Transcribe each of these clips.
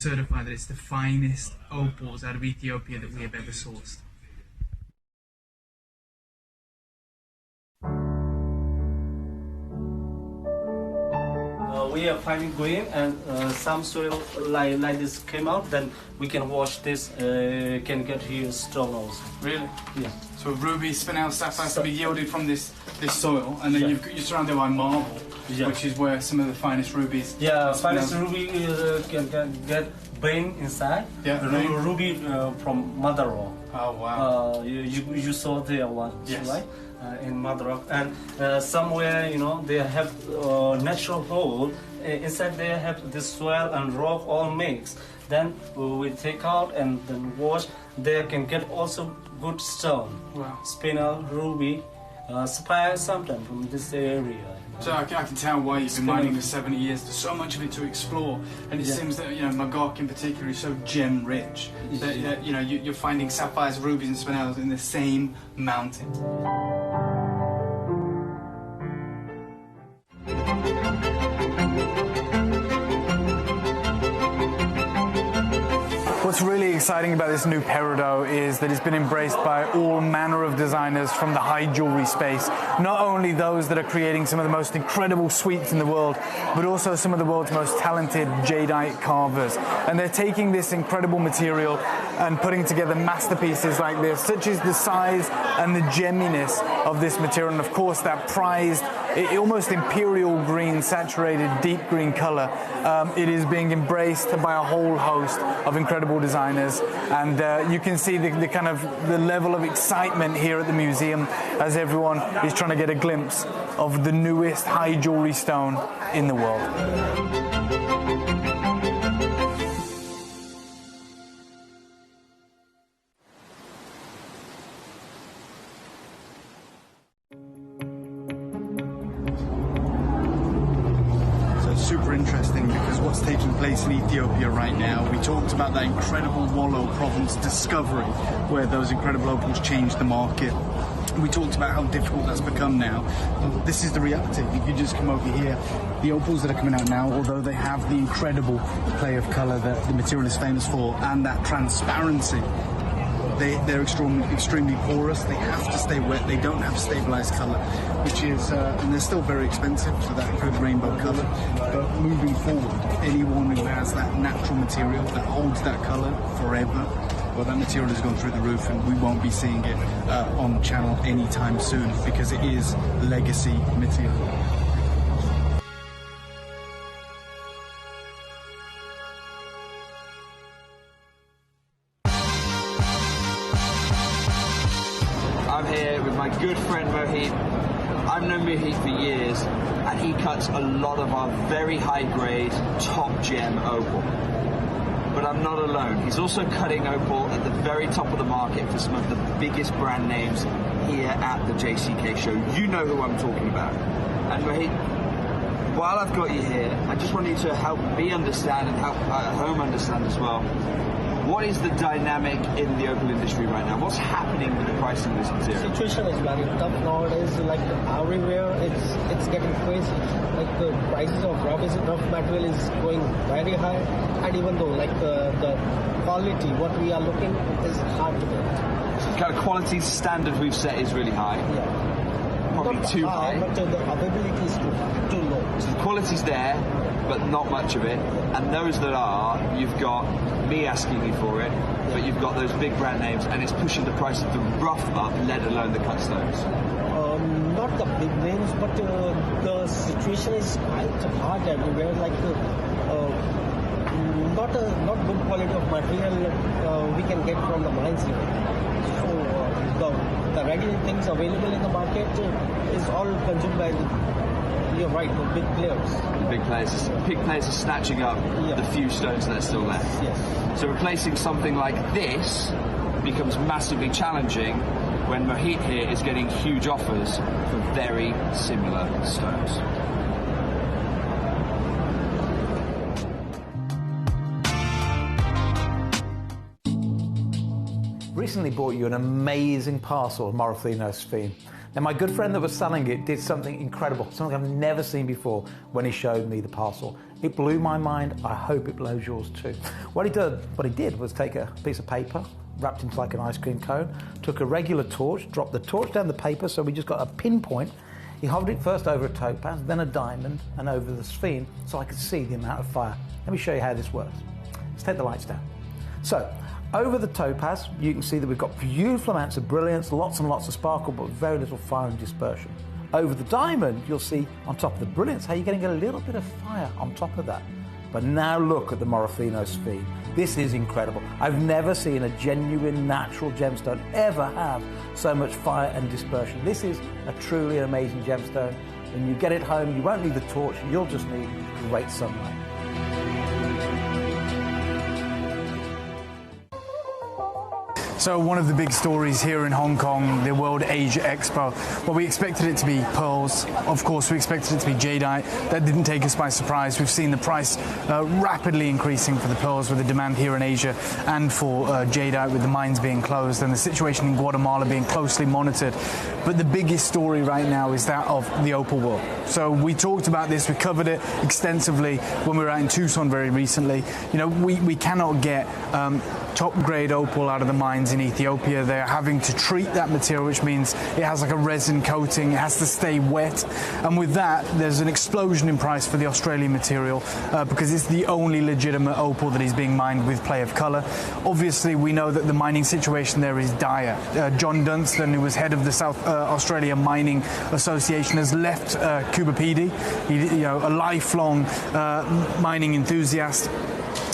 certify that it's the finest opals out of Ethiopia that we have ever sourced. We are finding green and some soil like this came out, then we can wash this, can get here stone also. Really? Yeah. So ruby, spinel, sapphire can be yielded from this soil, and then you're surrounded by marble, which is where some of the finest rubies. Yeah, finest ruby can get vein inside. Yeah, ruby from mother rock. Oh wow. You saw there one, yes, right? In mother rock, and somewhere they have natural hole inside. They have this soil and rock all mixed. Then we take out and then wash. They can get also good stone. Wow. Spinel, ruby, sapphire sometimes from this area. So I can tell why you've been mining for 70 years. There's so much of it to explore, and it seems that Magog in particular is so gem rich that you're finding sapphires, rubies, and spinels in the same mountain. What's really exciting about this new peridot is that it's been embraced by all manner of designers from the high jewelry space. Not only those that are creating some of the most incredible sweeps in the world, but also some of the world's most talented jadeite carvers. And they're taking this incredible material and putting together masterpieces like this, such as the size and the gemminess of this material, and of course that prized, almost imperial green, saturated deep green color. It is being embraced by a whole host of incredible designers, and you can see the level of excitement here at the museum as everyone is trying to get a glimpse of the newest high jewelry stone in the world. Super interesting, because what's taking place in Ethiopia right now, we talked about that incredible Wollo province discovery where those incredible opals changed the market. We talked about how difficult that's become now. This is the reality. If you just come over here, the opals that are coming out now, although they have the incredible play of colour that the material is famous for and that transparency, they're extremely porous. They have to stay wet. They don't have stabilized color, which is, and they're still very expensive for that good rainbow color. But moving forward, anyone who has that natural material that holds that color forever, well, that material has gone through the roof, and we won't be seeing it on the channel anytime soon, because it is legacy material. I'm here with my good friend Mohit. I've known Mohit for years, and he cuts a lot of our very high-grade, top-gem opal. But I'm not alone. He's also cutting opal at the very top of the market for some of the biggest brand names here at the JCK show. You know who I'm talking about. And Mohit, while I've got you here, I just want you to help me understand and help at home understand as well. What is the dynamic in the opal industry right now? What's happening with the pricing of this material? The situation is very tough nowadays. Like everywhere, it's getting crazy. Like the prices of rough material is going very high, and even though like the quality, what we are looking is hard to get. So the kind of quality standard we've set is really high. Yeah. Probably not too high. But the availability is too low. So the quality's there, but not much of it. And those that are, you've got me asking you for it, but you've got those big brand names, and it's pushing the price of the rough up, let alone the cut stones. Not the big names, but the situation is quite hard everywhere. Like not good quality of material we can get from the mines here. So the regular things available in the market is all consumed by you're right, the big players. The big players are snatching up the few stones that are still left. Yes. So replacing something like this becomes massively challenging when Mohit here is getting huge offers for very similar stones. Recently bought you an amazing parcel of Morofino. Now, my good friend that was selling it did something incredible, something I've never seen before when he showed me the parcel. It blew my mind. I hope it blows yours too. What he did was take a piece of paper, wrapped into like an ice cream cone, took a regular torch, dropped the torch down the paper so we just got a pinpoint. He hovered it first over a topaz, then a diamond, and over the sphere, so I could see the amount of fire. Let me show you how this works. Let's take the lights down. So, over the topaz, you can see that we've got beautiful amounts of brilliance, lots and lots of sparkle, but very little fire and dispersion. Over the diamond, you'll see on top of the brilliance how you're getting a little bit of fire on top of that. But now look at the Morofino sphere. This is incredible. I've never seen a genuine natural gemstone ever have so much fire and dispersion. This is a truly amazing gemstone. When you get it home, you won't need the torch, you'll just need great sunlight. So one of the big stories here in Hong Kong, the World Asia Expo, well, we expected it to be pearls. Of course, we expected it to be jadeite. That didn't take us by surprise. We've seen the price rapidly increasing for the pearls with the demand here in Asia, and for jadeite with the mines being closed and the situation in Guatemala being closely monitored. But the biggest story right now is that of the opal world. So we talked about this, we covered it extensively when we were out in Tucson very recently. You know, we cannot get top grade opal out of the mines in Ethiopia. They're having to treat that material, which means it has like a resin coating, it has to stay wet, and with that there's an explosion in price for the Australian material because it's the only legitimate opal that is being mined with play of colour. Obviously we know that the mining situation there is dire. John Dunstan, who was head of the South Australia Mining Association, has left Cuba PD. A lifelong mining enthusiast.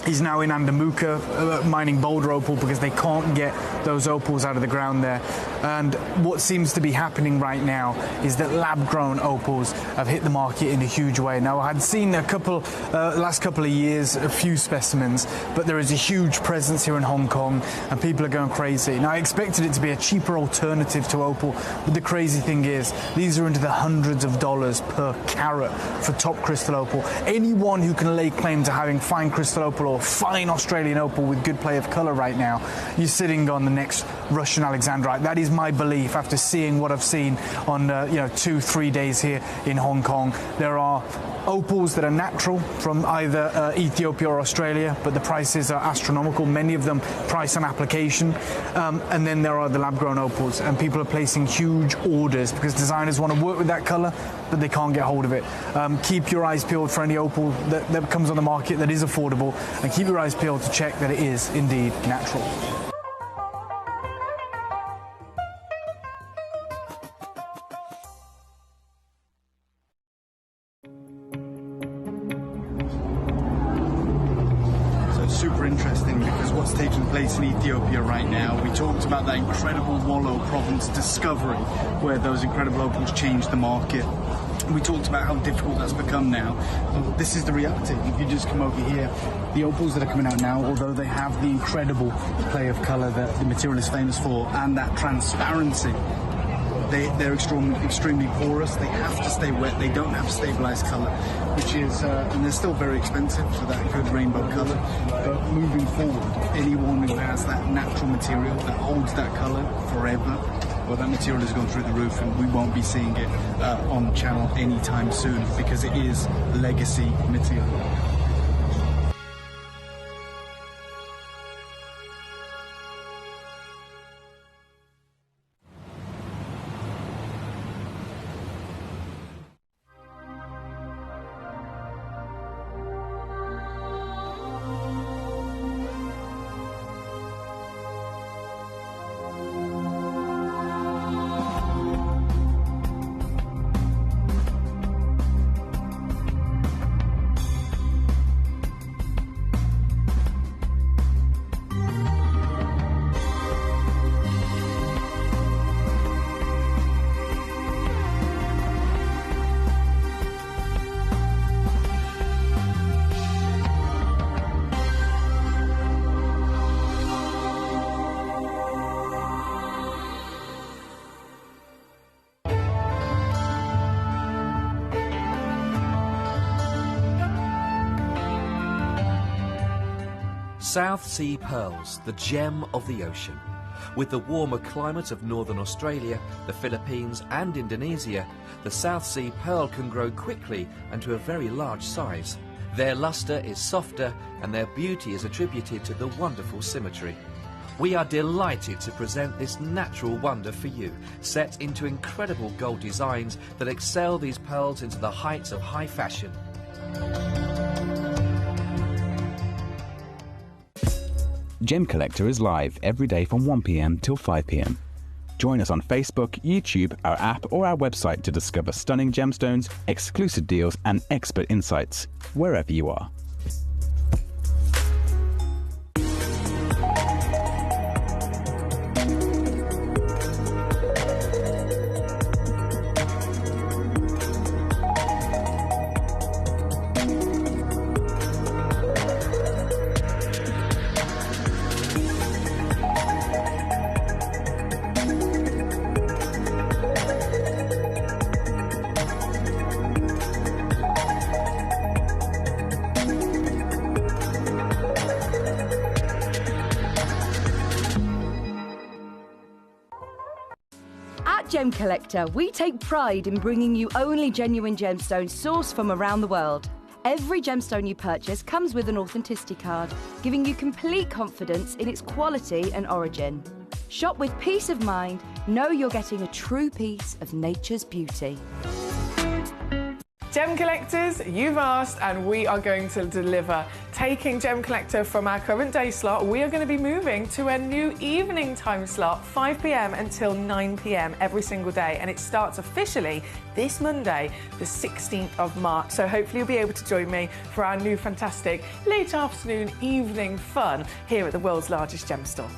He's now in Andamuka mining boulder opal because they can't get those opals out of the ground there. And what seems to be happening right now is that lab-grown opals have hit the market in a huge way. Now, I had seen last couple of years, a few specimens, but there is a huge presence here in Hong Kong and people are going crazy. Now, I expected it to be a cheaper alternative to opal, but the crazy thing is these are into the hundreds of dollars per carat for top crystal opal. Anyone who can lay claim to having fine crystal opal or fine Australian opal with good play of colour right now, you're sitting on the next Russian Alexandrite. That is my belief after seeing what I've seen on 2-3 days here in Hong Kong. There are opals that are natural from either Ethiopia or Australia, but the prices are astronomical, many of them price on application, and then there are the lab-grown opals, and people are placing huge orders because designers want to work with that colour, but they can't get hold of it. Keep your eyes peeled for any opal that comes on the market that is affordable, and keep your eyes peeled to check that it is indeed natural. Super interesting because what's taking place in Ethiopia right now, we talked about that incredible Wallow province discovery where those incredible opals changed the market. We talked about how difficult that's become now. This is the reality. If you just come over here, the opals that are coming out now, although they have the incredible play of colour that the material is famous for and that transparency, they're extremely porous. They have to stay wet. They don't have stabilized color, which is, and they're still very expensive for that good rainbow color. But moving forward, anyone who has that natural material that holds that color forever, well, that material has gone through the roof, and we won't be seeing it on the channel anytime soon because it is legacy material. South Sea pearls, the gem of the ocean. With the warmer climate of northern Australia, the Philippines and Indonesia, the South Sea pearl can grow quickly and to a very large size. Their lustre is softer and their beauty is attributed to the wonderful symmetry. We are delighted to present this natural wonder for you, set into incredible gold designs that excel these pearls into the heights of high fashion. Gemcollector is live every day from 1 p.m. till 5 p.m. Join us on Facebook, YouTube, our app or our website to discover stunning gemstones, exclusive deals and expert insights wherever you are. At Gemcollector, we take pride in bringing you only genuine gemstones sourced from around the world. Every gemstone you purchase comes with an authenticity card, giving you complete confidence in its quality and origin. Shop with peace of mind, know you're getting a true piece of nature's beauty. Gem collectors, you've asked and we are going to deliver. Taking Gem Collector from our current day slot, we are going to be moving to a new evening time slot, 5 p.m. until 9 p.m. every single day, and it starts officially this Monday, the 16th of March. So hopefully you'll be able to join me for our new fantastic late afternoon evening fun here at the world's largest gem store.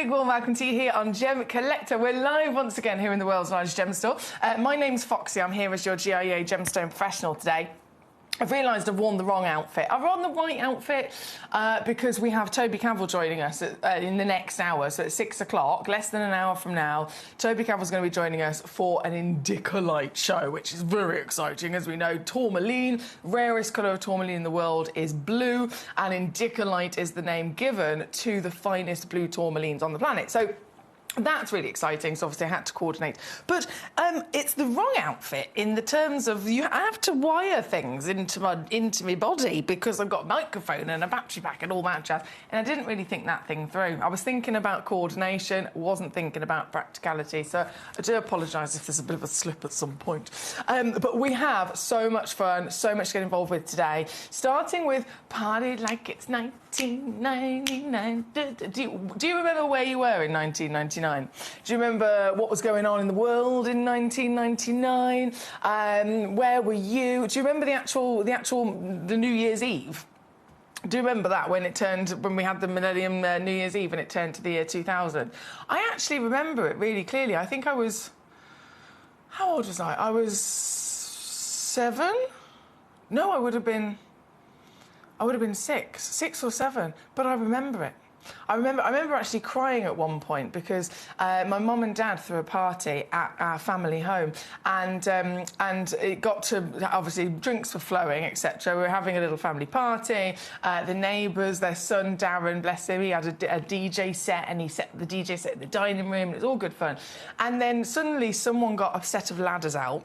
Warm welcome to you here on Gem Collector. We're live once again here in the world's largest gem store. My name's Foxy. I'm here as your GIA gemstone professional today. I've realised I've worn the wrong outfit. I've worn the right outfit because we have Toby Cavill joining us in the next hour. So at 6 o'clock, less than an hour from now, Toby Cavill's going to be joining us for an Indicolite show, which is very exciting. As we know, tourmaline, rarest colour of tourmaline in the world, is blue, and Indicolite is the name given to the finest blue tourmalines on the planet. So that's really exciting, so obviously I had to coordinate. But it's the wrong outfit in the terms of I have to wire things into my body because I've got a microphone and a battery pack and all that jazz. And I didn't really think that thing through. I was thinking about coordination, wasn't thinking about practicality. So I do apologise if there's a bit of a slip at some point. But we have so much fun, so much to get involved with today. Starting with Party Like It's 1999. Do you remember where you were in 1999? Do you remember what was going on in the world in 1999? Where were you? Do you remember the New Year's Eve? Do you remember that when we had the Millennium New Year's Eve and it turned to the year 2000? I actually remember it really clearly. I think I was, how old was I? I was 7? No, I would have been 6 or 7, but I remember it. I remember actually crying at one point because my mum and dad threw a party at our family home, and it got to, obviously drinks were flowing, etc. We were having a little family party. The neighbours, their son Darren, bless him, he had a DJ set, and he set the DJ set in the dining room. And it was all good fun. And then suddenly someone got a set of ladders out.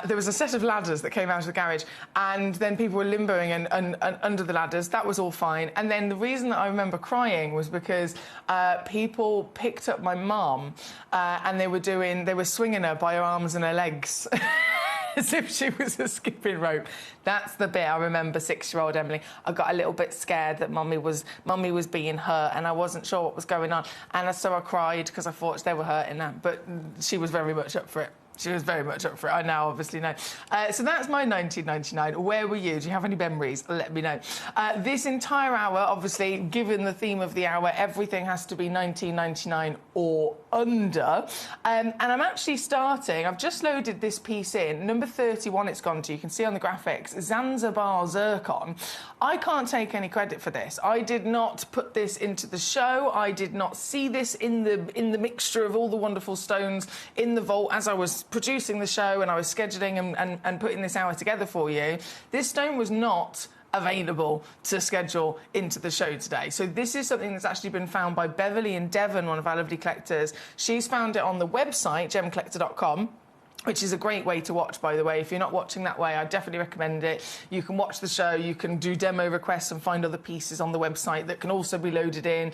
There was a set of ladders that came out of the garage, and then people were limboing and under the ladders. That was all fine. And then the reason that I remember crying was because people picked up my mum and they were swinging her by her arms and her legs. as if she was a skipping rope. That's the bit I remember, 6-year-old Emily. I got a little bit scared that mummy was being hurt and I wasn't sure what was going on. And so I cried because I thought they were hurting her. But she was very much up for it. She was very much up for it. I now obviously know. So that's my 1999. Where were you? Do you have any memories? Let me know. This entire hour, obviously, given the theme of the hour, everything has to be 1999 or under. And I'm actually starting, I've just loaded this piece in. Number 31 it's gone to. You can see on the graphics, Zanzibar Zircon. I can't take any credit for this. I did not put this into the show. I did not see this in the mixture of all the wonderful stones in the vault as I was producing the show and I was scheduling and putting this hour together for you. This stone was not available to schedule into the show today. So this is something that's actually been found by Beverly in Devon, one of our lovely collectors. She's found it on the website, gemcollector.com. which is a great way to watch, by the way. If you're not watching that way, I definitely recommend it. You can watch the show, you can do demo requests and find other pieces on the website that can also be loaded in.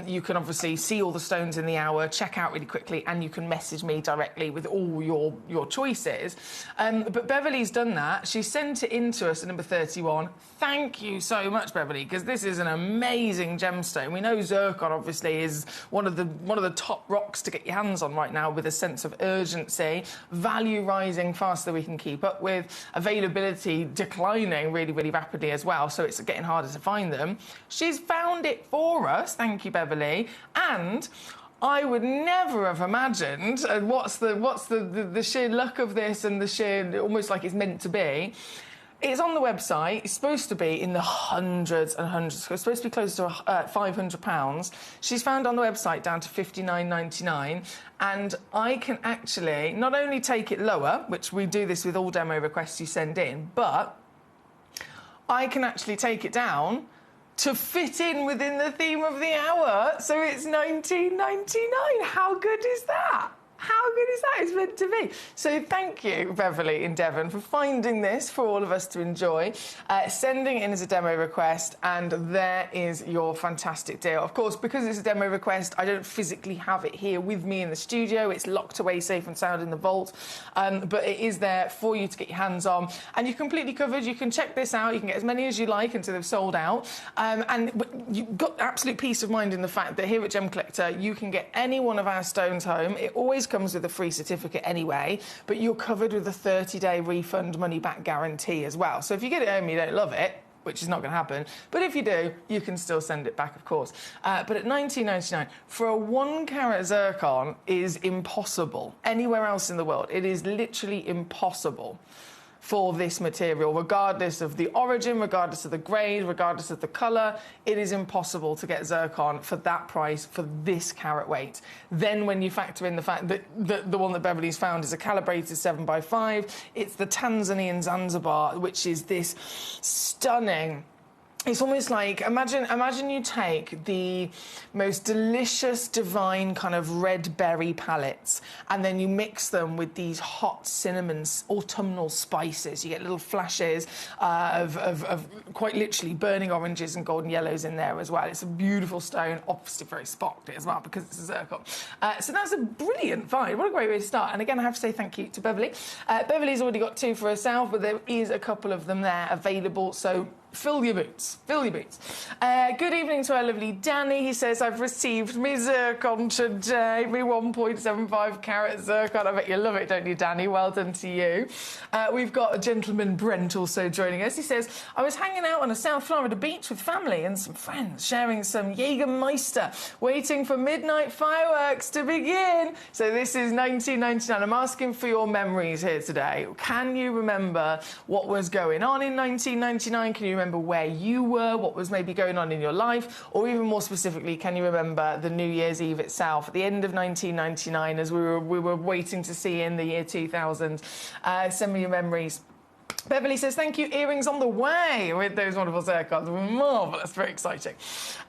You can obviously see all the stones in the hour, check out really quickly, and you can message me directly with all your choices. But Beverly's done that. She sent it in to us at number 31. Thank you so much, Beverly, because this is an amazing gemstone. We know zircon, obviously, is one of the top rocks to get your hands on right now, with a sense of urgency. Value rising faster than we can keep up with, availability declining really, really rapidly as well, so it's getting harder to find them. She's found it for us, thank you, Beverly, and I would never have imagined, and what's the sheer luck of this and the sheer, almost like it's meant to be. It's on the website. It's supposed to be in the hundreds and hundreds. It's supposed to be close to £500. She's found on the website down to $59.99, and I can actually not only take it lower, which we do this with all demo requests you send in, but I can actually take it down to fit in within the theme of the hour. So it's $19.99. How good is that? How good is that? It's meant to be. So thank you, Beverly in Devon, for finding this for all of us to enjoy, sending it in as a demo request, and there is your fantastic deal. Of course, because it's a demo request, I don't physically have it here with me in the studio. It's locked away safe and sound in the vault, but it is there for you to get your hands on, and you're completely covered. You can check this out. You can get as many as you like until they've sold out, and you've got absolute peace of mind in the fact that here at Gem Collector, you can get any one of our stones home. It always comes with a free certificate anyway, but you're covered with a 30-day refund money-back guarantee as well. So if you get it home and you don't love it, which is not going to happen, but if you do, you can still send it back, of course. But at $19.99 for a 1-carat zircon is impossible. Anywhere else in the world, it is literally impossible for this material, regardless of the origin, regardless of the grade, regardless of the colour. It is impossible to get zircon for that price for this carat weight. Then when you factor in the fact that the one that Beverly's found is a calibrated 7x5, it's the Tanzanian Zanzibar, which is this stunning. It's almost like, imagine you take the most delicious, divine kind of red berry palettes, and then you mix them with these hot cinnamon autumnal spices. You get little flashes of quite literally burning oranges and golden yellows in there as well. It's a beautiful stone, obviously very sparkly as well because it's a zircon. So that's a brilliant find. What a great way to start. And again, I have to say thank you to Beverly. Beverly's already got 2 for herself, but there is a couple of them there available, so fill your boots. Fill your boots. Good evening to our lovely Danny. He says, I've received me zircon today, me 1.75 carat zircon. I bet you love it, don't you, Danny? Well done to you. We've got a gentleman, Brent, also joining us. He says, I was hanging out on a South Florida beach with family and some friends, sharing some Jägermeister, waiting for midnight fireworks to begin. So this is 1999. I'm asking for your memories here today. Can you remember what was going on in 1999? Can you remember where you were, what was maybe going on in your life, or even more specifically, can you remember the New Year's Eve itself at the end of 1999 as we were waiting to see in the year 2000? Send me your memories. Beverly says, thank you, earrings on the way with those wonderful zircons. Marvellous, very exciting.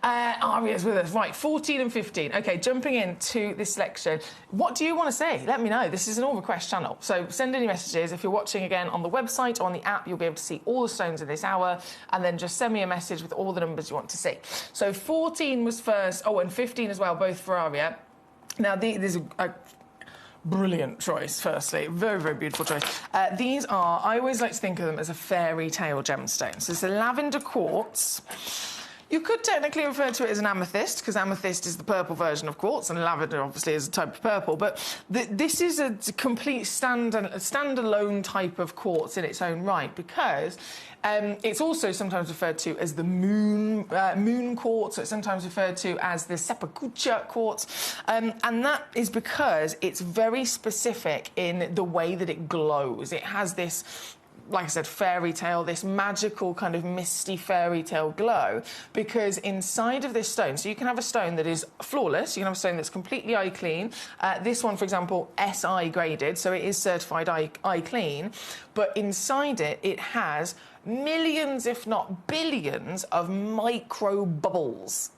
Aria's with us. Right, 14 and 15. OK, jumping into this selection. What do you want to say? Let me know. This is an all request channel, so send any messages. If you're watching again on the website or on the app, you'll be able to see all the stones in this hour, and then just send me a message with all the numbers you want to see. So 14 was first, and 15 as well, both for Aria. Now, there's a Brilliant choice, firstly. Very, very beautiful choice. These are, I always like to think of them as a fairy tale gemstone. So it's a lavender quartz. You could technically refer to it as an amethyst, because amethyst is the purple version of quartz, and lavender, obviously, is a type of purple. But this is a complete standalone type of quartz in its own right, because it's also sometimes referred to as the moon quartz. It's sometimes referred to as the Sepakucha quartz. And that is because it's very specific in the way that it glows. It has this, like I said, fairy tale, this magical kind of misty fairy tale glow, because inside of this stone, so you can have a stone that is flawless, you can have a stone that's completely eye clean. This one, for example, SI graded, so it is certified eye clean, but inside it, it has millions, if not billions, of micro bubbles.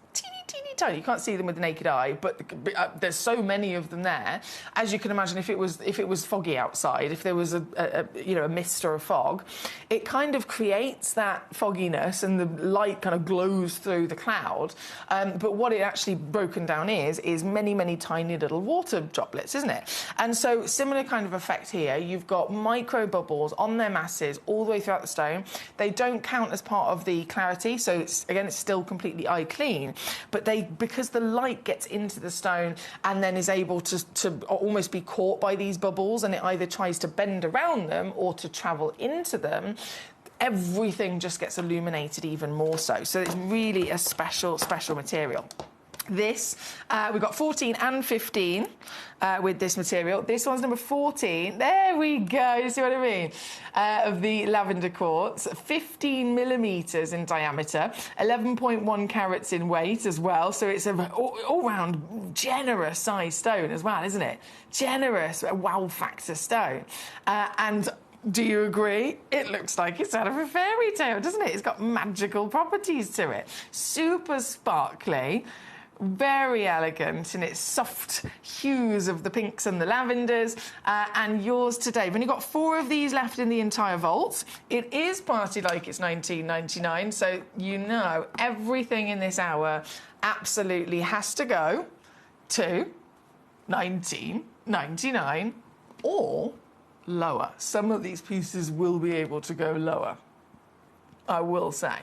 Teeny tiny. You can't see them with the naked eye, but there's so many of them there. As you can imagine, if it was foggy outside, if there was a mist or a fog, it kind of creates that fogginess and the light kind of glows through the cloud. But what it actually broken down is many tiny little water droplets, isn't it? And so similar kind of effect here. You've got micro bubbles on their masses all the way throughout the stone. They don't count as part of the clarity, so it's still completely eye clean. But because the light gets into the stone and then is able to almost be caught by these bubbles, and it either tries to bend around them or to travel into them, everything just gets illuminated even more so. So it's really a special material. This, we've got 14 and 15 with this material. This one's number 14. There we go. You see what I mean? Of the lavender quartz. 15 millimetres in diameter. 11.1 carats in weight as well. So it's an all-round generous size stone as well, isn't it? Generous, wow factor stone. And do you agree? It looks like it's out of a fairy tale, doesn't it? It's got magical properties to it. Super sparkly. Very elegant in its soft hues of the pinks and the lavenders. And yours today. We've only got 4 of these left in the entire vault. It is party like it's 1999, so you know everything in this hour absolutely has to go to 1999 or lower. Some of these pieces will be able to go lower, I will say.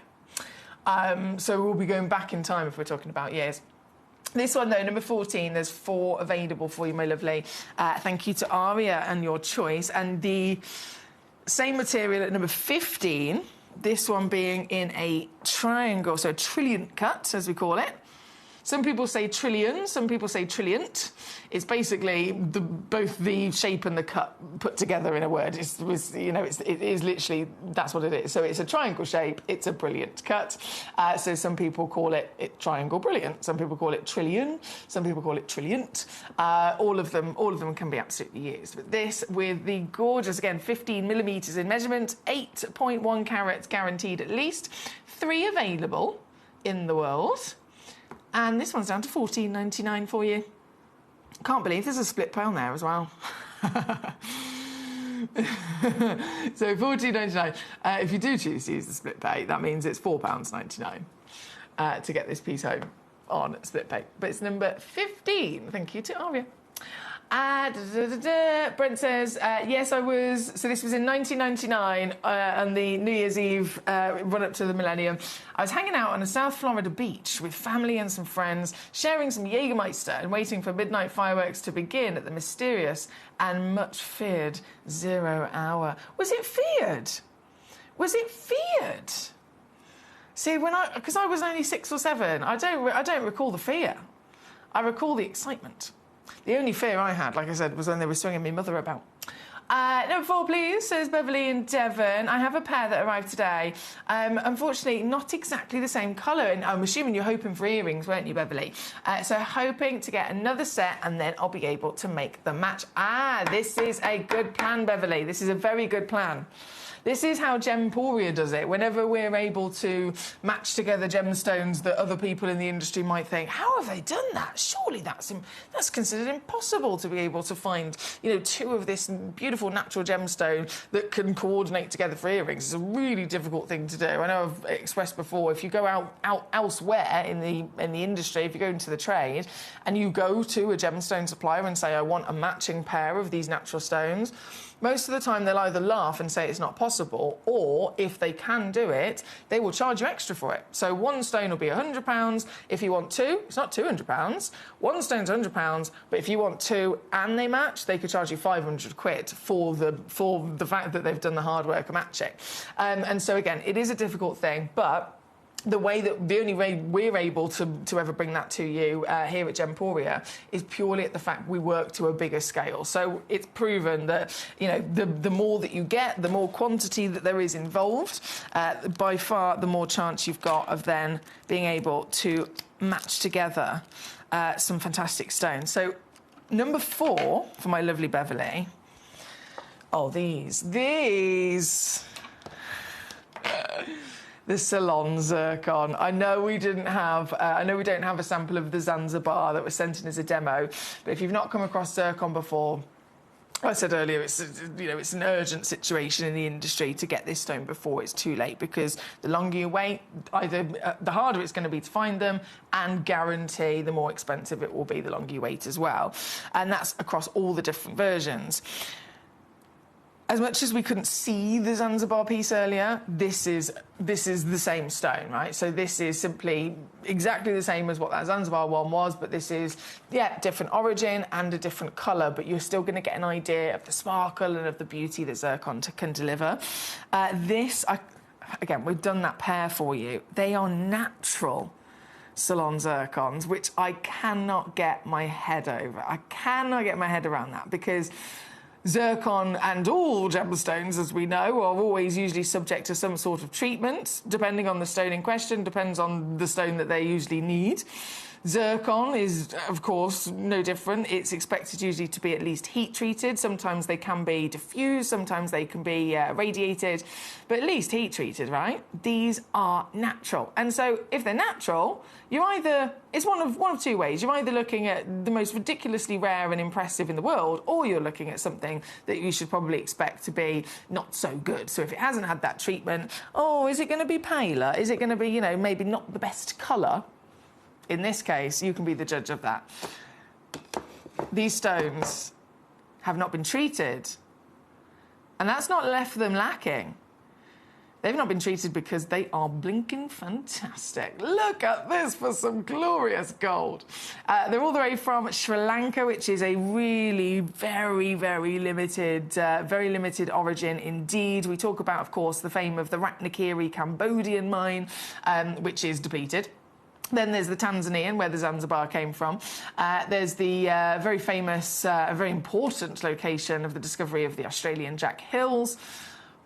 So we'll be going back in time if we're talking about years. This one, though, number 14, there's 4 available for you, my lovely. Thank you to Aria and your choice. And the same material at number 15, this one being in a triangle, so a trilliant cut, as we call it. Some people say trillion, some people say trilliant. It's basically both the shape and the cut put together in a word. It is literally, that's what it is. So it's a triangle shape, it's a brilliant cut. So some people call it triangle brilliant. Some people call it trillion. Some people call it trilliant. All of them can be absolutely used. But this, with the gorgeous, again, 15 millimetres in measurement, 8.1 carats guaranteed at least, 3 available in the world. And this one's down to $14.99 for you. Can't believe there's a split pay on there as well. So $14.99. If you do choose to use the split pay, that means it's £4.99 to get this piece home on split pay. But it's number 15. Thank you to Aria. Brent says, yes, I was. So this was in 1999 on the New Year's Eve run up to the millennium. I was hanging out on a South Florida beach with family and some friends, sharing some Jägermeister and waiting for midnight fireworks to begin at the mysterious and much feared 0 hour. Was it feared? Was it feared? See, because I was only 6 or 7, I don't recall the fear. I recall the excitement. The only fear I had, like I said, was when they were swinging my mother about. Number 4, please, says Beverly in Devon. I have a pair that arrived today. Unfortunately, not exactly the same colour. And I'm assuming you're hoping for earrings, weren't you, Beverly? So hoping to get another set and then I'll be able to make the match. This is a good plan, Beverly. This is a very good plan. This is how Gemporia does it. Whenever we're able to match together gemstones that other people in the industry might think, how have they done that? Surely that's considered impossible to be able to find, 2 of this beautiful beautiful natural gemstone that can coordinate together for earrings is a really difficult thing to do. I know I've expressed before, if you go out elsewhere in the industry, if you go into the trade and you go to a gemstone supplier and say, I want a matching pair of these natural stones, most of the time they'll either laugh and say it's not possible, or if they can do it, they will charge you extra for it. So one stone will be £100. If you want two, it's not £200. One stone's £100, but if you want two and they match, they could charge you 500 quid for the fact that they've done the hard work of matching. And so again, it is a difficult thing, but the only way we're able to ever bring that to you here at Gemporia is purely at the fact we work to a bigger scale. So it's proven that, you know, the more that you get, the more quantity that there is involved, by far the more chance you've got of then being able to match together some fantastic stones. So number 4 for my lovely Beverly. Oh, these. The Ceylon zircon. I know we don't have a sample of the Zanzibar that was sent in as a demo, but if you've not come across zircon before, I said earlier, it's an urgent situation in the industry to get this stone before it's too late, because the longer you wait, either the harder it's going to be to find them, and guarantee the more expensive it will be the longer you wait as well. And that's across all the different versions. As much as we couldn't see the Zanzibar piece earlier, this is the same stone, right? So this is simply exactly the same as what that Zanzibar one was, but this is, different origin and a different colour, but you're still going to get an idea of the sparkle and of the beauty that zircon can deliver. Again, we've done that pair for you. They are natural Ceylon zircons, which I cannot get my head over. I cannot get my head around that, because zircon and all gemstones, as we know, are always usually subject to some sort of treatment, depending on the stone in question, depends on the stone that they usually need. Zircon is, of course, no different. It's expected usually to be at least heat-treated. Sometimes they can be diffused, sometimes they can be radiated, but at least heat-treated, right? These are natural. And so if they're natural, it's one of two ways. You're either looking at the most ridiculously rare and impressive in the world, or you're looking at something that you should probably expect to be not so good. So if it hasn't had that treatment, is it going to be paler? Is it going to be, maybe not the best colour? In this case, you can be the judge of that. These stones have not been treated, and that's not left them lacking. They've not been treated because they are blinking fantastic. Look at this for some glorious gold. They're all the way from Sri Lanka, which is a really very, very limited origin indeed. We talk about, of course, the fame of the Ratnakiri Cambodian mine, which is depleted. Then there's the Tanzanian, where the Zanzibar came from. There's the very famous, very important location of the discovery of the Australian Jack Hills.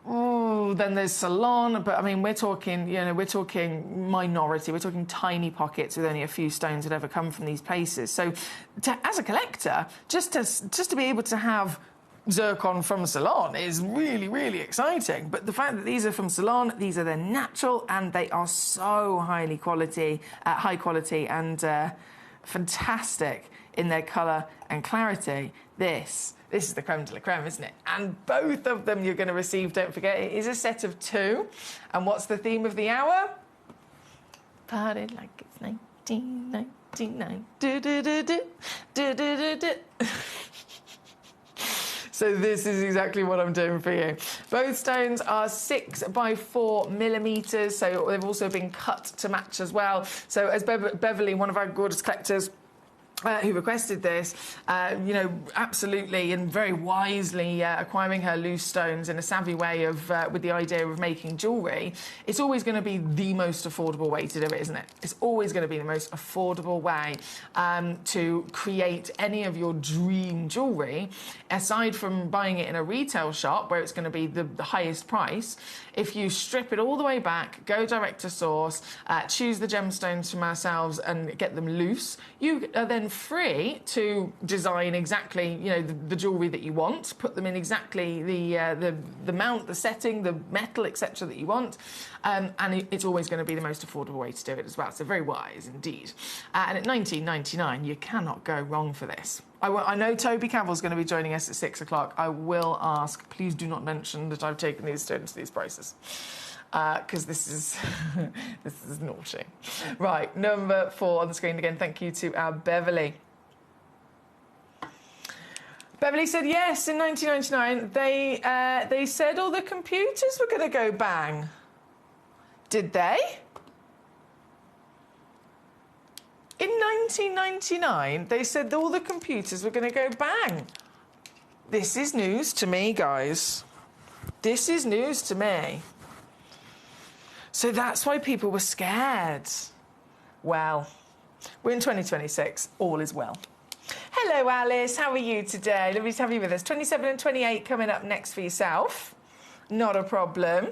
Then there's Ceylon, but I mean, we're talking minority. We're talking tiny pockets with only a few stones that ever come from these places. So, as a collector, just to be able to have zircon from Ceylon is really, really exciting. But the fact that these are from Ceylon, these are their natural, and they are so high quality and fantastic in their colour and clarity. This is the creme de la creme, isn't it? And both of them you're going to receive, don't forget, it is a set of 2. And what's the theme of the hour? Party like it's 1999. Do-do-do-do. So this is exactly what I'm doing for you. Both stones are 6 by 4 millimetres, so they've also been cut to match as well. So as Beverly, one of our gorgeous collectors, who requested this, absolutely and very wisely acquiring her loose stones in a savvy way with the idea of making jewellery, it's always going to be the most affordable way to do it, isn't it? It's always going to be the most affordable way to create any of your dream jewellery, aside from buying it in a retail shop where it's going to be the highest price. If you strip it all the way back, go direct to source, choose the gemstones from ourselves and get them loose, you are then free to design exactly, the jewellery that you want, put them in exactly the mount, the setting, the metal, etc. that you want, and it's always going to be the most affordable way to do it as well. So very wise indeed. And at $19.99, you cannot go wrong for this. I know Toby Cavill's going to be joining us at 6 o'clock. I will ask, please do not mention that I've taken these stones to these prices. Because this is this is naughty. Right, number 4 on the screen again. Thank you to our Beverly. Beverly said yes, in 1999 they said all the computers were going to go bang. Did they? In 1999, they said all the computers were going to go bang. This is news to me, guys. This is news to me. So that's why people were scared. Well, we're in 2026. All is well. Hello, Alice. How are you today? Lovely to have you with us. 27 and 28 coming up next for yourself. Not a problem.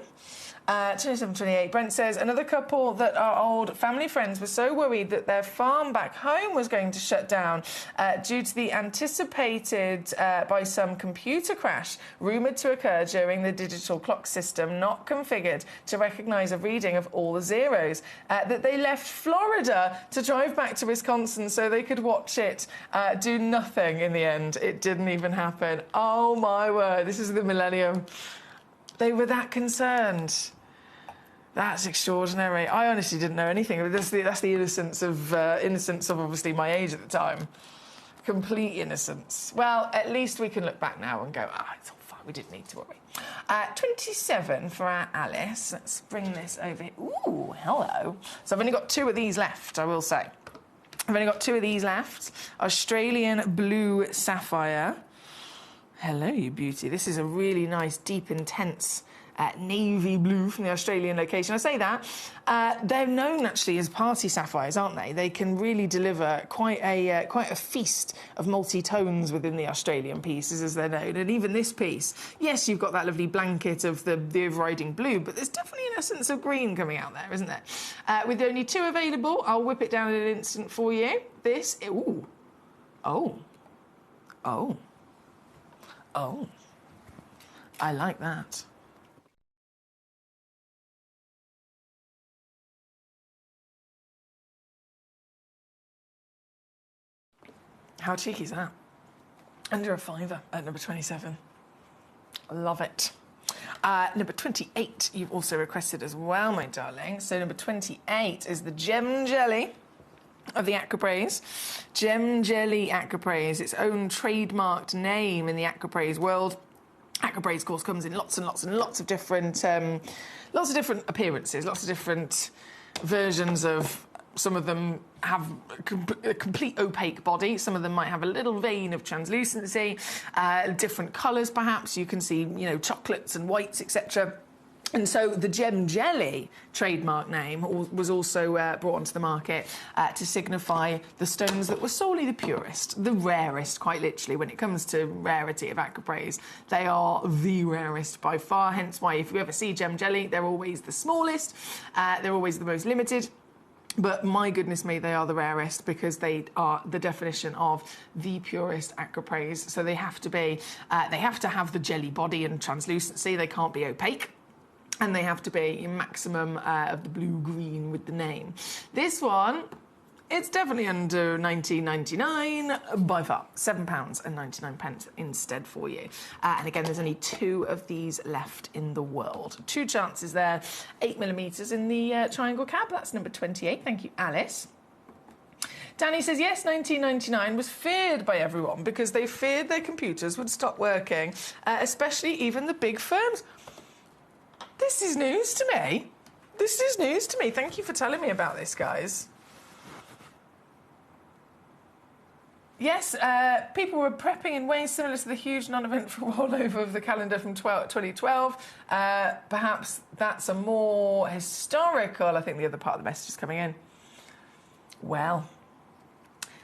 27, 28. Brent says, another couple that are old family friends were so worried that their farm back home was going to shut down due to the anticipated by some computer crash rumoured to occur during the digital clock system not configured to recognise a reading of all the zeros, that they left Florida to drive back to Wisconsin so they could watch it do nothing in the end. It didn't even happen. Oh, my word. This is the millennium. They were that concerned. That's extraordinary. I honestly didn't know anything. That's the innocence of obviously my age at the time. Complete innocence. Well, at least we can look back now and go, it's all fine. We didn't need to worry. 27 for our Alice. Let's bring this over here. Ooh, hello. So I've only got 2 of these left, I will say. I've only got 2 of these left. Australian Blue Sapphire. Hello, you beauty. This is a really nice, deep, intense navy blue from the Australian location. I say that. They're known, actually, as party sapphires, aren't they? They can really deliver quite a feast of multi-tones within the Australian pieces, as they're known. And even this piece, yes, you've got that lovely blanket of the overriding blue, but there's definitely an essence of green coming out there, isn't there? With only 2 available, I'll whip it down in an instant for you. This... Ooh. Oh. Oh. Oh, I like that. How cheeky is that? Under a £5 at number 27. Love it. Number 28, you've also requested as well, my darling. So number 28 is the Gem Jelly of the Aquapraise. Gem Jelly Aquapraise, its own trademarked name in the Aquapraise world. Aquapraise, of course, comes in lots and lots and lots of different appearances, lots of different versions of. Some of them have a complete opaque body. Some of them might have a little vein of translucency, different colours, perhaps. You can see, chocolates and whites, etc. And so the Gem Jelly trademark name was also brought onto the market to signify the stones that were solely the purest, the rarest, quite literally, when it comes to rarity of Aquapraise. They are the rarest by far, hence why if you ever see Gem Jelly, they're always the smallest, they're always the most limited. But my goodness me, they are the rarest because they are the definition of the purest Aquapraise. So they have to be, they have to have the jelly body and translucency. They can't be opaque. And they have to be a maximum of the blue-green with the name. This one, it's definitely under $19.99 by far. £7.99 instead for you. And again, there's only 2 of these left in the world. 2 chances there. 8mm in the triangle cab. That's number 28. Thank you, Alice. Danny says, yes, 1999 was feared by everyone because they feared their computers would stop working, especially even the big firms. This is news to me. This is news to me. Thank you for telling me about this, guys. Yes, people were prepping in ways similar to the huge non-eventful rollover of the calendar from 2012. Perhaps that's a more historical... I think the other part of the message is coming in. Well,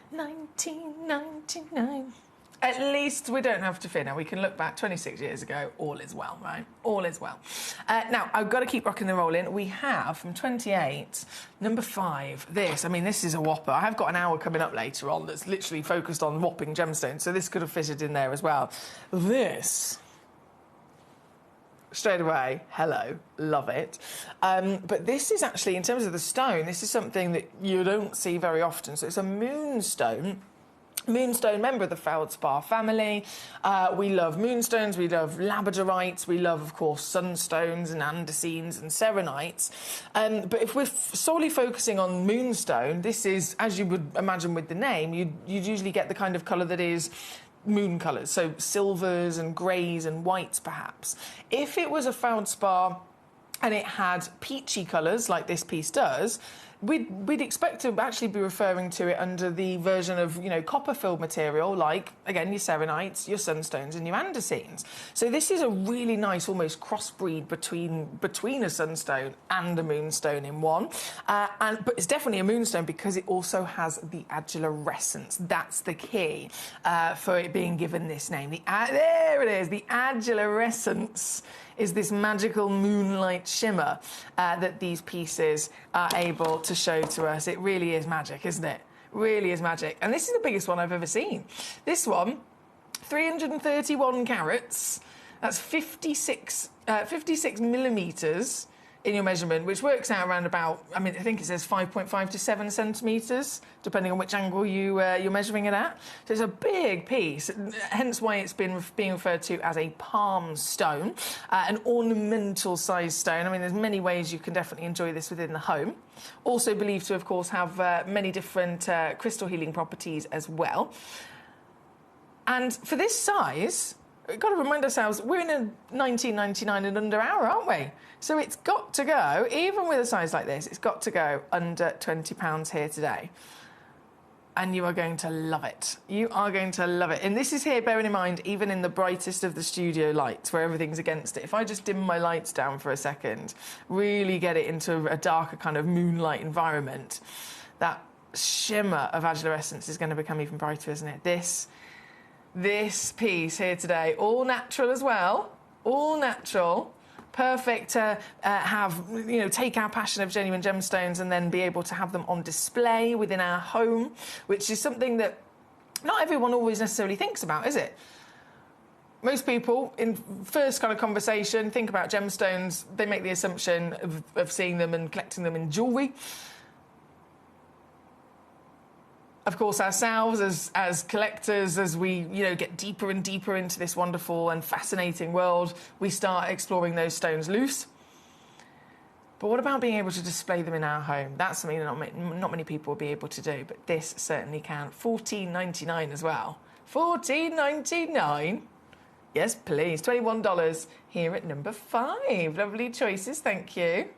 1999... At least we don't have to fear now. We can look back 26 years ago. All is well, right? All is well. Now, I've got to keep rocking the roll in. We have, from 28, number 5, this. I mean, this is a whopper. I have got an hour coming up later on that's literally focused on whopping gemstones, so this could have fitted in there as well. This... straight away, hello, love it. But this is actually, in terms of the stone, this is something that you don't see very often. So it's a moonstone Moonstone, member of the feldspar family. We love moonstones, we love labradorites, we love, of course, sunstones and andesines and serenites. But if we're solely focusing on moonstone, this is, as you would imagine with the name, you'd usually get the kind of colour that is moon colours, so silvers and greys and whites, perhaps. If it was a feldspar and it had peachy colours, like this piece does, we'd expect to actually be referring to it under the version of, you know, copper-filled material, like, again, your serenites, your sunstones and your andesines. So this is a really nice, almost crossbreed between a sunstone and a moonstone in one. But it's definitely a moonstone because it also has the adulorescence. That's the key for it being given this name. There it is, the adulorescence is this magical moonlight shimmer that these pieces are able to show to us. It really is magic, isn't it? Really is magic. And this is the biggest one I've ever seen. This one, 331 carats. That's 56 millimetres in your measurement, which works out around about, I mean, I think it says 5.5 to 7 centimetres, depending on which angle you're measuring it at. So it's a big piece, hence why it's being referred to as a palm stone, an ornamental size stone. I mean, there's many ways you can definitely enjoy this within the home. Also believed to, of course, have many different crystal healing properties as well. And for this size, we've got to remind ourselves, we're in a 1999 and under hour, aren't we? So it's got to go, even with a size like this, it's got to go under £20 here today. And you are going to love it. You are going to love it. And this is here, bearing in mind, even in the brightest of the studio lights, where everything's against it. If I just dim my lights down for a second, really get it into a darker kind of moonlight environment, that shimmer of adulorescence is going to become even brighter, isn't it? This piece here today, all natural as well, all natural, perfect to take our passion of genuine gemstones and then be able to have them on display within our home, which is something that not everyone always necessarily thinks about, is it? Most people, in first kind of conversation, think about gemstones, they make the assumption of seeing them and collecting them in jewellery. Of course, ourselves as collectors, as we get deeper and deeper into this wonderful and fascinating world, we start exploring those stones loose. But what about being able to display them in our home? That's something that not many people will be able to do, but this certainly can. $14.99 as well. $14.99. Yes, please. $21 here at number 5. Lovely choices, thank you.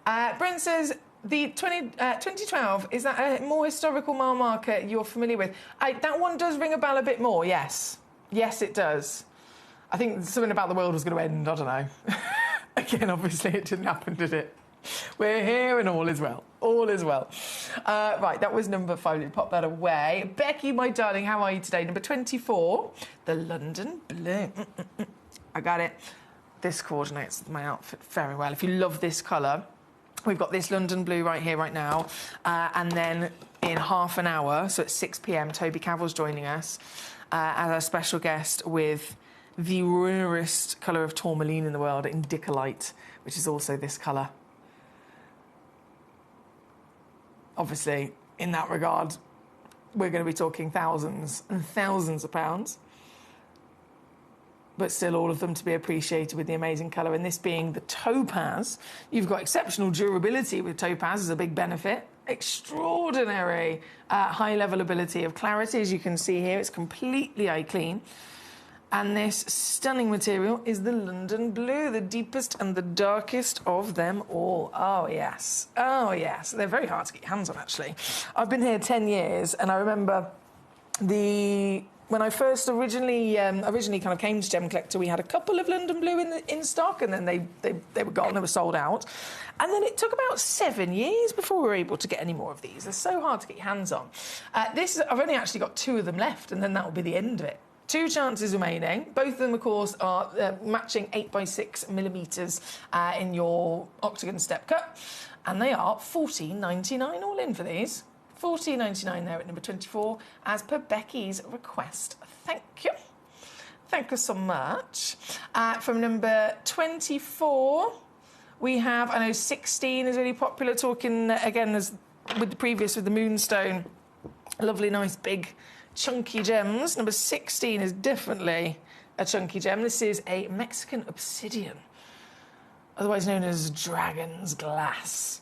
Brent says, the 2012, is that a more historical mile marker you're familiar with? That one does ring a bell a bit more, yes. Yes, it does. I think something about the world was going to end, I don't know. Again, obviously, it didn't happen, did it? We're here and all is well. All is well. Right, that was number 5. Let me pop that away. Becky, my darling, how are you today? Number 24, the London Blue. I got it. This coordinates my outfit very well. If you love this colour, we've got this London Blue right here, right now. And then in half an hour, so at 6 p.m, Toby Cavill's joining us as our special guest with the rarest colour of tourmaline in the world, indicolite, which is also this colour. Obviously, in that regard, we're going to be talking thousands and thousands of pounds. But still all of them to be appreciated with the amazing colour. And this being the topaz, you've got exceptional durability with topaz as a big benefit. Extraordinary high level ability of clarity, as you can see here. It's completely eye clean. And this stunning material is the London Blue, the deepest and the darkest of them all. Oh, yes. Oh, yes. They're very hard to get your hands on, actually. I've been here 10 years, and I remember when I first originally kind of came to Gemcollector, we had a couple of London Blue in stock, and then they were gone, they were sold out. And then it took about 7 years before we were able to get any more of these. They're so hard to get your hands on. I've only actually got 2 of them left, and then that will be the end of it. 2 chances remaining. Both of them, of course, are matching 8x6 millimetres in your octagon step cut. And they are $14.99 all in for these. $14.99 there at number 24, as per Becky's request. Thank you. Thank you so much. From number 24, we have, I know 16 is really popular, talking, again, there's with the previous, with the moonstone, lovely, nice, big, chunky gems. Number 16 is definitely a chunky gem. This is a Mexican obsidian, otherwise known as dragon's glass.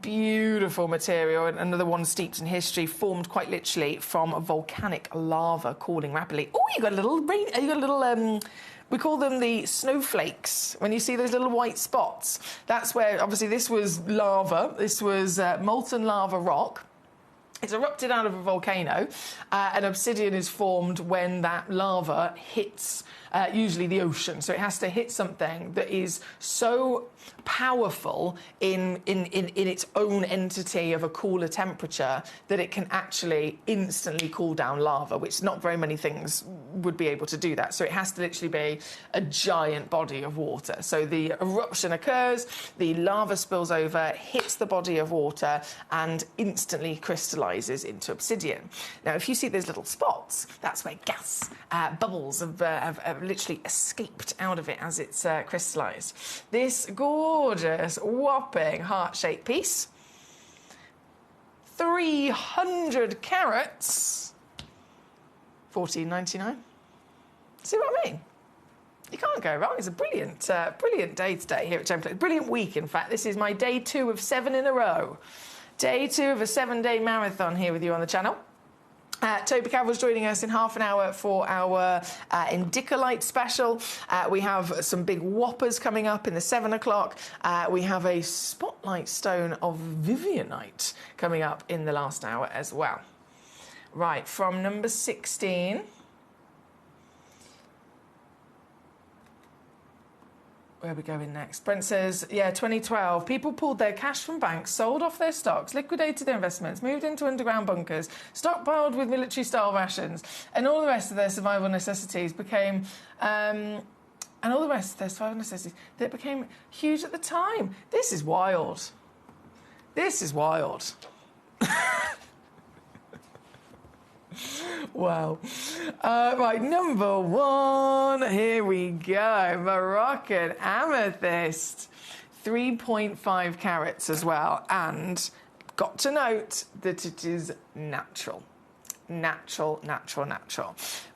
Beautiful material, and another one steeped in history, formed quite literally from volcanic lava cooling rapidly. Oh, you got a little rain. You got a little. We call them the snowflakes. When you see those little white spots, that's where obviously this was lava. This was molten lava rock. It's erupted out of a volcano, and obsidian is formed when that lava hits usually the ocean. So it has to hit something that is so powerful in its own entity of a cooler temperature that it can actually instantly cool down lava, which not very many things would be able to do that. So it has to literally be a giant body of water. So the eruption occurs, the lava spills over, hits the body of water, and instantly crystallizes into obsidian. Now, if you see those little spots, that's where gas bubbles have literally escaped out of it as it's crystallized. This gorgeous, whopping heart-shaped piece, 300 carats, $14.99. See what I mean? You can't go wrong. It's a brilliant, brilliant day today here at Gemcollector. Brilliant week, in fact. This is my day 2 of 7 in a row. Day 2 of a 7-day marathon here with you on the channel. Toby Cavill's joining us in half an hour for our Indicolite special. We have some big whoppers coming up in the 7 o'clock. We have a spotlight stone of Vivianite coming up in the last hour as well. Right, from number 16... Where are we going next? Brent says, yeah, 2012. People pulled their cash from banks, sold off their stocks, liquidated their investments, moved into underground bunkers, stockpiled with military-style rations, and all the rest of their survival necessities became... that became huge at the time. This is wild. This is wild. Wow. Right, number 1. Here we go. Moroccan amethyst. 3.5 carats as well. And got to note that it is natural. Natural.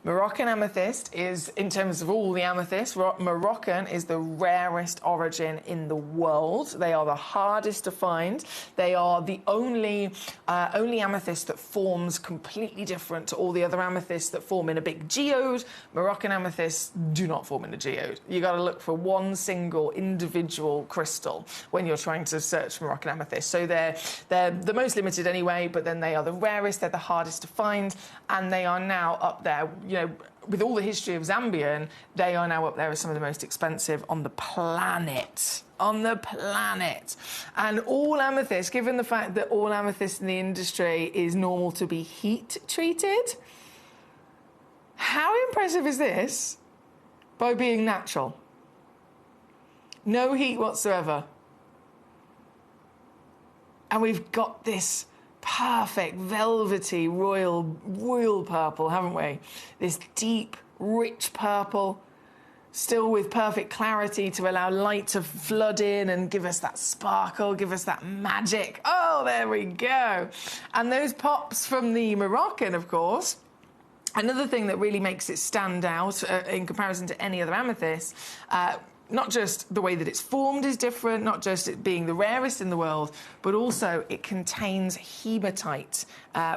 Moroccan amethyst is, in terms of all the amethysts, Moroccan is the rarest origin in the world. They are the hardest to find. They are the only amethyst that forms completely different to all the other amethysts that form in a big geode. Moroccan amethysts do not form in a geode. You got to look for one single individual crystal when you're trying to search for Moroccan amethyst. So they're the most limited anyway, but then they are the rarest. They're the hardest to find, and they are now up there. You know, with all the history of Zambian, they are now up there as some of the most expensive on the planet. On the planet. And all amethyst, given the fact that all amethyst in the industry is normal to be heat treated, how impressive is this by being natural? No heat whatsoever. And we've got this perfect, velvety, royal purple, haven't we? This deep, rich purple, still with perfect clarity to allow light to flood in and give us that sparkle, give us that magic. Oh, there we go. And those pops from the Moroccan, of course. Another thing that really makes it stand out in comparison to any other amethyst, not just the way that it's formed is different, not just it being the rarest in the world, but also it contains hematite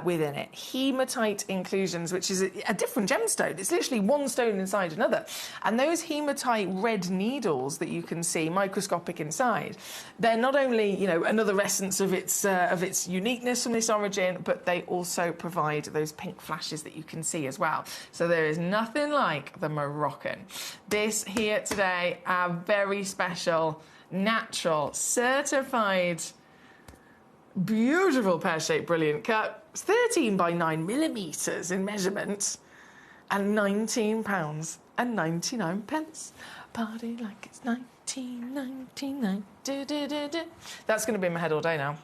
within it. Hematite inclusions, which is a different gemstone. It's literally one stone inside another. And those hematite red needles that you can see microscopic inside, they're not only, you know, another essence of its uniqueness from this origin, but they also provide those pink flashes that you can see as well. So there is nothing like the Moroccan. This here today, our very special, natural, certified, beautiful pear-shaped brilliant cut. It's 13 by 9 millimetres in measurement and £19.99. Party like it's 1999. Do, do, do, do. That's going to be in my head all day now.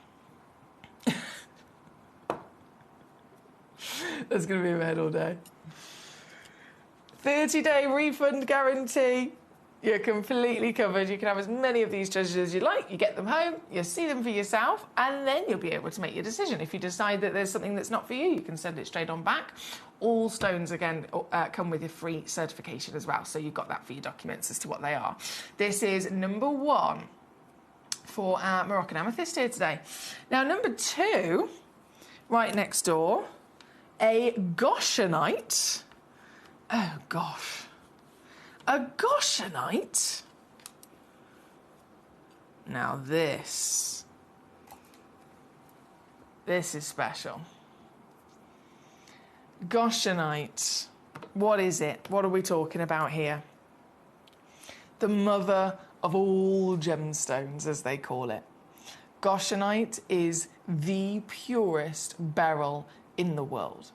That's going to be in my head all day. 30-day refund guarantee. You're completely covered. You can have as many of these treasures as you like. You get them home, you see them for yourself, and then you'll be able to make your decision. If you decide that there's something that's not for you, you can send it straight on back. All stones, again, come with a free certification as well, so you've got that for your documents as to what they are. This is number 1 for our Moroccan amethyst here today. Now, number 2, right next door, a goshenite. Oh, gosh. A goshenite? Now this is special. Goshenite. What is it? What are we talking about here? The mother of all gemstones, as they call it. Goshenite is the purest beryl in the world.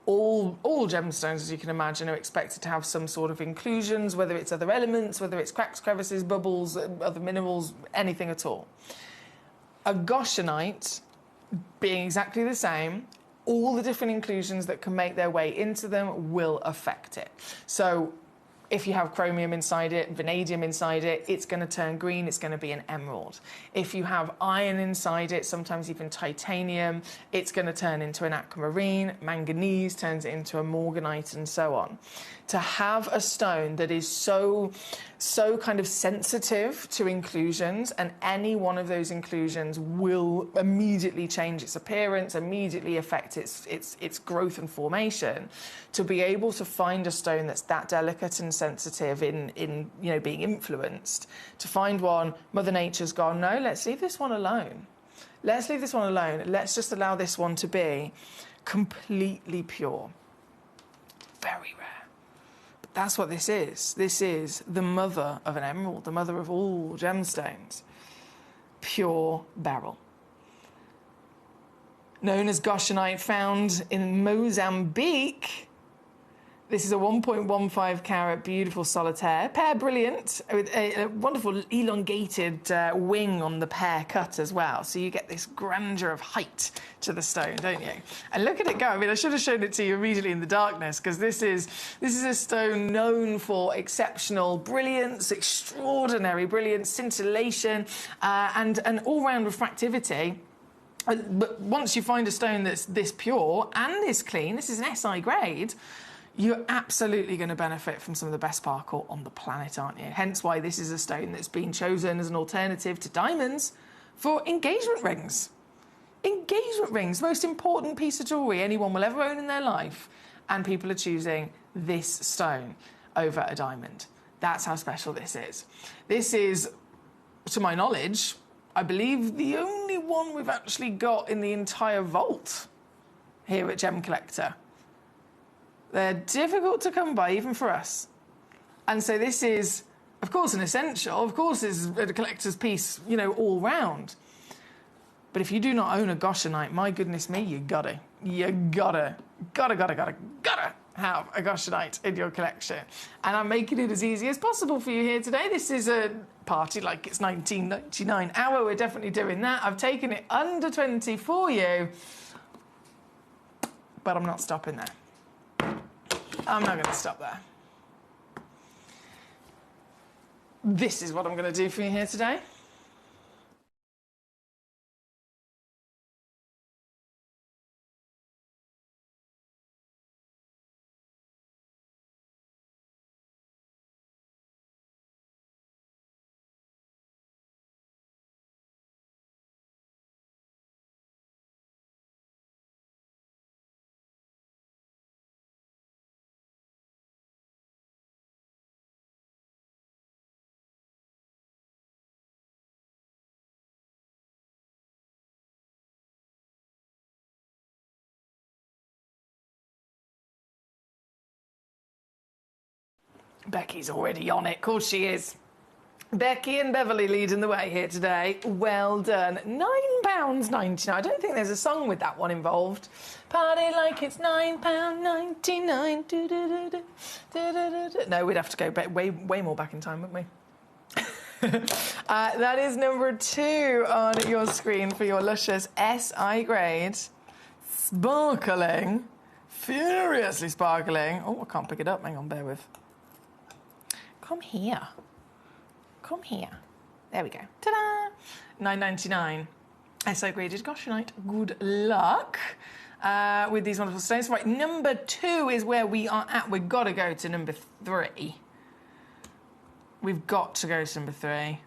All gemstones, as you can imagine, are expected to have some sort of inclusions, whether it's other elements, whether it's cracks, crevices, bubbles, other minerals, anything at all. A goshenite being exactly the same, all the different inclusions that can make their way into them will affect it. So if you have chromium inside it, vanadium inside it, it's going to turn green, it's going to be an emerald. If you have iron inside it, sometimes even titanium, it's going to turn into an aquamarine, manganese turns it into a morganite, and so on. To have a stone that is so kind of sensitive to inclusions, and any one of those inclusions will immediately change its appearance, immediately affect its growth and formation, to be able to find a stone that's that delicate and sensitive in being influenced, to find one, Mother Nature's gone, no, let's leave this one alone. Let's leave this one alone. Let's just allow this one to be completely pure. Very rare. But that's what this is. This is the mother of an emerald, the mother of all gemstones. Pure beryl. Known as goshenite, found in Mozambique. This is a 1.15 carat beautiful solitaire, pear brilliant, with a wonderful elongated wing on the pear cut as well. So you get this grandeur of height to the stone, don't you? And look at it go. I mean, I should have shown it to you immediately in the darkness, because this is a stone known for exceptional brilliance, extraordinary brilliance, scintillation, and an all-round refractivity. But once you find a stone that's this pure and this clean, this is an SI grade, you're absolutely going to benefit from some of the best sparkle on the planet, aren't you? Hence why this is a stone that's been chosen as an alternative to diamonds for engagement rings. Engagement rings, most important piece of jewellery anyone will ever own in their life. And people are choosing this stone over a diamond. That's how special this is. This is, to my knowledge, I believe the only one we've actually got in the entire vault here at Gemcollector. They're difficult to come by, even for us. And so this is, of course, an essential. Of course, is a collector's piece, all round. But if you do not own a goshenite, my goodness me, you gotta have a goshenite in your collection. And I'm making it as easy as possible for you here today. This is a party like it's 1999 hour. We're definitely doing that. I've taken it under 20 for you, but I'm not stopping there. I'm not going to stop there. This is what I'm going to do for you here today. Becky's already on it. Of course she is. Becky and Beverly leading the way here today. Well done. £9.99. I don't think there's a song with that one involved. Party like it's £9.99. No, we'd have to go way more back in time, wouldn't we? That is number 2 on your screen for your luscious SI grade. Sparkling. Furiously sparkling. Oh, I can't pick it up. Hang on, bear with. Come here. Come here. There we go. Ta-da! $9.99. SO graded goshenite. Good luck with these wonderful stones. Right, number 2 is where we are at. We've got to go to number 3. We've got to go to number 3.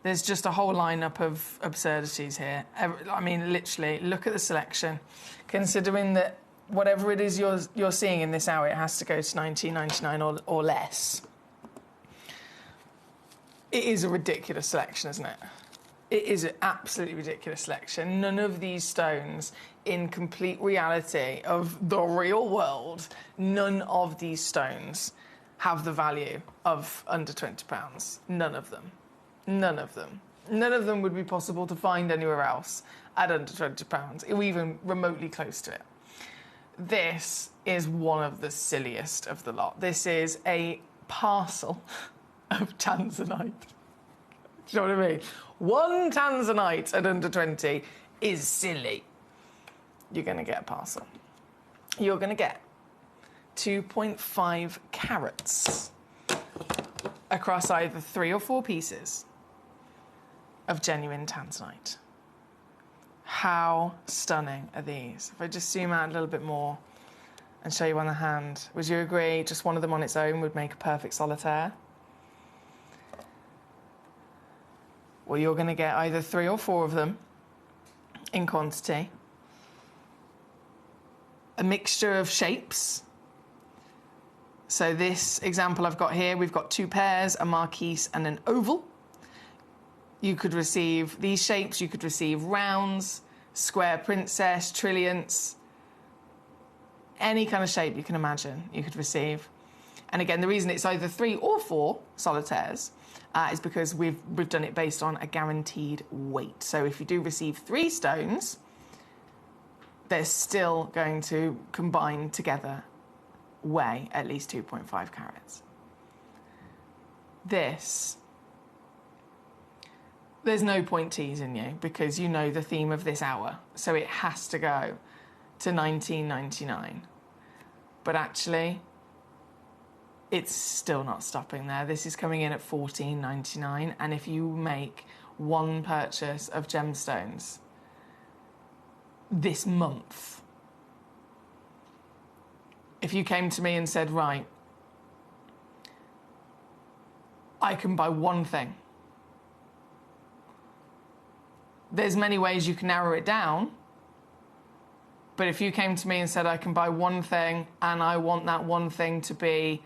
There's just a whole lineup of absurdities here. I mean, literally, look at the selection. Considering that whatever it is you're seeing in this hour, it has to go to $19.99 or less. It is a ridiculous selection, isn't it? It is an absolutely ridiculous selection. None of these stones, in complete reality of the real world, none of these stones have the value of under £20. None of them. None of them. None of them would be possible to find anywhere else at under £20, or even remotely close to it. This is one of the silliest of the lot. This is a parcel of tanzanite. Do you know what I mean? One tanzanite at under 20 is silly. You're going to get a parcel. You're going to get 2.5 carats across either 3 or 4 pieces of genuine tanzanite. How stunning are these? If I just zoom out a little bit more and show you on the hand, would you agree just one of them on its own would make a perfect solitaire? Well, you're going to get either 3 or 4 of them in quantity. A mixture of shapes. So this example I've got here, we've got 2 pairs, a marquise and an oval. You could receive these shapes, you could receive rounds, square princess, trillionths, any kind of shape you can imagine you could receive. And again, the reason it's either 3 or 4 solitaires is because we've done it based on a guaranteed weight. So if you do receive 3 stones, they're still going to combine together, weigh at least 2.5 carats. There's no point teasing you because you know the theme of this hour, so it has to go to $19.99. But actually, it's still not stopping there. This is coming in at $14.99, and if you make one purchase of gemstones this month, if you came to me and said, right, I can buy one thing. There's many ways you can narrow it down, but if you came to me and said, I can buy one thing and I want that one thing to be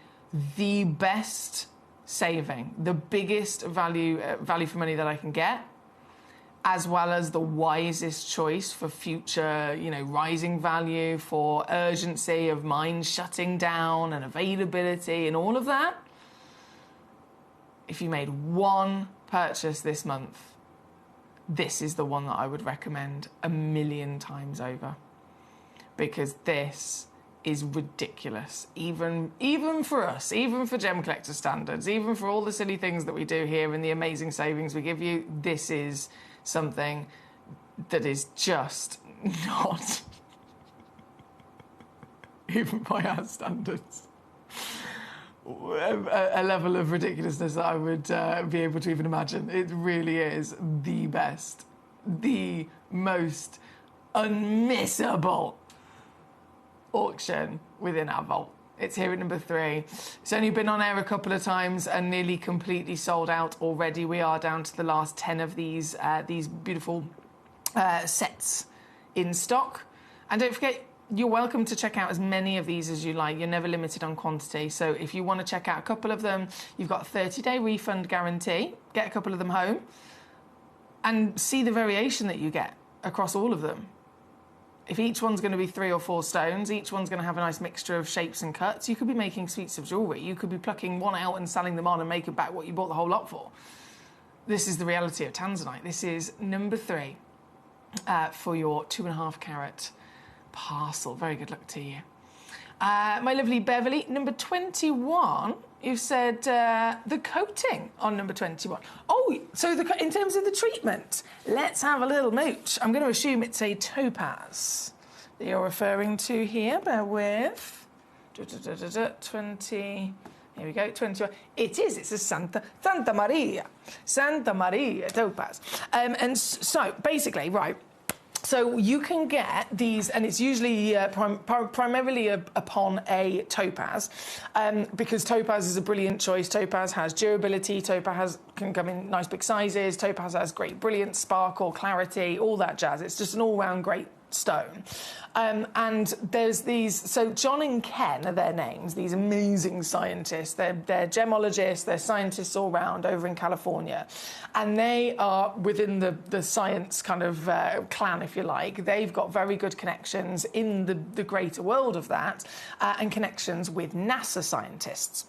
the best saving, the biggest value for money that I can get, as well as the wisest choice for future, rising value, for urgency of mines shutting down and availability and all of that, if you made one purchase this month, this is the one that I would recommend 1,000,000 times over, because this is ridiculous, even for us, even for Gem Collector standards, even for all the silly things that we do here and the amazing savings we give you. This is something that is just not, even by our standards, a level of ridiculousness that I would be able to even imagine. It really is the best, the most unmissable auction within our vault. It's here at number 3. It's only been on air a couple of times and nearly completely sold out already. We are down to the last 10 of these beautiful sets in stock. And don't forget, you're welcome to check out as many of these as you like. You're never limited on quantity. So if you want to check out a couple of them, you've got a 30-day refund guarantee. Get a couple of them home and see the variation that you get across all of them. If each one's going to be 3 or 4 stones, each one's going to have a nice mixture of shapes and cuts, you could be making suites of jewellery. You could be plucking one out and selling them on and making back what you bought the whole lot for. This is the reality of tanzanite. This is number 3 for your 2.5 carat parcel. Very good luck to you. My lovely Beverly, number 21, you've said the coating on number 21. Oh, so in terms of the treatment, let's have a little mooch. I'm going to assume it's a topaz that you're referring to here. Bear with. 21. Here we go, 21. It is. It's a Santa Maria topaz. And so, basically, right, so you can get these, and it's usually primarily upon a topaz, because topaz is a brilliant choice. Topaz has durability, topaz can come in nice big sizes, topaz has great brilliance, sparkle, clarity, all that jazz. It's just an all-round great stone. And there's these, so John and Ken are their names, these amazing scientists. They're gemologists, they're scientists all round over in California. And they are within the science kind of clan, if you like. They've got very good connections in the greater world of that, and connections with NASA scientists.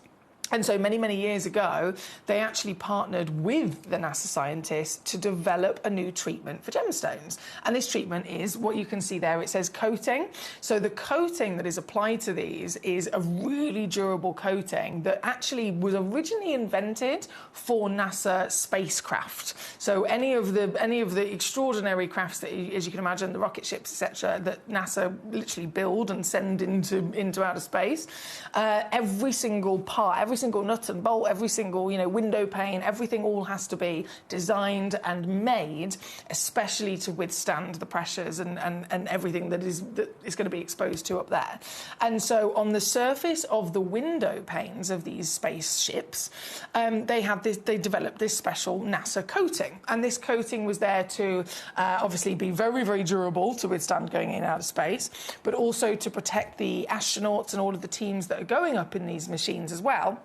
And so many, many years ago, they actually partnered with the NASA scientists to develop a new treatment for gemstones. And this treatment is what you can see there. It says coating. So the coating that is applied to these is a really durable coating that actually was originally invented for NASA spacecraft. So any of the extraordinary crafts that, as you can imagine, the rocket ships, etc., that NASA literally build and send into outer space, every single part, every single nut and bolt, every single window pane, everything all has to be designed and made especially to withstand the pressures and everything that is going to be exposed to up there. And so on the surface of the window panes of these spaceships, they developed this special NASA coating, and this coating was there to obviously be very, very durable to withstand going in and out of space, but also to protect the astronauts and all of the teams that are going up in these machines as well,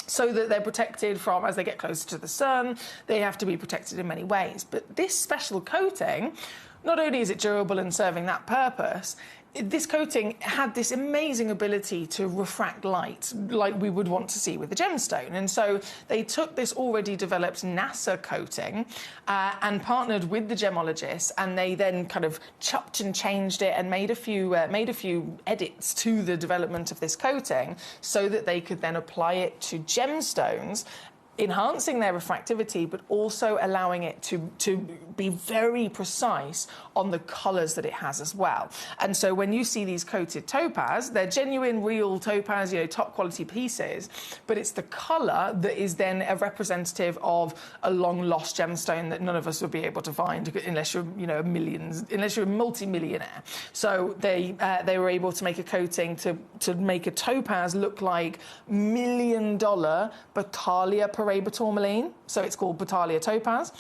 so that they're protected from, as they get closer to the sun, they have to be protected in many ways. But this special coating, not only is it durable and serving that purpose, this coating had this amazing ability to refract light like we would want to see with a gemstone. And so they took this already developed NASA coating and partnered with the gemologists, and they then kind of chopped and changed it and made a few edits to the development of this coating so that they could then apply it to gemstones, enhancing their refractivity, but also allowing it to be very precise on the colours that it has as well. And so when you see these coated topaz, they're genuine, real topaz, top quality pieces, but it's the colour that is then a representative of a long-lost gemstone that none of us would be able to find unless you're, unless you're a multi-millionaire. So they were able to make a coating to make a topaz look like $1 million Batalia Paraiba tourmaline, so it's called Batalia topaz.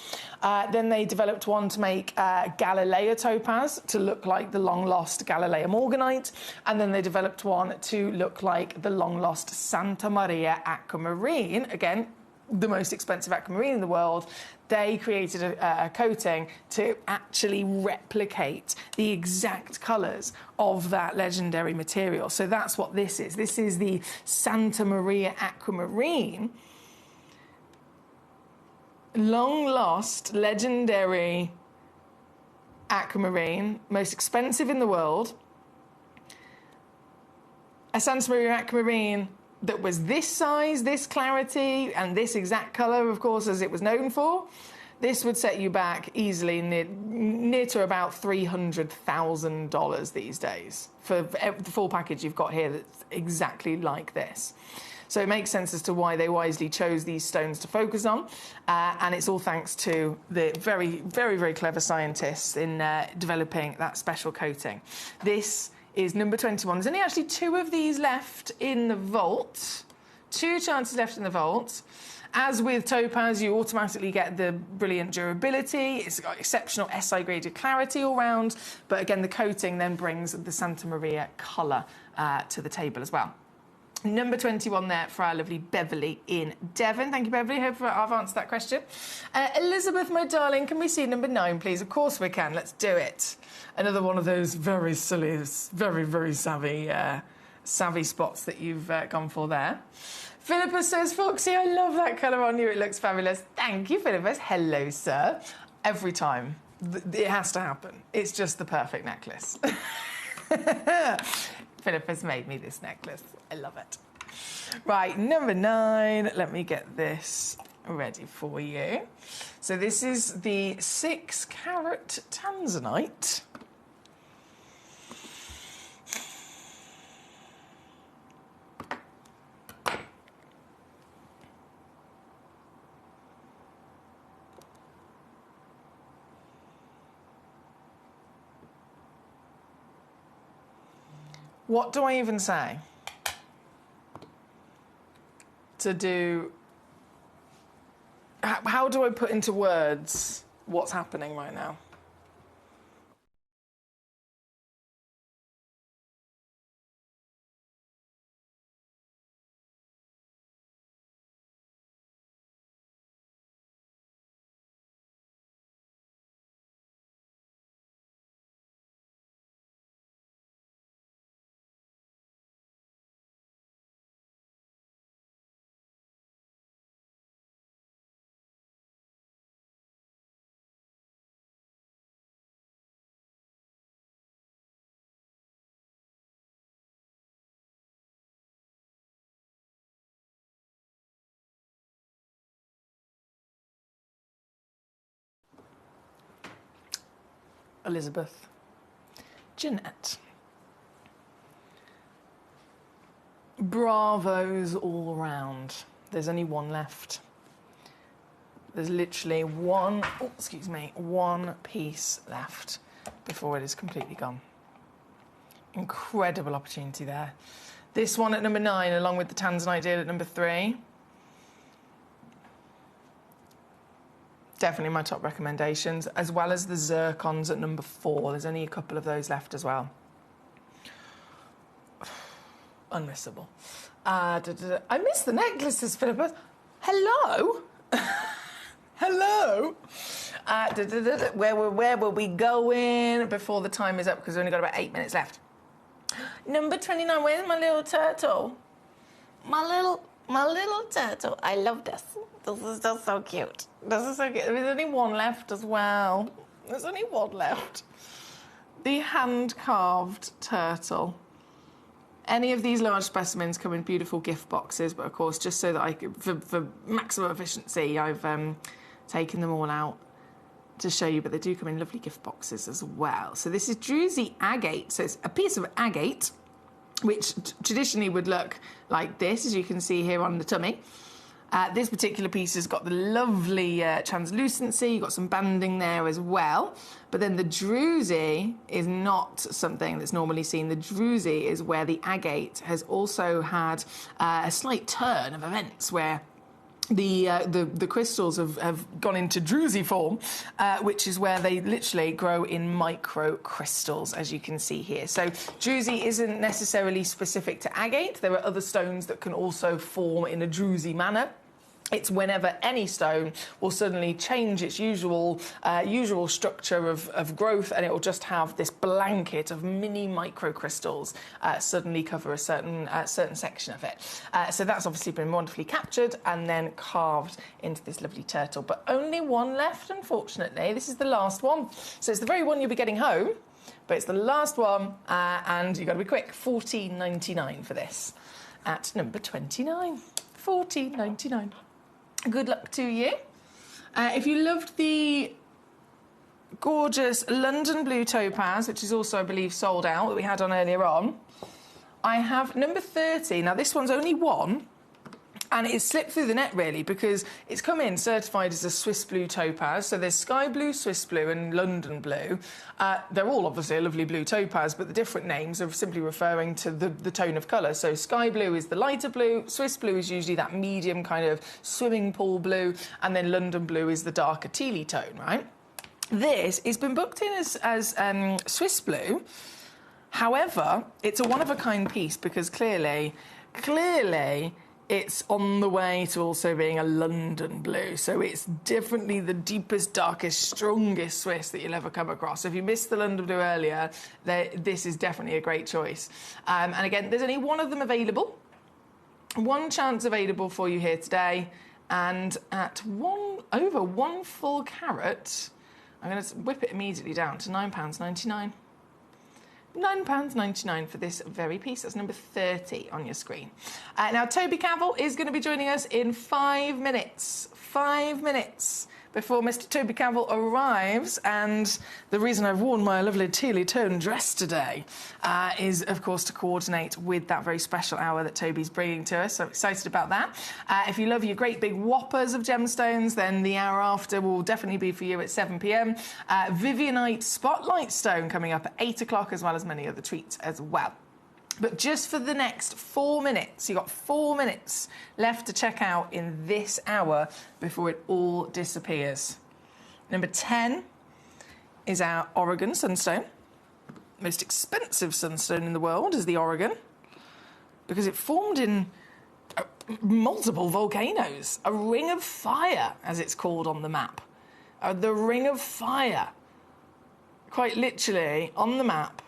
Then they developed one to make Galilea topaz to look like the long-lost Galilea morganite, and then they developed one to look like the long-lost Santa Maria aquamarine, again, the most expensive aquamarine in the world. They created a coating to actually replicate the exact colours of that legendary material. So that's what this is. This is the Santa Maria aquamarine, long-lost, legendary aquamarine, most expensive in the world. A Santa Maria aquamarine that was this size, this clarity, and this exact colour, of course, as it was known for. This would set you back easily near to about $300,000 these days for the full package you've got here that's exactly like this. So it makes sense as to why they wisely chose these stones to focus on, and it's all thanks to the very, very, very clever scientists in developing that special coating. This is number 21. There's only actually 2 of these left in the vault. 2 chances left in the vault. As with topaz, you automatically get the brilliant durability. It's got exceptional SI graded clarity all round, but again, the coating then brings the Santa Maria colour to the table as well. Number 21 there for our lovely Beverly in Devon. Thank you, Beverly. Hope I've answered that question. Elizabeth, my darling, can we see number 9, please? Of course we can. Let's do it. Another one of those very silly, very, very savvy spots that you've gone for there. Philippus says, Foxy, I love that colour on you. It looks fabulous. Thank you, Philippus. Hello, sir. Every time. It has to happen. It's just the perfect necklace. Philip has made me this necklace. I love it. Right, number 9. Let me get this ready for you. So this is the 6-carat tanzanite. What do I even say to do? How do I put into words what's happening right now? Elizabeth. Jeanette. Bravos all round. There's only one left. There's literally one piece left before it is completely gone. Incredible opportunity there. This one at number 9, along with the Tanzanite deal at number 3. Definitely my top recommendations, as well as the zircons at number 4. There's only a couple of those left as well. Unmissable. I missed the necklaces, Philippa. Hello? Hello? Where were we going before the time is up? Because we've only got about 8 minutes left. Number 29, where's my little turtle? My little turtle. I love this. This is just so cute. This is so cute. There's only one left as well. There's only one left. The hand-carved turtle. Any of these large specimens come in beautiful gift boxes, but of course, just so that for maximum efficiency, I've taken them all out to show you, but they do come in lovely gift boxes as well. So this is druzy agate. So it's a piece of agate, which traditionally would look like this, as you can see here on the tummy. This particular piece has got the lovely translucency. You've got some banding there as well. But then the druzy is not something that's normally seen. The druzy is where the agate has also had a slight turn of events where the crystals have gone into druzy form, which is where they literally grow in micro crystals, as you can see here. So druzy isn't necessarily specific to agate. There are other stones that can also form in a druzy manner. It's whenever any stone will suddenly change its usual structure of growth, and it will just have this blanket of mini microcrystals suddenly cover a certain section of it. So that's obviously been wonderfully captured and then carved into this lovely turtle. But only one left, unfortunately. This is the last one. So it's the very one you'll be getting home, but it's the last one, and you've got to be quick. $14.99 for this at number 29. $14.99. Good luck to you. If you loved the gorgeous London Blue Topaz, which is also, I believe, sold out, that we had on earlier on, I have number 30. Now, this one's only one, and it's slipped through the net, really, because it's come in certified as a Swiss Blue Topaz. So there's Sky Blue, Swiss Blue, and London Blue. They're all obviously a lovely blue topaz, but the different names are simply referring to the tone of colour. So Sky Blue is the lighter blue, Swiss Blue is usually that medium kind of swimming pool blue, and then London Blue is the darker tealy tone, right? This has been booked in as Swiss Blue. However, it's a one-of-a-kind piece because clearly, it's on the way to also being a London Blue. So it's definitely the deepest, darkest, strongest Swiss that you'll ever come across. So if you missed the London Blue earlier, this is definitely a great choice. And again, there's only one of them available. One chance available for you here today. And at over one full carat, I'm going to whip it immediately down to £9.99. £9.99 for this very piece. That's number 30 on your screen. Now, Toby Cavill is going to be joining us in 5 minutes. 5 minutes before Mr. Toby Cavill arrives. And the reason I've worn my lovely tealy tone dress today is, of course, to coordinate with that very special hour that Toby's bringing to us. So excited about that. If you love your great big whoppers of gemstones, then the hour after will definitely be for you at 7 p.m. Vivianite Spotlight Stone coming up at 8 o'clock, as well as many other treats as well. But just for the next 4 minutes, you've got 4 minutes left to check out in this hour before it all disappears. Number 10 is our Oregon sunstone. Most expensive sunstone in the world is the Oregon, because it formed in multiple volcanoes. A ring of fire, as it's called on the map. The ring of fire. Quite literally, on the map,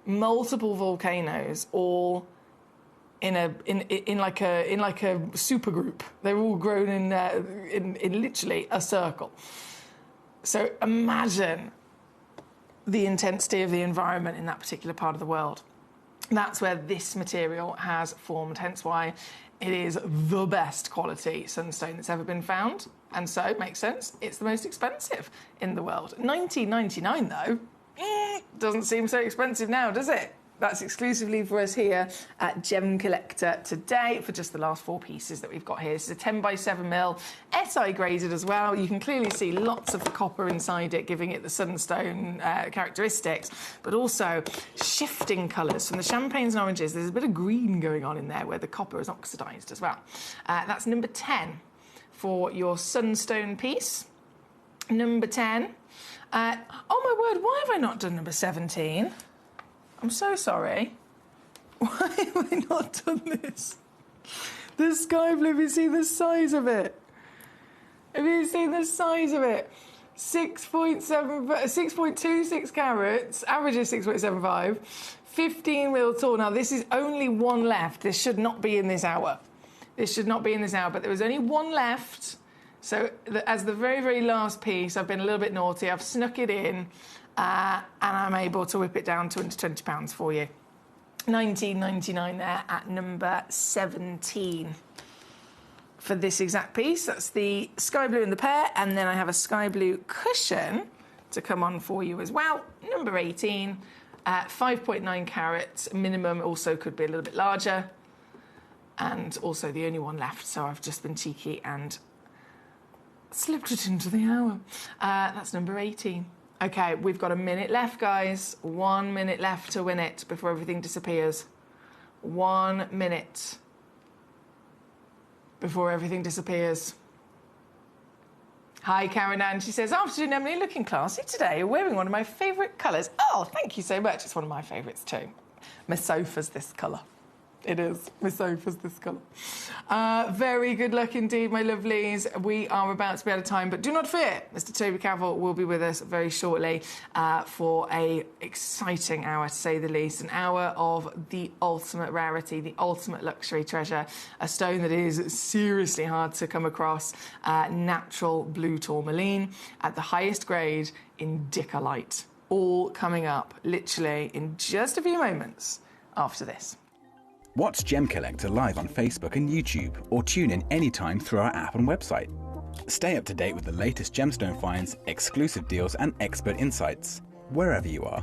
multiple volcanoes, all in like a supergroup. They're all grown in literally a circle. So imagine the intensity of the environment in that particular part of the world. That's where this material has formed, hence why it is the best quality sunstone that's ever been found. And so, it makes sense, it's the most expensive in the world. $19.99 though, doesn't seem so expensive now, does it? That's exclusively for us here at Gemcollector today for just the last 4 pieces that we've got here. This is a 10 by 7mm, SI graded as well. You can clearly see lots of the copper inside it, giving it the sunstone characteristics, but also shifting colours. From the champagnes and oranges, there's a bit of green going on in there where the copper is oxidised as well. That's number 10 for your sunstone piece. Number 10. Oh my word, why have I not done number 17? I'm so sorry. Why have I not done this? The sky blue, have you seen the size of it? Have you seen the size of it? 6.26 carats, average is 6.75, 15 mil tall. Now, this is only one left. This should not be in this hour. This should not be in this hour, but there was only one left. So, as the very, very last piece, I've been a little bit naughty. I've snuck it in. And I'm able to whip it down to under £20 for you. $19.99 there at number 17 for this exact piece. That's the sky blue in the pair, and then I have a sky blue cushion to come on for you as well. Number 18, 5.9 carats minimum, also could be a little bit larger, and also the only one left, so I've just been cheeky and slipped it into the hour. That's number 18. OK, we've got a minute left, guys. 1 minute left to win it before everything disappears. 1 minute before everything disappears. Hi, Karen Ann. She says, afternoon, Emily, looking classy today. You're wearing one of my favourite colours. Oh, thank you so much. It's one of my favourites too. My sofa's this colour. It is. My sofa's this colour. Very good luck indeed, my lovelies. We are about to be out of time, but do not fear. Mr. Toby Cavill will be with us very shortly for a exciting hour, to say the least. An hour of the ultimate rarity, the ultimate luxury treasure, a stone that is seriously hard to come across, natural blue tourmaline at the highest grade in Dickerlite. All coming up, literally, in just a few moments after this. Watch Gemcollector live on Facebook and YouTube, or tune in anytime through our app and website. Stay up to date with the latest gemstone finds, exclusive deals and expert insights, wherever you are.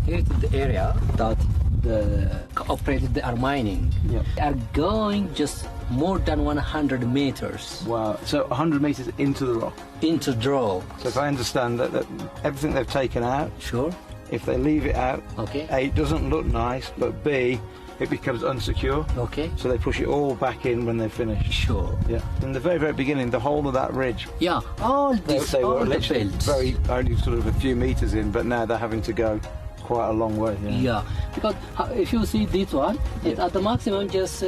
Here is the area that the operators they are mining. Yeah. They are going just more than 100 meters. Wow, so 100 metres into the rock. Into draw. So if I understand that everything they've taken out, Sure. if they leave it out, Okay. A, it doesn't look nice, but B, it becomes unsecure. Okay. So they push it all back in when they're finished. Sure. Yeah. In the very, very beginning, the whole of that ridge, Yeah. All this, they all were the literally belts. very, only sort of a few metres in, but now they're having to go quite a long way. Yeah. Yeah. Because if you see this one, it's at the maximum just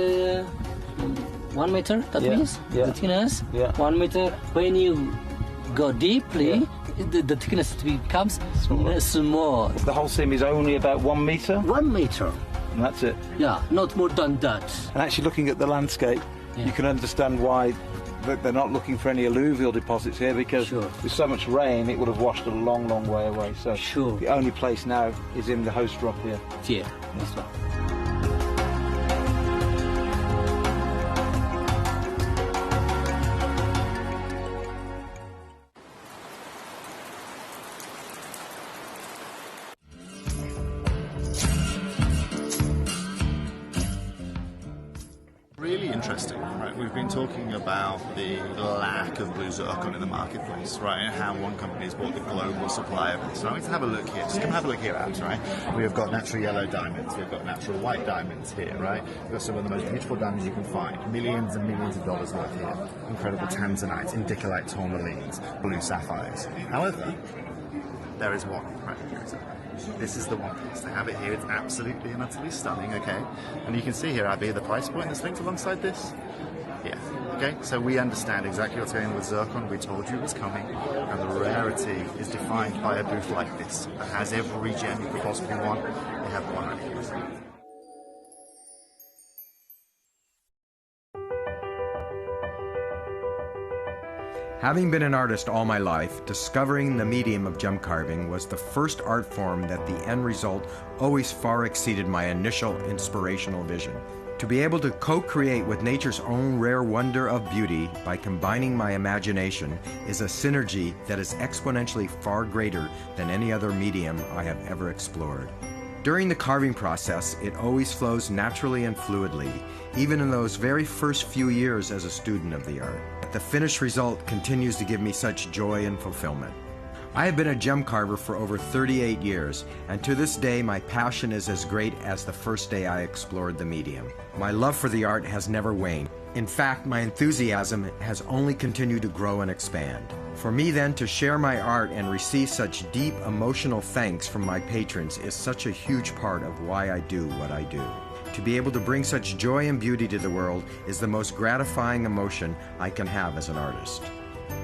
1 meter. That Yeah. means Yeah. the thickness. Yeah. 1 meter. When you go deeply, the thickness becomes small. The whole seam is only about 1 metre, 1 meter. and that's it. Yeah, not more than that. And actually looking at the landscape, you can understand why they're not looking for any alluvial deposits here, because Sure. with so much rain it would have washed a long, long way away. So Sure. the only place now is in the host rock here. Yeah, that's right. interesting, right? We've been talking about the lack of blue zircon in the marketplace, right? And how one company has bought the global supply of it. So I'm going to have a look here. Just come have a look here, Abs, right? We've got natural yellow diamonds. We've got natural white diamonds here, right? We've got some of the most beautiful diamonds you can find. Millions and millions of dollars worth here. Incredible tanzanites, indicolite tourmalines, blue sapphires. However, there is one right here. This is the one piece. They have it here. It's absolutely and utterly stunning, okay? And you can see here, Abby, the price point that's linked alongside this. Yeah, okay? So we understand exactly what's going on with zircon. We told you it was coming. And the rarity is defined by a booth like this that has every gem you could possibly want. They have one right here. Having been an artist all my life, discovering the medium of gem carving was the first art form that the end result always far exceeded my initial inspirational vision. To be able to co-create with nature's own rare wonder of beauty by combining my imagination is a synergy that is exponentially far greater than any other medium I have ever explored. During the carving process, it always flows naturally and fluidly, even in those very first few years as a student of the art. The finished result continues to give me such joy and fulfillment. I have been a gem carver for over 38 years, and to this day my passion is as great as the first day I explored the medium. My love for the art has never waned. In fact, my enthusiasm has only continued to grow and expand. For me then to share my art and receive such deep emotional thanks from my patrons is such a huge part of why I do what I do. To be able to bring such joy and beauty to the world is the most gratifying emotion I can have as an artist.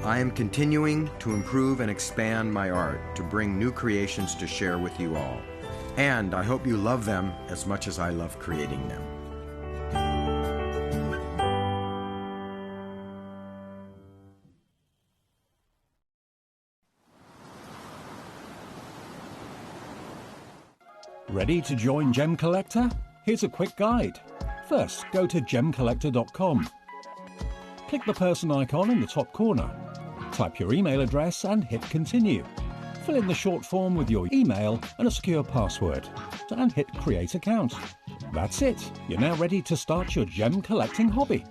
I am continuing to improve and expand my art to bring new creations to share with you all. And I hope you love them as much as I love creating them. Ready to join Gemcollector? Here's a quick guide. First, go to gemcollector.com. Click the person icon in the top corner. Type your email address and hit continue. Fill in the short form with your email and a secure password, and hit create account. That's it. You're now ready to start your gem collecting hobby.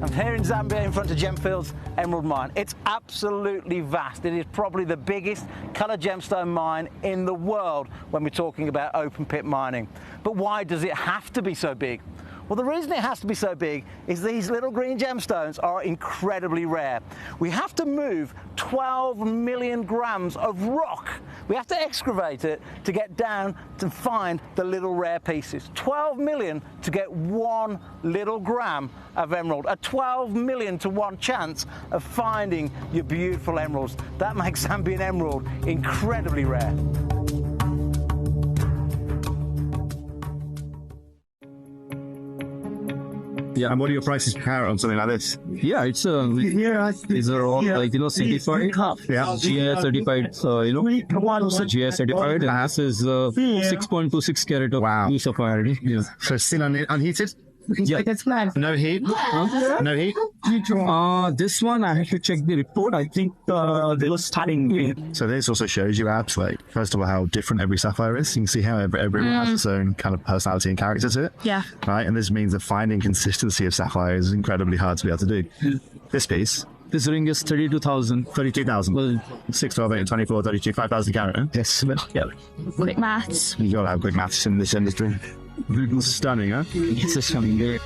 I'm here in Zambia in front of Gemfield's Emerald Mine. It's absolutely vast. It is probably the biggest coloured gemstone mine in the world when we're talking about open pit mining. But why does it have to be so big? Well, the reason it has to be so big is these little green gemstones are incredibly rare. We have to move 12 million grams of rock. We have to excavate it to get down to find the little rare pieces. 12 million to get 1 little gram of emerald. A 12 million to 1 chance of finding your beautiful emeralds. That makes Zambian emerald incredibly rare. Yeah. And what are your prices per carat on something like this? Yeah, it's these are all like certified. Yeah. GI certified. GI certified. And this is 6.26 carat of blue sapphire. Yeah. So still unheated? Yeah. No heat? No heat? This one I have to check the report. I think they were starting. So this also shows you, Abs, like, first of all, how different every sapphire is. You can see how everyone has its own kind of personality and character to it. Yeah. Right, and this means that finding consistency of sapphires is incredibly hard to be able to do. This piece. This ring is 32,000. 32,000. Well, 6, 12, 8, 24, 32, 5,000 carat. Huh? Yes. Yeah. Quick maths. You gotta have quick maths in this industry. Stunning, huh? It's a stunning.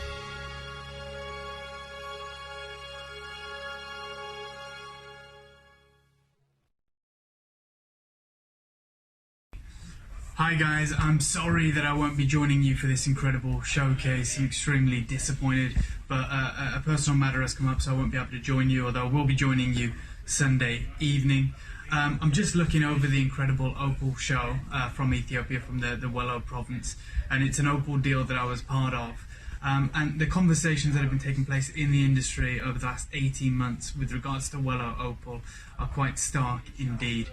Hi guys, I'm sorry that I won't be joining you for this incredible showcase. I'm extremely disappointed, but a personal matter has come up, so I won't be able to join you, although I will be joining you Sunday evening. I'm just looking over the incredible opal show from Ethiopia, from the Wello province, and it's an opal deal that I was part of. And the conversations that have been taking place in the industry over the last 18 months with regards to Wello opal are quite stark indeed.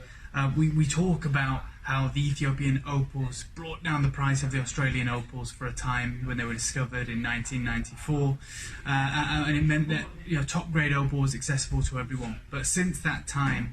We talk about how the Ethiopian opals brought down the price of the Australian opals for a time when they were discovered in 1994, and it meant that top grade opal was accessible to everyone. But since that time,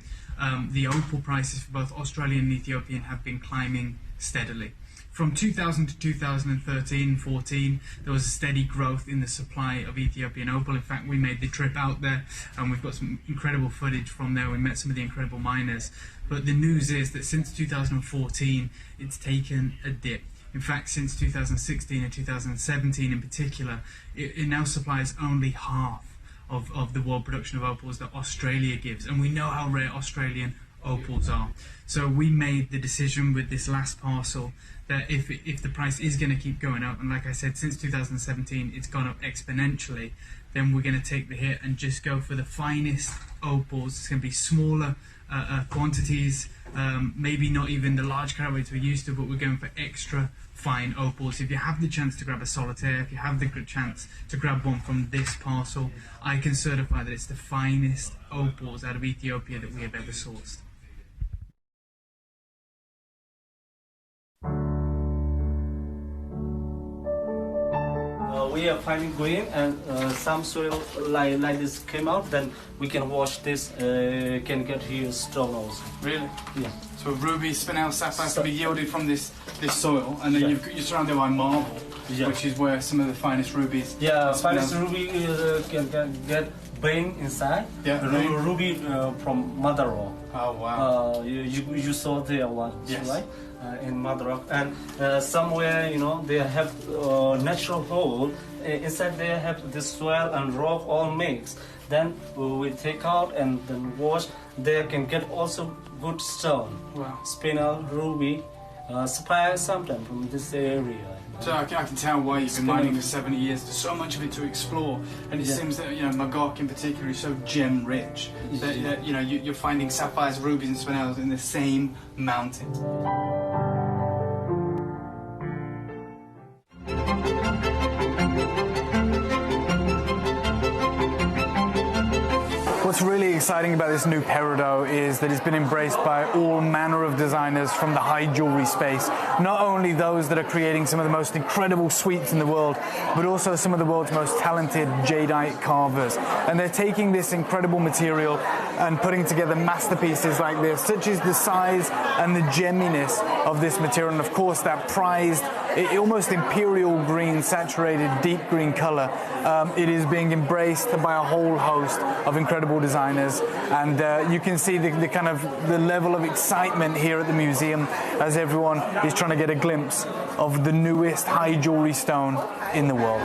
the opal prices for both Australian and Ethiopian have been climbing steadily. From 2000 to 2013 and 14, there was a steady growth in the supply of Ethiopian opal. In fact, we made the trip out there and we've got some incredible footage from there. We met some of the incredible miners. But the news is that since 2014, it's taken a dip. In fact, since 2016 and 2017 in particular, it now supplies only half of the world production of opals that Australia gives. And we know how rare Australian opals are. So we made the decision with this last parcel that if the price is going to keep going up, and like I said, since 2017 it's gone up exponentially, then we're going to take the hit and just go for the finest opals. It's going to be smaller quantities, maybe not even the large carat weights we're used to, but we're going for extra fine opals. If you have the chance to grab a solitaire, if you have the good chance to grab one from this parcel, I can certify that it's the finest opals out of Ethiopia that we have ever sourced. We are finding green and some soil like this came out, then we can wash this, can get here stone also. Really? Yeah. So ruby, spinel, sapphire can be yielded from this soil, and then you're surrounded by marble, which is where some of the finest rubies. Yeah, finest ruby can get brain inside. Yeah, ruby from mother rock. Oh wow. You saw there one, yes, right? In mother rock, and somewhere they have natural hole inside. They have this soil and rock all mixed. Then we take out and then wash. They can get also good stone. Wow. Spinel, ruby, sapphire sometimes from this area. So I can tell why you've been mining for 70 years. There's so much of it to explore, and it seems that Magog in particular is so gem rich that you're finding sapphires, rubies, and spinels in the same mountain. What's really exciting about this new peridot is that it's been embraced by all manner of designers from the high jewelry space. Not only those that are creating some of the most incredible sweeps in the world, but also some of the world's most talented jadeite carvers. And they're taking this incredible material and putting together masterpieces like this, such as the size and the gemminess of this material, and of course that prized, almost imperial green, saturated deep green color. It is being embraced by a whole host of incredible designers, and you can see the level of excitement here at the museum as everyone is trying to get a glimpse of the newest high jewelry stone in the world.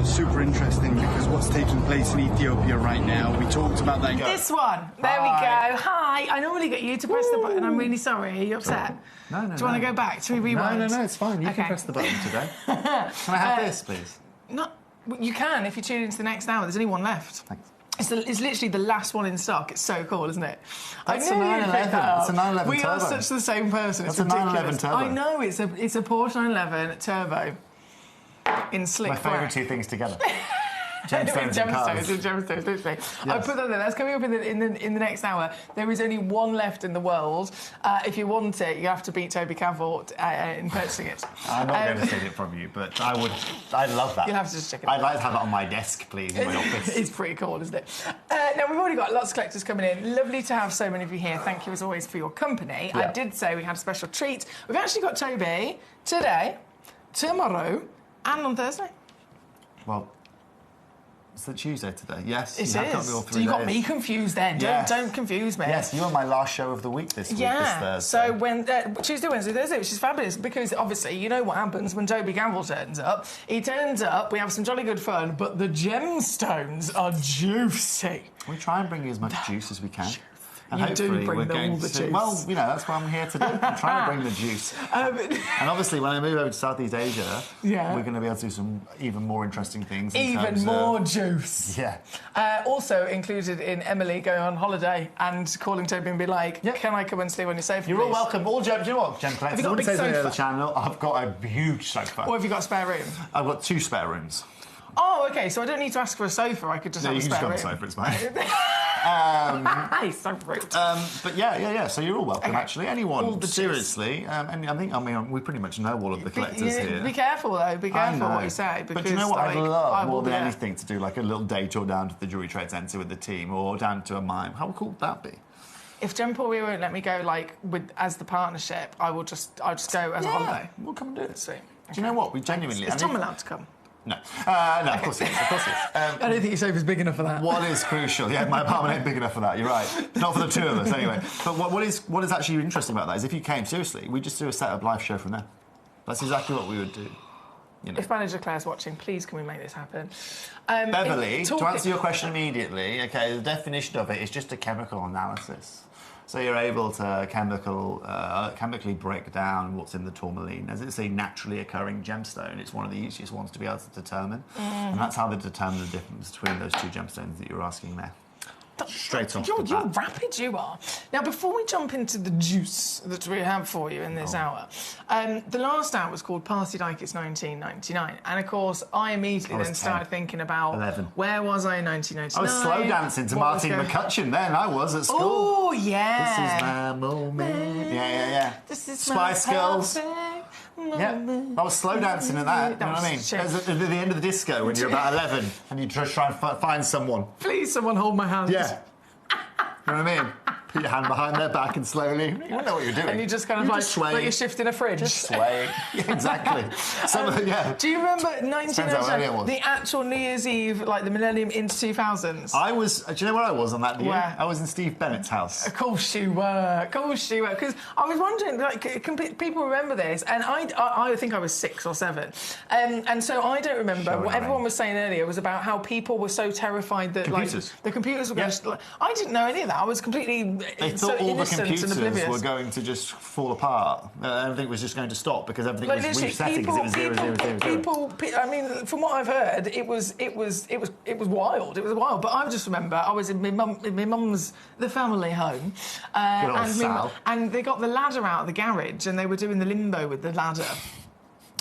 Super interesting because what's taking place in Ethiopia right now, we talked about that. This one. There we go. Hi. I normally get you to press the button. I'm really sorry. Are you upset? No. Do you want to go back? Should we rewind? No, it's fine. You can press the button today. Can I have this, please? No, you can if you tune into the next hour. There's only one left. Thanks. It's literally the last one in stock. It's so cool, isn't it? That's a 911. It's a 911 we turbo. are such the same person. That's it's a ridiculous. 911 turbo. I know. It's a Porsche 911 turbo in slick My favourite black. two things together. Gemstones and cars. Gemstones, literally. Yes. I put that there. That's coming up in the next hour. There is only one left in the world. If you want it, you have to beat Toby Cavort in purchasing it. I'm not going to steal it from you, but I'd love that. You'll have to just check it I'd out. like to have it on my desk, please, in my office. It's pretty cool, isn't it? Now, we've already got lots of collectors coming in. Lovely to have so many of you here. Thank you, as always, for your company. Yeah. I did say we had a special treat. We've actually got Toby today, tomorrow, and on Thursday. Well, it's Tuesday today. Yes, It you have got is. me all 3 So you got days. me confused then. Yes. Don't confuse me. Yes, you are my last show of the week this week, this Thursday. So when Tuesday, Wednesday, Thursday, which is fabulous because obviously you know what happens when Toby Gamble turns up. He turns up, we have some jolly good fun, but the gemstones are juicy. We try and bring you as much juice as we can. And You do hopefully bring we're all going the to, juice. well, that's what I'm here to do. I'm trying to bring the juice. And obviously, when I move over to Southeast Asia, we're going to be able to do some even more interesting things. Even more juice. Yeah. Also included in Emily going on holiday and calling Toby and be like, can I come and sleep on your sofa, You're all please? welcome. All Gem, do you know what, Gemcollector? Have you got a big on the sofa? channel, I've got a huge sofa. Or have you got a spare room? I've got 2 spare rooms. Oh, OK, so I don't need to ask for a sofa, I could just have a you can spare just room. go on the sofa, it's fine. He's so rude. But yeah. So you're all welcome, Okay. actually. Anyone, All the seriously. And I mean, we pretty much know all of the collectors here. Be careful, though. Be careful what you say. Because, But do you know what like, I'd love more than yeah. anything to do, like a little day tour down to the Jewellery Trade Centre with the team, or down to a mime? How cool would that be? If Gemporia won't let me go, like as the partnership, I'll just go as a holiday. We'll come and do it. Sweet. Do you know what? We genuinely. Is Tom allowed to come? No. No, of course it is. Of course it is. I don't think your sofa's big enough for that. What is crucial? Yeah, my apartment ain't big enough for that. You're right. Not for the two of us, anyway. But what is actually interesting about that is if you came seriously, we just do a set-up live show from there. That's exactly what we would do. You know. If Manager Claire's watching, please can we make this happen? Beverly, to answer your question immediately, okay, the definition of it is just a chemical analysis. So you're able to chemically break down what's in the tourmaline. As it's a naturally occurring gemstone, it's one of the easiest ones to be able to determine. And that's how they determine the difference between those two gemstones that you're asking there. Straight off the bat. You're rapid, you are. Now, before we jump into the juice that we have for you in this hour, the last hour was called Party Like It's 1999. And, of course, I immediately then started thinking about 11. Where was I in 1999? I was slow dancing to Martin McCutcheon then. I was at school. Oh, yeah. This is my moment. Yeah. This is Spice Girls. Yeah, I was slow dancing at that. You know what I mean? At the end of the disco when you're about 11 and you try and find someone. Please, someone hold my hand. Yeah. You know what I mean? Put your hand behind their back and slowly. You don't know what you're doing. And you just kind of like you're shifting a fridge. Just swaying. Yeah, exactly. Do you remember Depends how early it 1999? was. The actual New Year's Eve, like the millennium into 2000s? I was. Do you know where I was on that year? Where? I was in Steve Bennett's house. Of course you were. Because I was wondering, like, can people remember this? And I think I was 6 or 7. And so I don't remember. What everyone was saying earlier was about how people were so terrified that Computers. like the computers were going to... I didn't know any of that. I was completely They so thought all the innocent and computers oblivious. were going to just fall apart. Everything was just going to stop because everything Like, was literally, resetting because it was 0, 0, 0. I mean, from what I've heard, it was wild. It was wild. But I just remember I was in my mum's the family home, and they got the ladder out of the garage and they were doing the limbo with the ladder.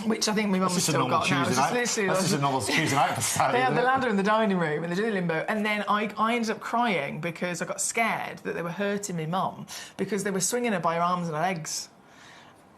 Which I think my mum's still got now. That's just a normal Tuesday night for Sally. They had the ladder in the dining room and they did the limbo. And then I ended up crying because I got scared that they were hurting my mum because they were swinging her by her arms and her legs.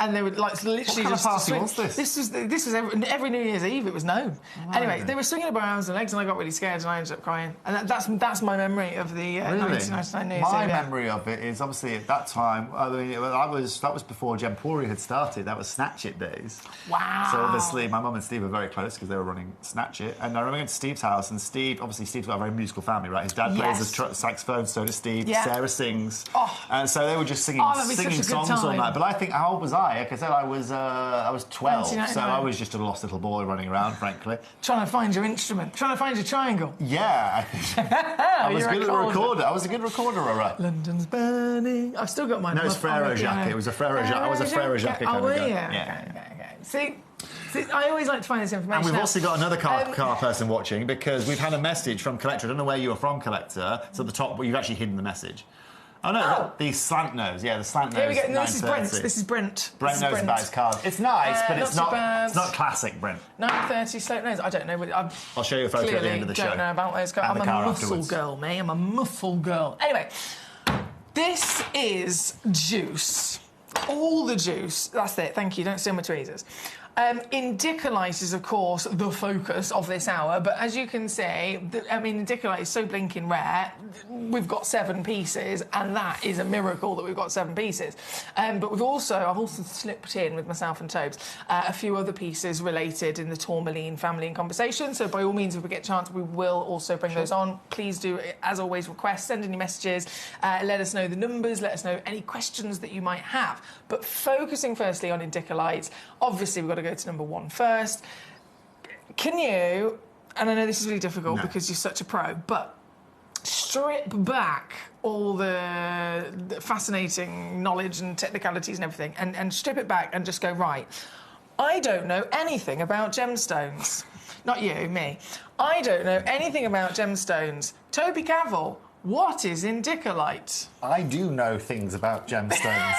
And they were like literally what kind just of party was this? This was every New Year's Eve. It was known. Anyway, they were swinging her by her arms and legs, and I got really scared, and I ended up crying. And that's my memory of the 1999 New Year's Eve. My memory of it is obviously at that time. I mean, that was before Gemporia had started. That was Snatch It days. Wow. So obviously, my mum and Steve were very close because they were running Snatch It. And I remember going to Steve's house, and Steve's got a very musical family, right? His dad plays the saxophone, so does Steve. Yeah. Sarah sings. And so they were just singing songs all night. But I think, how old was I? Like I said, I was 12, so I was just a lost little boy running around, frankly. Trying to find your instrument, trying to find your triangle. Yeah, I was good at the recorder. I was a good recorder, all right. London's burning. I've still got mine. No, it's Frere Jacques. It was a Frere Jacques. I was a Frere Jacques kind of guy. Yeah. Okay. See, I always like to find this information. And we've also got another car person watching because we've had a message from Collector. I don't know where you are from, Collector. It's at the top, but you've actually hidden the message. Oh no, the slant nose. Yeah, the slant nose. Here we go. No, this is 930. Brent. This is Brent. Brent knows about his cars. It's nice, but it's not classic Brent. 930 slope nose. I don't know. I'll show you a photo at the end of the show. Don't know about those cars. I'm a muscle girl, mate. I'm a muscle girl. Anyway, this is juice. All the juice. That's it. Thank you. Don't steal my tweezers. Indicolite is, of course, the focus of this hour, but as you can see, Indicolite is so blinking rare. We've got 7 pieces, and that is a miracle that we've got 7 pieces. But I've also slipped in with myself and Tobes a few other pieces related in the tourmaline family and conversation. So by all means, if we get a chance, we will also bring those on. Please do, as always, request, send any messages, let us know the numbers, let us know any questions that you might have. But focusing firstly on Indicolite, obviously we've got to go to number 1 first. Can you, and I know this is really difficult because you're such a pro, but strip back all the fascinating knowledge and technicalities and everything and strip it back and just go, right, I don't know anything about gemstones. Not you, me. I don't know anything about gemstones. Toby Cavill, what is Indicolite? I do know things about gemstones.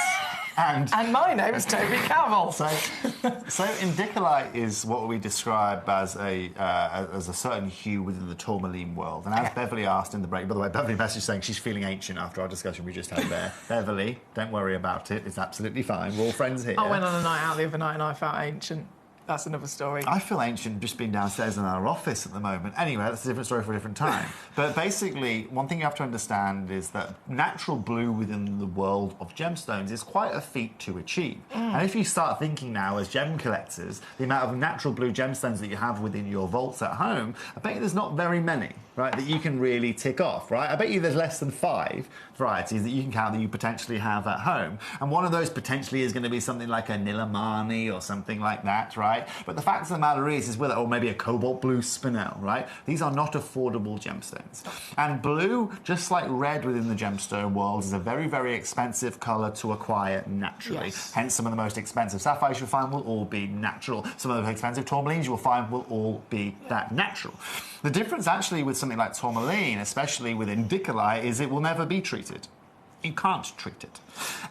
And my name's Toby Cavill. So indicolite is what we describe as a certain hue within the tourmaline world. And as Beverly asked in the break, by the way, Beverly messaged saying she's feeling ancient after our discussion we just had there. Beverly, don't worry about it. It's absolutely fine. We're all friends here. I went on a night out the other night and I felt ancient. That's another story. I feel ancient just being downstairs in our office at the moment. Anyway, that's a different story for a different time. But basically, one thing you have to understand is that natural blue within the world of gemstones is quite a feat to achieve. And if you start thinking now as gem collectors, the amount of natural blue gemstones that you have within your vaults at home, I bet you there's not very many, right, that you can really tick off, right? I bet you there's less than 5 varieties that you can count that you potentially have at home. And one of those potentially is going to be something like a Nilamani or something like that, right? But the fact of the matter is with it, or maybe a cobalt blue spinel, right? These are not affordable gemstones. And blue, just like red within the gemstone world, is a very, very expensive colour to acquire naturally. Yes. Hence, some of the most expensive sapphires you'll find will all be natural. Some of the most expensive tourmalines you will find will all be that natural. The difference actually with something like tourmaline, especially with indicolite, is it will never be treated. You can't treat it.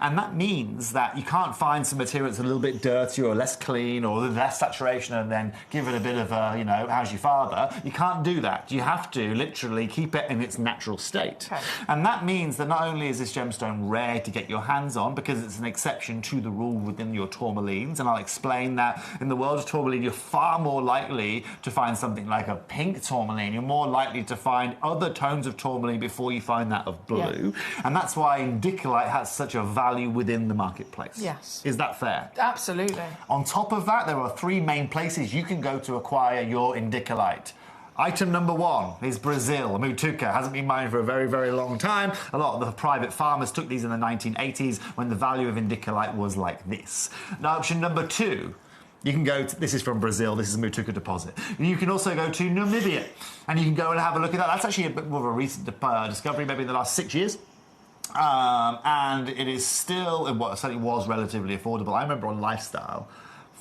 And that means that you can't find some material that's a little bit dirty or less clean or less saturation and then give it a bit of a, you know, how's your father? You can't do that. You have to literally keep it in its natural state. Okay. And that means that not only is this gemstone rare to get your hands on because it's an exception to the rule within your tourmalines, and I'll explain that in the world of tourmaline you're far more likely to find something like a pink tourmaline. You're more likely to find other tones of tourmaline before you find that of blue. Yeah. And that's why indicolite has such a value within the marketplace. Yes. Is that fair? Absolutely. On top of that, there are 3 main places you can go to acquire your indicolite. Item number 1 is Brazil. Mutuca hasn't been mined for a very, very long time. A lot of the private farmers took these in the 1980s when the value of indicolite was like this. Now, option number 2, you can go to, this is from Brazil, this is a Mutuca deposit. You can also go to Namibia, and you can go and have a look at that. That's actually a bit more of a recent discovery, maybe in the last 6 years. And it is still, well, it certainly was relatively affordable. I remember on Lifestyle,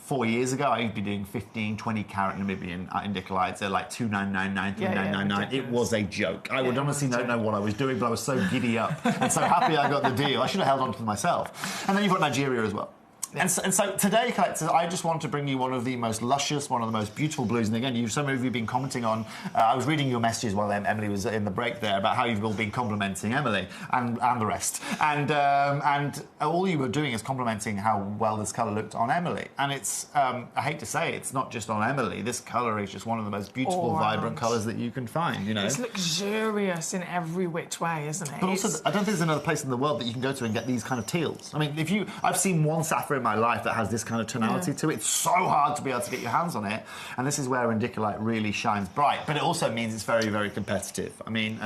4 years ago, I used to be doing 15, 20 carat Namibian indicolites. They're like 2,999, 3,999. It was a joke. I would honestly don't know what I was doing, but I was so giddy up and so happy I got the deal. I should have held on to them myself. And then you've got Nigeria as well. And so today, collectors, I just want to bring you one of the most luscious, one of the most beautiful blues. And again, some of you have been commenting on, I was reading your messages while Emily was in the break there about how you've all been complimenting Emily and the rest. And all you were doing is complimenting how well this colour looked on Emily. And it's, I hate to say it, it's not just on Emily. This colour is just one of the most beautiful, vibrant colours that you can find, you know. It's luxurious in every which way, isn't it? But also, I don't think there's another place in the world that you can go to and get these kind of teals. I mean, I've seen one sapphire in my life that has this kind of tonality to it. It's so hard to be able to get your hands on it, and this is where indicolite really shines bright. But it also means it's very, very competitive. I mean,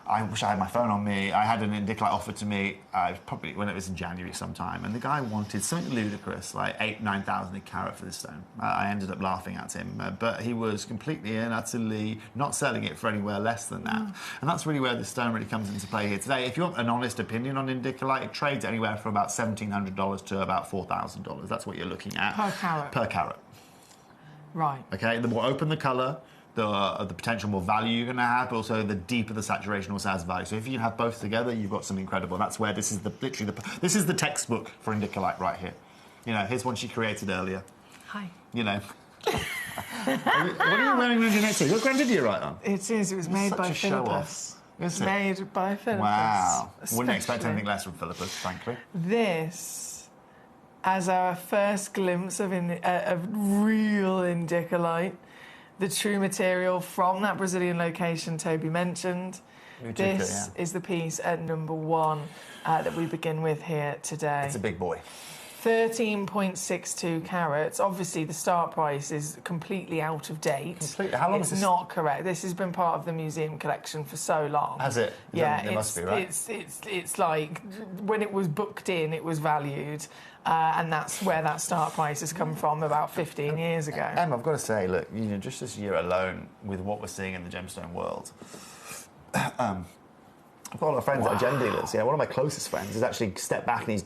I wish I had my phone on me. I had an indicolite offered to me probably when it was in January sometime, and the guy wanted something ludicrous, like 8,000-9,000 a carat for this stone. I ended up laughing at him, but he was completely and utterly not selling it for anywhere less than that. And that's really where the stone really comes into play here today. If you want an honest opinion on indicolite, it trades anywhere from about $1,700 to about $4,000. That's what you're looking at. Per carat? Per carat. Right. Okay, the more open the colour, the potential more value you're going to have, but also the deeper the saturation also has value. So if you can have both together, you've got something incredible. That's where this is this is the textbook for indicolite right here. You know, here's one she created earlier. Hi. You know. What are you wearing around your neck? What brand did you write on? It is. It was made by Philippus. Is it? Made by Philippus. Wow. Wouldn't expect anything less from Philippus, frankly. This, as our first glimpse of real indicolite, the true material from that Brazilian location Toby mentioned. This is the piece at number 1 that we begin with here today. It's a big boy. 13.62 carats. Obviously, the start price is completely out of date. Completely. How long is this? It's not correct. This has been part of the museum collection for so long. Has it? It must be, right? It's like when it was booked in, it was valued. And that's where that start price has come from about 15 years ago. I've got to say, look, you know, just this year alone, with what we're seeing in the gemstone world, I've got a lot of friends that are gem dealers. Yeah, one of my closest friends has actually stepped back and he's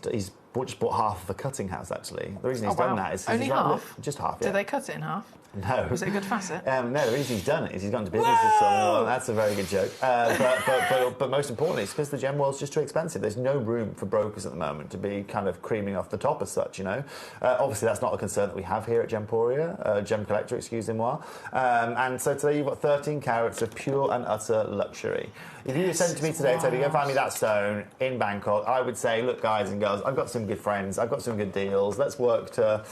just bought half of a cutting house, actually. The reason he's done that is... Only half? Just half, yeah. Did they cut it in half? No. Was it a good facet? No, the reason he's done it is he's gone to business with someone. Well, that's a very good joke. But but most importantly, it's because the gem world's just too expensive. There's no room for brokers at the moment to be kind of creaming off the top as such, you know. Obviously, that's not a concern that we have here at Gemcollector, excusez-moi. And so today you've got 13 carats of pure and utter luxury. If you said to me today, Tony, go find me that stone in Bangkok, I would say, look, guys and girls, I've got some good friends, I've got some good deals. Let's work to,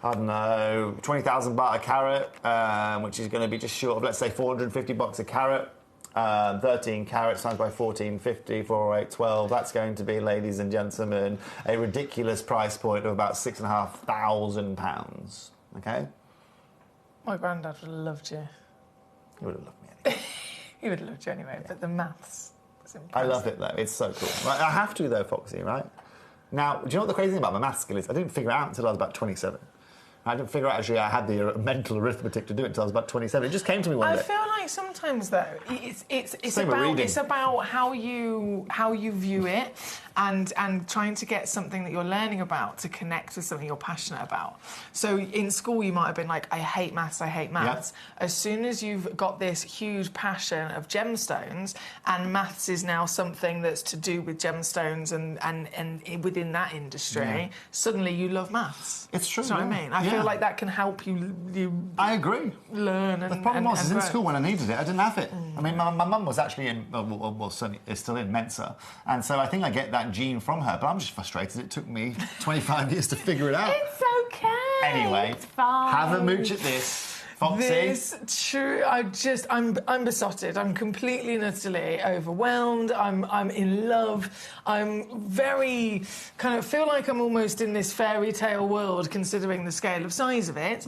I don't know, 20,000 baht a carat, which is going to be just short of, let's say, 450 bucks a carat. 13 carats times by 1450, 408, 12. That's going to be, ladies and gentlemen, a ridiculous price point of about £6,500. Okay? My granddad would have loved you. He would have loved me anyway. He would have loved you anyway, but the maths is impressive. I love it, though. It's so cool. Right, I have to, though, Foxy, right? Now, do you know what the crazy thing about my maths skill is? I didn't figure it out until I was about 27. I didn't figure out, actually, I had the mental arithmetic to do it until I was about 27. It just came to me one day. I feel like sometimes, though, it's about how you view it and trying to get something that you're learning about to connect with something you're passionate about. So in school, you might have been like, I hate maths. Yep. As soon as you've got this huge passion of gemstones, and maths is now something that's to do with gemstones and within that industry, suddenly you love maths. It's true. Do you know what I mean? I feel like that can help you I agree. Learn and the problem was, and in school when I needed it, I didn't have it. I mean, my mum was actually in, well, certainly is still in Mensa, and so I think I get that gene from her, but I'm just frustrated. It took me 25 years to figure it out. It's okay. Anyway, it's fine. Have a mooch at this. Foxy. I'm besotted. I'm completely and utterly overwhelmed. I'm in love. I'm very feel like I'm almost in this fairy tale world, considering the scale of size of it,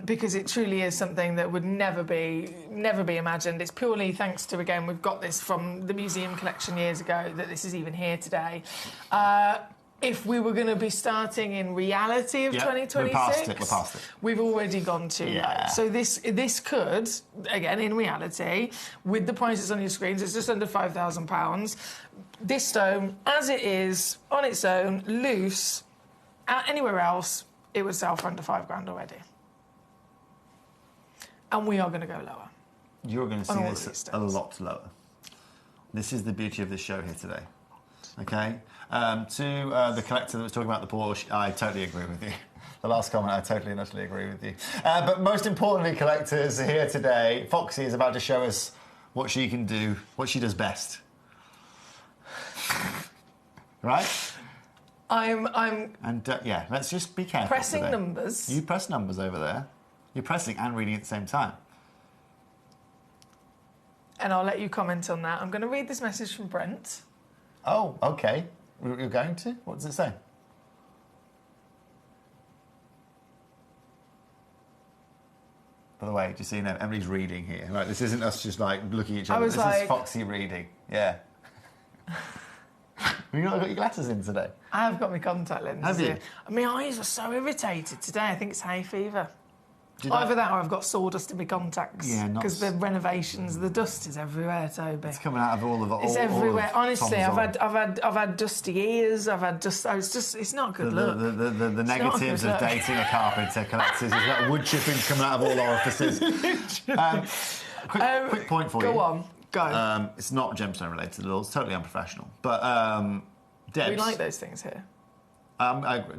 because it truly is something that would never be imagined. It's purely thanks to, again, we've got this from the museum collection years ago, that this is even here today. If we were going to be starting in reality of 2026, we're past it. We've already gone too low. So this could, again, in reality, with the prices on your screens, it's just under £5,000. This stone, as it is, on its own, loose, anywhere else, it would sell for under £5,000 already. And we are going to go lower. You're going to see this a lot lower. This is the beauty of this show here today. Okay? To the collector that was talking about the Porsche, I totally agree with you. The last comment, I totally and utterly agree with you. But most importantly, collectors here today, Foxy is about to show us what she can do, what she does best. Right? Yeah, let's just be careful. Pressing numbers. You press numbers over there. You're pressing and reading at the same time. And I'll let you comment on that. I'm going to read this message from Brent. Oh, okay. You're going to? What does it say? By the way, just so you know, Emily's reading here. Right, this isn't us just like looking at each other. This is Foxy reading. Yeah. Have you not got your glasses in today? I have got my contact lenses. Have you? Here. My eyes are so irritated today. I think it's hay fever. Either that or I've got sawdust in my contacts. Yeah, because the renovations, the dust is everywhere, Toby. It's coming out of all of it. It's everywhere. Honestly, I've had dusty ears. I've had dust. It's not good look. The negatives of dating a carpenter, collectors, is that wood chippings coming out of all orifices. Quick point for you. Go on. Go. It's not gemstone related at all. It's totally unprofessional. But Debs. We like those things here.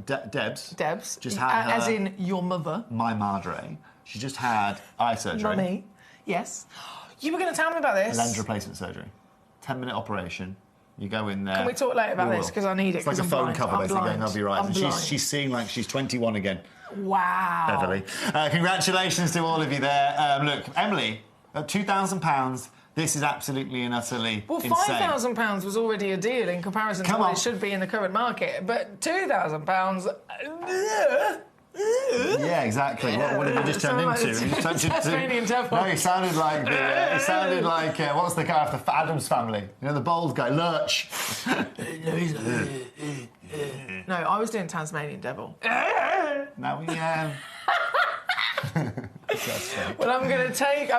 Debs just had as in your mother. My madre. She just had eye surgery. Mummy. Yes. You were going to tell me about this. Lens replacement surgery. 10-minute operation. You go in there. Can we talk later about this? Because I need it. It's like a phone cover, basically, going over your eyes. I'm and blind. she's seeing like she's 21 again. Wow. Beverly. Congratulations to all of you there. Look, Emily, at £2,000, this is absolutely and utterly insane. £5,000 was already a deal in comparison to what it should be in the current market, but £2,000. Yeah, yeah, exactly. What have you just turned into? You turned into no, he sounded like what's the guy of the Addams Family? You know, the bald guy, Lurch. No, I was doing Tasmanian Devil. Now we Well, I'm going to take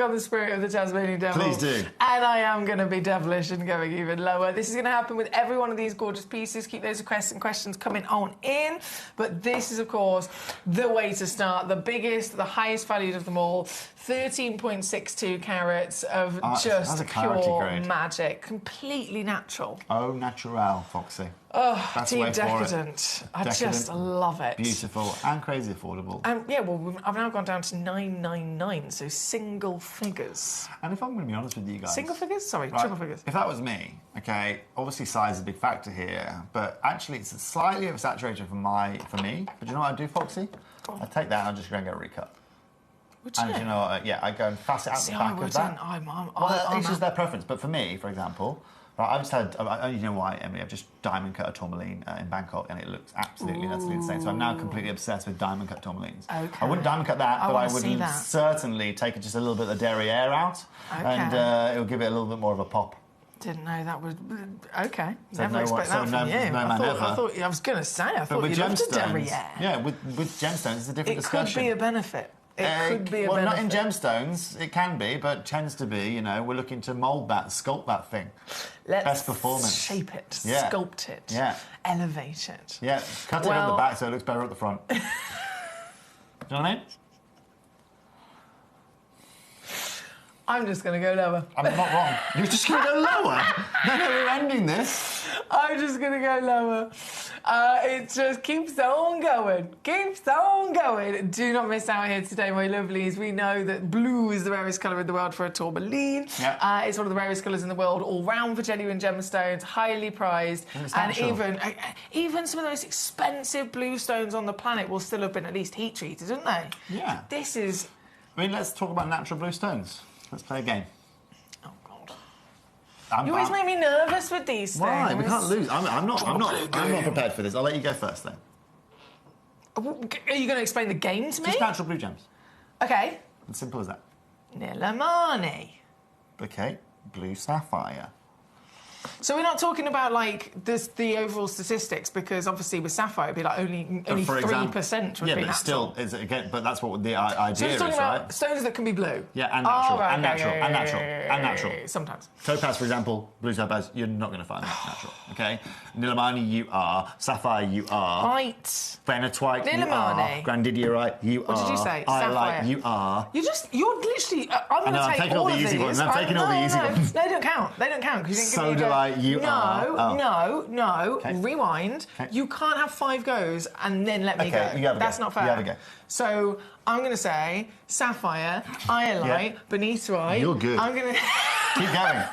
on the spirit of the Tasmanian devil. Please do. And I am going to be devilish and going even lower. This is going to happen with every one of these gorgeous pieces. Keep those requests and questions coming on in. But this is, of course, the way to start. The biggest, the highest valued of them all. 13.62 carats of just pure magic. Completely natural. Oh, natural, Foxy. Oh, That's Team the way for it. Decadent. I just love it. Beautiful and crazy affordable. Yeah, well, I've now gone down to 999, so single figures. And if I'm going to be honest with you guys... Single figures? Sorry, right, triple figures. If that was me, okay, obviously size is a big factor here, but actually it's slightly oversaturated for me. But you know what I do, Foxy? I take that and I just go and get a recut. And you know what? Yeah, I go and fasten out the back of that. Well, it's just their preference. But for me, for example... Right, I've just had, you know why, Emily, I've just diamond cut a tourmaline in Bangkok and it looks absolutely insane. So I'm now completely obsessed with diamond cut tourmalines. Okay. I wouldn't diamond cut that, but I would certainly take just a little bit of the derriere out and it'll give it a little bit more of a pop. Didn't know that would... Okay. So never expect that from you. I thought I was going to say, I thought you loved the derriere. Yeah, with gemstones, it's a different discussion. It could be a benefit. It could be a benefit. Well, not in gemstones, it can be, but tends to be, you know, we're looking to mould that, sculpt that thing. Best performance. Shape it, sculpt it, elevate it. Yeah, cut it on the back so it looks better at the front. Do you know what I mean? I'm just going to go lower. I'm not wrong. You're just going to go lower? No, we're ending this. I'm just going to go lower. It just keeps on going. Keeps on going. Do not miss out here today, my lovelies. We know that blue is the rarest colour in the world for a tourmaline. Yeah. It's one of the rarest colours in the world, all round for genuine gemstones, highly prized. And even some of the most expensive blue stones on the planet will still have been at least heat treated, haven't they? Yeah. This is... I mean, let's talk about natural blue stones. Let's play a game. Oh, God. You always make me nervous with these things. Why? We can't lose. I'm not prepared for this. I'll let you go first, then. Are you going to explain the game to me? Just natural blue gems. OK. As simple as that. Nilamani. OK. Blue sapphire. So we're not talking about, like, the overall statistics, because obviously with sapphire it'd be like only 3% would be natural. Still, again, but that's what the idea is, right? So we're talking about stones that can be blue. Yeah, and natural, and natural. Sometimes. Topaz, for example, blue topaz, you're not going to find that natural. Okay, Nilamani, you are. Sapphire, you are. Right. Phenatite, you are. Grandidierite, you are. What did you say? Iolite, you are. You're literally. I'm going to take all of these. I'm taking all the easy ones. They don't count. They don't count because you didn't give me you are. No. Okay. Rewind. Okay. You can't have 5 goes and then let me go. That's not fair. You have a go. So I'm going to say sapphire, iolite, benithite. You're good. I'm going to keep going.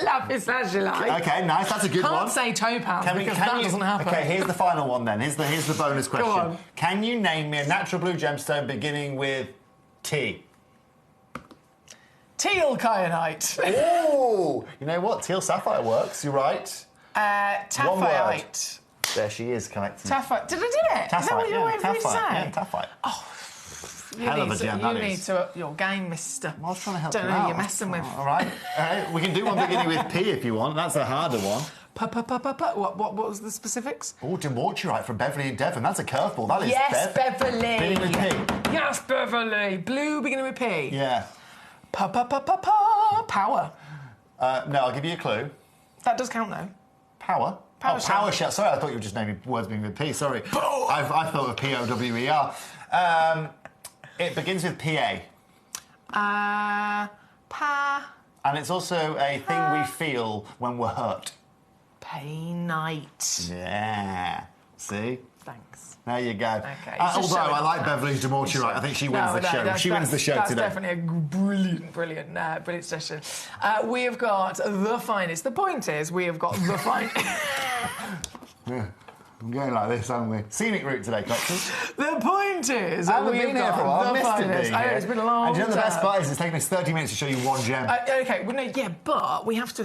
Lapis lazuli. Okay, nice. That's a good one. Can't say topaz because that doesn't happen. Okay, here's the final one then. Here's the bonus question. Go on. Can you name me a natural blue gemstone beginning with T? Teal kyanite. Oh, you know what? Teal sapphire works. You're right. Taphite. There she is, connected. Taphite. Did I do it? Taphite. Is that what you wanted me to say? Yeah, taphite. Oh, hell of a gem, that is. You need to up your game, mister. I was trying to help you out. Don't know who you're messing with. All right. We can do one beginning with P if you want. That's a harder one. What was the specifics? Oh, demorturite from Beverly and Devon. That's a curveball. That is Beverly. Beginning with P. Yes, Beverly. Blue beginning with P. Yeah. Power. No, I'll give you a clue. That does count, though. Power? Power shell. Sorry, I thought you were just naming words beginning with P. Sorry. I thought of P-O-W-E-R. It begins with P-A. And it's also a thing we feel when we're hurt. Painite. Yeah. See? Thanks. There you go. Okay. Although I like Beverly's demorturite, I think she wins the show. She wins the show today. That's definitely a brilliant session. We have got the finest. The point is, we have got the finest. Yeah. I'm going like this, aren't we? Scenic route today, Coxes. The point is, I haven't been here for a while. I missed it being here. It's been a long time. And you know the best part is it's taken us 30 minutes to show you one gem. Okay, well, no, yeah, but we have to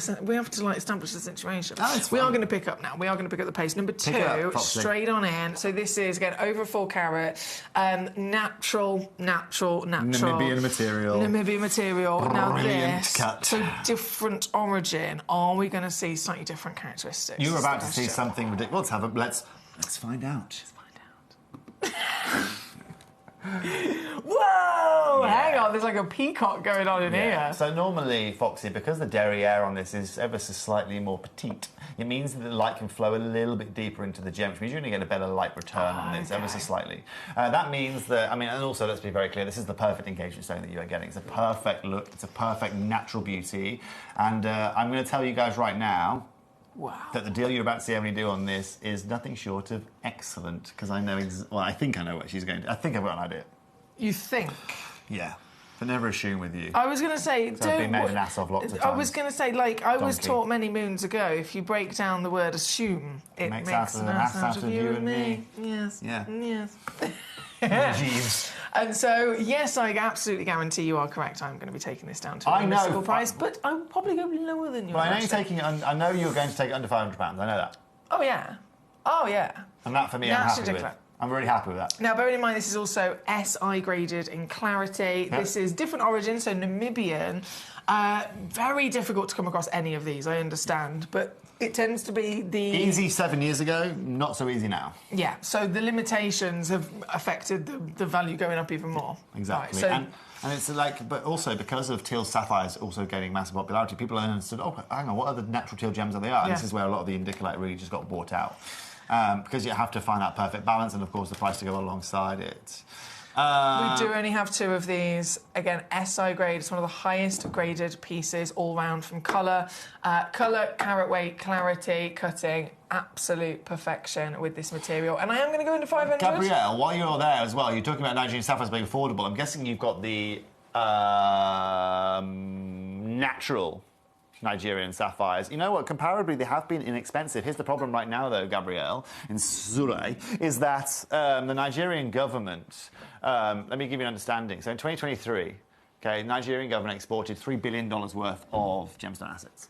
like establish the situation. We are going to pick up now. We are going to pick up the pace. Number 2, straight on in. So this is again over 4 carat, natural. Namibian material. Now Brilliant this, cut. So different origin. Are we going to see slightly different characteristics? You're about to see something ridiculous. Let's find out. Whoa! Hang on, there's like a peacock going on in here. So normally, Foxy, because the derriere on this is ever so slightly more petite, it means that the light can flow a little bit deeper into the gem, which means you're going to get a better light return on this, ever so slightly. That means that, I mean, and also let's be very clear, this is the perfect engagement stone that you are getting. It's a perfect look, it's a perfect natural beauty, and I'm going to tell you guys right now, that the deal you're about to see Emily do on this is nothing short of excellent, because I know, well, I think I know what she's going to. I think I've got an idea. You think? Yeah. But never assume with you. I was going to say... So I've been made an ass of lots of times. I was going to say, like, I was Donkey. taught many moons ago, if you break down the word assume, it makes an ass out of you and me. Yes. Yeah. Yes. Jeeves. And so, yes, I absolutely guarantee you are correct. I'm going to be taking this down to a mystical price, but I'll probably go lower than you. Well, I know you're taking it. I know you're going to take it under £500. I know that. Oh yeah. Oh yeah. And that for me, I'm happy with. I'm really happy with that. Now, bearing in mind, this is also SI graded in clarity. Yep. This is different origin, so Namibian. Very difficult to come across any of these, I understand, but it tends to be the... Easy 7 years ago, not so easy now. Yeah, so the limitations have affected the value going up even more. Exactly. Right, so... And it's like, but also because of teal sapphires also gaining massive popularity, people understood, oh, hang on, what other natural teal gems are they? And this is where a lot of the indicolite really just got bought out. Because you have to find that perfect balance and, of course, the price to go alongside it. We do only have 2 of these. Again, SI grade. It's one of the highest graded pieces all round from colour. Colour, carat weight, clarity, cutting, absolute perfection with this material. And I am going to go into 500. Gabrielle, while you're there as well, you're talking about Nigerian sapphires being affordable. I'm guessing you've got the natural Nigerian sapphires. You know what? Comparably, they have been inexpensive. Here's the problem right now, though, Gabrielle, in Surrey, is that the Nigerian government... let me give you an understanding. So in 2023, okay, Nigerian government exported $3 billion worth of gemstone assets.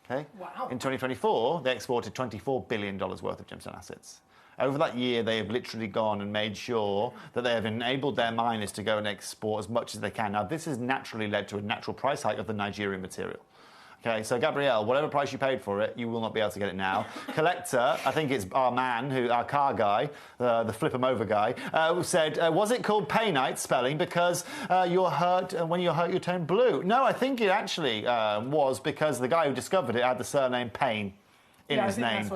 Okay? Wow. In 2024, they exported $24 billion worth of gemstone assets. Over that year, they have literally gone and made sure that they have enabled their miners to go and export as much as they can. Now, this has naturally led to a natural price hike of the Nigerian material. Okay, so Gabrielle, whatever price you paid for it, you will not be able to get it now. Collector, I think it's our man, our car guy, the flip 'em over guy, said, was it called painite spelling because you're hurt, and when you're hurt you turn blue? No, I think it actually was because the guy who discovered it had the surname Payne in his name.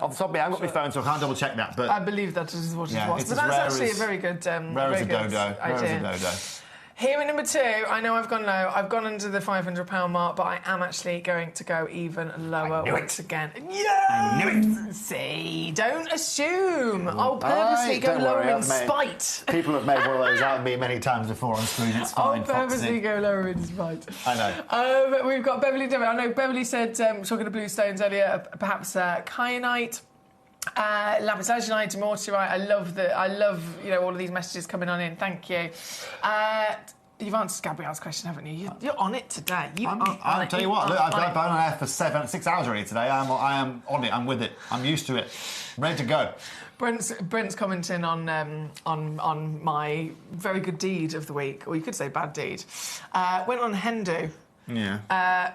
Off the top of my head, I haven't got my phone, so I can't double check that. But I believe that is what it was. It's But that's actually a very good idea. Rare as a dodo. Here at number 2, I know I've gone low. I've gone under the £500 mark, but I am actually going to go even lower once again. Yeah! I knew it! See, don't assume. I'll purposely go lower in spite. People have made one of those out of me many times before on screen. It's fine, I'll purposely go lower in spite. I know. We've got Beverly David. I know Beverly said, talking to blue stones earlier, perhaps kyanite. Lapis lazuli, mortarite. I love all of these messages coming on in. Thank you. You've answered Gabrielle's question, haven't you? You're on it today. I'll tell you what. Look, I've been on air for 6 hours already today. I am on it. I'm with it. I'm used to it. Ready to go. Brent's commenting on my very good deed of the week, or you could say bad deed. Went on Hindu. Yeah.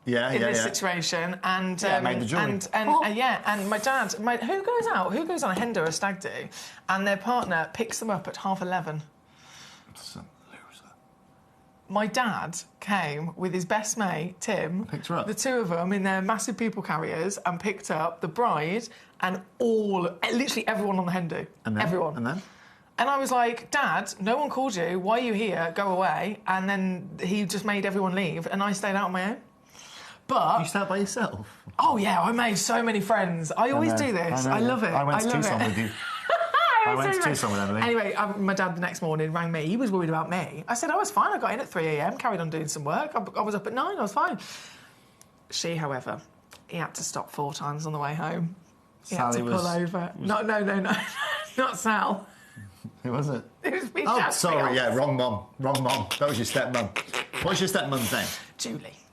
In this situation, and made the jewelry. And my dad, who goes on a Hindu or a stag do, and their partner picks them up at 11:30. Some loser. My dad came with his best mate Tim, picked her up. The 2 of them in their massive people carriers, and picked up the bride and literally everyone on the Hindu. And then? Everyone. And then? And I was like, Dad, no one called you. Why are you here? Go away. And then he just made everyone leave, and I stayed out on my own. But you stayed by yourself? Oh, yeah, I made so many friends. I always do this. I love it. I went to Tucson with you. I went to Tucson with Emily. Anyway, my dad the next morning rang me. He was worried about me. I said I was fine. I got in at 3 a.m, carried on doing some work. I was up at 9, I was fine. She, however, he had to stop 4 times on the way home. He had to pull over. No, not Sal. Who was it? It was me. Oh, sorry, wrong mum. That was your stepmum. What's your stepmum's name?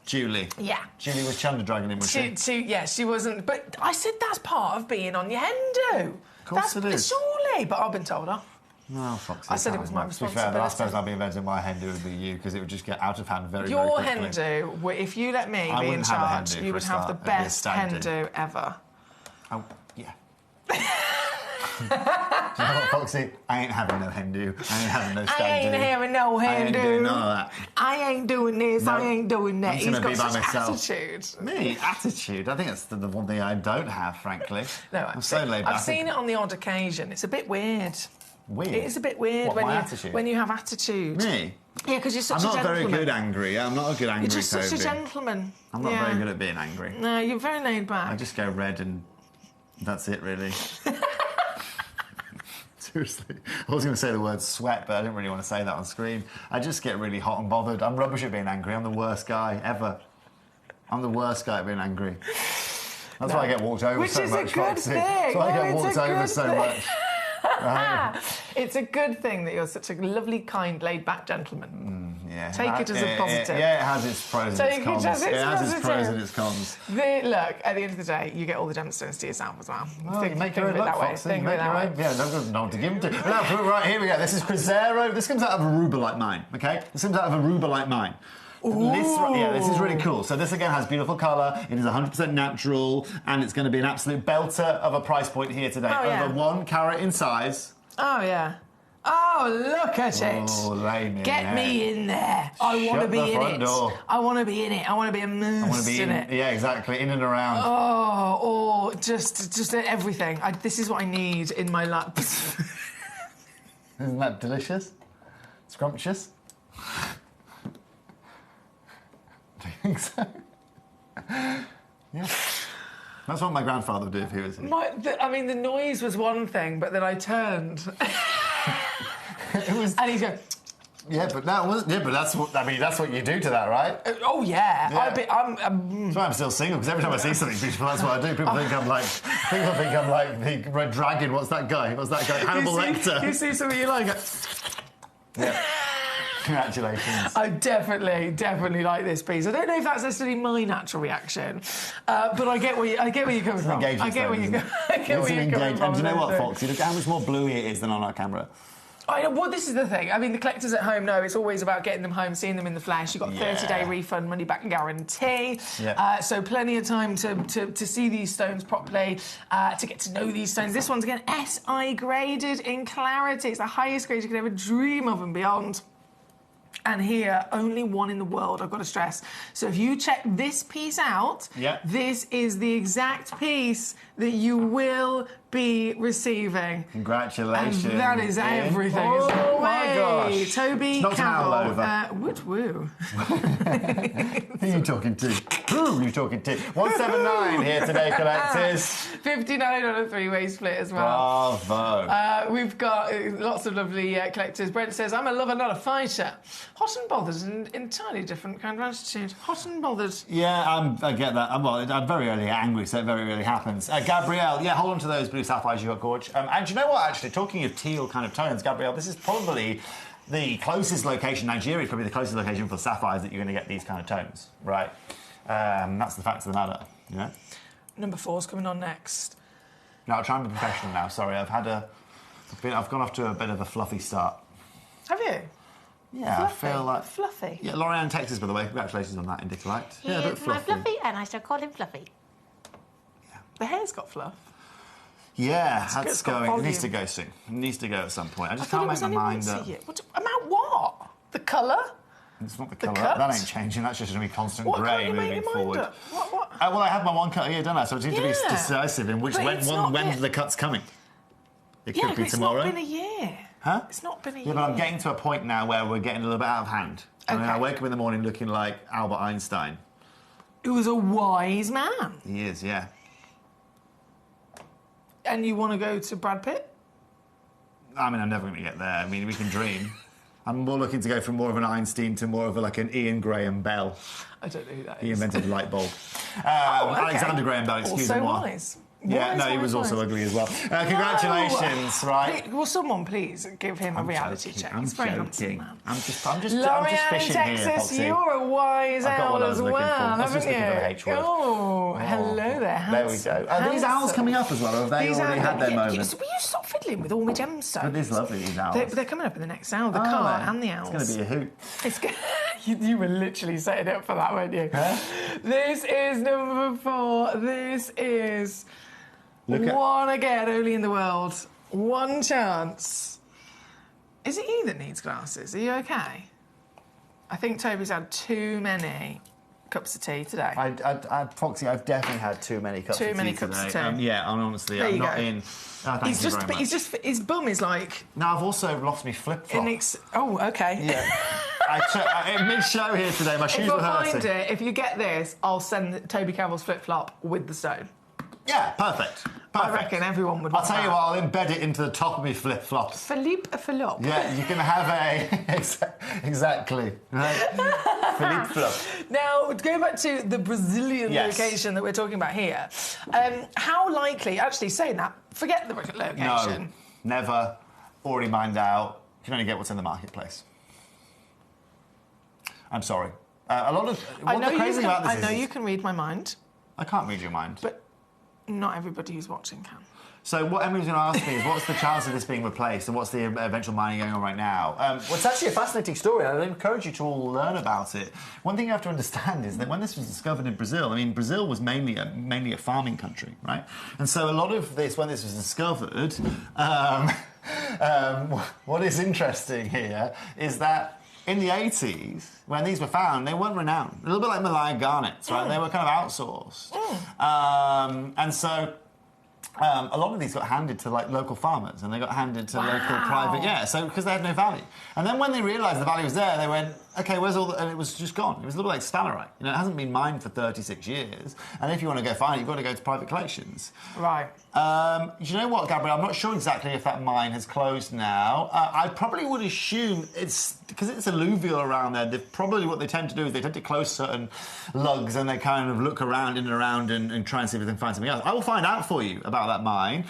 Julie. Yeah. Julie was chunder dragging him, was she? She wasn't. But I said that's part of being on your Hindu. Of course it is. Surely, but I've been told off. No, Foxy. I said it was my To responsibility. be fair, the last person I'd be inventing my Hindu would be you, because it would just get out of hand very, very Your quickly. Hindu, if you let me be in charge, you would have the best Hindu ever. Oh, yeah. You know what, Foxy? I ain't having no Hindu. I ain't having no stag I ain't do. having no I ain't Hindu. doing none of that. I ain't doing this. No. I ain't doing that. I'm He's gonna got be by such myself. attitude. Me? Attitude? I think that's the one thing I don't have, frankly. No, I'm so laid back. I've seen it on the odd occasion. It's a bit weird. Weird? It is a bit weird What, when my you attitude? when you have attitude. Me? Yeah, because you're such I'm a not gentleman. very good angry. I'm not a good angry You're just such a Toby. gentleman. I'm not Yeah. very good at being angry. No, you're very laid back. I just go red and that's it, really. Seriously. I was going to say the word sweat, but I didn't really want to say that on screen. I just get really hot and bothered. I'm rubbish at being angry. I'm the worst guy ever. I'm the worst guy at being angry. That's why I get walked over Which so is much, a good Foxy. thing. That's why I No, get it's walked a over good so thing. much. Right. It's a good thing that you're such a lovely, kind, laid-back gentleman. Yeah. Take it as a positive. Yeah, it has its pros and Take its it cons. as its It has its pros positive. and its cons. Look, at the end of the day, you get all the gemstones to yourself as well. Oh, you make your own of it luck, that way. Foxy. Think You of it make your that own. way. Yeah, no one to give them to. No, right, here we go. This is Cruzeiro. This comes out of Aruba like mine, okay? This comes out of Aruba like mine. This is really cool. So this again has beautiful colour. It is 100% natural, and it's going to be an absolute belter of a price point here today. Oh, yeah. Over 1 carat in size. Oh, yeah. Oh, look at it. Oh, lay me Get there. me in there. I want to Shut be the in front it. door. I want to be in it. I want to be immersed I want to be in it. Yeah, exactly. In and around. Oh, just everything. This is what I need in my life. Isn't that delicious? Scrumptious? Do you think so? Yeah. That's what my grandfather would do if he was here. The noise was one thing, but then I turned. And he's going... Yeah, but that was but that's what you do to that, right? Oh yeah. That's why I'm still single, because every time I see something beautiful, that's what I do. People think I'm like the Red Dragon. What's that guy? Hannibal Lecter. You see something you like. Yeah. Congratulations. I definitely like this piece. I don't know if that's necessarily my natural reaction, but I get where you're coming from. I get where you're coming from. And do you know what, Foxy? Look how much more bluey it is than on our camera. Well, this is the thing. I mean, the collectors at home know it's always about getting them home, seeing them in the flesh. You've got 30-day refund, money-back guarantee. Yeah. So plenty of time to see these stones properly, to get to know these stones. This one's, again, SI graded in clarity. It's the highest grade you could ever dream of and beyond. And here, only one in the world, I've got to stress. So if you check this piece out, this is the exact piece that you will be receiving. Congratulations. And that is everything. Oh my gosh. Toby Knocked an owl Campbell. over. Woo. Who are you talking to? Who are you talking to? 179 here today, collectors. 59 on a three-way split as well. Bravo. We've got lots of lovely collectors. Brent says, I'm a lover, not a fighter. Hot and bothered is an entirely different kind of attitude. Hot and bothered. Yeah, I get that. I'm very rarely angry, so it very rarely happens. Gabrielle, hold on to those blue sapphires you got, Gorge. And you know what, actually, talking of teal kind of tones, Gabrielle, this is probably the closest location, Nigeria is probably the closest location for sapphires that you're going to get these kind of tones, right? That's the fact of the matter, you know? Number 4's coming on next. No, I'll try and be professional now, sorry. I've gone off to a bit of a fluffy start. Have you? Yeah, Fluffy. I feel like... Fluffy? Yeah, Lorianne, Texas, by the way. Congratulations on that, Indicolite. He is my Fluffy, and I shall call him Fluffy. The hair's got fluff. Yeah, It's that's got going. It needs volume. to go soon. It needs to go at some point. I just thought can't it make was my only mind once a up. year. About what? The colour? It's not the The colour. cut? That ain't changing. That's just going to be constant What grey can't you make moving your mind forward. up? What? Well, I have my one cut here, don't I? So I need to be Yeah. decisive in which But it's not when yet. the cut's coming. It Yeah, could but be it's tomorrow. not been a year. Huh? It's not been a year. Yeah, but I'm getting to a point now where we're getting a little bit out of hand. I mean, I Okay. wake up in the morning looking like Albert Einstein. He was a wise man. He is, yeah. And you want to go to Brad Pitt? I mean, I'm never going to get there. I mean, we can dream. I'm more looking to go from more of an Einstein to more of an Ian Graham Bell. I don't know who that is. He invented the light bulb. Okay. Alexander Graham Bell, excuse me. Also wise. Yeah, Wise, he was wise, also wise. ugly as well. Congratulations, right? Hey, will someone please give him a reality joking, check? I'm He's a very joking. handsome man. I'm just Lorianne, fishing Texas, here, Foxy. you're a wise I've got owl what I was as looking well, for. I was just haven't looking for the you? H word. Oh, hello there, There we handsome. go. Are these owls coming up as well, or have they These already owls- had their yeah, moment? Will you stop fiddling with all my gemstones? But these lovely, these owls. They're coming up in the next owl, the Are car they? and the owls. It's going to be a hoot. It's go- you were literally setting it up for that, weren't you? Huh? This is number 4. This is Look at- one again, only in the world. One chance. Is it you that needs glasses? Are you okay? I think Toby's had too many cups of tea today. Foxy, I've definitely had too many cups of tea today. Too many cups of tea. Yeah, and honestly, There I'm you not go. in. Oh, thank you very much. His bum is like... No, I've also lost my flip-flop. Oh, OK. Yeah. Mid-show here today, my shoes If were I hurting. find it, if you get this, I'll send Toby Campbell's flip-flop with the stone. Yeah, perfect. I reckon everyone would I'll want tell you that. what, I'll embed it into the top of my flip-flops. Philippe Flop. Yeah, you can have a... exactly. Right? Philippe Flop. Now, going back to the Brazilian location that we're talking about here, how likely... Actually, saying that, forget the location. No, never. Already mined out. You can only get what's in the marketplace. I'm sorry. A lot of... I know is you can read my mind. I can't read your mind. But not everybody who's watching can. So what Emily's going to ask me is what's the chance of this being replaced and what's the eventual mining going on right now? Well, it's actually a fascinating story. I encourage you to all learn about it. One thing you have to understand is that when this was discovered in Brazil, I mean, Brazil was mainly a farming country, right? And so a lot of this, when this was discovered, what is interesting here is that in the 80s, when these were found, they weren't renowned. A little bit like Malaya garnets, right? They were kind of outsourced. And so a lot of these got handed to like local farmers and they got handed to local private, so because they had no value. And then when they realised the value was there, they went, okay, where's all the... And it was just gone. It was a little like sphalerite. You know, it hasn't been mined for 36 years. And if you want to go find it, you've got to go to private collections. Right. You know what, Gabrielle? I'm not sure exactly if that mine has closed now. I probably would assume it's... Because it's alluvial around there, probably what they tend to do is they tend to close certain lugs and they kind of look around and try and see if they can find something else. I will find out for you about that mine.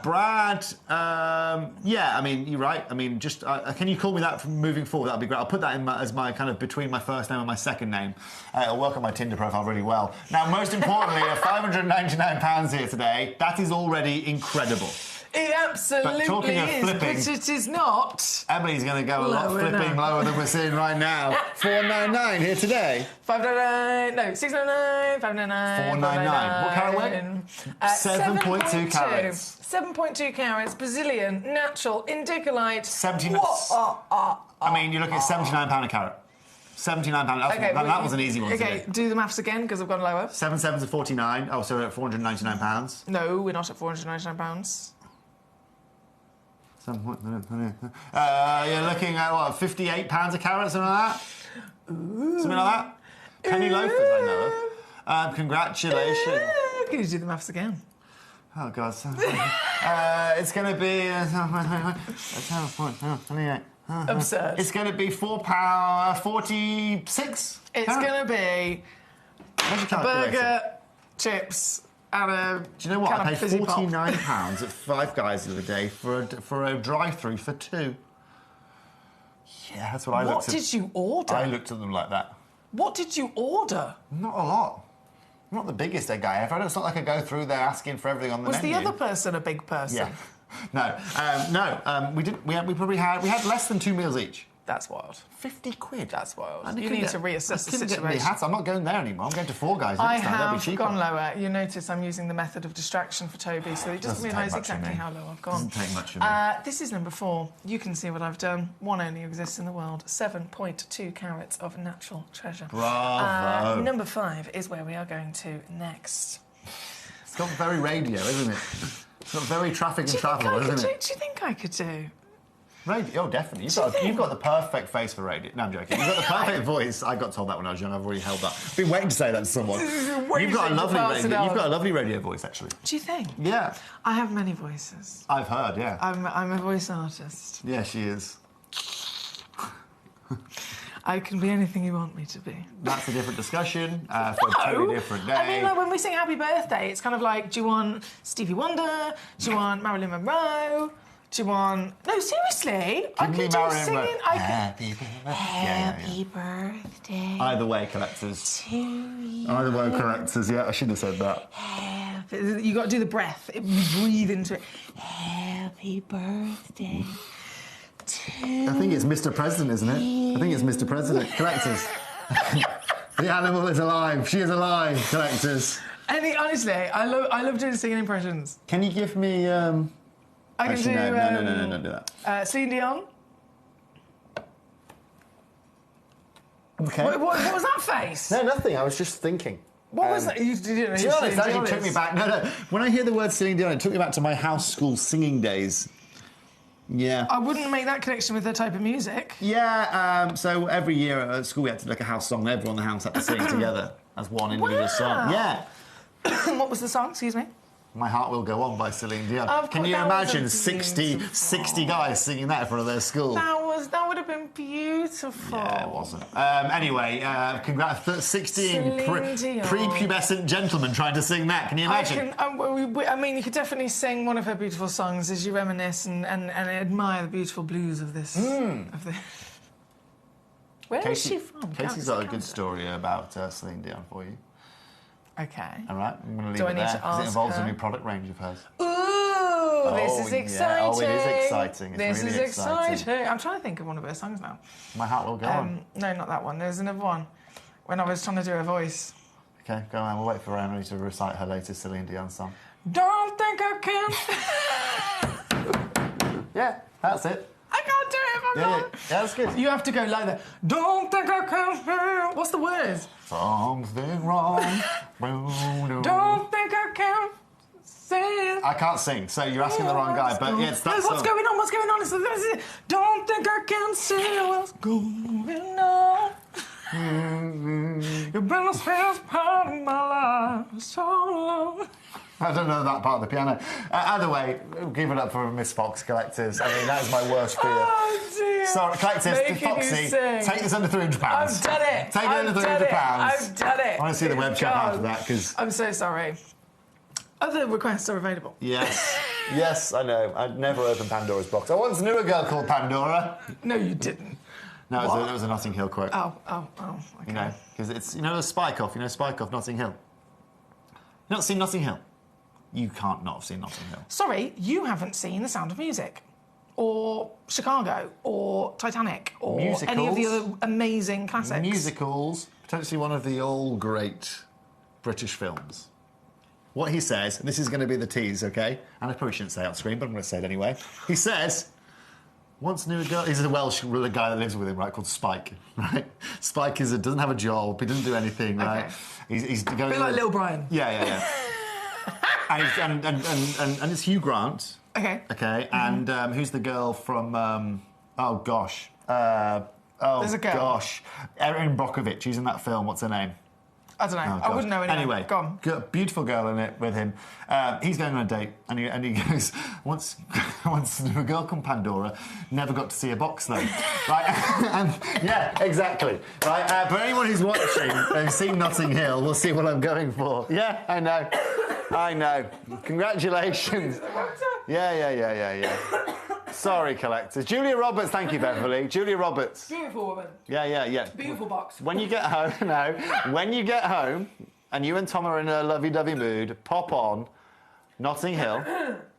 Brad, I mean, you're right. I mean, just can you call me that from moving forward? That'd be great. I'll put that in as my kind of between my first name and my second name. It'll work on my Tinder profile really well. Now, most importantly, at £599 here today, that is already incredible. It absolutely talking of is, flipping, but it is not. Emily's going to go a lot Lower flipping now. lower than we're seeing right now. 499 here today. 599, no, 699, 599. 499. What carat weight? 7.2 carats. 7.2 carats, Brazilian, natural, indicolite. 79. I mean, you're looking at £79 a carat. £79. Okay, that was an easy one. Okay, do the maths again because I've gone lower. 7 sevens are 49. Oh, so we're at £499. No, we're not at £499. You're looking at what, £58 a carat, something like that? Something like that? Penny loafers, I know of. Congratulations. Can you do the maths again? Oh, God. It's going to be... Absurd. It's going to be £4.46. It's going to be a burger, chips, and a... Do you know what? I paid fizzy pop. £49 at Five Guys the other day for a drive-through for two. Yeah, that's what I looked at. What did you order? I looked at them like that. What did you order? Not a lot. I'm not the biggest egg guy ever. It's not like I go through there asking for everything on the Was menu. the other person a big person? Yeah. No. We didn't. We had less than 2 meals each. That's wild. 50 quid. That's wild. You need to reassess the situation. I'm not going there anymore. I'm going to Four Guys. I next time. That'd be have cheaper. gone lower. You notice I'm using the method of distraction for Toby, so he doesn't realise exactly how low I've gone. Doesn't take much of me. This is number 4. You can see what I've done. One only exists in the world. 7.2 carats of natural treasure. Bravo. Number 5 is where we are going to next. It's got very radio, isn't it? It's got very traffic and travel, isn't it? Do you think I could do? Radio, oh, definitely. You've got the perfect face for radio. No, I'm joking. You've got the perfect voice. I got told that when I was young. I've already held that. I've been waiting to say that to someone. You've got a lovely radio voice, actually. Do you think? Yeah. I have many voices. I've heard, yeah. I'm a voice artist. Yeah, she is. I can be anything you want me to be. That's a different discussion for a totally different day. I mean, like, when we sing Happy Birthday, it's kind of like, do you want Stevie Wonder? Do you want Marilyn Monroe? Do you want... No, seriously. I could do singing... Happy birthday. Happy birthday. Either way, collectors. To you. Either way, collectors. Yeah, I should have said that. You got to do the breath. Breathe into it. Happy birthday. I think it's Mr. President, isn't it? I think it's Mr. President. Collectors. The animal is alive. She is alive, collectors. Honestly, I love doing singing impressions. Can you give me I can Actually, do. no, don't do that. Celine Dion. Okay. What was that face? No, nothing. I was just thinking. What was that? You didn't know To who be honest, Celine it actually Dion took is? me back. No. When I hear the word Celine Dion, it took me back to my house school singing days. Yeah. I wouldn't make that connection with the type of music. Yeah. So every year at school we had to do like a house song, and everyone in the house had to sing together as one individual song. Yeah. What was the song? Excuse me. My Heart Will Go On by Celine Dion. Of Can course, you that was imagine a 60 guys singing that in front of their school? That would have been beautiful. Yeah, it wasn't. Anyway, congrats. 16 prepubescent gentlemen trying to sing that. Can you imagine? I mean, you could definitely sing one of her beautiful songs as you reminisce and admire the beautiful blues of this. Of the... Where is she from? Casey's got a good story about Celine Dion for you. Okay. All right, I'm going to Do I leave it need there to because it ask involves her? a new product range of hers. Ooh, this is exciting. Yeah. Oh, it is exciting. It's This really is exciting. I'm trying to think of one of her songs now. My Heart Will Go On. No, not that one. There's another one. When I was trying to do her voice. Okay, go on. We'll wait for Emily to recite her latest Celine Dion song. Don't think I can. Yeah, that's it. I can't do it if I'm not. Yeah, that's good. You have to go like that. Don't think I can. What's the word? Something wrong. Don't think I can say it. I can't sing, so you're asking the wrong guy, but yeah, it's that What's song. going on? What's going on? This is it. Don't think I can say what's going on. You've been the best part of my life so long. I don't know that part of the piano. Either way, give it up for Miss Fox Collectors. I mean, that is my worst fear. Oh, dear. Sorry, Collectors, Making Foxy, you sing. take this under £300. I've done it. Take it under £300. I've done it. I want to see the webcam after that, because... I'm so sorry. Other requests are available. Yes. Yes, I know. I'd never opened Pandora's box. I once knew a girl called Pandora. No, you didn't. No, it was a Notting Hill quote. Oh, okay. You know, because it's, Spike Off, Spike Off, Notting Hill. You not seen Notting Hill? You can't not have seen Notting Hill. Sorry, you haven't seen The Sound of Music, or Chicago, or Titanic, or Musicals. any of the other amazing classics. Musicals, potentially one of the all-great British films. What he says, and this is going to be the tease, okay? And I probably shouldn't say it on screen, but I'm going to say it anyway. He says, once knew a girl... He's a Welsh guy that lives with him, right, called Spike, right? Spike doesn't have a job, he doesn't do anything, right? Okay. He's going... A bit like Little Brian. Yeah. and it's Hugh Grant. Okay. Okay, and who's the girl from... oh, gosh. There's a girl. Gosh. Erin Brockovich, she's in that film, what's her name? I don't know. Oh, I wouldn't know anyway. Anyway, go on. Beautiful girl in it with him. He's going on a date, and he goes, once a girl called Pandora, never got to see a box though. Right? And, yeah, exactly. Right? For anyone who's watching, who's seen Notting Hill, will see what I'm going for. Yeah, I know. Congratulations. Yeah. Sorry, Collectors. Julia Roberts, thank you, Beverly. Julia Roberts. Beautiful woman. Yeah. Beautiful box. When you get home, and you and Tom are in a lovey-dovey mood, pop on Notting Hill,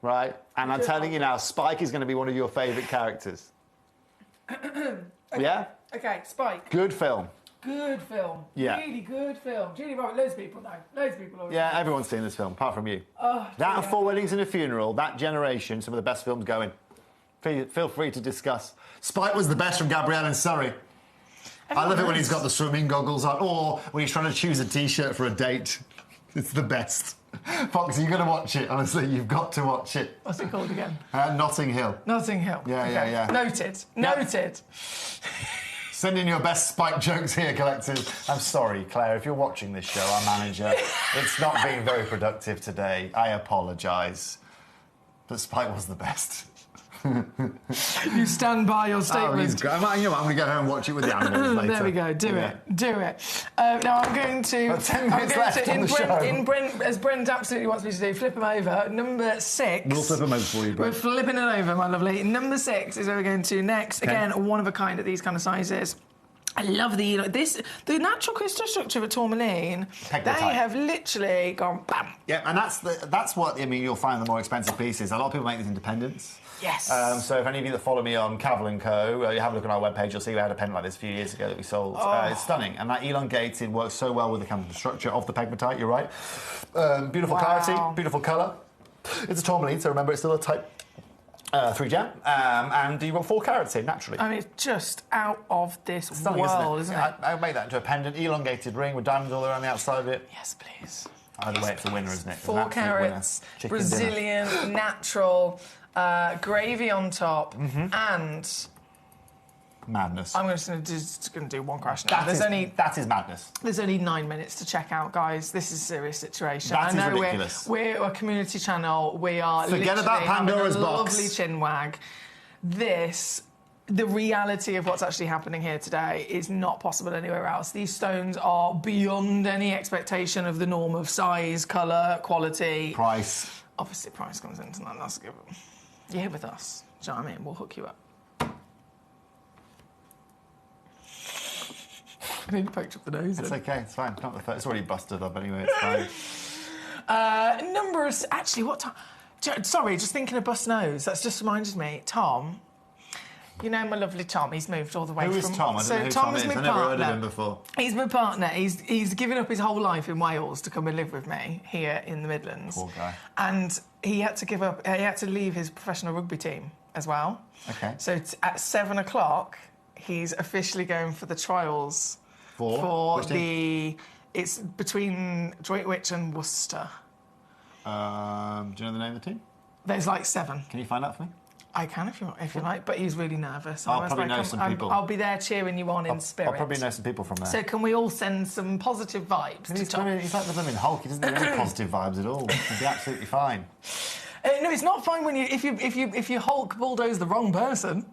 right? And I'm telling you now, Spike is going to be one of your favourite characters. Yeah? Okay, Spike. Good film. Good film. Yeah. Really good film. Julie Roberts, loads of people know. Loads of people already know. Yeah, everyone's seen this film, apart from you. Oh, That and dear. Four Weddings and a Funeral, that generation, some of the best films going. Feel free to discuss. Spike was the best from Gabrielle in Surrey. I love it when he's got the swimming goggles on, or when he's trying to choose a T-shirt for a date. It's the best. Foxy, you've got to watch it, honestly. You've got to watch it. What's it called again? Notting Hill. Notting Hill. Yeah. Noted. Send in your best Spike jokes here, Collectors. I'm sorry, Claire, if you're watching this show, our manager. It's not been very productive today. I apologise. But Spike was the best. You stand by your statement. Oh, he's great. I'm going to go home and watch it with the animals later. There we go. Do it. Now I'm going to. 10 minutes left on the show. As Brent absolutely wants me to do, flip them over. Number 6. We'll flip them over for you, Brent. We're flipping it over, my lovely. Number 6 is where we're going to next. Okay. Again, one of a kind at these kind of sizes. I love the natural crystal structure of a tourmaline. They have literally gone bam. Yeah, and that's what you'll find the more expensive pieces. A lot of people make these independents. Yes. So if any of you that follow me on Cavell & Co, you have a look on our webpage, you'll see we had a pen like this a few years ago that we sold. It's stunning, and that elongated works so well with the kind of structure of the pegmatite, you're right. Beautiful clarity, beautiful colour. It's a tourmaline, so remember it's still a type 3 gem, and you've got 4 carats in, naturally. I mean, it's just out of this Stunning, world, isn't it? I'll make that into a pendant, elongated ring with diamonds all around the outside of it. Yes, please. Either way, it's a winner, isn't it? It's 4 carats, Brazilian, natural, gravy on top, and... Madness. I'm just going to do one crash now. That is madness. There's only 9 minutes to check out, guys. This is a serious situation. That I know is ridiculous. We're a community channel. We are Forget about Pandora's having a box. lovely chinwag. The reality of what's actually happening here today is not possible anywhere else. These stones are beyond any expectation of the norm of size, colour, quality. Price. Obviously, price comes into that. That's good. You're here with us. Do you know what I mean? We'll hook you up. I need to poke up the nose. It's okay, it's fine. Not the first. It's already busted up anyway, it's fine. Numbers. Actually, what time? Sorry, just thinking of bust nose. That's just reminded me. Tom, you know my lovely Tom. He's moved all the way Who from. is Tom? I don't know who Tom is. I've never heard of him before. He's my partner. He's given up his whole life in Wales to come and live with me here in the Midlands. Poor guy. And he had to give up. He had to leave his professional rugby team as well. Okay. So at 7 o'clock, he's officially going for the trials. For the... It's between Droitwich and Worcester. Do you know the name of the team? There's like 7. Can you find out for me? I can if you like, but he's really nervous. I'll probably know some people. I'll be there cheering you on in spirit. I'll probably know some people from there. So can we all send some positive vibes to Tom? He's like the blooming Hulk. He doesn't need any positive vibes at all. He'll be absolutely fine. No, it's not fine when if you Hulk bulldoze the wrong person.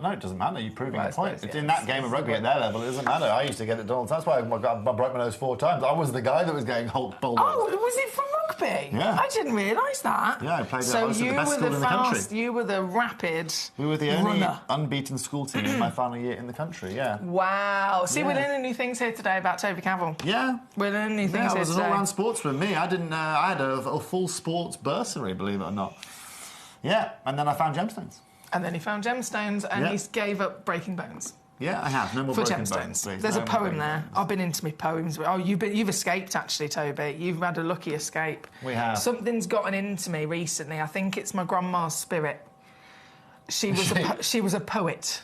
No, it doesn't matter. You're proving a point. It's in that game of rugby at their level, it doesn't matter. I used to get it done all the time. That's why I broke my nose 4 times. I was the guy that was getting Hulk bulldoze. Oh, was it from rugby? Yeah. I didn't realise that. Yeah, I played so I was at the best school in the country. You were the rapid We were the only runner. unbeaten school team in my final year in the country, yeah. Wow. See, Yeah. we're learning new things here today about Toby Cavill. Yeah. We're learning new things I here was today. an all-round sportsman. Me, I didn't. I had a full sports bursary, believe it or not. Yeah, and then I found gemstones. And then he found gemstones and Yeah. he gave up breaking bones. Yeah, I have. No more For broken gemstones. bones, please. There's No a more poem broken there. bones. I've been into my poems. Oh, you've escaped actually, Toby. You've had a lucky escape. We have. Something's gotten into me recently. I think it's my grandma's spirit. She was a poet.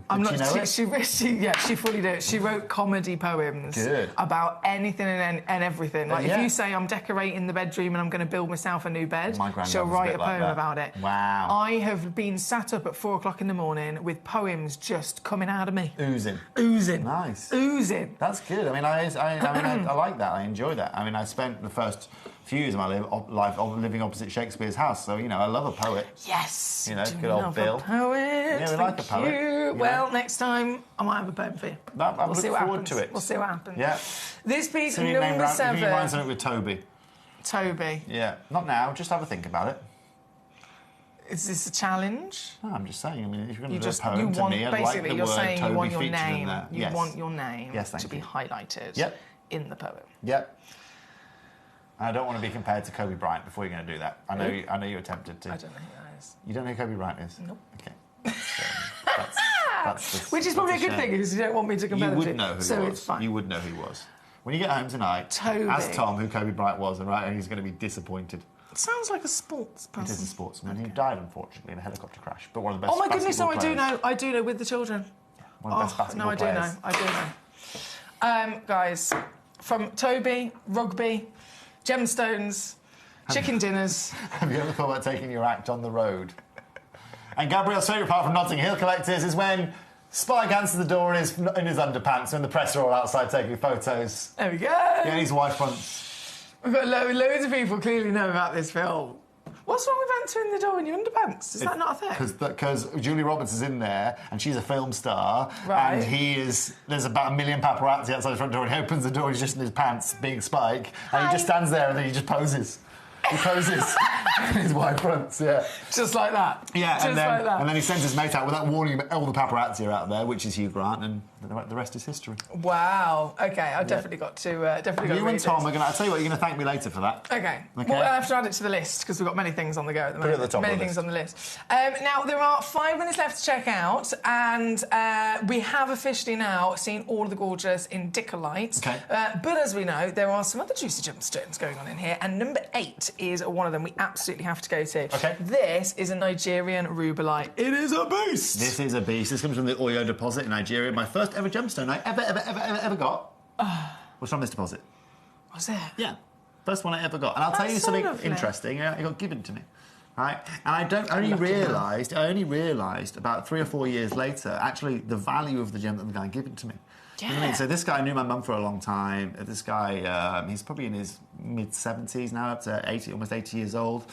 I'm not. Did she know it? She fully did. She wrote comedy poems Good. about anything and everything. Like yeah. if you say I'm decorating the bedroom and I'm going to build myself a new bed, My granddad she'll was a write bit a like poem that. about it. Wow. I have been sat up at 4 o'clock in the morning with poems just coming out of me. Oozing. Nice. Oozing. That's good. I mean, I like that. I enjoy that. I mean, I spent the first few years of my life living opposite Shakespeare's house, so, you know, I love a poet. Yes. You know, good old Bill. A poet. Yeah, we like a poet. You. You Well, know. next time I might have a poem for you. I We'll see look what forward happens. to it. We'll see what happens. Yeah. This piece, So you number 7. You rhyme something with Toby. Toby. Yeah. Not now. Just have a think about it. Is this a challenge? No, I'm just saying. I mean, if you're going You to do a just poem to me, I'd like basically the you're word saying Toby you want your featured in name. there. You Yes. want your name Yes, thank to be you. highlighted Yep. in the poem. Yep. I don't want to be compared to Kobe Bryant before you're going to do that. I know you attempted to. I don't know who that is. You don't know who Kobe Bryant is? Nope. Okay. That's Which is probably a good shame. thing because you don't want me to compare You them would to. know who so he was. it's fine. You would know who he was. When you get home tonight, Toby. ask Tom who Kobe Bryant was, and he's going to be disappointed. Sounds like a sports person. It is a sportsman. He died, unfortunately, in a helicopter crash. But one of the best Oh my goodness! No, basketball I do players. know. I do know with the children. One of the best basketball no, I do players. know. I do know. Guys, from Toby, rugby, gemstones, chicken dinners. Have you ever thought about taking your act on the road? And Gabrielle's favourite part from Notting Hill Collectors is when Spike answers the door in his underpants when the press are all outside taking photos. There we go. Yeah, and his wife fronts. We've got loads of people clearly know about this film. What's wrong with answering the door in your underpants? Is that not a thing? Because Julie Roberts is in there and she's a film star, Right. and there's about 1 million paparazzi outside the front door, and he opens the door and he's just in his pants being Spike, and he just stands there and then he just poses. He poses. His wife fronts, yeah. Just like that. Yeah, Just and then, like that. and then he sends his mate out without warning him. All the paparazzi are out there, which is Hugh Grant, and the rest is history. Wow. Okay, I've definitely got to. You and Tom are going to. I'll tell you what. You're going to thank me later for that. Okay. Well, I have to add it to the list because we've got many things on the go at the moment. Put it at the top many of the things list. on the list. Now there are 5 minutes left to check out, and we have officially now seen all of the gorgeous Indicolite. Okay. But as we know, there are some other juicy gemstones going on in here, and number 8 is one of them we absolutely have to go to. Okay. This is a Nigerian rubellite. It is a beast. This is a beast. This comes from the Oyo deposit in Nigeria. My first ever gemstone I ever got was from this deposit. Was it? Yeah. First one I ever got. And I'll tell you something lovely. interesting. It got given to me. Right? And I only realised about 3 or 4 years later, actually, the value of the gem that the guy gave it to me. You know what I mean? So this guy knew my mum for a long time. This guy, he's probably in his mid-70s now, up to 80, almost 80 years old.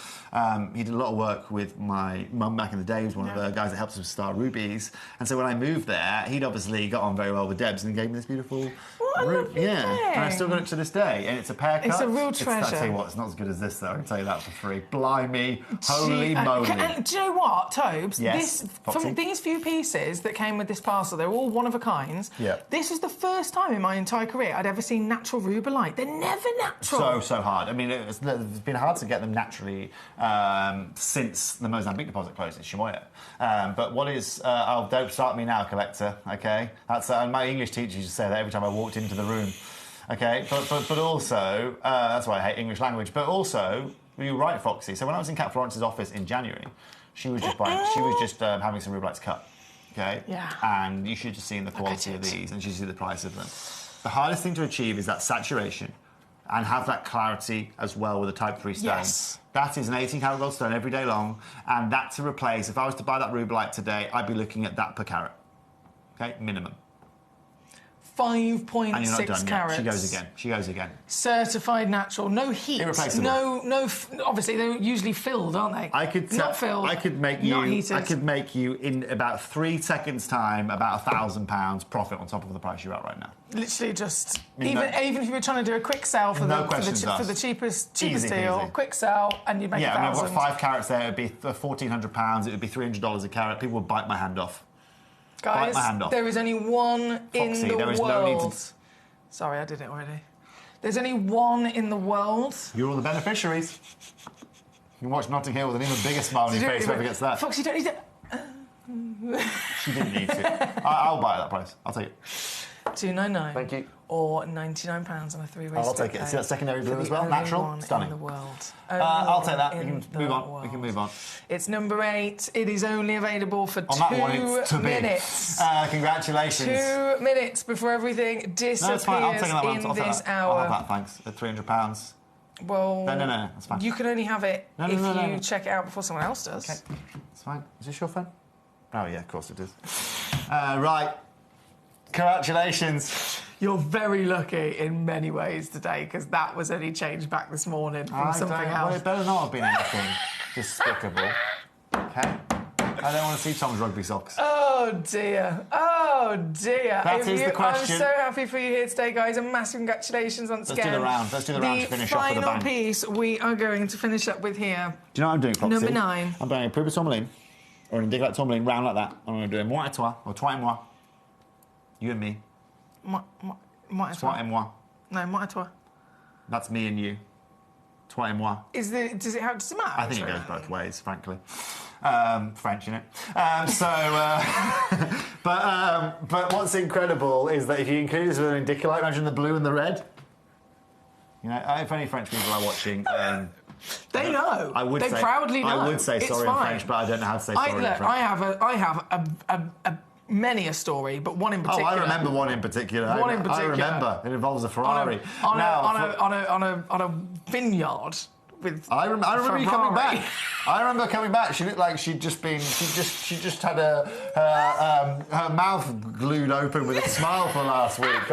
He did a lot of work with my mum back in the day. He was one of the guys that helped us with Star Rubies. And so when I moved there, he'd obviously got on very well with Debs and gave me this beautiful... Yeah, and I still got it to this day, and it's a pear cut. It's a real treasure. I'll tell you what, it's not as good as this, though. I can tell you that for free. Blimey, holy moly. And do you know what, Tobes? Yes, From these few pieces that came with this parcel, they're all one of a kind. Yeah. This is the first time in my entire career I'd ever seen natural rubellite. They're never natural. So hard. I mean, it's been hard to get them naturally since the Mozambique deposit closed in Shimoya. But what is... don't start me now, collector, OK? That's my English teacher used to say that every time I walked into the room. OK? But also... that's why I hate English language. But also, you're right, Foxy. So when I was in Cat Florence's office in January, she was just having some rubellites cut. Okay? Yeah. And you should just see the quality of these, and you should see the price of them. The hardest thing to achieve is that saturation and have that clarity as well with a Type 3 stone. Yes. That is an 18-carat gold stone every day long, and that to replace, if I was to buy that rubellite today, I'd be looking at that per carat. Okay? Minimum. 5.6 and you're not done carats. Yet. She goes again. Certified natural, no heat. Irreplaceable. Obviously they're usually filled, aren't they? Not filled. I could make not you. heated. I could make you in about 3 seconds' time about £1,000 profit on top of the price you're at right now. Literally just mean, even if you were trying to do a quick sell for the cheapest Easy deal, peasy. quick sell, and you'd make yeah, £1,000. I've got 5 carats there. It'd be £1,400. It would be $300 a carat. People would bite my hand off. Guys, bite my hand off. there is only one Foxy, in the there is world. no need to... Sorry, I did it already. There's only one in the world. You're all the beneficiaries. You can watch Notting Hill with an even bigger smile on your face whoever gets that. Fox, you don't need to... She didn't need to. I'll buy it at that price. I'll take it. $299. Thank you. Or £99 on a 3-way I'll take it. See that secondary blue as well? Natural? Stunning. In the world. I'll take that. We can move on. We can move on. It's number 8. It is only available for on 2 that one, it's minutes. Congratulations. 2 minutes before everything disappears no, it's fine. I'll take that one. in this hour. I'll have that, thanks. At £300. Well, no, that's fine. You can only have it if you check it out before someone else does. Okay, it's fine. Is this your phone? Oh, yeah, of course it is. Right. Congratulations. You're very lucky in many ways today because that was only changed back this morning from something else. Well, it better not have been anything despicable. Okay? I don't want to see Tom's rugby socks. Oh, dear. Oh, dear. That is the question. I'm so happy for you here today, guys, and massive congratulations once again. Let's do the round to finish off with a bang. The final piece we are going to finish up with here. Do you know what I'm doing, Foxy? Number 9. I'm buying a Pruba Tourmaline or an Indicolite Tourmaline round like that. I'm going to do a moi et toi or toi et moi. You and me. Moi et moi. No, moi et toi. That's me and you. Toi et moi. Does it matter? I think it goes both ways, frankly. French, you know. But what's incredible is that if you include this with an Indicolite, imagine the blue and the red. You know, if any French people are watching, they know. They proudly know. I would say sorry in French, but I don't know how to say sorry in French. I have many a story, but one in particular. Oh, I remember one in particular. I remember. It involves a Ferrari. On a vineyard. I remember you coming back. I remember coming back. She looked like she'd just had her mouth glued open with a smile for last week.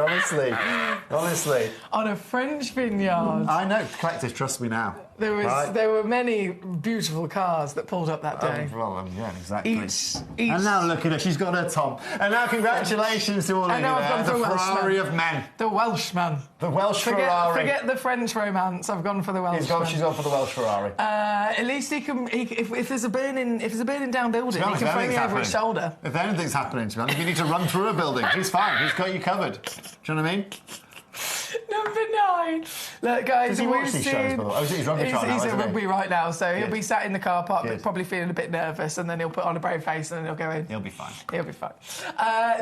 Honestly. On a French vineyard. I know. Collectors, trust me now. There were many beautiful cars that pulled up that day. Yeah, exactly. Each. And now look at her, she's got her Tom. And now congratulations to all of you there. The Ferrari of men. The Welshman. The Welsh Ferrari. Forget the French romance. I've gone for the Welshman. She's gone for the Welsh Ferrari. At least he can. If there's a burning down building, he can throw me over his shoulder. If anything's happening to me, if you need to run through a building, he's fine. He's got you covered. Do you know what I mean? Number 9. Look, guys, does he watch these shows? He's rugby trial now, he's at rugby right now, so Good. he'll be sat in the car park, Good. probably feeling a bit nervous, and then he'll put on a brave face, and then he'll go in. He'll be fine. He'll be fine.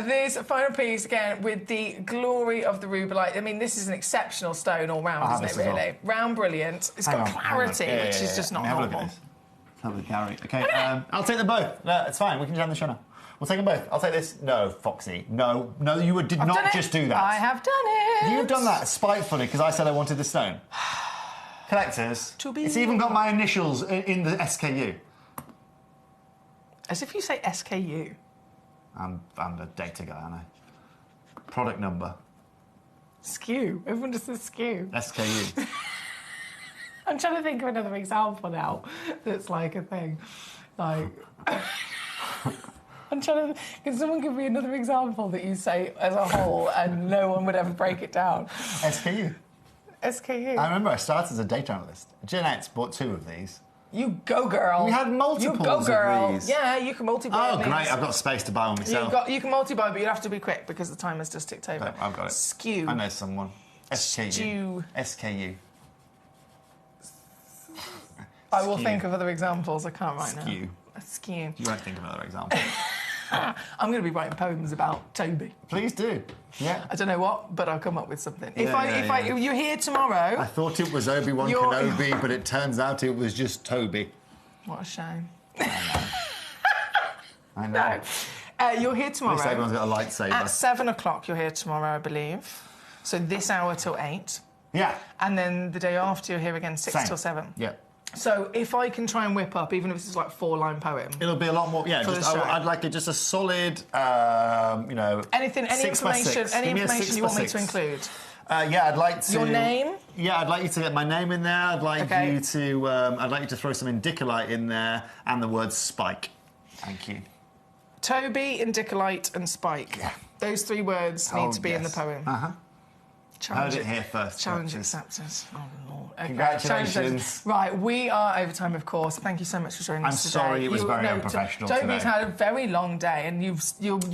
This final piece again with the glory of the rubellite. I mean, this is an exceptional stone all round, isn't it? Really, round brilliant. It's got clarity, which is just not normal. Have a look, Gary. Okay, I'll take them both. No, it's fine. We can jam the show now. We'll take them both. I'll take this. No, Foxy. No, you did not just do that. I have done it. You've done that spitefully because I said I wanted the stone. Collectors. It's even got my initials in the SKU. As if you say SKU. I'm a data guy, aren't I? Product number. SKU. Everyone just says SKU. SKU. I'm trying to think of another example now that's like a thing. Like... I'm trying to... Can someone give me another example that you say as a whole and no one would ever break it down? SKU. SKU. I remember I started as a data analyst. Jeanette's bought 2 of these. You go, girl. We had multiples you go, girl. of these. Yeah, you can multi-buy Oh, these. great. I've got space to buy one myself. You can multi-buy, but you have to be quick because the timer's just ticked over. No, I've got it. SKU. I know someone. SKU. Stew. SKU. I will think of other examples. I can't right now. SKU. A SKU. You won't think of another example. I'm going to be writing poems about Toby. Please do. Yeah. I don't know what, but I'll come up with something. If Yeah, you're here tomorrow... I thought it was Obi-Wan Kenobi, but it turns out it was just Toby. What a shame. I know. No. You're here tomorrow. At least everyone's got a lightsaber. At 7 o'clock, you're here tomorrow, I believe. So this hour till 8. Yeah. And then the day after, you're here again 6 till 7. Yeah. So if I can try and whip up, even if this is like 4-line poem... It'll be a lot more... Yeah, I'd like just a solid, Anything, any information you want me to include? Yeah, I'd like to... Your name? Yeah, I'd like you to get my name in there. I'd like you to... I'd like you to throw some indicolite in there and the word spike. Thank you. Toby, indicolite and spike. Yeah. Those 3 words need to be in the poem. Uh-huh. Challenge Heard it here first. Challenge accepted. Oh, Lord. Okay. Congratulations. Right, we are over time, of course. Thank you so much for joining us today. I'm sorry it was very unprofessional today. Toby's had a very long day, and you're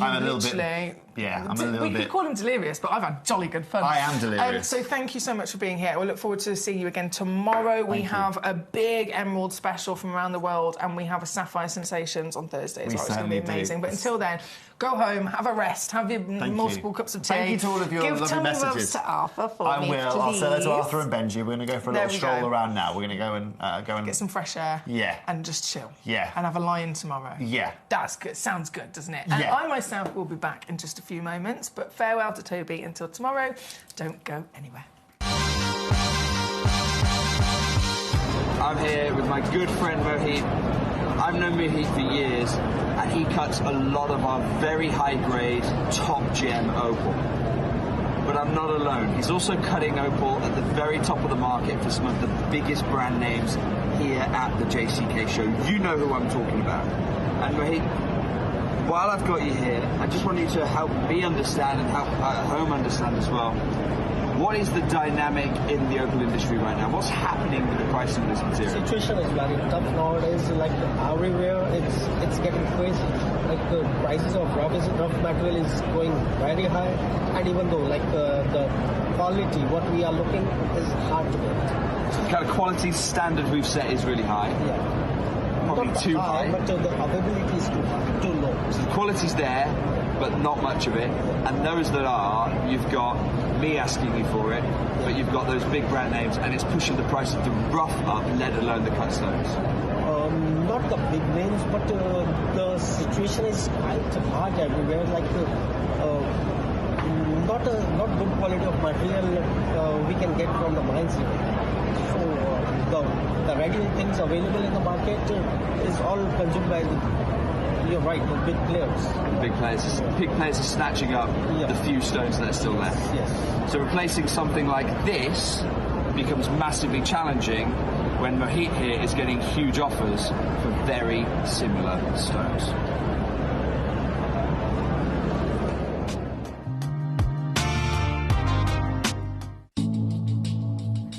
I'm literally... I'm a little bit... We could call him delirious, but I've had jolly good fun. I am delirious. So thank you so much for being here. We look forward to seeing you again tomorrow. We have a big Emerald special from around the world, and we have a Sapphire Sensations on Thursday as well. It's going to be amazing. But until then, go home, have a rest, have your multiple cups of tea. Thank you to all of your lovely messages. Give Rose to Arthur for I me, will. I'll say that to Arthur and Benji. We're going to go for a little stroll around now. We're going to go and get some fresh air. Yeah. And just chill. Yeah. And have a lie-in tomorrow. Yeah. That's good. Sounds good, doesn't it? And I myself will be back in just a few moments. But farewell to Toby until tomorrow. Don't go anywhere. I'm here with my good friend Mohit. I've known Mohit for years, and he cuts a lot of our very high-grade, top-gem opal. But I'm not alone. He's also cutting opal at the very top of the market for some of the biggest brand names here at the JCK show. You know who I'm talking about. And Mohit, while I've got you here, I just want you to help me understand and help at home understand as well. What is the dynamic in the opal industry right now? What's happening with the pricing of this material? The situation is very tough nowadays. Like everywhere, it's getting crazy. Like the prices of rough material is going very high, and even though like the quality, what we are looking is hard to get. So the kind of quality standard we've set is really high. Yeah. Probably not too high. But the availability is too low. So the quality's there, but not much of it. And those that are, you've got me asking you for it, but you've got those big brand names, and it's pushing the price of the rough up, let alone the cut stones. Not the big names, but the situation is quite hard everywhere. Like not good quality of material we can get from the mines here. So the ready things available in the market is all consumed by you're right, the big players. Big players are snatching up the few stones that are still left. Yes. So replacing something like this becomes massively challenging when Mohit here is getting huge offers for very similar stones.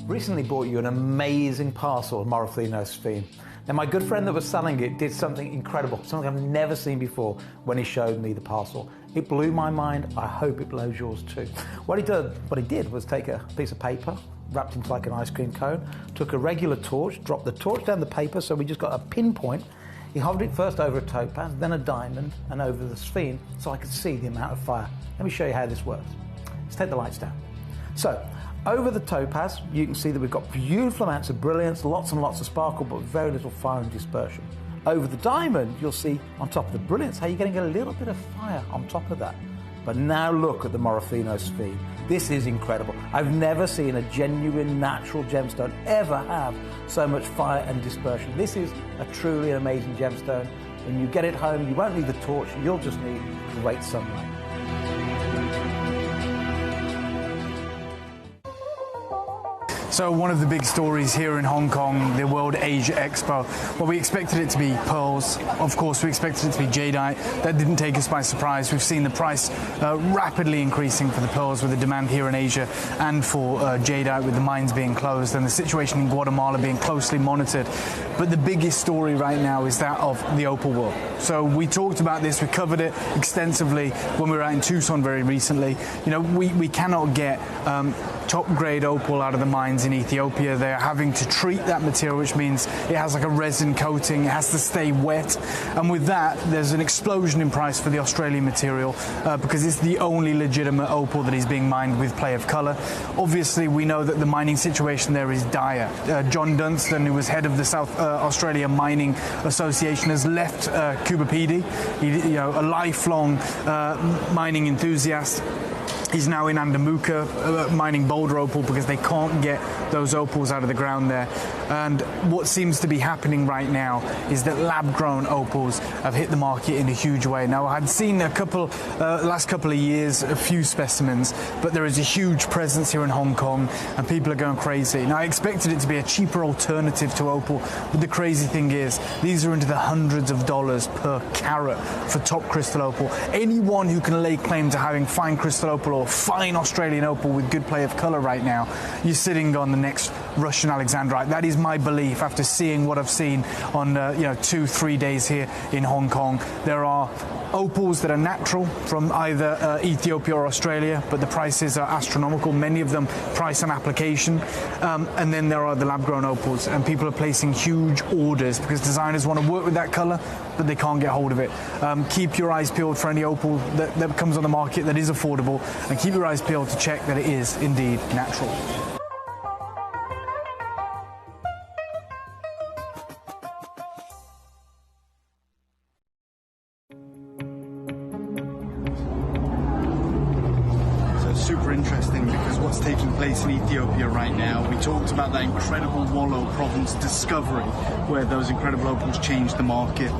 Recently bought you an amazing parcel of Morofino sphene. Now my good friend that was selling it did something incredible, something I've never seen before when he showed me the parcel. It blew my mind. I hope it blows yours too. What he did was take a piece of paper, wrapped into like an ice cream cone, took a regular torch, dropped the torch down the paper so we just got a pinpoint. He hovered it first over a topaz, then a diamond, and over the sphene so I could see the amount of fire. Let me show you how this works. Let's take the lights down. So, over the topaz, you can see that we've got beautiful amounts of brilliance, lots and lots of sparkle, but very little fire and dispersion. Over the diamond, you'll see on top of the brilliance how you're getting a little bit of fire on top of that. But now look at the Morofino sphene. This is incredible. I've never seen a genuine natural gemstone ever have so much fire and dispersion. This is a truly amazing gemstone. When you get it home, you won't need the torch, you'll just need great sunlight. So one of the big stories here in Hong Kong, the World Asia Expo, well, we expected it to be pearls. Of course, we expected it to be jadeite. That didn't take us by surprise. We've seen the price rapidly increasing for the pearls with the demand here in Asia, and for jadeite with the mines being closed and the situation in Guatemala being closely monitored. But the biggest story right now is that of the opal world. So we talked about this, we covered it extensively when we were out in Tucson very recently. You know, we cannot get top grade opal out of the mines in Ethiopia. They're having to treat that material, which means it has like a resin coating, it has to stay wet, and with that there's an explosion in price for the Australian material because it's the only legitimate opal that is being mined with play of colour. Obviously we know that the mining situation there is dire. John Dunstan, who was head of the South Australia Mining Association, has left Cuba PD. A lifelong mining enthusiast. He's now in Andamuka mining boulder opal because they can't get those opals out of the ground there. And what seems to be happening right now is that lab-grown opals have hit the market in a huge way. Now, I had seen last couple of years, a few specimens, but there is a huge presence here in Hong Kong and people are going crazy. Now, I expected it to be a cheaper alternative to opal, but the crazy thing is, these are into the hundreds of dollars per carat for top crystal opal. Anyone who can lay claim to having fine crystal opal or fine Australian opal with good play of colour right now, you're sitting on the next Russian Alexandrite. That is my belief after seeing what I've seen on 2-3 days here in Hong Kong. There are opals that are natural from either Ethiopia or Australia, but the prices are astronomical, many of them price on application. And then there are the lab-grown opals, and people are placing huge orders because designers want to work with that colour, but they can't get hold of it. Keep your eyes peeled for any opal that comes on the market that is affordable, and keep your eyes peeled to check that it is indeed natural. Super interesting because what's taking place in Ethiopia right now, we talked about that incredible Wallow province discovery where those incredible opals changed the market.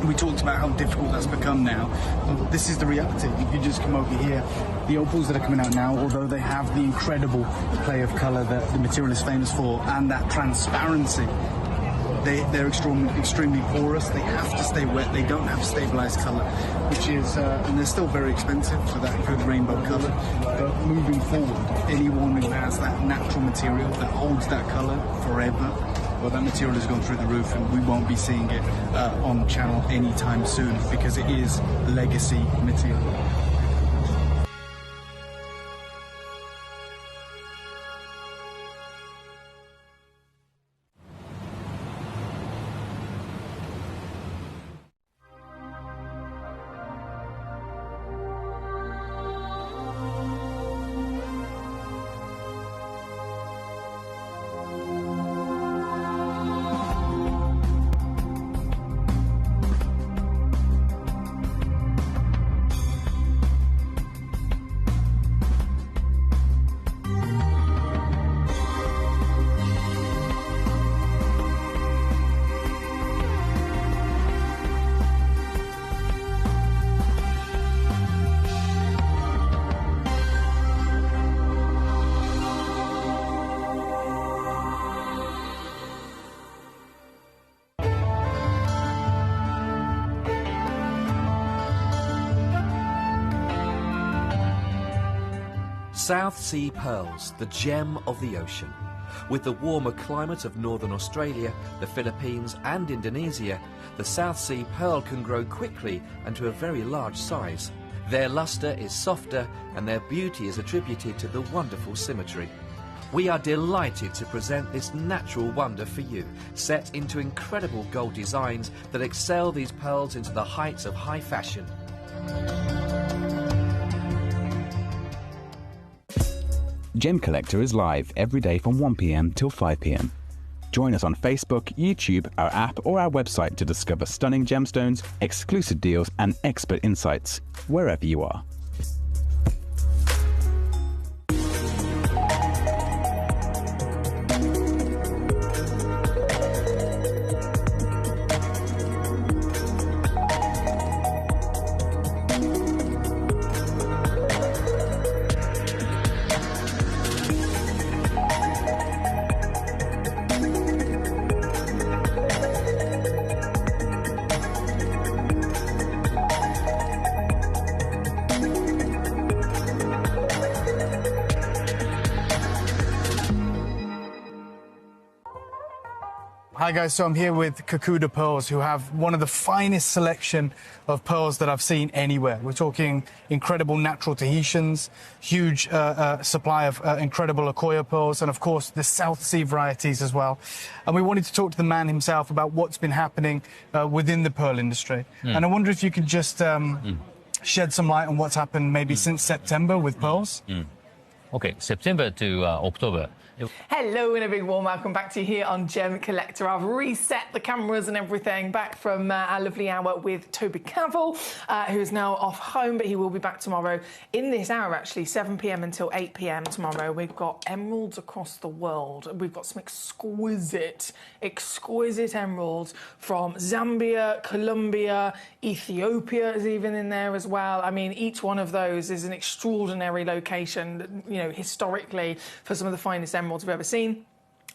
We talked about how difficult that's become now. This is the reality. If you just come over here, the opals that are coming out now, although they have the incredible play of colour that the material is famous for and that transparency, they're extremely porous. They have to stay wet. They don't have stabilized color, which is, and they're still very expensive for that good rainbow color. But moving forward, anyone who has that natural material that holds that color forever, well, that material has gone through the roof, and we won't be seeing it on the channel anytime soon because it is legacy material. South Sea pearls, the gem of the ocean. With the warmer climate of northern Australia, the Philippines and Indonesia, the South Sea pearl can grow quickly and to a very large size. Their lustre is softer and their beauty is attributed to the wonderful symmetry. We are delighted to present this natural wonder for you, set into incredible gold designs that excel these pearls into the heights of high fashion. Gemcollector is live every day from 1 p.m. till 5 p.m. Join us on Facebook, YouTube, our app or our website to discover stunning gemstones, exclusive deals and expert insights wherever you are. Hi guys, so I'm here with Kakuda Pearls, who have one of the finest selection of pearls that I've seen anywhere. We're talking incredible natural Tahitians, huge supply of incredible Akoya pearls, and of course the South Sea varieties as well. And we wanted to talk to the man himself about what's been happening within the pearl industry. And I wonder if you could just shed some light on what's happened maybe since September with pearls. Okay, September to October. Hello and a big warm welcome back to you here on Gem Collector. I've reset the cameras and everything back from our lovely hour with Toby Cavill, who is now off home, but he will be back tomorrow in this hour, actually, 7 p.m. until 8 p.m. tomorrow. We've got emeralds across the world. We've got some exquisite emeralds from Zambia, Colombia, Ethiopia is even in there as well. I mean, each one of those is an extraordinary location, you know, historically, for some of the finest emeralds we've ever seen.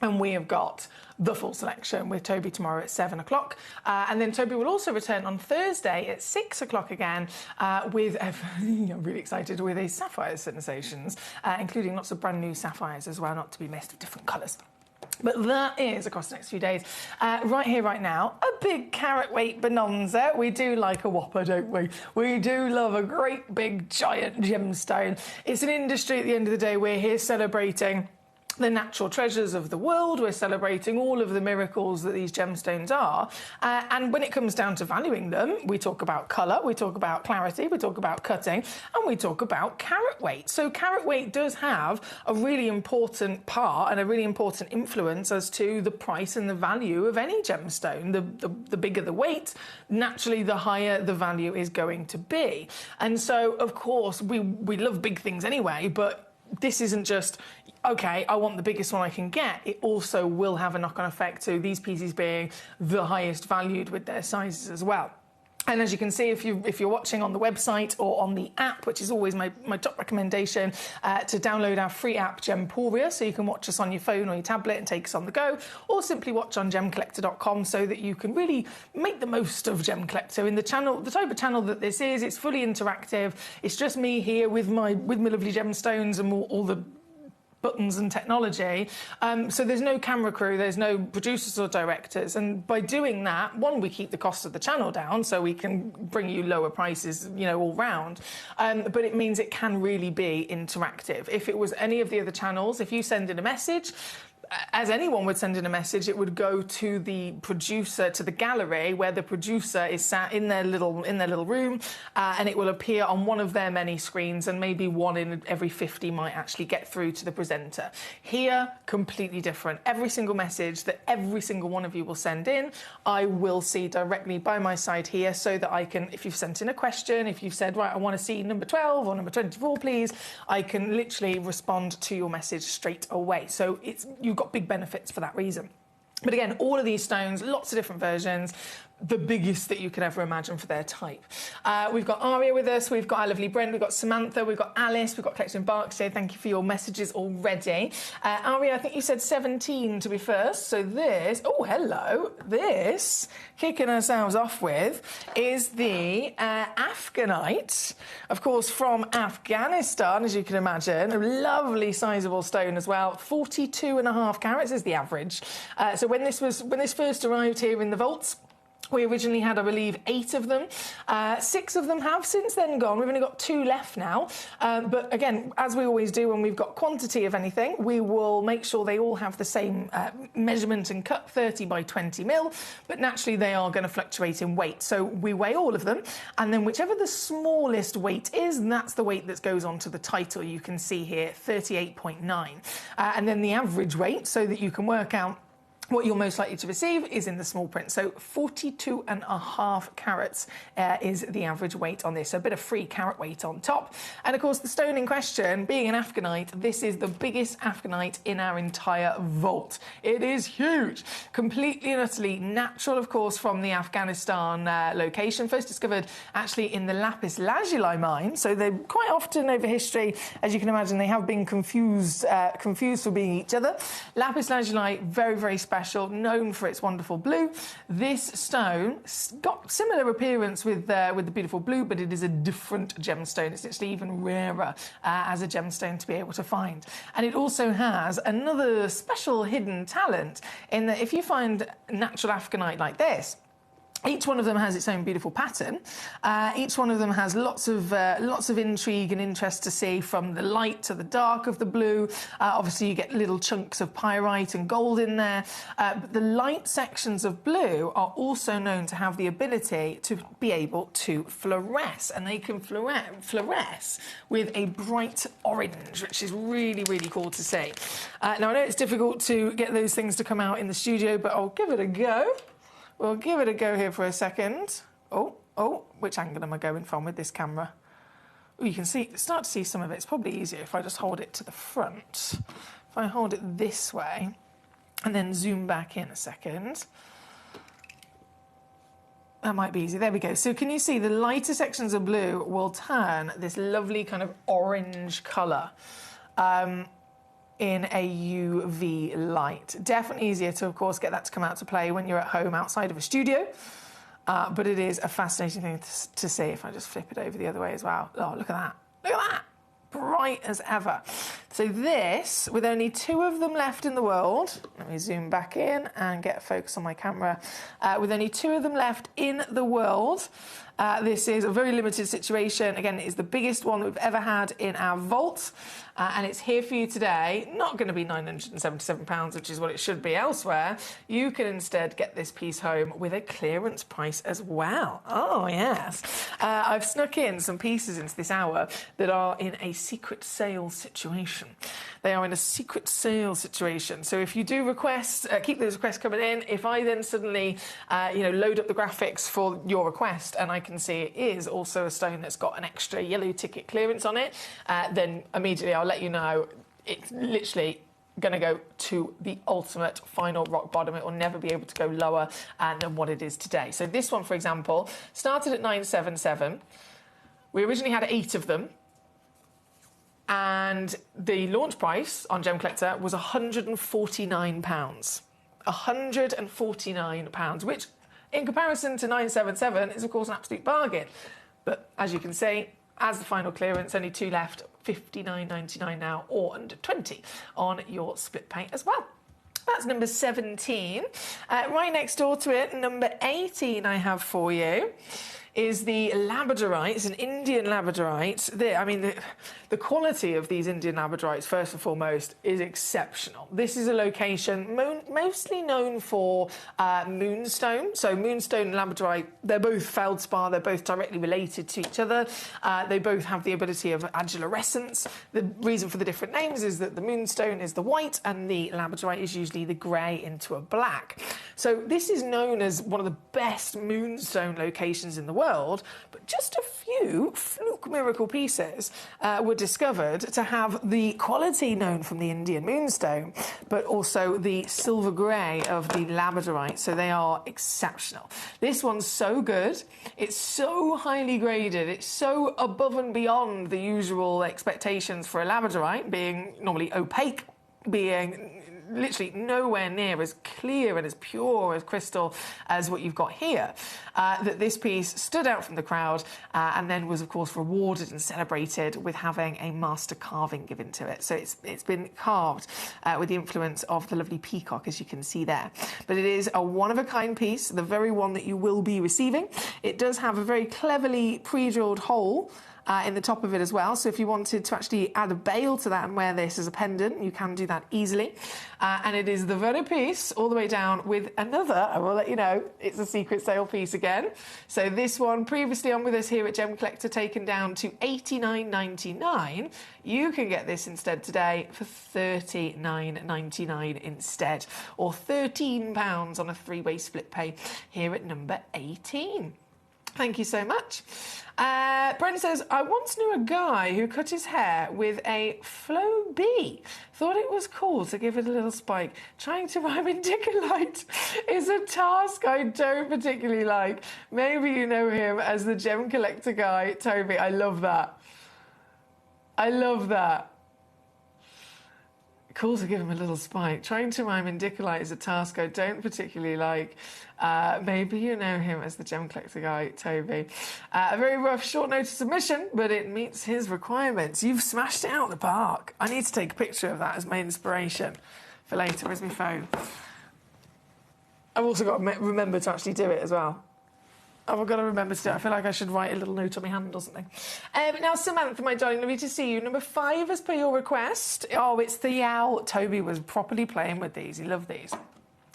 And we have got the full selection with Toby tomorrow at 7 o'clock. And then Toby will also return on Thursday at 6 o'clock again with, I'm really excited, with his sapphire sensations, including lots of brand new sapphires as well, not to be missed, of different colours. But that is across the next few days. Right here, right now, a big carat weight bonanza. We do like a whopper, don't we? We do love a great big giant gemstone. It's an industry at the end of the day. We're here celebrating the natural treasures of the world. We're celebrating all of the miracles that these gemstones are. And when it comes down to valuing them, we talk about colour, we talk about clarity, we talk about cutting, and we talk about carat weight. So carat weight does have a really important part and a really important influence as to the price and the value of any gemstone. The bigger the weight, naturally the higher the value is going to be. And so, of course, we love big things anyway, but this isn't just, okay, I want the biggest one I can get. It also will have a knock-on effect to these pieces being the highest valued with their sizes as well. And as you can see, if you're watching on the website or on the app, which is always my top recommendation, to download our free app, Gemporia, so you can watch us on your phone or your tablet and take us on the go, or simply watch on gemcollector.com so that you can really make the most of Gem Collector in the channel, the type of channel that this is. It's fully interactive. It's just me here with my lovely gemstones and all the buttons and technology. So there's no camera crew, there's no producers or directors. And by doing that, one, we keep the cost of the channel down so we can bring you lower prices, you know, all round. But it means it can really be interactive. If it was any of the other channels, if you send in a message, as anyone would send in a message, it would go to the producer, to the gallery where the producer is sat in their little room, and it will appear on one of their many screens, and maybe one in every 50 might actually get through to the presenter. Here, completely different. Every single message that every single one of you will send in, I will see directly by my side here, so that I can, if you've sent in a question, if you've said, right, I want to see number 12 or number 24, please, I can literally respond to your message straight away. So you've got big benefits for that reason. But again, all of these stones, lots of different versions, the biggest that you could ever imagine for their type. We've got Aria with us, we've got our lovely Brent, we've got Samantha, we've got Alice, we've got Collector in Berkshire. Thank you for your messages already. Aria, I think you said 17 to be first, so this, oh hello, this, kicking ourselves off with, is the Afghanite, of course from Afghanistan, as you can imagine, a lovely sizable stone as well, 42.5 carats is the average. So when this first arrived here in the vaults, we originally had, I believe, 8 of them. 6 of them have since then gone. We've only got 2 left now. But again, as we always do when we've got quantity of anything, we will make sure they all have the same measurement and cut, 30 by 20 mil. But naturally, they are going to fluctuate in weight. So we weigh all of them. And then whichever the smallest weight is, that's the weight that goes onto the title. You can see here, 38.9. And then the average weight, so that you can work out what you're most likely to receive, is in the small print. So 42.5 carats is the average weight on this. So a bit of free carat weight on top. And of course, the stone in question, being an Afghanite, this is the biggest Afghanite in our entire vault. It is huge. Completely and utterly natural, of course, from the Afghanistan location. First discovered actually in the lapis lazuli mine. So they quite often over history, as you can imagine, they have been confused for being each other. Lapis lazuli, very, very special, known for its wonderful blue. This stone got similar appearance with the beautiful blue, but it is a different gemstone. It's actually even rarer as a gemstone to be able to find. And it also has another special hidden talent in that if you find natural Afghanite like this, each one of them has its own beautiful pattern. Each one of them has lots of intrigue and interest to see, from the light to the dark of the blue. Obviously, you get little chunks of pyrite and gold in there. But the light sections of blue are also known to have the ability to be able to fluoresce, and they can fluoresce with a bright orange, which is really, really cool to see. Now, I know it's difficult to get those things to come out in the studio, but I'll give it a go. We'll give it a go here for a second. Oh, which angle am I going from with this camera? Oh, you can start to see some of it. It's probably easier if I just hold it to the front. If I hold it this way and then zoom back in a second. That might be easy. There we go. So can you see the lighter sections of blue will turn this lovely kind of orange colour in a UV light. Definitely easier to, of course, get that to come out to play when you're at home outside of a studio. But it is a fascinating thing to see. If I just flip it over the other way as well. Oh, look at that. Look at that. Bright as ever. So this, with only 2 of them left in the world, let me zoom back in and get a focus on my camera. With only 2 of them left in the world, this is a very limited situation. Again, it is the biggest one that we've ever had in our vault. And it's here for you today. Not going to be £977, which is what it should be elsewhere. You can instead get this piece home with a clearance price as well. Oh, yes. I've snuck in some pieces into this hour that are in a secret sale situation. They are in a secret sale situation. So if you do request, keep those requests coming in. If I then suddenly, load up the graphics for your request and I can see it is also a stone that's got an extra yellow ticket clearance on it, then immediately I'll let you know it's literally going to go to the ultimate final rock bottom. It will never be able to go lower than what it is today. So this one, for example, started at 977. We originally had 8 of them. And the launch price on Gemcollector was £149. £149, which in comparison to 977 is of course an absolute bargain. But as you can see, as the final clearance, only 2 left, £59.99 now, or under 20 on your split paint as well. That's number 17. Right next door to it, number 18 I have for you is the labradorite. It's an Indian labradorite. The quality of these Indian labradorites, first and foremost, is exceptional. This is a location mostly known for moonstone. So moonstone and labradorite, they're both feldspar. They're both directly related to each other. They both have the ability of agilorescence. The reason for the different names is that the moonstone is the white and the labradorite is usually the grey into a black. So this is known as one of the best moonstone locations in the world, but just a few few fluke miracle pieces were discovered to have the quality known from the Indian moonstone, but also the silver grey of the labradorite, so they are exceptional. This one's so good, it's so highly graded, it's so above and beyond the usual expectations for a labradorite, being normally opaque, being literally nowhere near as clear and as pure as crystal as what you've got here, that this piece stood out from the crowd and then was, of course, rewarded and celebrated with having a master carving given to it. So it's been carved with the influence of the lovely peacock, as you can see there. But it is a one-of-a-kind piece, the very one that you will be receiving. It does have a very cleverly pre-drilled hole in the top of it as well, so if you wanted to actually add a bail to that and wear this as a pendant, you can do that easily. And it is the very piece all the way down with another, I will let you know, it's a secret sale piece again. So this one, previously on with us here at Gem Collector, taken down to $89.99. You can get this instead today for $39.99 instead, or £13 on a three-way split pay here at number 18. Thank you so much. Brent says, I once knew a guy who cut his hair with a Flow B. Thought it was cool to give it a little spike. Trying to rhyme indicolite is a task I don't particularly like. Maybe you know him as the Gem Collector guy, Toby. I love that. I love that. Cool to give him a little spike. Trying to rhyme indicolite is a task I don't particularly like. Maybe you know him as the Gem Collector guy, Toby. A very rough short notice submission, but it meets his requirements. You've smashed it out of the park. I need to take a picture of that as my inspiration for later. Where's my phone? I've also got to remember to actually do it as well. I've got to remember to do it. I feel like I should write a little note on my hand or something. Now, Samantha, my darling, lovely to see you. Number 5, as per your request. Oh, it's the owl. Toby was properly playing with these. He loved these.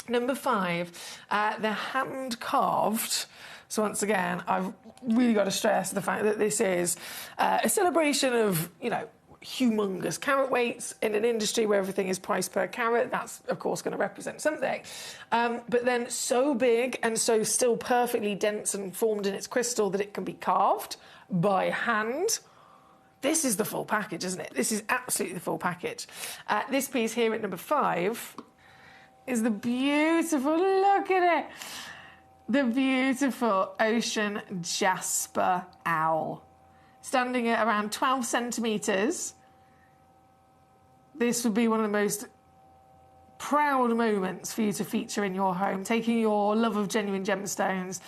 Number 5, they're hand-carved. So once again, I've really got to stress the fact that this is a celebration of, you know, humongous carat weights in an industry where everything is priced per carat. That's, of course, going to represent something. But then so big and so still perfectly dense and formed in its crystal that it can be carved by hand. This is the full package, isn't it? This is absolutely the full package. This piece here at number 5 is the beautiful, look at it, the beautiful ocean jasper owl. Standing at around 12 centimetres, this would be one of the most proud moments for you to feature in your home, taking your love of genuine gemstones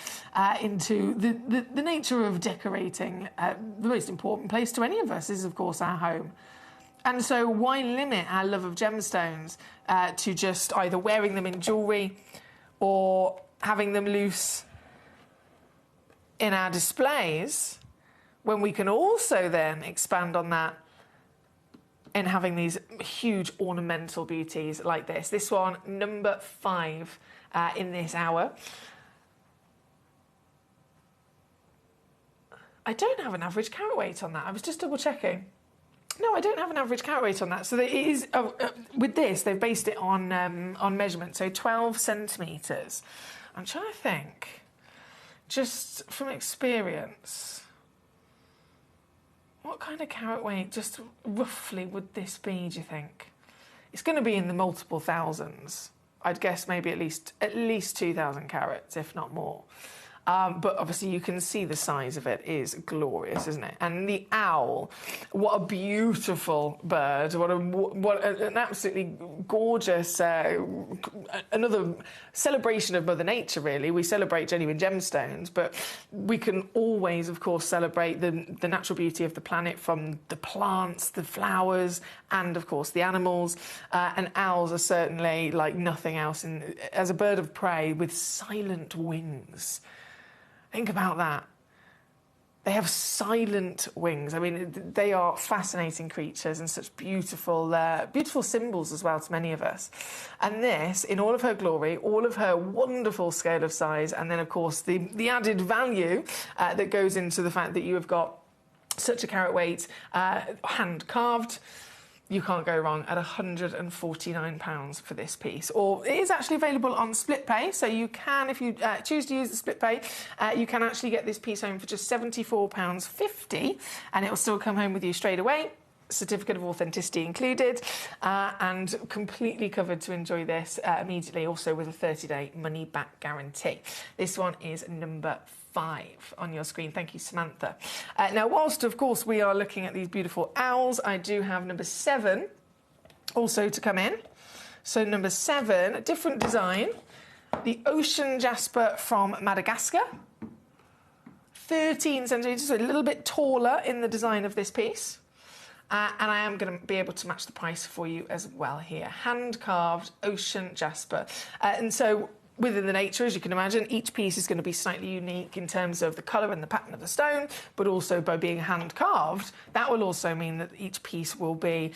into the nature of decorating the most important place to any of us is, of course, our home. And so why limit our love of gemstones to just either wearing them in jewellery or having them loose in our displays, when we can also then expand on that in having these huge ornamental beauties like this. This one, number 5 in this hour. I don't have an average carat weight on that. I was just double checking. No, I don't have an average carat weight on that. So it is with this, they've based it on measurement, so 12 centimetres. I'm trying to think, just from experience, what kind of carat weight, just roughly, would this be, do you think? It's going to be in the multiple thousands. I'd guess maybe at least 2,000 carats, if not more. But obviously you can see the size of it is glorious, isn't it? And the owl, what a beautiful bird, what an absolutely gorgeous, another celebration of Mother Nature, really. We celebrate genuine gemstones, but we can always, of course, celebrate the natural beauty of the planet, from the plants, the flowers, and, of course, the animals. And owls are certainly like nothing else as a bird of prey with silent wings. Think about that. They have silent wings. I mean, they are fascinating creatures and such beautiful, beautiful symbols as well to many of us. And this, in all of her glory, all of her wonderful scale of size, and then, of course, the added value that goes into the fact that you have got such a carat weight, hand-carved, you can't go wrong at £149 for this piece. Or it is actually available on split pay, so you can, if you choose to use the split pay, you can actually get this piece home for just £74.50, and it will still come home with you straight away. Certificate of authenticity included, and completely covered to enjoy this immediately, also with a 30-day money-back guarantee. This one is number 5 on your screen. Thank you, Samantha. Now, whilst, of course, we are looking at these beautiful owls, I do have number 7 also to come in. So number 7, a different design, the Ocean Jasper from Madagascar. 13 centimetres, so a little bit taller in the design of this piece. And I am going to be able to match the price for you as well here. Hand-carved Ocean Jasper. And so within the nature, as you can imagine, each piece is going to be slightly unique in terms of the colour and the pattern of the stone, but also by being hand-carved, that will also mean that each piece will be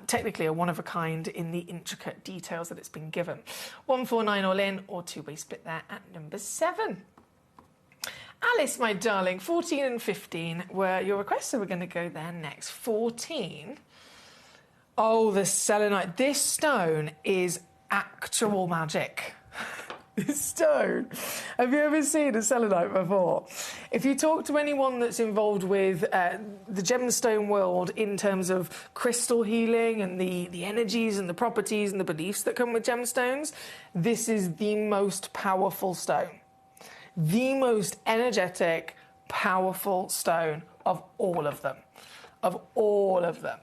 technically a one-of-a-kind in the intricate details that it's been given. 149 all in, or two-way split there at number 7. Alice, my darling, 14 and 15 were your requests, so we're going to go there next. 14. Oh, the selenite. This stone is actual magic. This stone. Have you ever seen a selenite before? If you talk to anyone that's involved with the gemstone world in terms of crystal healing and the energies and the properties and the beliefs that come with gemstones, this is the most powerful stone. The most energetic, powerful stone of all of them. Of all of them.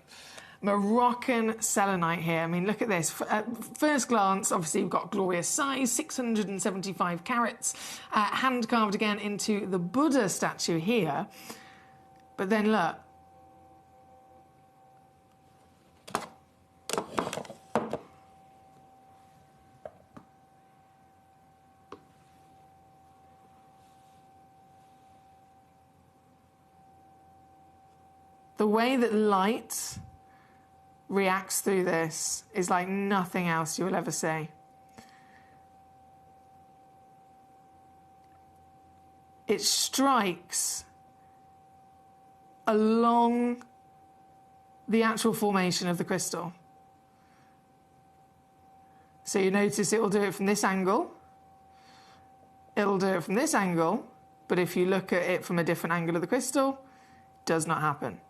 Moroccan selenite here. I mean, look at this. At first glance, obviously, you've got glorious size, 675 carats, hand-carved again into the Buddha statue here. But then look. The way that light reacts through this is like nothing else you will ever see. It strikes along the actual formation of the crystal. So you notice it will do it from this angle. It'll do it from this angle, but if you look at it from a different angle of the crystal, it does not happen.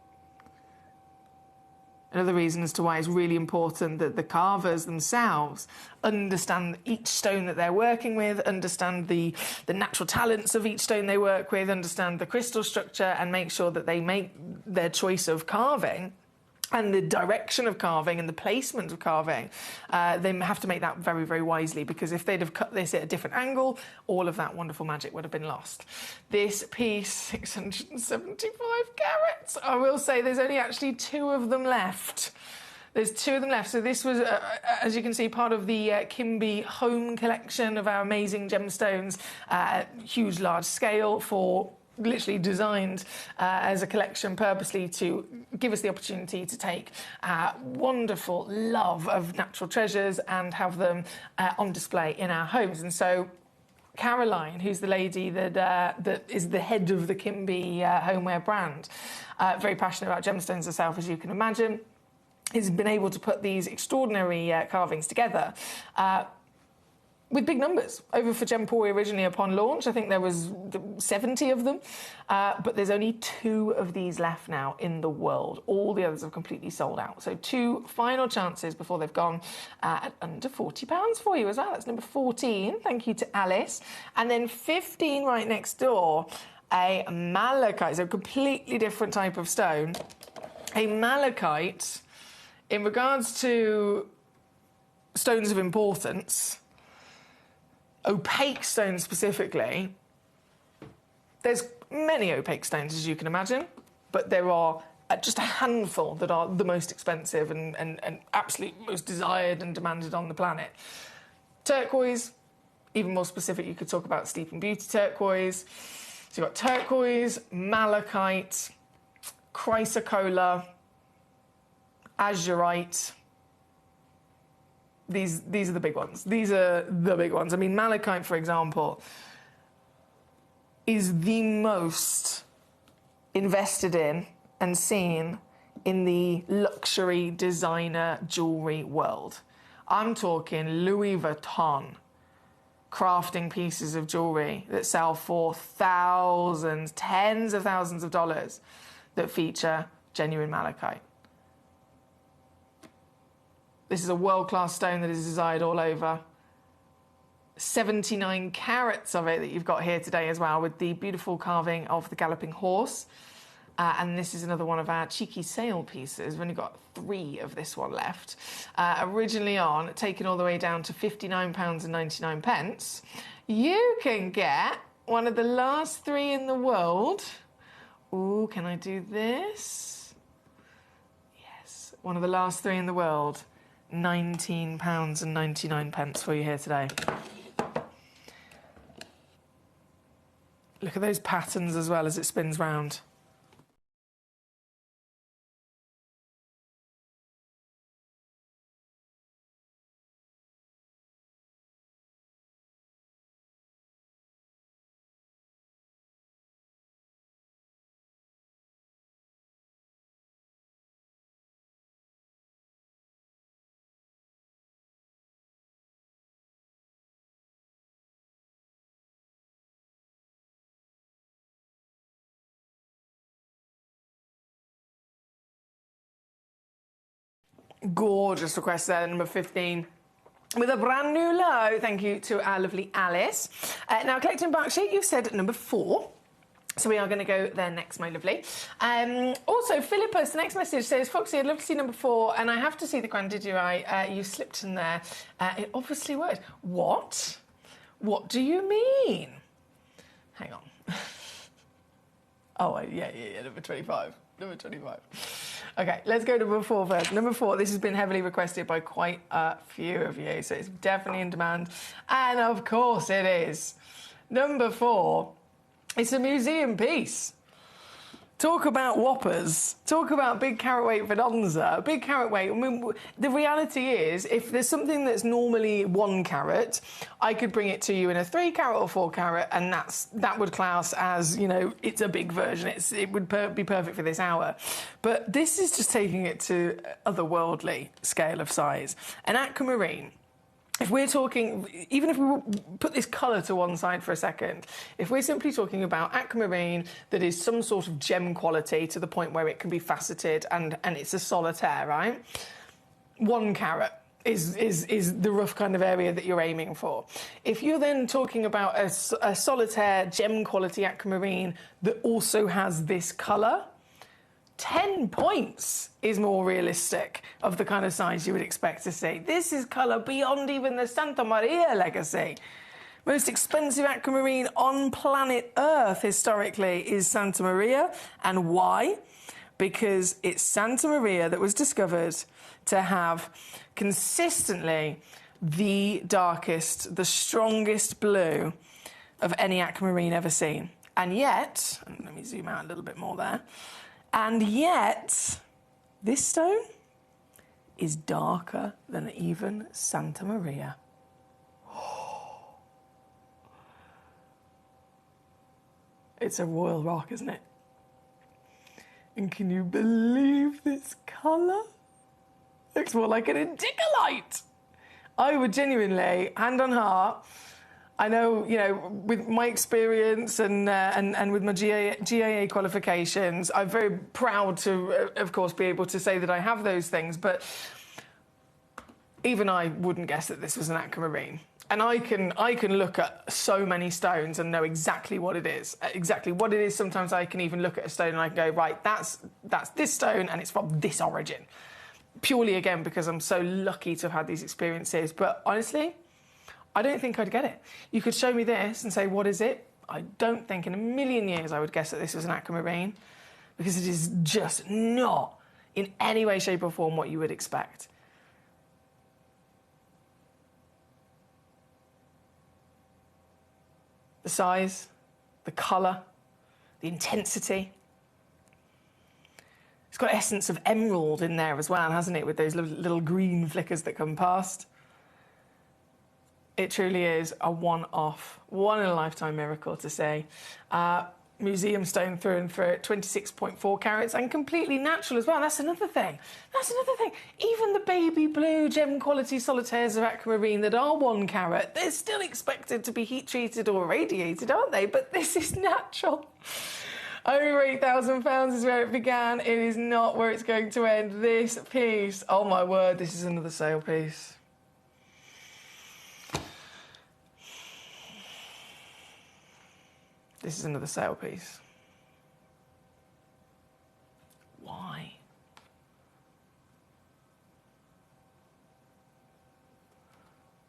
Another reason as to why it's really important that the carvers themselves understand each stone that they're working with, understand the natural talents of each stone they work with, understand the crystal structure, and make sure that they make their choice of carving and the direction of carving and the placement of carving. They have to make that very, very wisely, because if they'd have cut this at a different angle, all of that wonderful magic would have been lost. This piece, 675 carats. I will say there's only actually 2 of them left. There's 2 of them left. So this was, as you can see, part of the Kimby home collection of our amazing gemstones, huge, large scale, for literally designed as a collection purposely to give us the opportunity to take wonderful love of natural treasures and have them on display in our homes. And so Caroline, who's the lady that is the head of the Kimby homeware brand, very passionate about gemstones herself, as you can imagine, has been able to put these extraordinary carvings together with big numbers. Over for Gempori originally upon launch, I think there was 70 of them, but there's only 2 of these left now in the world. All the others have completely sold out. So 2 final chances before they've gone at under £40 for you as well. That's number 14. Thank you to Alice. And then 15 right next door, a malachite, so a completely different type of stone. A malachite, in regards to stones of importance, opaque stones specifically, there's many opaque stones, as you can imagine, but there are just a handful that are the most expensive and absolutely most desired and demanded on the planet. Turquoise, even more specific, you could talk about Sleeping Beauty turquoise. So you've got turquoise, malachite, chrysocolla, azurite. These are the big ones. These are the big ones. I mean, malachite, for example, is the most invested in and seen in the luxury designer jewellery world. I'm talking Louis Vuitton crafting pieces of jewellery that sell for thousands, tens of thousands of dollars that feature genuine malachite. This is a world-class stone that is desired all over. 79 carats of it that you've got here today as well, with the beautiful carving of the galloping horse. And this is another one of our cheeky sale pieces. We've only got 3 of this one left. Originally on, taken all the way down to £59.99. You can get one of the last 3 in the world. Ooh, can I do this? Yes, one of the last 3 in the world. £19.99 for you here today. Look at those patterns as well as it spins round. Gorgeous request there, number 15. With a brand new low, thank you to our lovely Alice. Now, collecting Berkshire, you've said number 4. So we are going to go there next, my lovely. Also, Philippus, the next message says, Foxy, I'd love to see number 4, and I have to see the Grand Didgerai. You slipped in there. It obviously worked. What? What do you mean? Hang on. Oh, yeah, number 25. Number 25. Okay, let's go to number 4 first. Number 4, this has been heavily requested by quite a few of you, so it's definitely in demand. And of course it is. Number 4, it's a museum piece. Talk about whoppers. Talk about big carat weight bonanza. Big carat weight. I mean, the reality is, if there's something that's normally 1 carat, I could bring it to you in a 3 carat or 4 carat, and that would class as, you know, it's a big version. It would be perfect for this hour. But this is just taking it to otherworldly scale of size. An aquamarine. If we're talking, even if we put this colour to one side for a second, if we're simply talking about aquamarine that is some sort of gem quality to the point where it can be faceted and it's a solitaire, right? 1 carat is the rough kind of area that you're aiming for. If you're then talking about a solitaire gem quality aquamarine that also has this colour, 10 points is more realistic of the kind of size you would expect to see. This is colour beyond even the Santa Maria legacy. Most expensive aquamarine on planet Earth historically is Santa Maria. And why? Because it's Santa Maria that was discovered to have consistently the darkest, the strongest blue of any aquamarine ever seen. And yet, let me zoom out a little bit more there, and yet, this stone is darker than even Santa Maria. It's a royal rock, isn't it? And can you believe this colour? Looks more like an indicolite. I would genuinely, hand on heart, I know, you know, with my experience and with my GIA qualifications, I'm very proud to, of course, be able to say that I have those things, but even I wouldn't guess that this was an aquamarine. And I can look at so many stones and know exactly what it is. Exactly what it is. Sometimes I can even look at a stone and I can go, right, that's this stone and it's from this origin. Purely, again, because I'm so lucky to have had these experiences. But honestly, I don't think I'd get it. You could show me this and say, what is it? I don't think in a million years I would guess that this was an aquamarine, because it is just not in any way, shape or form what you would expect. The size, the colour, the intensity. It's got essence of emerald in there as well, hasn't it, with those little green flickers that come past. It truly is a one-off, one-in-a-lifetime miracle to say. museum stone through and through, 26.4 carats, and completely natural as well. That's another thing. Even the baby blue gem quality solitaires of aquamarine that are 1 carat, they're still expected to be heat treated or irradiated, aren't they? But this is natural. Over £8,000 is where it began. It is not where it's going to end. This piece, oh my word, this is another sale piece. This is another sale piece. Why?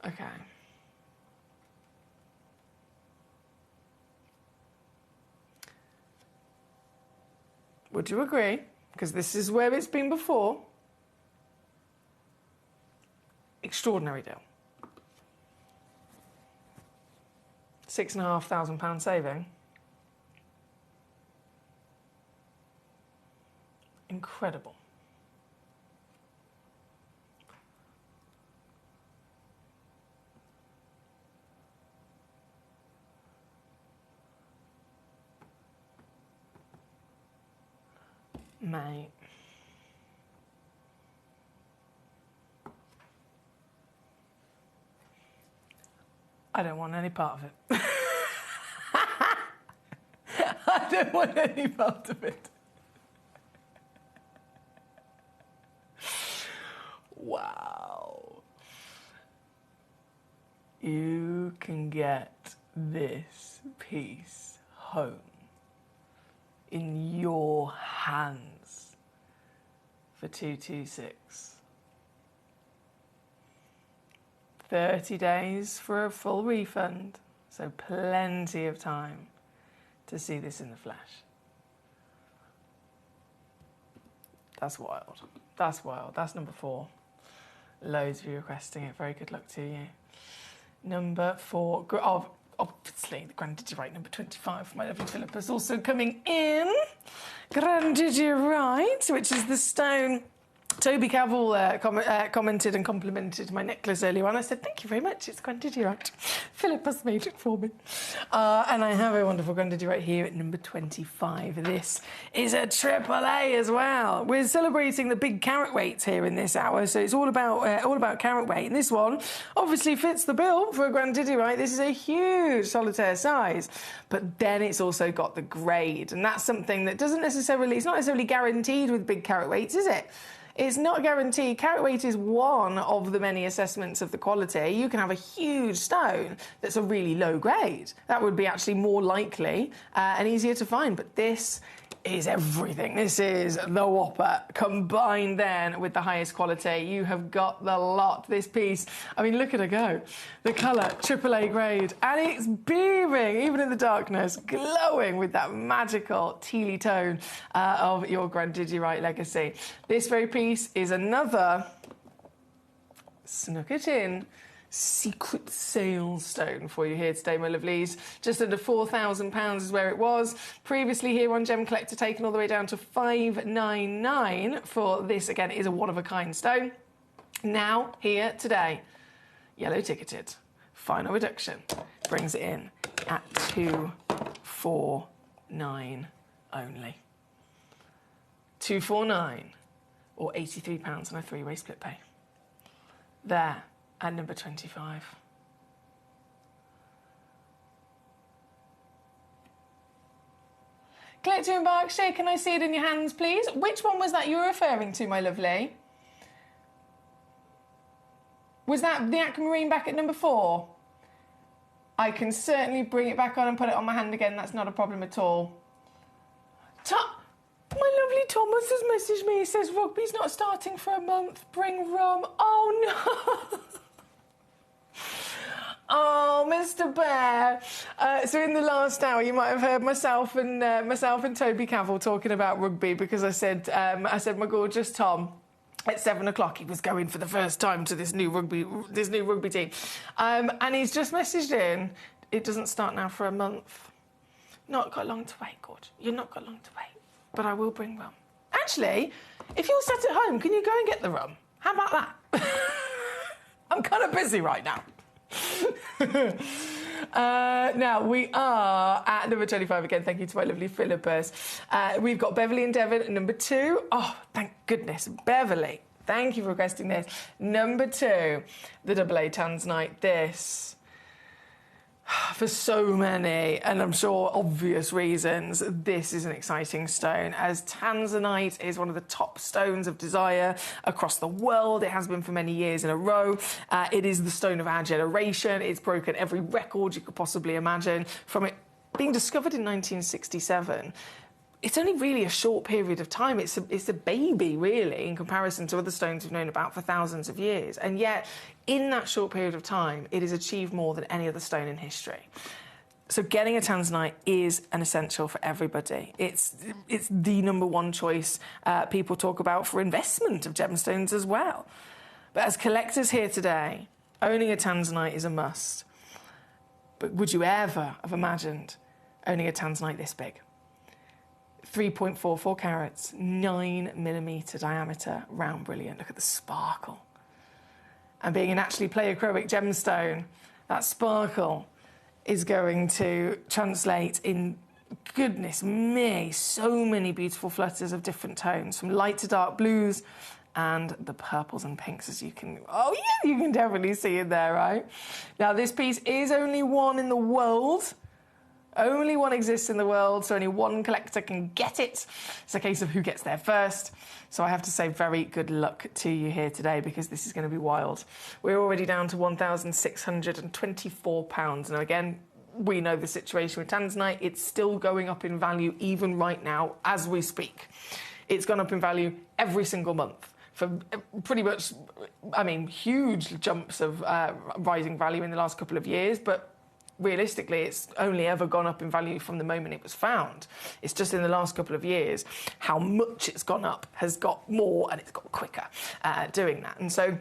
Okay. Would you agree? Because this is where it's been before. Extraordinary deal. £6,500 saving. Incredible. Mate. I don't want any part of it. I don't want any part of it. Wow. You can get this piece home in your hands for 226. 30 days for a full refund, so plenty of time to see this in the flesh. That's wild. That's wild. That's number 4. Loads of you requesting it. Very good luck to you. Number 4. Obviously, the Grandidierite number 25 for my lovely Philippa's also coming in. Grandidierite, which is the stone. Toby Cavell commented and complimented my necklace earlier on. I said, thank you very much, it's Grandidierite. Philippa's made it for me. And I have a wonderful Grandidierite here at number 25. This is a AAA as well. We're celebrating the big carat weights here in this hour, so it's all about carat weight. And this one obviously fits the bill for a Grandidierite. This is a huge solitaire size, but then it's also got the grade, and that's something that it's not necessarily guaranteed with big carat weights, is it? It's not guaranteed. Carat weight is one of the many assessments of the quality. You can have a huge stone that's a really low grade. That would be actually more likely and easier to find. But this is everything. This is the whopper combined then with the highest quality. You have got the lot. This piece, I mean, look at her go. The colour, AAA grade, and it's beaming, even in the darkness, glowing with that magical tealy tone of your Grandidierite legacy. This very piece is another, snuck it in, secret sale stone for you here today, my lovelies. Just under £4,000 is where it was. Previously here on Gemcollector, taken all the way down to $599 for this. Again, it is a one-of-a-kind stone. Now, here today, yellow ticketed. Final reduction brings it in at $249 only. $249 or £83 on a 3-way split pay. There. At number 25. Collector in Berkshire, can I see it in your hands, please? Which one was that you were referring to, my lovely? Was that the aquamarine back at number 4? I can certainly bring it back on and put it on my hand again. That's not a problem at all. My lovely Thomas has messaged me. He says, rugby's not starting for a month. Bring rum. Oh, no. Oh, Mr. Bear. So in the last hour, you might have heard myself and Toby Cavell talking about rugby, because I said, my gorgeous Tom, at 7 o'clock, he was going for the first time to this new rugby team, and he's just messaged in. It doesn't start now for a month. Not got long to wait, Gorge. You're not got long to wait. But I will bring rum. Actually, if you're sat at home, can you go and get the rum? How about that? I'm kind of busy right now. Now, we are at number 25 again. Thank you to my lovely Philippus. We've got Beverly and Devon at number 2. Oh, thank goodness. Beverly, thank you for requesting this. Number 2, the AA Tanzanite. This, for so many, and I'm sure obvious reasons, this is an exciting stone, as Tanzanite is one of the top stones of desire across the world. It has been for many years in a row. It is the stone of our generation. It's broken every record you could possibly imagine. From it being discovered in 1967, it's only really a short period of time. It's a baby, really, in comparison to other stones we've known about for thousands of years. And yet, in that short period of time, it has achieved more than any other stone in history. So getting a Tanzanite is an essential for everybody. It's the number one choice people talk about for investment of gemstones as well. But as collectors here today, owning a Tanzanite is a must. But would you ever have imagined owning a Tanzanite this big? 3.44 carats, 9mm diameter, round brilliant. Look at the sparkle. And being a naturally pleochroic gemstone, that sparkle is going to translate in, goodness me, so many beautiful flutters of different tones, from light to dark blues and the purples and pinks, as you can, oh yeah, you can definitely see it there, right? Now, this piece is only one in the world. Only one exists in the world, so only one collector can get it. It's a case of who gets there first. So I have to say very good luck to you here today, because this is going to be wild. We're already down to £1,624. Now, again, we know the situation with Tanzanite. It's still going up in value even right now as we speak. It's gone up in value every single month for pretty much, I mean, huge jumps of rising value in the last couple of years, but realistically, it's only ever gone up in value from the moment it was found. It's just in the last couple of years how much it's gone up has got more, and it's got quicker doing that. And so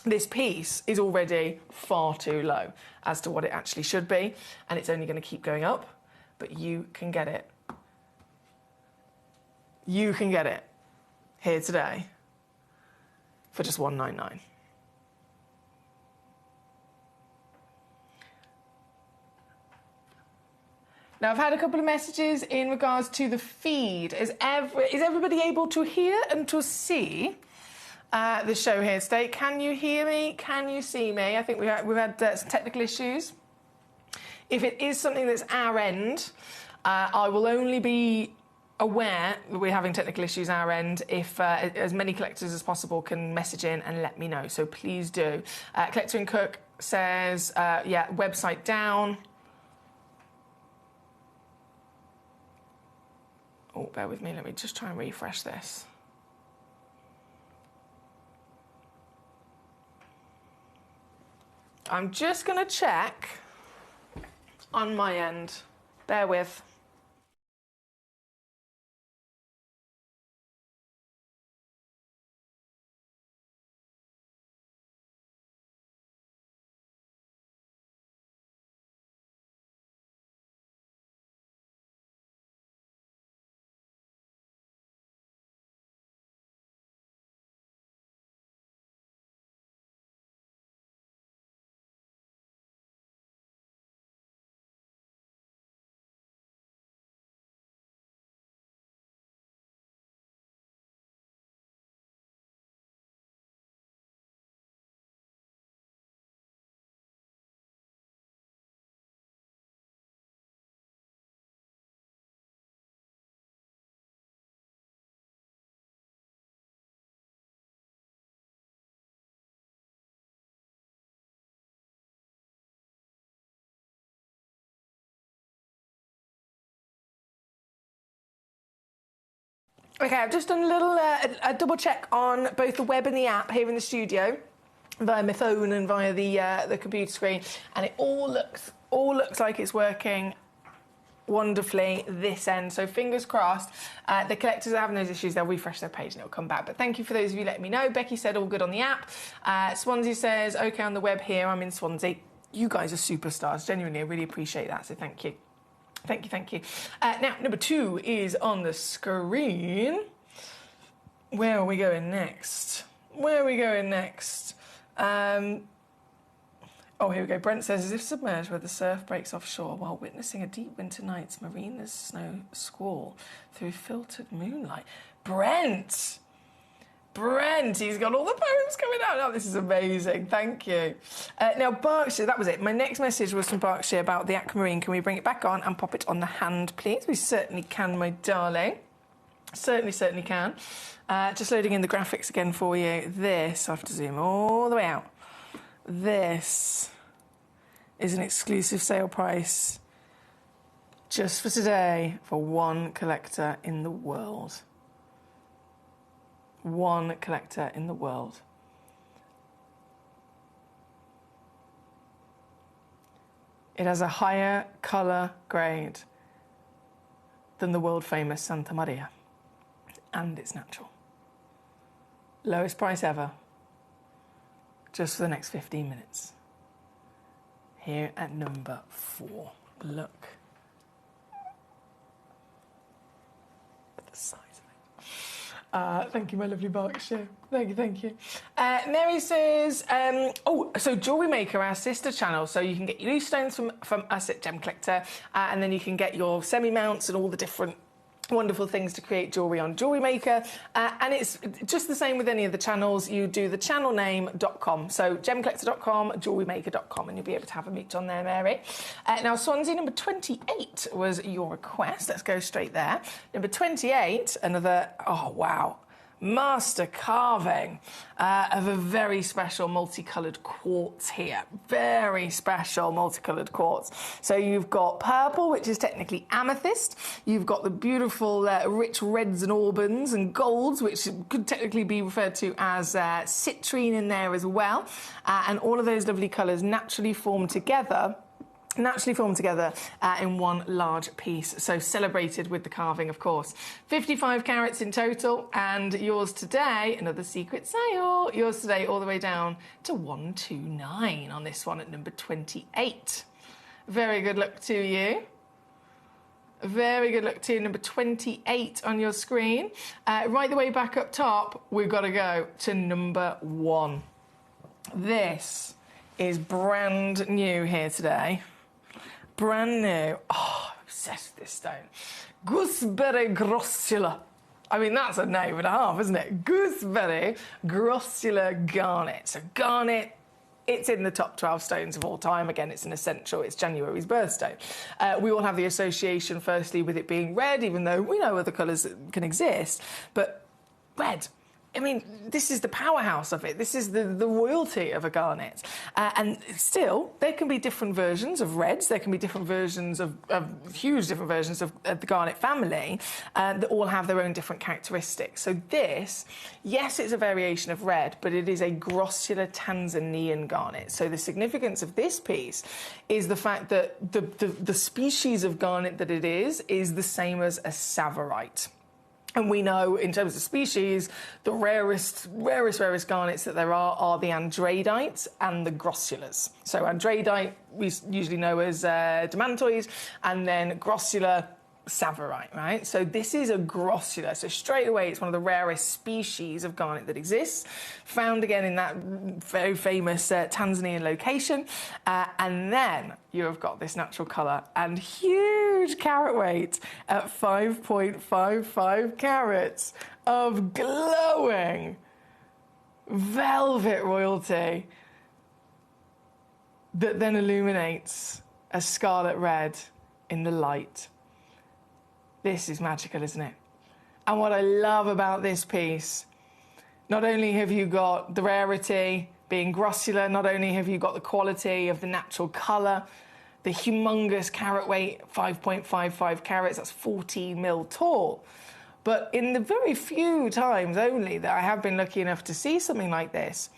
this piece is already far too low as to what it actually should be, and it's only going to keep going up, but you can get it. You can get it here today for just $199. Now, I've had a couple of messages in regards to the feed. Is everybody able to hear and to see the show here today? Can you hear me? Can you see me? I think we've had some technical issues. If it is something that's our end, I will only be aware that we're having technical issues our end if as many collectors as possible can message in and let me know. So please do. Collector and Cook says, yeah, website down. Oh, bear with me. Let me just try and refresh this. I'm just going to check on my end. Bear with. Okay, I've just done a little a double check on both the web and the app here in the studio, via my phone and via the computer screen, and it all looks like it's working wonderfully this end. So fingers crossed. The collectors are having those issues. They'll refresh their page and it'll come back. But thank you for those of you letting me know. Becky said all good on the app. Swansea says okay on the web here. I'm in Swansea. You guys are superstars. Genuinely, I really appreciate that. So thank you. Thank you, thank you. Now, number 2 is on the screen. Where are we going next? Where are we going next? Oh, here we go. Brent says, as if submerged where the surf breaks offshore while witnessing a deep winter night's marina's snow squall through filtered moonlight. Brent, he's got all the poems coming out. Oh, this is amazing. Thank you. Now, Berkshire, that was it. My next message was from Berkshire about the aquamarine. Can we bring it back on and pop it on the hand, please? We certainly can, my darling. Certainly can. Just loading in the graphics again for you. This, I have to zoom all the way out. This is an exclusive sale price just for today for one collector in the world. One collector in the world. It has a higher colour grade than the world famous Santa Maria, and it's natural. Lowest price ever, just for the next 15 minutes. Here at number 4. Look at the size of it. Thank you, my lovely Berkshire. Thank you. Mary says, so Jewellery Maker, our sister channel, so you can get your loose stones from us at Gem Collector, and then you can get your semi-mounts and all the different wonderful things to create jewellery on Jewellery Maker, and it's just the same with any of the channels. You do the channelname.com, so gemcollector.com, jewellerymaker.com, and you'll be able to have a meet on there, Mary. Now, Swansea number 28 was your request. Let's go straight there. Number 28, another, oh wow, master carving of a very special multicoloured quartz here. Very special multicoloured quartz. So you've got purple, which is technically amethyst. You've got the beautiful rich reds and auburns and golds, which could technically be referred to as citrine in there as well. And all of those lovely colours naturally form together in one large piece, so celebrated with the carving, of course. 55 carats in total, and yours today, another secret sale, yours today all the way down to 129 on this one at number 28. Very good luck to you. Very good luck to you. Number 28 on your screen. Right the way back up top, we've got to go to number 1. This is brand new here today. Brand new. Oh, I'm obsessed with this stone. Gooseberry grossula. I mean, that's a name and a half, isn't it? Gooseberry grossula garnet. So garnet, it's in the top 12 stones of all time. Again, it's an essential. It's January's birthstone. We all have the association, firstly, with it being red, even though we know other colours that can exist. But red. I mean, this is the powerhouse of it. This is the royalty of a garnet. And still, there can be different versions of reds. There can be different versions of huge different versions of the garnet family that all have their own different characteristics. So this, yes, it's a variation of red, but it is a grossular Tanzanian garnet. So the significance of this piece is the fact that the species of garnet that it is the same as a Savarite. And we know, in terms of species, the rarest garnets that there are the andradite and the grossulas. So andradite we usually know as demantoid, and then grossular, Savarite, right? So this is a grossular. So straight away, it's one of the rarest species of garnet that exists, found again in that very famous Tanzanian location. And then you have got this natural colour and huge carat weight at 5.55 carats of glowing velvet royalty that then illuminates a scarlet red in the light. This is magical, isn't it? And what I love about this piece, not only have you got the rarity being grossular, not only have you got the quality of the natural colour, the humongous carat weight, 5.55 carats, that's 14 mil tall. But in the very few times only that I have been lucky enough to see something like this,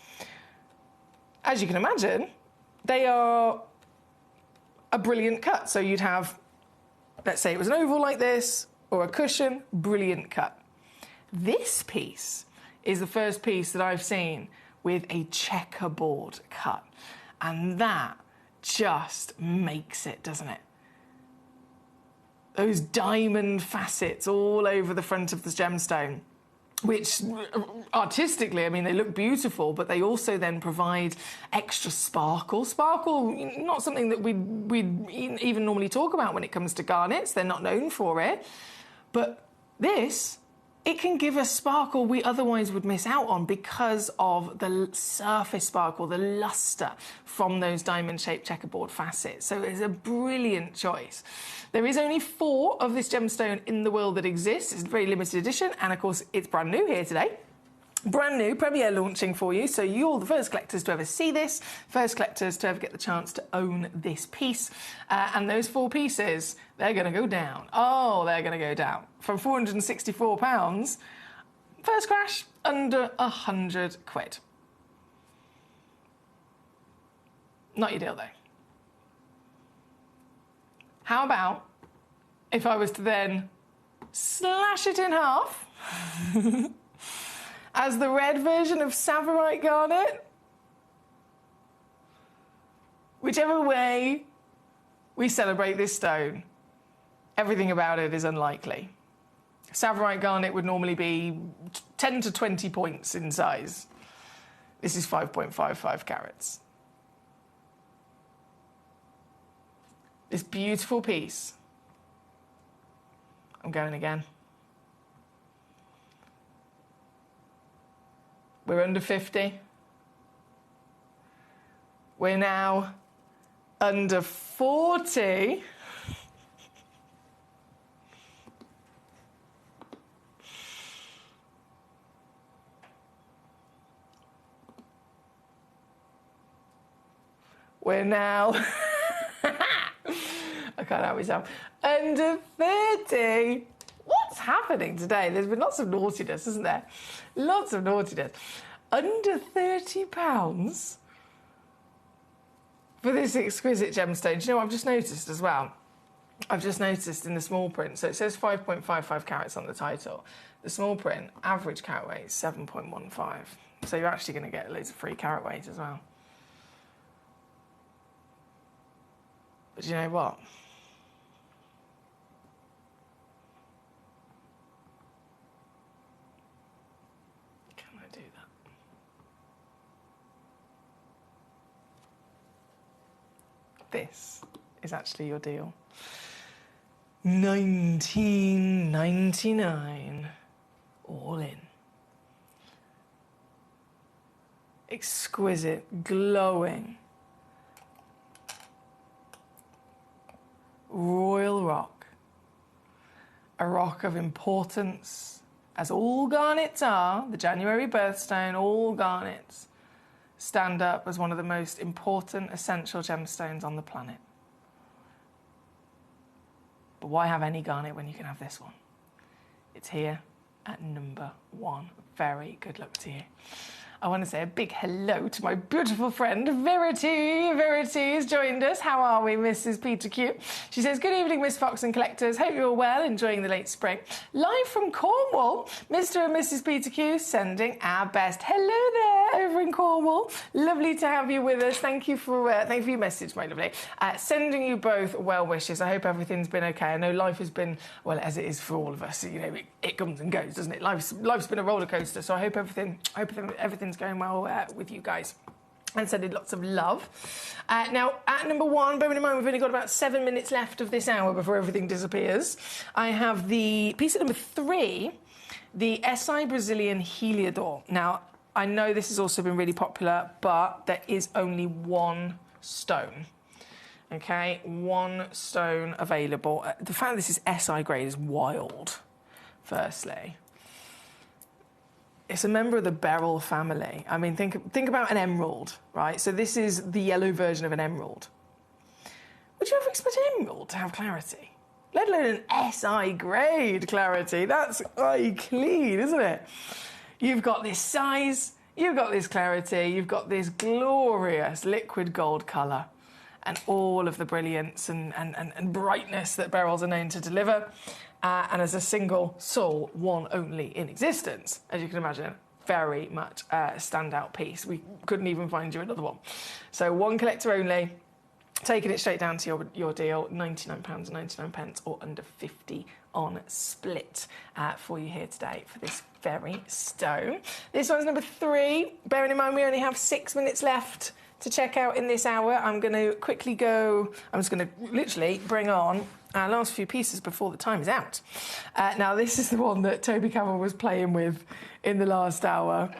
as you can imagine, they are a brilliant cut. So you'd have, let's say it was an oval like this, or a cushion, brilliant cut. This piece is the first piece that I've seen with a checkerboard cut. And that just makes it, doesn't it? Those diamond facets all over the front of the gemstone. which artistically, I mean, they look beautiful, but they also then provide extra sparkle. Sparkle, not something that we'd even normally talk about when it comes to garnets. They're not known for it. But this, it can give us sparkle we otherwise would miss out on because of the surface sparkle, the luster from those diamond-shaped checkerboard facets. So it's a brilliant choice. There is only 4 of this gemstone in the world that exists. It's a very limited edition, and of course, it's brand new here today. Brand new, premiere launching for you, so you're the first collectors to ever see this, first collectors to ever get the chance to own this piece. And those 4 pieces, they're going to go down. Oh, they're going to go down. From £464, first crash, under 100 quid. Not your deal, though. How about if I was to then slash it in half as the red version of Savorite Garnet? Whichever way we celebrate this stone, everything about it is unlikely. Savorite Garnet would normally be 10 to 20 points in size. This is 5.55 carats. This beautiful piece. I'm going again. We're under 50. We're now under 40. We're now, I can't help myself, under 30. What's happening today? There's been lots of naughtiness, isn't there? Lots of naughtiness. Under £30 for this exquisite gemstone. Do you know what I've just noticed as well? I've just noticed in the small print, so it says 5.55 carats on the title. The small print, average carat weight is 7.15. So you're actually going to get loads of free carat weight as well. But you know what? Can I do that? This is actually your deal. $19.99 all in. Exquisite, glowing, royal rock. A rock of importance, as all garnets are. The January birthstone, all garnets stand up as one of the most important essential gemstones on the planet. But why have any garnet when you can have this one? It's here at number 1. Very good luck to you. I want to say a big hello to my beautiful friend, Verity. Verity has joined us. How are we, Mrs. Peter Q? She says, good evening, Miss Fox and collectors. Hope you're well, enjoying the late spring. Live from Cornwall, Mr. and Mrs. Peter Q sending our best. Hello there over in Cornwall. Lovely to have you with us. Thank you for your message, my lovely. Sending you both well wishes. I hope everything's been okay. I know life has been, well, as it is for all of us. You know, it comes and goes, doesn't it? Life's been a roller coaster. So I hope everything's going well with you guys, and sending lots of love. Now, at number 1, bearing in mind we've only got about 7 minutes left of this hour before everything disappears, I have the piece at number 3, the SI Brazilian Heliodor. Now, I know this has also been really popular, but there is only 1 stone. Okay, 1 stone available. The fact that this is SI grade is wild, firstly. It's a member of the beryl family. I mean, think about an emerald, right? So this is the yellow version of an emerald. Would you ever expect an emerald to have clarity? Let alone an SI grade clarity. That's eye clean, isn't it? You've got this size, you've got this clarity, you've got this glorious liquid gold colour, and all of the brilliance and brightness that beryls are known to deliver. And as a single soul, one only in existence, as you can imagine, very much a standout piece. We couldn't even find you another one. So 1 collector only, taking it straight down to your deal, £99.99 or under 50 on split for you here today for this very stone. This one's number 3. Bearing in mind we only have 6 minutes left to check out in this hour, I'm going to quickly go... I'm just going to literally bring on our last few pieces before the time is out. Now, this is the one that Toby Campbell was playing with in the last hour.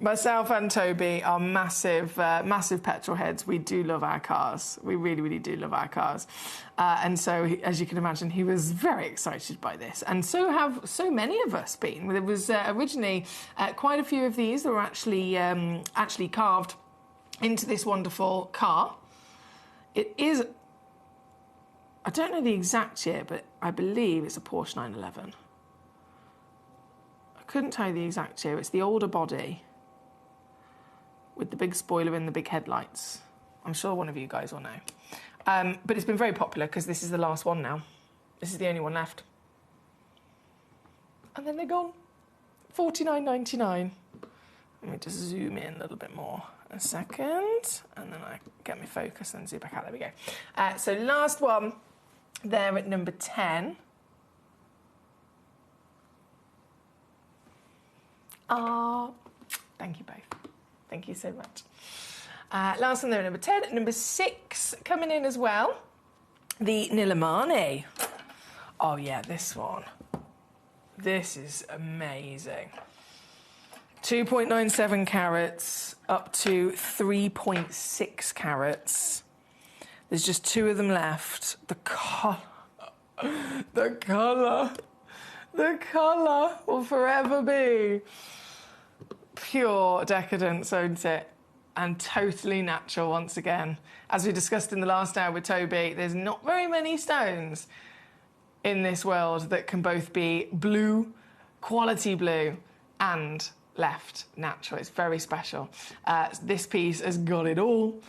Myself and Toby are massive petrol heads. We do love our cars. We really, really do love our cars. And so, as you can imagine, he was very excited by this. And so have so many of us been. There was originally quite a few of these that were actually carved into this wonderful car. It is... I don't know the exact year, but I believe it's a Porsche 911. I couldn't tell you the exact year. It's the older body with the big spoiler and the big headlights. I'm sure one of you guys will know. But it's been very popular because this is the last one now. This is the only one left. And then they're gone. $49.99. Let me just zoom in a little bit more. A second. And then I get my focus and zoom back out. There we go. So last one there at number 10. Thank you both. Thank you so much. Last one there at number 10. Number 6 coming in as well. The Nilamani. Oh, yeah, this one. This is amazing. 2.97 carats up to 3.6 carats. There's just 2 of them left. The colour will forever be pure decadence, won't it? And totally natural once again. As we discussed in the last hour with Toby, there's not very many stones in this world that can both be blue, quality blue, and left natural. It's very special. This piece has got it all.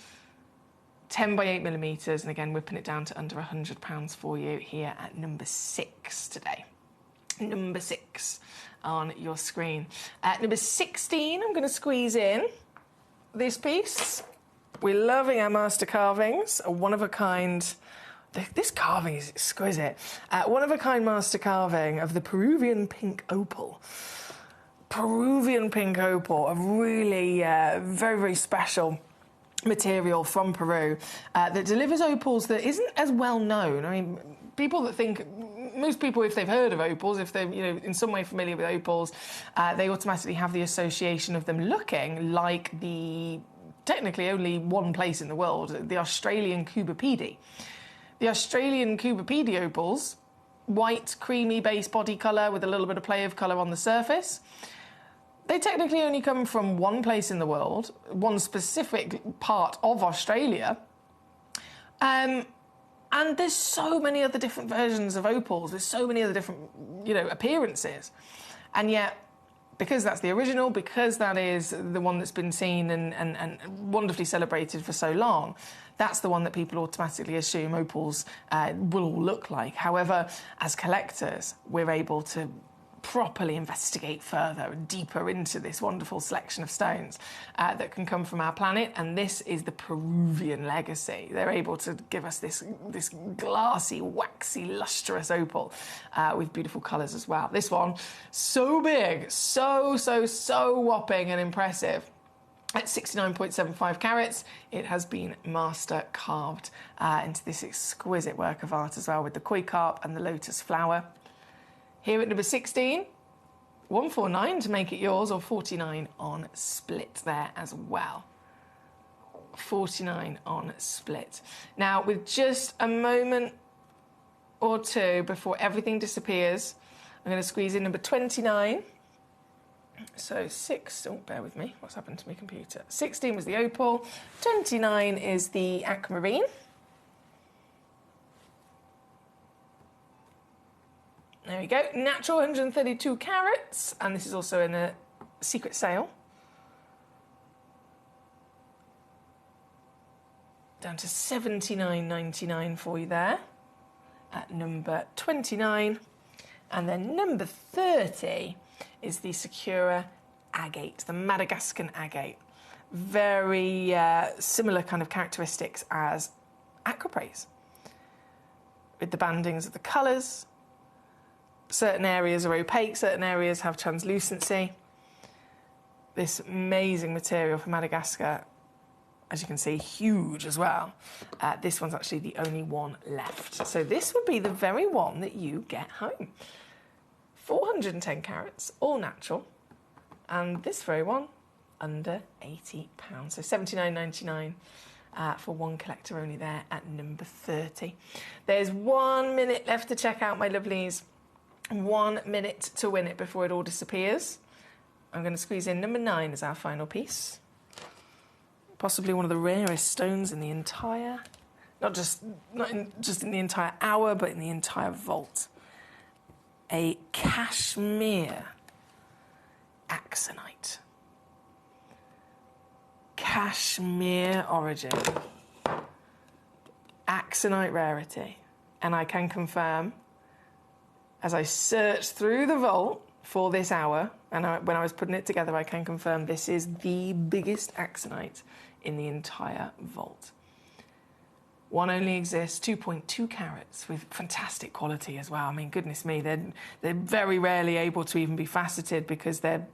10 by 8 millimetres, and again, whipping it down to under £100 for you here at number 6 today. Number 6 on your screen. At number 16, I'm going to squeeze in this piece. We're loving our master carvings, a one-of-a-kind... This carving is exquisite. One-of-a-kind master carving of the Peruvian pink opal. Peruvian pink opal, a really very, very special material from Peru that delivers opals that isn't as well known. I mean, people that think... Most people, if they've heard of opals, if they're in some way familiar with opals, they automatically have the association of them looking like the technically only one place in the world, the Australian Cubipede. The Australian Cubipede opals, white, creamy base body colour with a little bit of play of colour on the surface. They technically only come from one place in the world, one specific part of Australia. And there's so many other different versions of opals. There's so many other different, appearances. And yet, because that's the original, because that is the one that's been seen and wonderfully celebrated for so long, that's the one that people automatically assume opals will all look like. However, as collectors, we're able to properly investigate further and deeper into this wonderful selection of stones that can come from our planet, and this is the Peruvian legacy. They're able to give us this glassy, waxy, lustrous opal with beautiful colours as well. This one, so big, so whopping and impressive. At 69.75 carats, it has been master carved into this exquisite work of art as well, with the koi carp and the lotus flower. Here at number 16, 149 to make it yours, or 49 on split there as well. 49 on split. Now, with just a moment or two before everything disappears, I'm going to squeeze in number 29. So bear with me, what's happened to my computer? 16 was the opal, 29 is the aquamarine. There we go, natural 132 carats, and this is also in a secret sale. Down to $79.99 for you there at number 29. And then number 30 is the Sakura agate, the Madagascan agate. Very similar kind of characteristics as aquapraise, with the bandings of the colours, Certain areas are opaque, certain areas have translucency. This amazing material from Madagascar, as you can see, huge as well. This one's actually the only one left. So this would be the very one that you get home. 410 carats, all natural. And this very one, under £80. So £79.99 for one collector only there at number 30. There's 1 minute left to check out, my lovelies. 1 minute to win it before it all disappears. I'm going to squeeze in number 9 as our final piece. Possibly one of the rarest stones in the entire, not just in the entire hour, but in the entire vault. A cashmere axonite. Cashmere origin. Axonite rarity. And I can confirm, as I searched through the vault for this hour, and when I was putting it together, I can confirm this is the biggest axonite in the entire vault. One only exists, 2.2 carats, with fantastic quality as well. I mean, goodness me, they're very rarely able to even be faceted because they're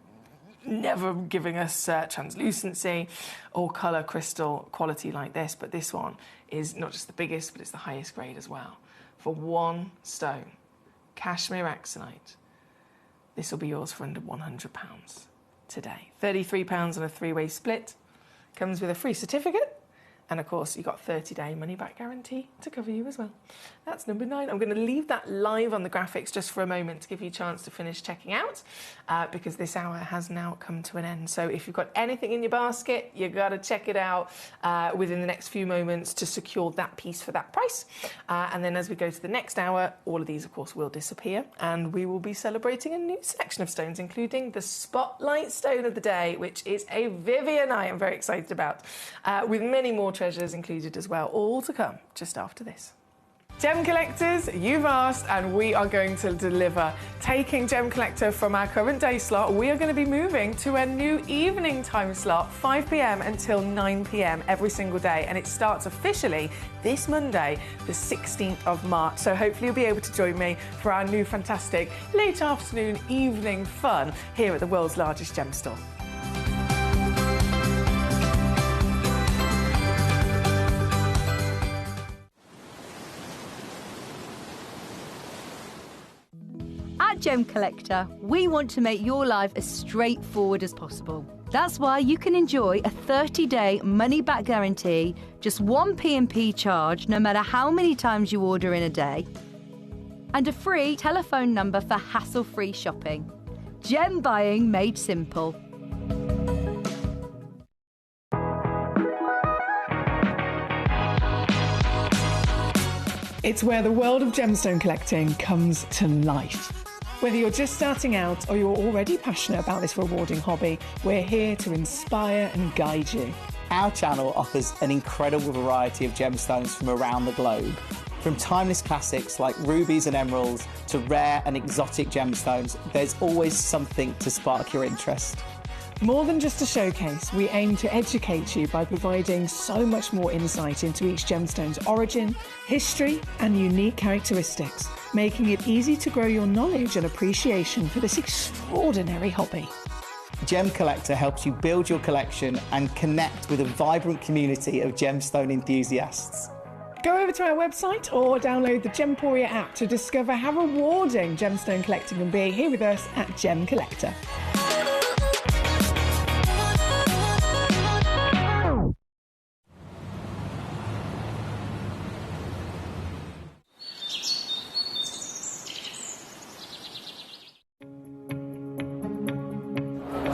never giving us translucency or colour crystal quality like this. But this one is not just the biggest, but it's the highest grade as well. For one stone, cashmere axonite, this will be yours for under £100 today. £33 on a 3-way split. Comes with a free certificate. And of course, you've got a 30-day money-back guarantee to cover you as well. That's number 9. I'm going to leave that live on the graphics just for a moment to give you a chance to finish checking out, because this hour has now come to an end. So if you've got anything in your basket, you've got to check it out within the next few moments to secure that piece for that price. And then as we go to the next hour, all of these, of course, will disappear. And we will be celebrating a new selection of stones, including the Spotlight Stone of the Day, which is a Vivianite I'm very excited about, with many more treasures included as well, all to come just after this. Gem collectors, you've asked and we are going to deliver. Taking Gem Collector from our current day slot, we are going to be moving to a new evening time slot, 5 p.m. until 9 p.m. every single day, and it starts officially this Monday, the 16th of March. So hopefully you'll be able to join me for our new fantastic late afternoon evening fun here at the world's largest gem store. At Gem Collector, we want to make your life as straightforward as possible. That's why you can enjoy a 30-day money-back guarantee, just one P&P charge no matter how many times you order in a day, and a free telephone number for hassle-free shopping. Gem buying made simple. It's where the world of gemstone collecting comes to life. Whether you're just starting out or you're already passionate about this rewarding hobby, we're here to inspire and guide you. Our channel offers an incredible variety of gemstones from around the globe. From timeless classics like rubies and emeralds to rare and exotic gemstones, there's always something to spark your interest. More than just a showcase, we aim to educate you by providing so much more insight into each gemstone's origin, history, and unique characteristics, making it easy to grow your knowledge and appreciation for this extraordinary hobby. Gem Collector helps you build your collection and connect with a vibrant community of gemstone enthusiasts. Go over to our website or download the Gemporia app to discover how rewarding gemstone collecting can be here with us at Gem Collector.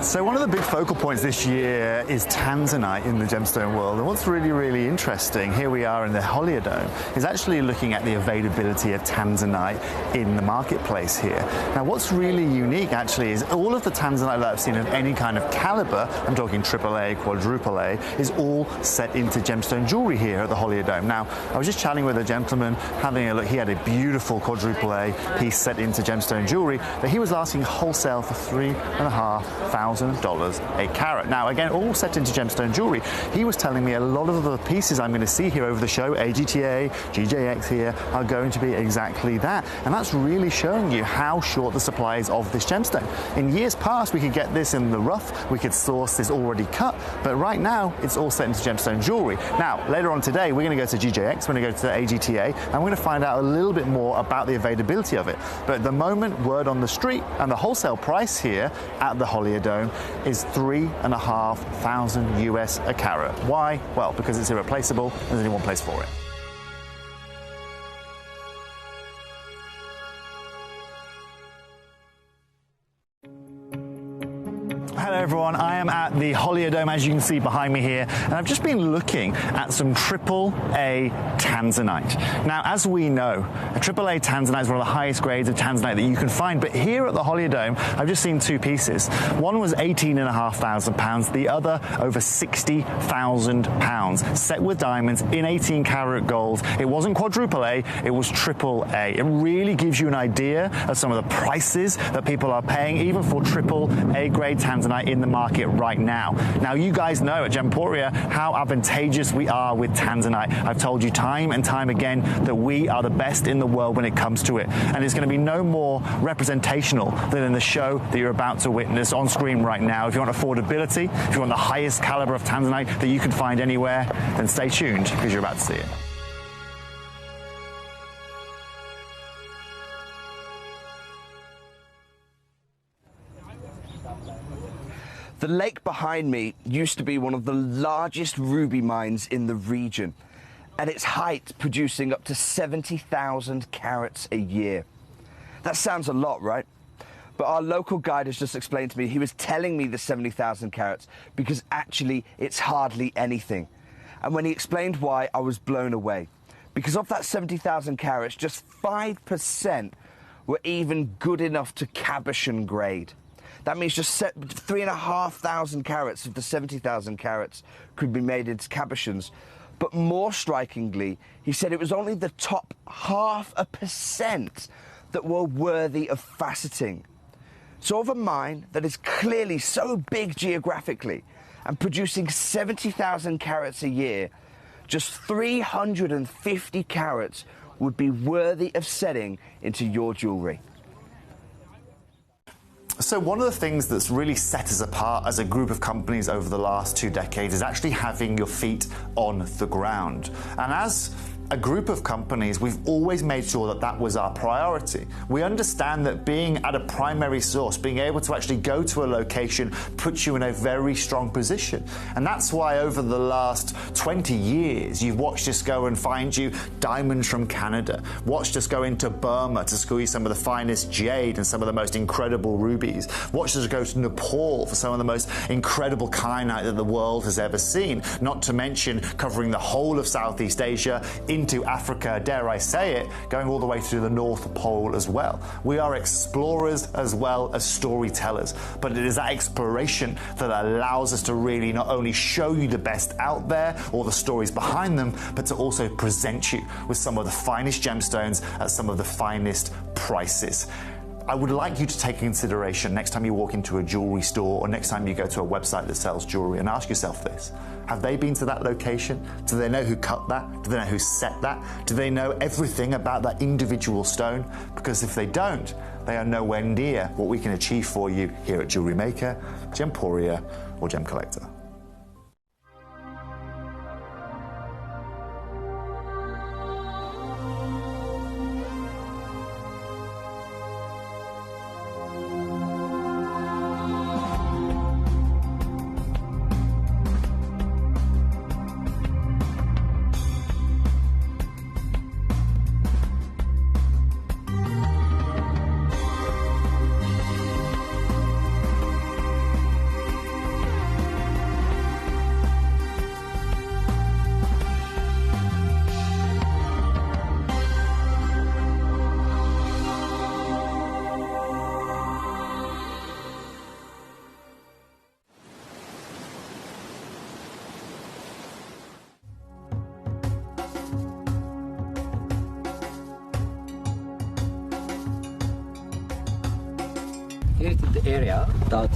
So one of the big focal points this year is tanzanite in the gemstone world, and what's really, really interesting, here we are in the Holiodome, is actually looking at the availability of tanzanite in the marketplace here. Now what's really unique actually is all of the tanzanite that I've seen of any kind of caliber, I'm talking AAA, quadruple A, is all set into gemstone jewellery here at the Holiodome. Now I was just chatting with a gentleman, having a look, he had a beautiful quadruple A piece set into gemstone jewellery that he was asking wholesale for £3,500. $1,000 a carat. Now, again, all set into gemstone jewelry. He was telling me a lot of the pieces I'm going to see here over the show, AGTA, GJX here, are going to be exactly that. And that's really showing you how short the supply is of this gemstone. In years past, we could get this in the rough, we could source this already cut, but right now, it's all set into gemstone jewelry. Now, later on today, we're going to go to GJX, we're going to go to AGTA, and we're going to find out a little bit more about the availability of it. But at the moment, word on the street, and the wholesale price here at the Holiodome is $3,500 US a carat. Why? Well, because it's irreplaceable, and there's only one place for it. Hello everyone, I am at the Holiodome, as you can see behind me here, and I've just been looking at some AAA tanzanite. Now, as we know, a AAA tanzanite is one of the highest grades of tanzanite that you can find, but here at the Holiodome, I've just seen two pieces. One was £18,500, the other over £60,000, set with diamonds in 18 karat gold. It wasn't quadruple A, it was AAA. It really gives you an idea of some of the prices that people are paying, even for AAA grade tanzanite in the market right now. Now, you guys know at Gemporia how advantageous we are with tanzanite. I've told you time and time again that we are the best in the world when it comes to it. And it's going to be no more representational than in the show that you're about to witness on screen right now. If you want affordability, if you want the highest caliber of tanzanite that you can find anywhere, then stay tuned because you're about to see it. The lake behind me used to be one of the largest ruby mines in the region, at its height producing up to 70,000 carats a year. That sounds a lot, right? But our local guide has just explained to me, he was telling me the 70,000 carats because actually it's hardly anything. And when he explained why, I was blown away. Because of that 70,000 carats, just 5% were even good enough to cabochon grade. That means just 3,500 carats of the 70,000 carats could be made into cabochons. But more strikingly, he said it was only the top 0.5% that were worthy of faceting. So of a mine that is clearly so big geographically and producing 70,000 carats a year, just 350 carats would be worthy of setting into your jewellery. So one of the things that's really set us apart as a group of companies over the last 2 decades is actually having your feet on the ground. And as a group of companies, we've always made sure that that was our priority. We understand that being at a primary source, being able to actually go to a location, puts you in a very strong position. And that's why over the last 20 years, you've watched us go and find you diamonds from Canada, watched us go into Burma to squeeze some of the finest jade and some of the most incredible rubies, watched us go to Nepal for some of the most incredible kyanite that the world has ever seen, not to mention covering the whole of Southeast Asia, into Africa, dare I say it, going all the way to the North Pole as well. We are explorers as well as storytellers, but it is that exploration that allows us to really not only show you the best out there or the stories behind them, but to also present you with some of the finest gemstones at some of the finest prices. I would like you to take consideration next time you walk into a jewelry store or next time you go to a website that sells jewelry and ask yourself this. Have they been to that location? Do they know who cut that? Do they know who set that? Do they know everything about that individual stone? Because if they don't, they are nowhere near what we can achieve for you here at Jewelry Maker, Gemporia, or Gemcollector. Here is the area that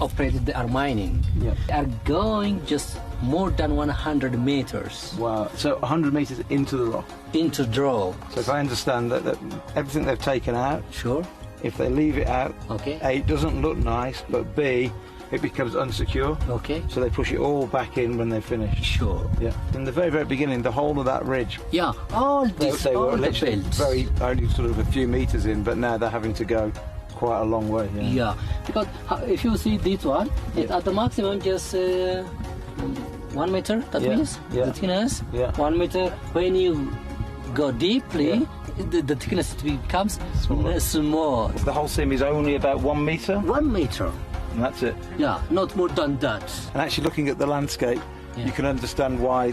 operators they are mining. Yeah. They are going just more than 100 meters. Wow. So 100 meters into the rock. Into the rock. So if I understand that everything they've taken out. Sure. If they leave it out, okay. A, it doesn't look nice, but B, it becomes unsecure. Okay. So they push it all back in when they're finished. Sure. Yeah. In the very, very beginning, the whole of that ridge. Yeah. All this, they all were the literally belts. very only sort of a few meters in, but now they're having to go quite a long way. Yeah. Yeah. Because if you see this one, it's at the maximum just 1 meter. That means the thickness. Yeah. 1 meter. When you go deeply. The thickness becomes small. The whole seam is only about 1 meter? 1 meter. And that's it? Yeah, not more than that. And actually looking at the landscape, you can understand why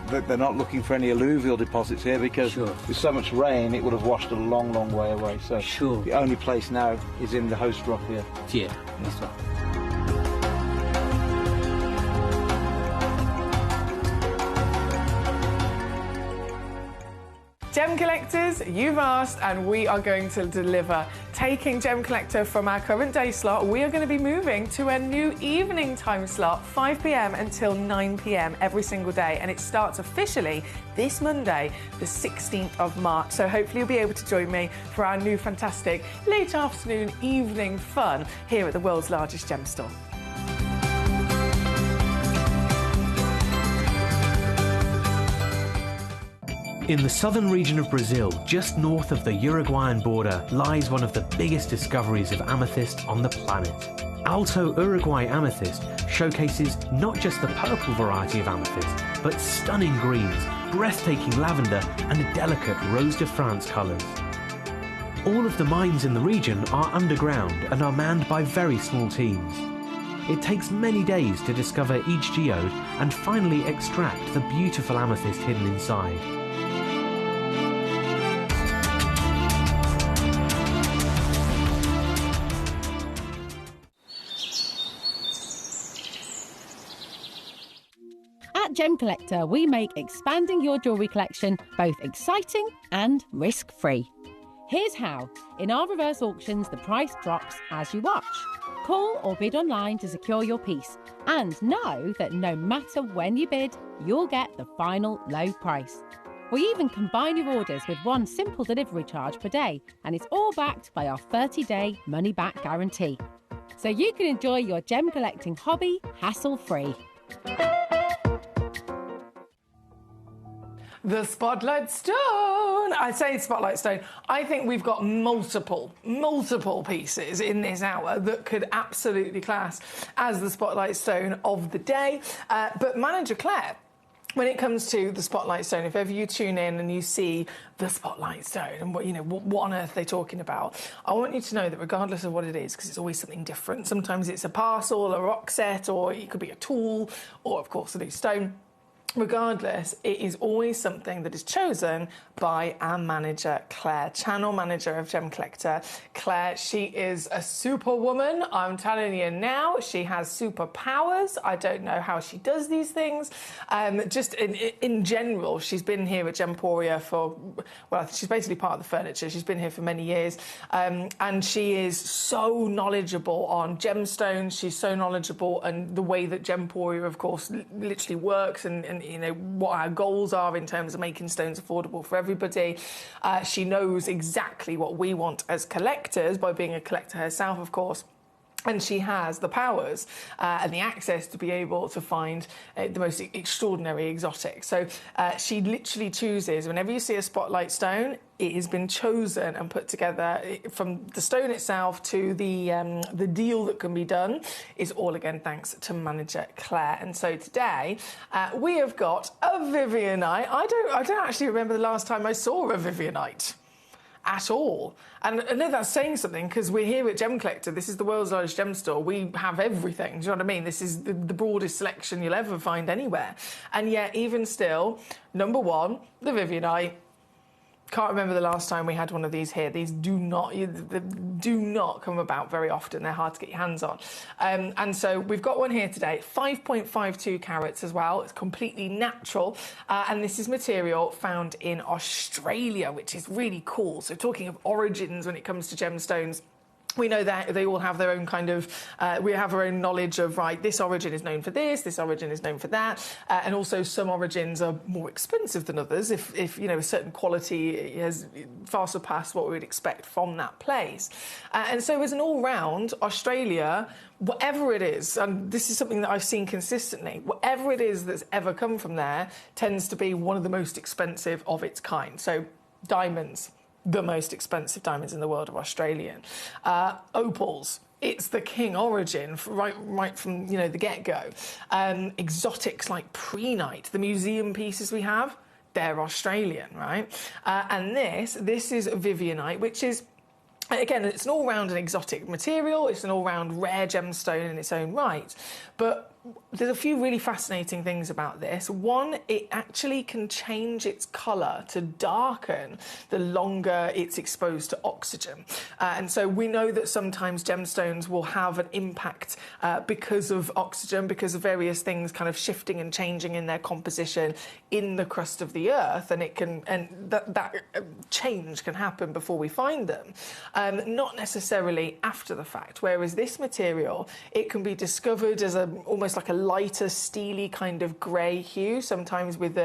they're not looking for any alluvial deposits here, because with so much rain it would have washed a long, long way away. So the only place now is in the host rock here. Yeah, that's right. Gem collectors, you've asked and we are going to deliver. Taking Gem Collector from our current day slot, we are going to be moving to a new evening time slot, 5 p.m. until 9 p.m. every single day, and it starts officially this Monday, the 16th of March. So hopefully you'll be able to join me for our new fantastic late afternoon evening fun here at the world's largest gem store. In the southern region of Brazil, just north of the Uruguayan border, lies one of the biggest discoveries of amethyst on the planet. Alto Uruguay Amethyst showcases not just the purple variety of amethyst, but stunning greens, breathtaking lavender, and delicate Rose de France colours. All of the mines in the region are underground and are manned by very small teams. It takes many days to discover each geode and finally extract the beautiful amethyst hidden inside. At Gem Collector, we make expanding your jewellery collection both exciting and risk-free. Here's how. In our reverse auctions, the price drops as you watch. Call or bid online to secure your piece, and know that no matter when you bid, you'll get the final low price. We even combine your orders with one simple delivery charge per day, and it's all backed by our 30-day money-back guarantee. So you can enjoy your gem collecting hobby hassle-free. The Spotlight Stone. I say Spotlight Stone. I think we've got multiple pieces in this hour that could absolutely class as the Spotlight Stone of the day. But Manager Claire, when it comes to the Spotlight Stone, if ever you tune in and you see the Spotlight Stone and what on earth they're talking about, I want you to know that regardless of what it is, because it's always something different, sometimes it's a parcel, a rock set, or it could be a tool, or of course a new stone. Regardless, it is always something that is chosen by our manager, Claire, channel manager of Gem Collector. Claire, she is a superwoman. I'm telling you now, she has superpowers. I don't know how she does these things. Just in general, she's been here at Gemporia for, well, she's basically part of the furniture. She's been here for many years. And she is so knowledgeable on gemstones. She's so knowledgeable and the way that Gemporia, of course, literally works and what our goals are in terms of making stones affordable for everybody. She knows exactly what we want as collectors, by being a collector herself, of course. And she has the powers and the access to be able to find the most extraordinary exotic. So she literally chooses, whenever you see a Spotlight Stone, it has been chosen and put together from the stone itself to the deal that can be done is all again thanks to manager Claire. And so today we have got a Vivianite. I don't actually remember the last time I saw a Vivianite at all. And I know that's saying something because we're here at Gem Collector. This is the world's largest gem store. We have everything. Do you know what I mean? This is the broadest selection you'll ever find anywhere. And yet, even still, number one, the Vivianite. Can't remember the last time we had one of these here. These do not come about very often. They're hard to get your hands on. And so we've got one here today, 5.52 carats as well. It's completely natural. And this is material found in Australia, which is really cool. So talking of origins when it comes to gemstones, we know that they all have their own kind of, we have our own knowledge of, right, this origin is known for this origin is known for that, and also some origins are more expensive than others if you know, a certain quality has far surpassed what we would expect from that place. And so as an all-round, Australia, whatever it is, and this is something that I've seen consistently, whatever it is that's ever come from there tends to be one of the most expensive of its kind. So diamonds, the most expensive diamonds in the world are Australian. Opals, it's the king origin, right from, you know, the get-go. Exotics like prehnite, the museum pieces we have, they're Australian, right? And this is Vivianite, which is, again, it's an all-round and exotic material. It's an all-round rare gemstone in its own right. But there's a few really fascinating things about this. One, it actually can change its colour to darken the longer it's exposed to oxygen. And so we know that sometimes gemstones will have an impact because of oxygen, because of various things kind of shifting and changing in their composition in the crust of the earth, and that change can happen before we find them, not necessarily after the fact. Whereas this material, it can be discovered as almost like a lighter steely kind of grey hue, sometimes with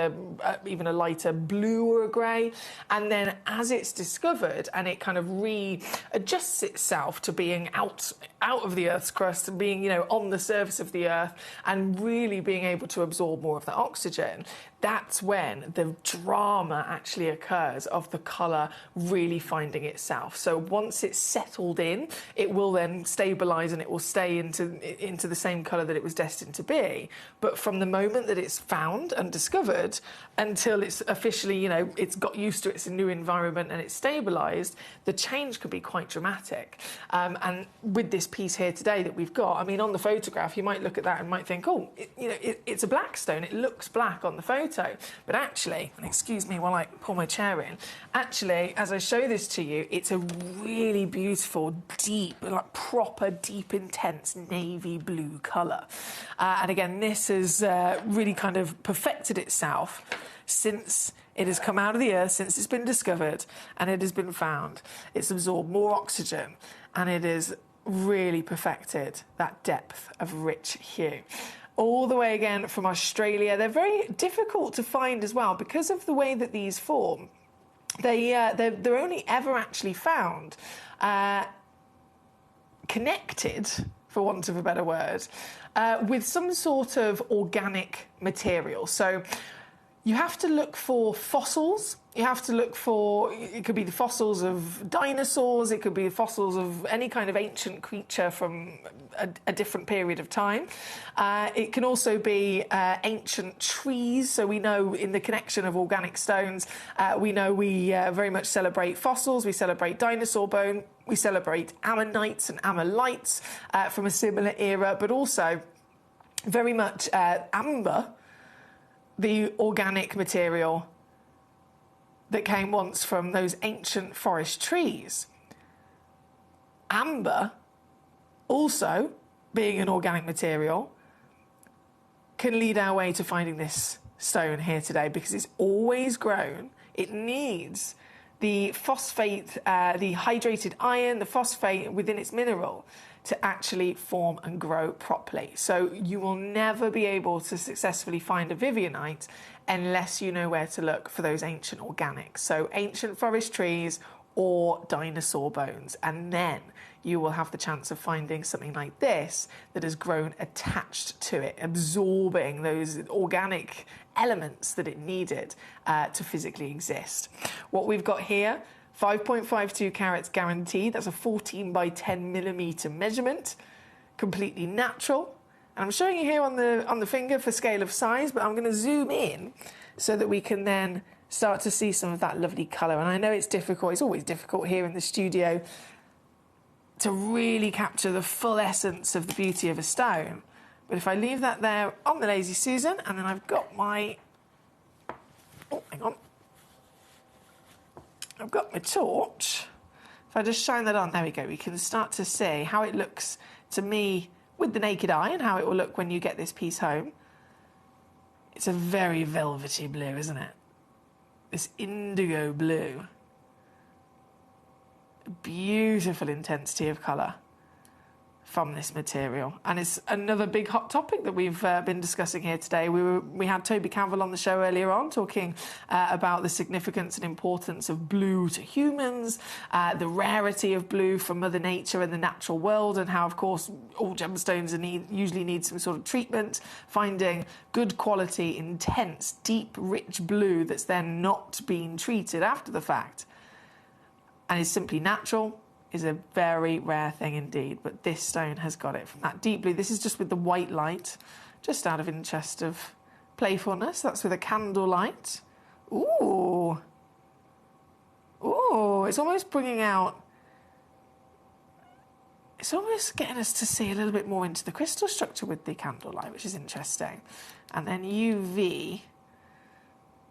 even a lighter blue or a grey, and then as it's discovered and it kind of readjusts itself to being out of the Earth's crust and being, you know, on the surface of the Earth and really being able to absorb more of that oxygen, that's when the drama actually occurs of the colour really finding itself. So once it's settled in, it will then stabilise and it will stay into the same colour that it was destined to be. But from the moment that it's found and discovered until it's officially, you know, it's got used to its new environment and it's stabilised, the change could be quite dramatic. And with this piece here today that we've got, I mean, on the photograph, you might look at that and might think, oh, it's a black stone. It looks black on the photo. But actually, and excuse me while I pull my chair in, actually, as I show this to you, it's a really beautiful, deep, like proper, deep, intense navy blue colour. And again, this has really kind of perfected itself since it has come out of the earth, since it's been discovered and it has been found. It's absorbed more oxygen and it has really perfected that depth of rich hue. All the way again from Australia. They're very difficult to find as well because of the way that these form. They're only ever actually found connected, for want of a better word, with some sort of organic material. So you have to look for fossils. You have to look for, it could be the fossils of dinosaurs, it could be the fossils of any kind of ancient creature from a different period of time. It can also be ancient trees. So we know in the connection of organic stones, we know we very much celebrate fossils, we celebrate dinosaur bone, we celebrate ammonites and amylites from a similar era, but also very much amber, the organic material that came once from those ancient forest trees. Amber, also being an organic material, can lead our way to finding this stone here today because it's always grown. It needs the phosphate, the hydrated iron, the phosphate within its mineral to actually form and grow properly. So you will never be able to successfully find a Vivianite unless you know where to look for those ancient organics. So ancient forest trees or dinosaur bones. And then you will have the chance of finding something like this that has grown attached to it, absorbing those organic elements that it needed to physically exist. What we've got here, 5.52 carats guaranteed. That's a 14 by 10 millimetre measurement, completely natural. And I'm showing you here on the finger for scale of size, but I'm going to zoom in so that we can then start to see some of that lovely colour. And I know it's difficult, it's always difficult here in the studio to really capture the full essence of the beauty of a stone. But if I leave that there on the Lazy Susan, and then I've got my... Oh, hang on. I've got my torch. If I just shine that on, there we go. We can start to see how it looks to me with the naked eye and how it will look when you get this piece home. It's a very velvety blue, isn't it? This indigo blue. beautiful intensity of colour from this material, and it's another big hot topic that we've been discussing here today. We had Toby Cavill on the show earlier on talking about the significance and importance of blue to humans, the rarity of blue from Mother Nature and the natural world, and how, of course, all gemstones usually need some sort of treatment. Finding good quality, intense, deep, rich blue that's then not being treated after the fact and is simply natural is a very rare thing indeed, but this stone has got it from that deep blue. This is just with the white light, just out of interest of playfulness. That's with a candle light. Ooh. Ooh, it's almost bringing out... It's almost getting us to see a little bit more into the crystal structure with the candle light, which is interesting. And then UV,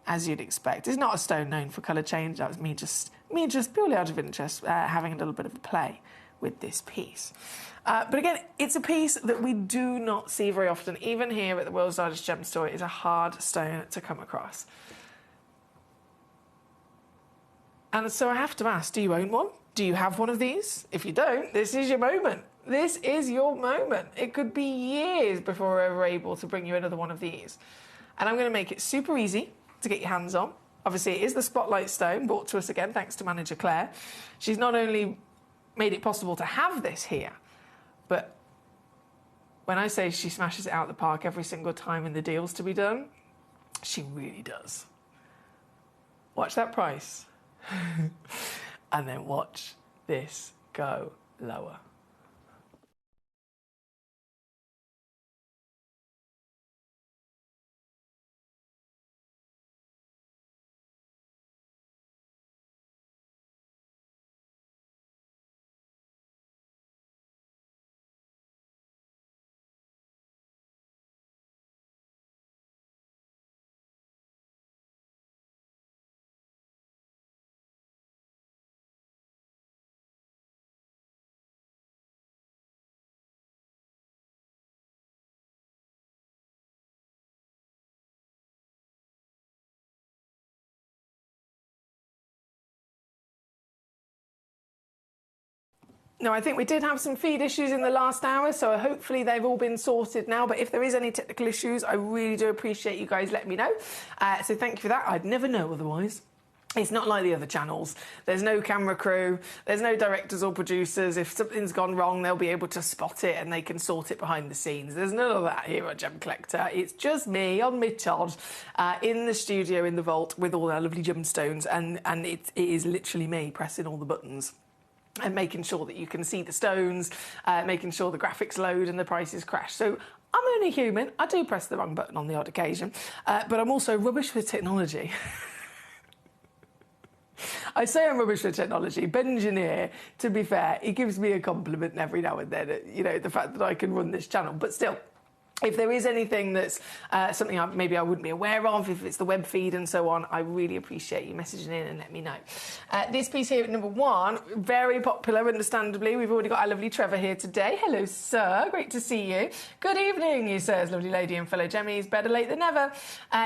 as you'd expect. It's not a stone known for colour change. That was me just purely out of interest, having a little bit of a play with this piece. But again, it's a piece that we do not see very often. Even here at the World's Largest Gem Store, it's a hard stone to come across. And so I have to ask, do you own one? Do you have one of these? If you don't, this is your moment. This is your moment. It could be years before we're ever able to bring you another one of these. And I'm going to make it super easy to get your hands on. Obviously, it is the Spotlight Stone, brought to us again thanks to manager Claire. She's not only made it possible to have this here, but when I say she smashes it out the park every single time in the deals to be done, she really does. Watch that price. And then watch this go lower. No, I think we did have some feed issues in the last hour, so hopefully they've all been sorted now. But if there is any technical issues, I really do appreciate you guys letting me know. So thank you for that. I'd never know otherwise. It's not like the other channels. There's no camera crew, there's no directors or producers. If something's gone wrong, they'll be able to spot it and they can sort it behind the scenes. There's none of that here at Gemcollector. It's just me on my Todd in the studio in the vault with all our lovely gemstones, and it is literally me pressing all the buttons and making sure that you can see the stones, making sure the graphics load and the prices crash. So I'm only human. I do press the wrong button on the odd occasion, but I'm also rubbish with technology. I say I'm rubbish with technology. Benjineer, to be fair, he gives me a compliment every now and then, you know, the fact that I can run this channel. But still, if there is anything that's something maybe I wouldn't be aware of, if it's the web feed and so on, I really appreciate you messaging in and let me know. This piece here at number 1, very popular, understandably. We've already got our lovely Trevor here today. Hello, sir. Great to see you. Good evening, he says, lovely lady and fellow Gemmies. Better late than never.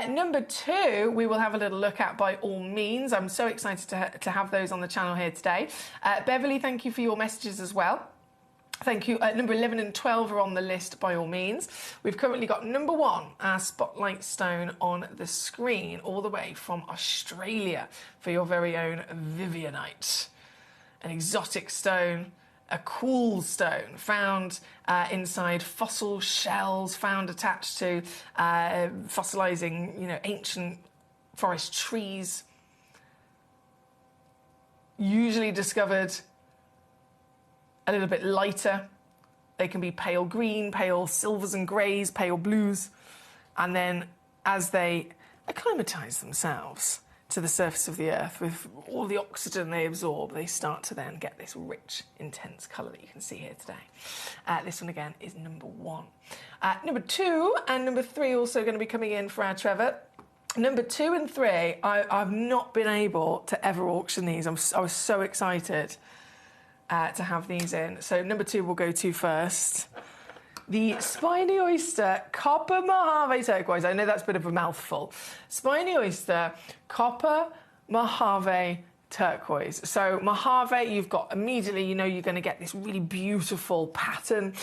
Number 2, we will have a little look at by all means. I'm so excited to have those on the channel here today. Beverly, thank you for your messages as well. Thank you. Number 11 and 12 are on the list by all means. We've currently got number 1, our Spotlight Stone on the screen, all the way from Australia for your very own Vivianite. An exotic stone, a cool stone found inside fossil shells, found attached to fossilising, you know, ancient forest trees. Usually discovered a little bit lighter. They can be pale green, pale silvers and greys, pale blues. And then as they acclimatise themselves to the surface of the earth with all the oxygen they absorb, they start to then get this rich, intense colour that you can see here today. This one again is number 1. Number 2 and number 3 also going to be coming in for our Trevor. Number 2 and 3, I've not been able to ever auction these. I was so excited to have these in. So number 2 we'll go to first. The Spiny Oyster Copper Mojave Turquoise. I know that's a bit of a mouthful. Spiny Oyster Copper Mojave turquoise. So Mojave, you've got immediately, you know, you're going to get this really beautiful pattern.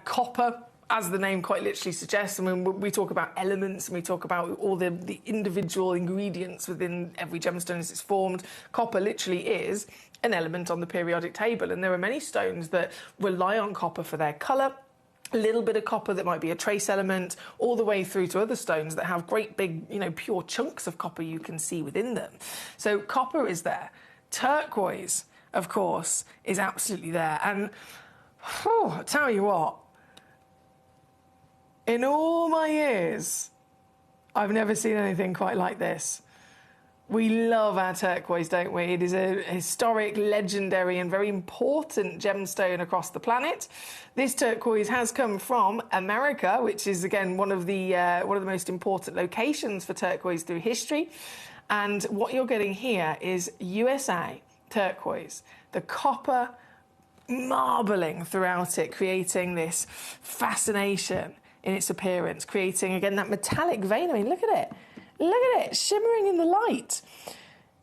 Copper, as the name quite literally suggests, I mean, we talk about elements and we talk about all the individual ingredients within every gemstone as it's formed. Copper literally is an element on the periodic table, and there are many stones that rely on copper for their colour. A little bit of copper that might be a trace element, all the way through to other stones that have great big, you know, pure chunks of copper you can see within them. So copper is there. Turquoise, of course, is absolutely there. And I tell you what, in all my years, I've never seen anything quite like this. We love our turquoise, don't we? It is a historic, legendary and very important gemstone across the planet. This turquoise has come from America, which is, again, one of the most important locations for turquoise through history. And what you're getting here is USA turquoise, the copper marbling throughout it, creating this fascination in its appearance, creating, again, that metallic vein. I mean, look at it. Look at it, shimmering in the light.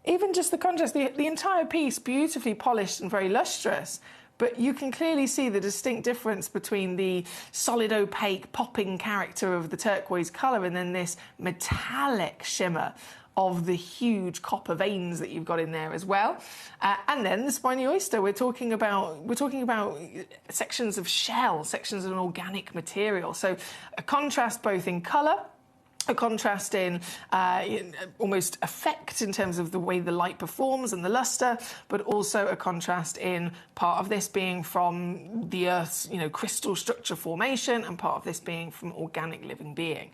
Even just the contrast, the entire piece beautifully polished and very lustrous, but you can clearly see the distinct difference between the solid, opaque, popping character of the turquoise colour and then this metallic shimmer of the huge copper veins that you've got in there as well. And then the spiny oyster, we're talking about sections of shell, sections of an organic material. So a contrast both in colour, a contrast in almost effect in terms of the way the light performs and the luster, but also a contrast in part of this being from the Earth's, you know, crystal structure formation, and part of this being from organic living being,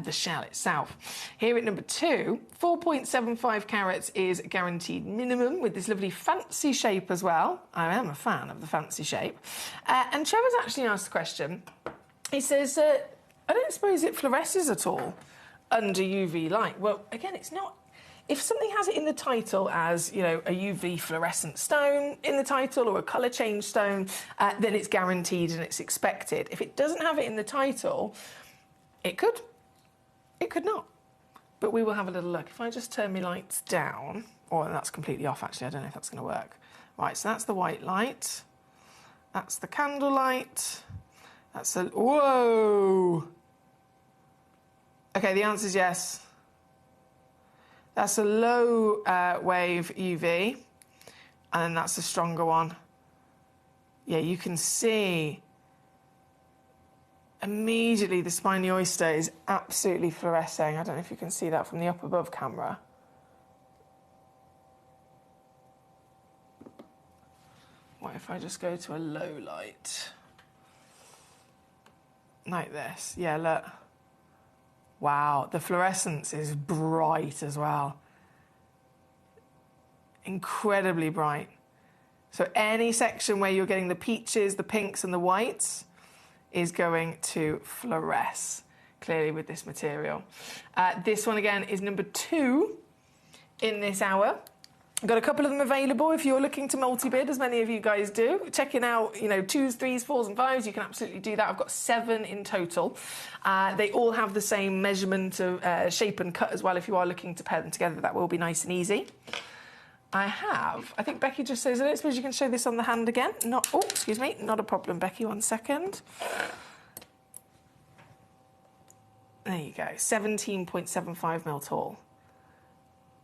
the shell itself. Here at number 2, 4.75 carats is guaranteed minimum, with this lovely fancy shape as well. I am a fan of the fancy shape. And Trevor's actually asked the question. He says, I don't suppose it fluoresces at all under UV light. Well, again, it's not. If something has it in the title as, you know, a UV fluorescent stone in the title or a colour change stone, then it's guaranteed and it's expected. If it doesn't have it in the title, it could. It could not. But we will have a little look. If I just turn my lights down, or that's completely off, actually, I don't know if that's going to work. Right, so that's the white light. That's the candle light. That's a... Whoa! Okay, the answer is yes. That's a low wave UV, and then that's a stronger one. Yeah, you can see immediately the spiny oyster is absolutely fluorescing. I don't know if you can see that from the up above camera. What if I just go to a low light? Like this. Yeah, look. Wow, the fluorescence is bright as well. Incredibly bright. So any section where you're getting the peaches, the pinks and the whites is going to fluoresce clearly with this material. This one again is number 2 in this hour. I've got a couple of them available if you're looking to multi-bid, as many of you guys do. Checking out, you know, 2s, 3s, 4s and 5s, you can absolutely do that. I've got 7 in total. They all have the same measurement of shape and cut as well. If you are looking to pair them together, that will be nice and easy. I think Becky just says, I don't suppose you can show this on the hand again? Oh, excuse me, not a problem, Becky, 1 second. There you go, 17.75 mil tall.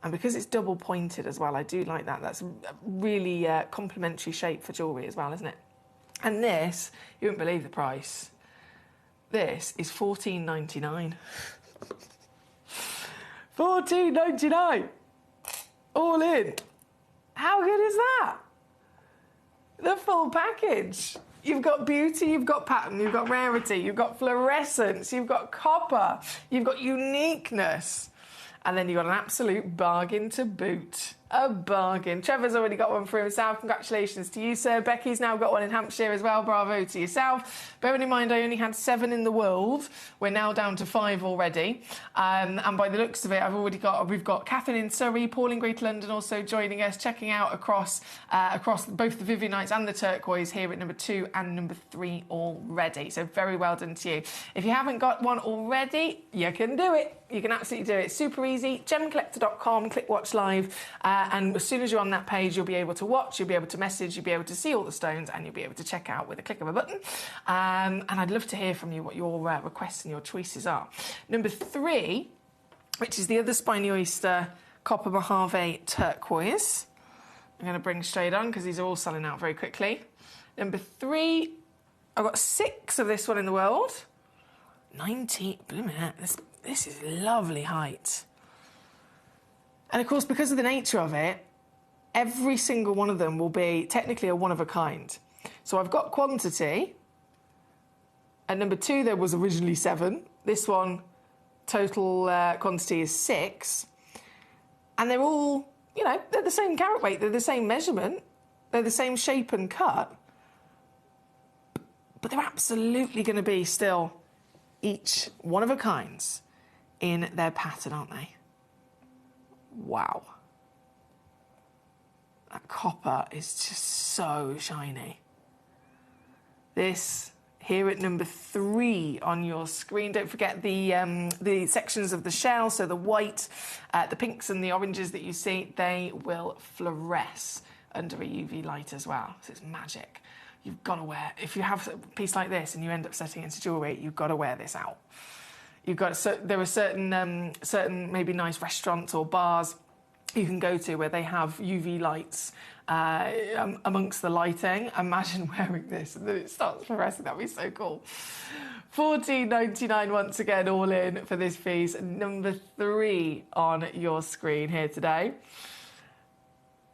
And because it's double pointed as well, I do like that. That's a really complementary shape for jewellery as well, isn't it? And this, you wouldn't believe the price. This is $14.99. $14.99. All in. How good is that? The full package. You've got beauty, you've got pattern, you've got rarity, you've got fluorescence, you've got copper, you've got uniqueness. And then you've got an absolute bargain to boot. A bargain. Trevor's already got one for himself. Congratulations to you, sir. Becky's now got one in Hampshire as well. Bravo to yourself. Bearing in mind, I only had 7 in the world. We're now down to 5 already. And by the looks of it, we've got Catherine in Surrey, Paul in Greater London also joining us, checking out across both the Vivianites and the turquoise here at number 2 and number 3 already. So very well done to you. If you haven't got one already, you can do it. You can absolutely do it. Super easy. Gemcollector.com, click watch live. and as soon as you're on that page, you'll be able to watch, you'll be able to message, you'll be able to see all the stones, and you'll be able to check out with a click of a button. And I'd love to hear from you what your requests and your choices are. Number 3, which is the other Spiny Oyster Copper Mojave Turquoise. I'm going to bring straight on because these are all selling out very quickly. Number 3, I've got 6 of this one in the world. 19, this is lovely height. And of course, because of the nature of it, every single one of them will be technically a one-of-a-kind. So I've got quantity. At number 2, there was originally 7. This one, total quantity is 6. And they're all, you know, they're the same carat weight, they're the same measurement, they're the same shape and cut. But they're absolutely going to be still each one-of-a-kinds in their pattern, aren't they? Wow. That copper is just so shiny. This here at number 3 on your screen. Don't forget the sections of the shell, so the white, the pinks and the oranges that you see, they will fluoresce under a UV light as well. So it's magic. You've got to wear, if you have a piece like this and you end up setting it into jewellery, you've got to wear this out. You've got there are certain maybe nice restaurants or bars you can go to where they have UV lights amongst the lighting. Imagine wearing this and then it starts fluorescing. That'd be so cool. $14.99 once again, all in for this piece. Number 3 on your screen here today.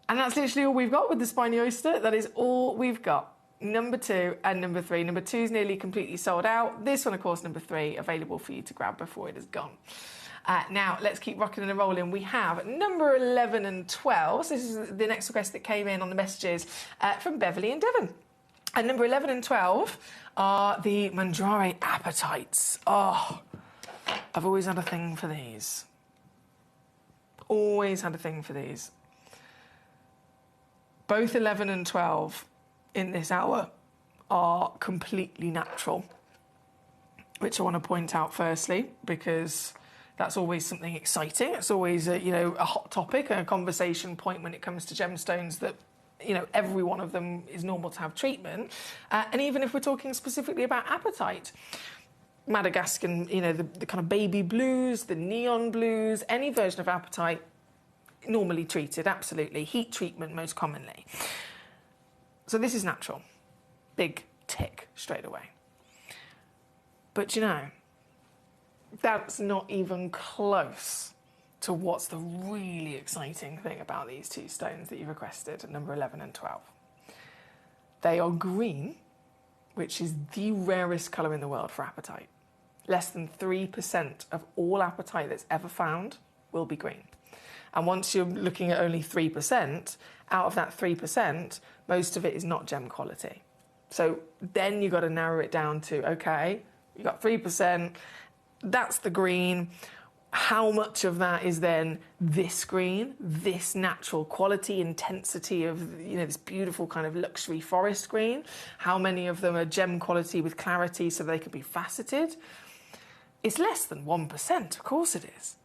And that's literally all we've got with the Spiny Oyster. That is all we've got. Number 2 and number 3. Number 2 is nearly completely sold out. This one, of course, number 3, available for you to grab before it is gone. Now, let's keep rocking and rolling. We have number 11 and 12. So this is the next request that came in on the messages from Beverly and Devon. And number 11 and 12 are the Mandrare Appetites. Oh, I've always had a thing for these. Always had a thing for these. Both 11 and 12 in this hour are completely natural, which I want to point out firstly, because that's always something exciting. It's always a hot topic, a conversation point when it comes to gemstones that, you know, every one of them is normal to have treatment. And even if we're talking specifically about apatite, Madagascan, you know, the kind of baby blues, the neon blues, any version of apatite, normally treated, absolutely. Heat treatment most commonly. So this is natural. Big tick straight away. But you know, that's not even close to what's the really exciting thing about these 2 stones that you requested at number 11 and 12. They are green, which is the rarest colour in the world for apatite. Less than 3% of all apatite that's ever found will be green. And once you're looking at only 3%, out of that 3%, most of it is not gem quality. So then you've got to narrow it down to, okay, you got 3%, that's the green. How much of that is then this green, this natural quality, intensity of, you know, this beautiful kind of luxury forest green? How many of them are gem quality with clarity so they can be faceted? It's less than 1%, of course it is.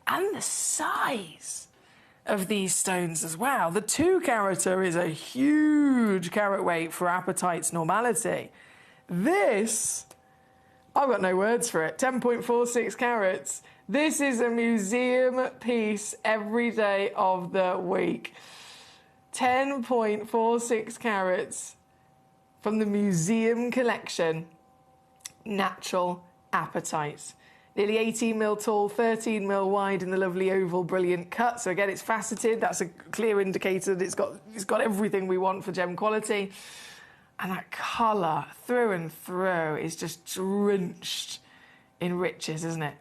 And the size of these stones as well. The 2 carater is a huge carat weight for apatite's normality. This, I've got no words for it, 10.46 carats. This is a museum piece every day of the week. 10.46 carats from the museum collection, natural apatite. Nearly 18 mil tall, 13 mil wide in the lovely oval, brilliant cut. So again, it's faceted. That's a clear indicator that it's got everything we want for gem quality. And that colour through and through is just drenched in riches, isn't it?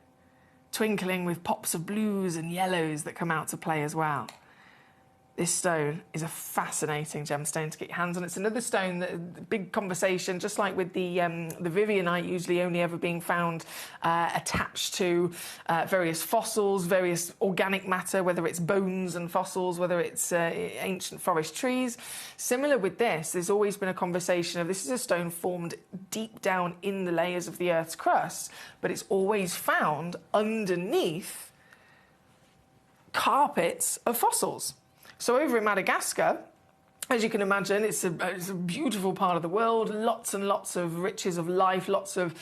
Twinkling with pops of blues and yellows that come out to play as well. This stone is a fascinating gemstone to get your hands on. It's another stone that big conversation, just like with the Vivianite usually only ever being found attached to various fossils, various organic matter, whether it's bones and fossils, whether it's ancient forest trees. Similar with this, there's always been a conversation of this is a stone formed deep down in the layers of the Earth's crust, but it's always found underneath carpets of fossils. So over in Madagascar, as you can imagine, it's a beautiful part of the world, lots and lots of riches of life, lots of,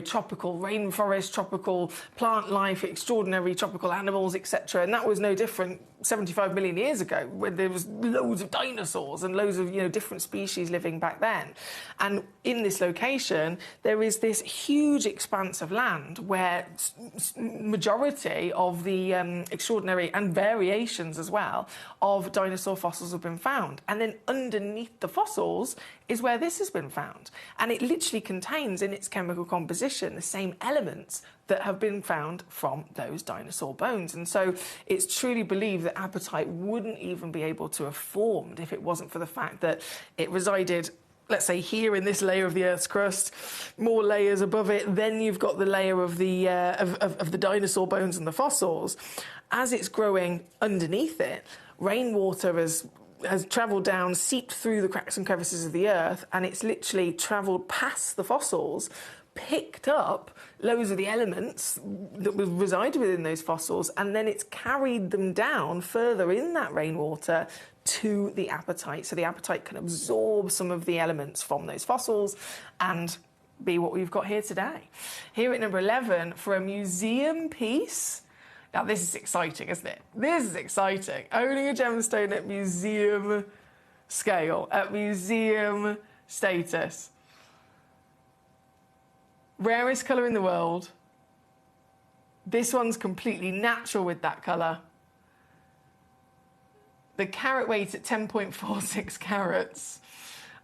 tropical rainforest, tropical plant life, extraordinary tropical animals, etc. And that was no different 75 million years ago, when there was loads of dinosaurs and loads of, different species living back then. And in this location, there is this huge expanse of land where majority of the extraordinary and variations as well of dinosaur fossils have been found. And then underneath the fossils is where this has been found. And it literally contains in its chemical composition the same elements that have been found from those dinosaur bones. And so it's truly believed that apatite wouldn't even be able to have formed if it wasn't for the fact that it resided, let's say, here in this layer of the Earth's crust, more layers above it, then you've got the layer of the of the dinosaur bones and the fossils. As it's growing underneath it, rainwater has travelled down, seeped through the cracks and crevices of the Earth, and it's literally travelled past the fossils, picked up loads of the elements that reside within those fossils, and then it's carried them down further in that rainwater to the apatite. So the apatite can absorb some of the elements from those fossils and be what we've got here today. Here at number 11, for a museum piece. Now, this is exciting, isn't it? This is exciting. Owning a gemstone at museum scale, at museum status. Rarest colour in the world. This one's completely natural with that colour. The carat weight at 10.46 carats.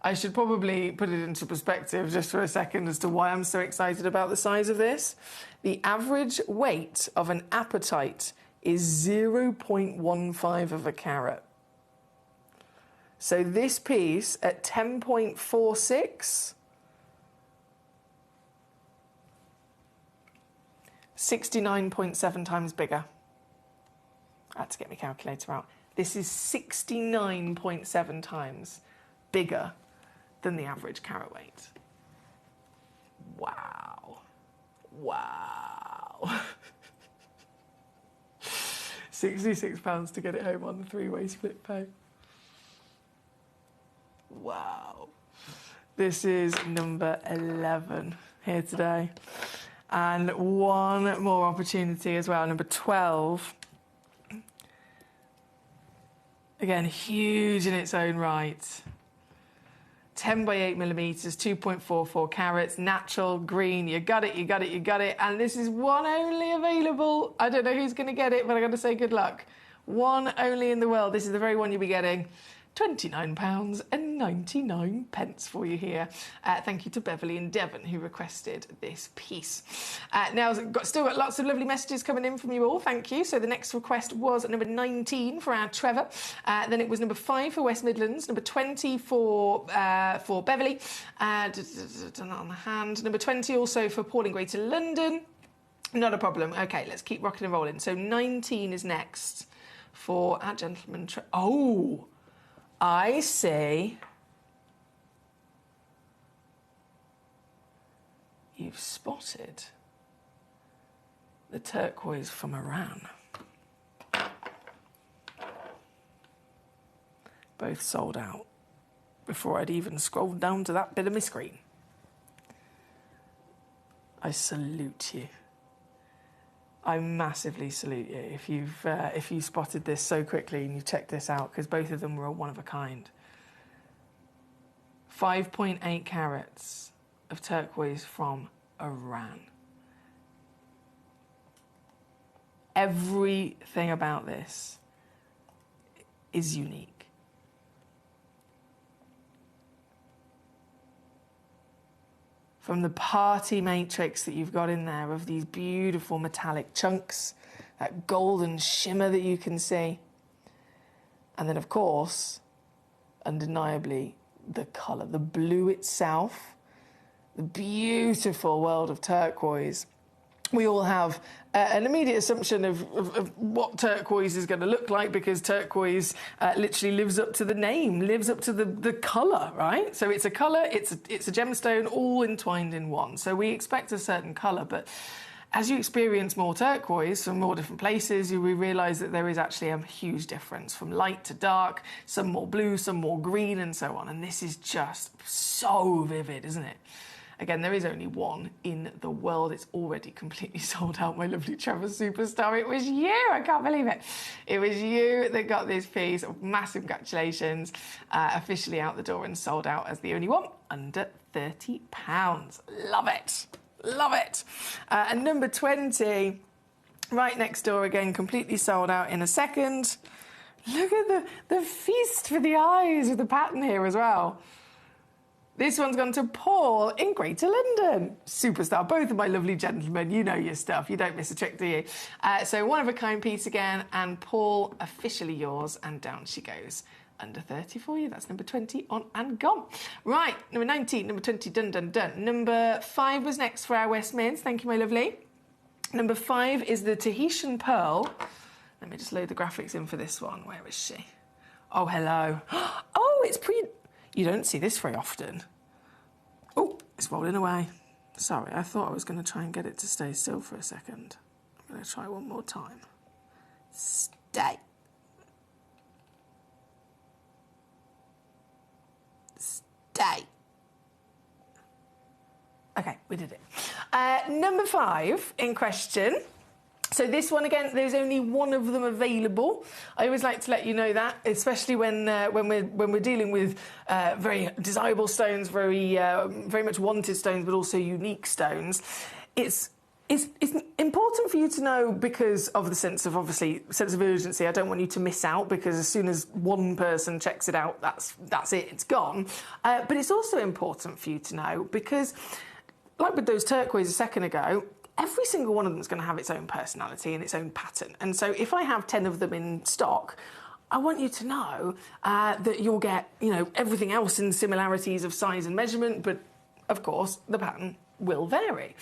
I should probably put it into perspective just for a second as to why I'm so excited about the size of this. The average weight of an apatite is 0.15 of a carat. So this piece at 10.46, 69.7 times bigger. I had to get my calculator out. This is 69.7 times bigger than the average carat weight. Wow. Wow. £66 to get it home on the three-way split pay. Wow. This is number 11 here today. And one more opportunity as well, number 12. Again, huge in its own right. 10 by 8 millimetres, 2.44 carats, natural, green. You got it, you got it, you got it. And this is one only available. I don't know who's going to get it, but I'm going to say good luck. One only in the world. This is the very one you'll be getting. £29.99 for you here. Thank you to Beverly and Devon who requested this piece. Now, still got lots of lovely messages coming in from you all. Thank you. So the next request was number 19 for our Trevor. Then it was number 5 for West Midlands, number 20 for Beverly. Done that on the hand. Number 20 also for Paul in Greater London. Not a problem. Okay, let's keep rocking and rolling. So 19 is next for our gentleman. Oh! I say you've spotted the turquoise from Iran. Both sold out before I'd even scrolled down to that bit of my screen. I salute you. I massively salute you if you spotted this so quickly and you checked this out, because both of them were one of a kind. 5.8 carats of turquoise from Iran. Everything about this is unique. From the party matrix that you've got in there of these beautiful metallic chunks, that golden shimmer that you can see. And then, of course, undeniably, the colour, the blue itself, the beautiful world of turquoise. We all have an immediate assumption of what turquoise is going to look like, because turquoise literally lives up to the name, lives up to the colour, right? So it's a colour, it's a gemstone all entwined in one. So we expect a certain colour, but as you experience more turquoise from more different places, you realise that there is actually a huge difference from light to dark, some more blue, some more green, and so on. And this is just so vivid, isn't it? Again, there is only one in the world. It's already completely sold out, my lovely Trevor superstar. It was you, I can't believe it. It was you that got this piece. Massive congratulations. Officially out the door and sold out as the only one under £30. Love it. Love it. And number 20, right next door again, completely sold out in a second. Look at the feast for the eyes with the pattern here as well. This one's gone to Paul in Greater London. Superstar. Both of my lovely gentlemen, you know your stuff. You don't miss a trick, do you? So one-of-a-kind piece again, and Paul, officially yours, and down she goes. Under 30 for you. That's number 20 on and gone. Right, number 19, number 20, done, done, done. Number 5 was next for our West Mids. Thank you, my lovely. Number 5 is the Tahitian Pearl. Let me just load the graphics in for this one. Where is she? Oh, hello. Oh, it's You don't see this very often. Oh, it's rolling away. Sorry, I thought I was going to try and get it to stay still for a second. I'm going to try one more time. Stay. Stay. Okay, we did it. Number 5 in question. So this one, again, there's only one of them available. I always like to let you know that, especially when we're dealing with very desirable stones, very much wanted stones, but also unique stones. It's important for you to know because of the sense of urgency. I don't want you to miss out because as soon as one person checks it out, that's it, it's gone. But it's also important for you to know because, like with those turquoise a second ago, every single one of them is going to have its own personality and its own pattern. And so if I have 10 of them in stock, I want you to know that you'll get, everything else in similarities of size and measurement, but of course the pattern will vary.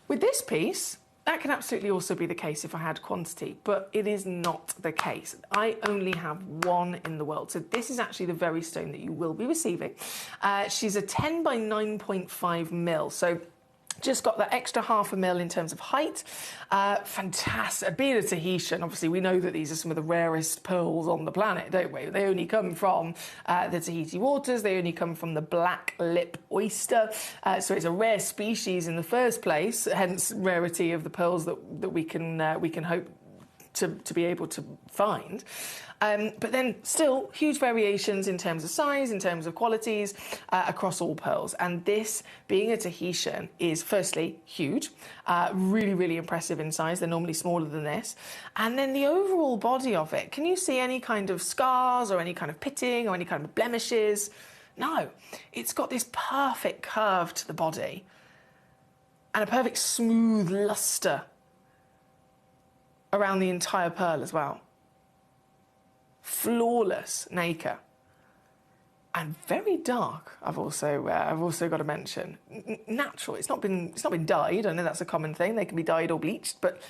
With this piece, that can absolutely also be the case if I had quantity, but it is not the case. I only have one in the world. So this is actually the very stone that you will be receiving. She's a 10 by 9.5 mil. So just got that extra half a mil in terms of height. Fantastic. Being a Tahitian, obviously, we know that these are some of the rarest pearls on the planet, don't we? They only come from the Tahiti waters. They only come from the black lip oyster. So it's a rare species in the first place, hence rarity of the pearls that we can hope to be able to find. But then still huge variations in terms of size, in terms of qualities across all pearls. And this, being a Tahitian, is firstly huge, really, really impressive in size. They're normally smaller than this. And then the overall body of it, can you see any kind of scars or any kind of pitting or any kind of blemishes? No, it's got this perfect curve to the body and a perfect smooth luster around the entire pearl as well. Flawless nacre and very dark. I've also got to mention natural. It's not been dyed. I know that's a common thing. They can be dyed or bleached, but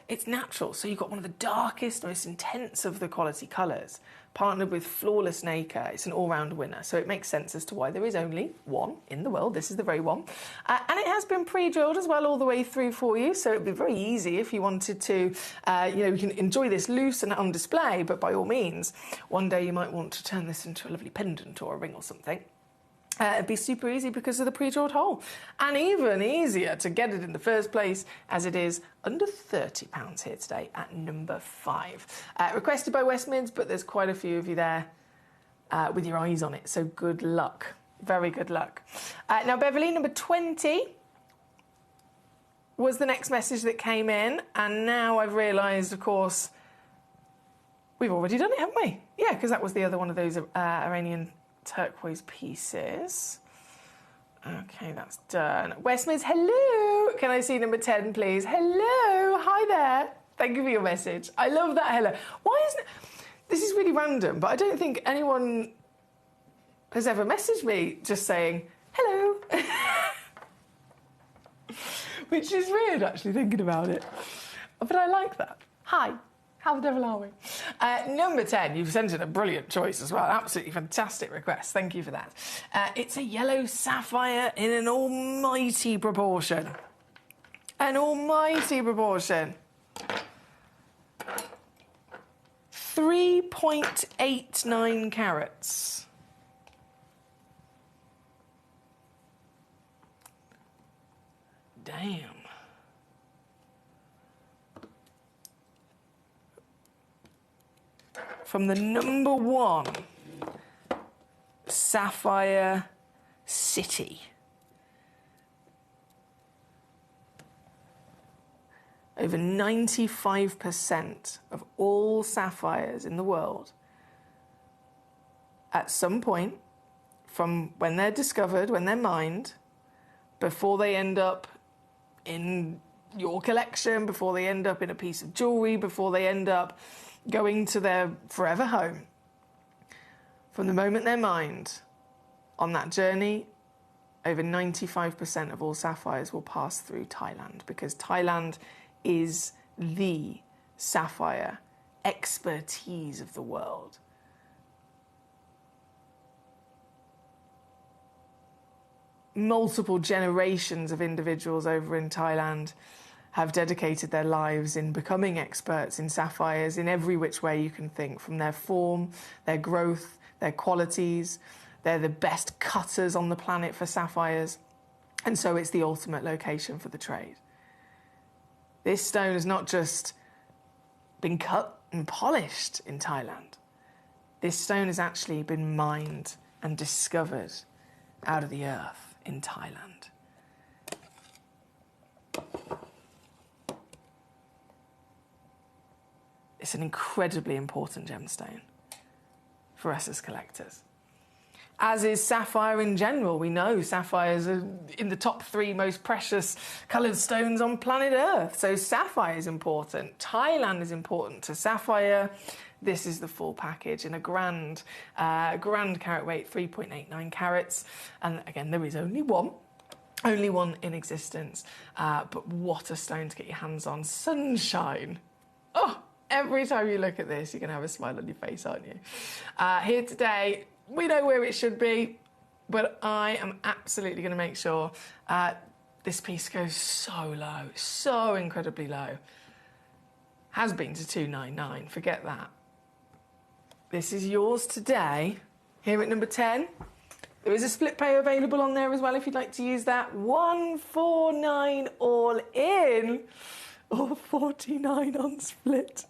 it's natural. So you've got one of the darkest, most intense of the quality colours, partnered with flawless nacre. It's an all-round winner. So it makes sense as to why there is only one in the world. This is the very one. And it has been pre-drilled as well all the way through for you. So it'd be very easy if you wanted to, you can enjoy this loose and on display, but by all means, one day you might want to turn this into a lovely pendant or a ring or something. It'd be super easy because of the pre-drilled hole. And even easier to get it in the first place as it is under £30 here today at number 5. Requested by West Mids, but there's quite a few of you there with your eyes on it. So good luck. Very good luck. Now, Beverly, number 20 was the next message that came in. And now I've realised, of course, we've already done it, haven't we? Yeah, because that was the other one of those Iranian turquoise pieces. Okay, that's done. West Mids, hello. Can I see number 10, please? Hello. Hi there. Thank you for your message. I love that hello. Why isn't it... This is really random, but I don't think anyone has ever messaged me just saying hello. Which is weird, actually, thinking about it. But I like that. Hi. How the devil are we? Number 10, you've sent in a brilliant choice as well. Absolutely fantastic request. Thank you for that. It's a yellow sapphire in an almighty proportion. An almighty proportion. 3.89 carats. Damn. From the number one sapphire city. Over 95% of all sapphires in the world, at some point, from when they're discovered, when they're mined, before they end up in your collection, before they end up in a piece of jewellery, before they end up going to their forever home, from the moment they're mined, on that journey, over 95% of all sapphires will pass through Thailand, because Thailand is the sapphire expertise of the world. Multiple generations of individuals over in Thailand have dedicated their lives in becoming experts in sapphires in every which way you can think, from their form, their growth, their qualities. They're the best cutters on the planet for sapphires, and so it's the ultimate location for the trade. This stone has not just been cut and polished in Thailand. This stone has actually been mined and discovered out of the earth in Thailand. It's an incredibly important gemstone for us as collectors. As is sapphire in general. We know sapphires are in the top 3 most precious coloured stones on planet Earth. So sapphire is important. Thailand is important to sapphire. This is the full package in a grand carat weight, 3.89 carats. And again, there is only one in existence. But what a stone to get your hands on. Sunshine. Oh, every time you look at this, you're going to have a smile on your face, aren't you? Here today, we know where it should be, but I am absolutely going to make sure this piece goes so low, so incredibly low. Has been to 299, forget that. This is yours today, here at number 10. There is a split pay available on there as well if you'd like to use that. 149 all in, or 49 on split.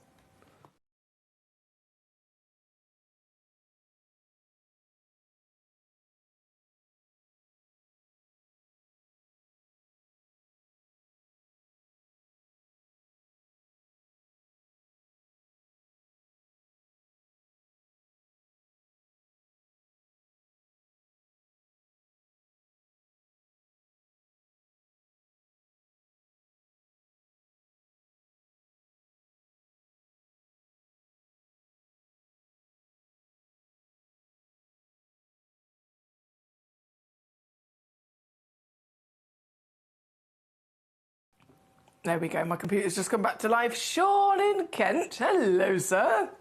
There we go, my computer's just come back to life. Sean in Kent, hello sir.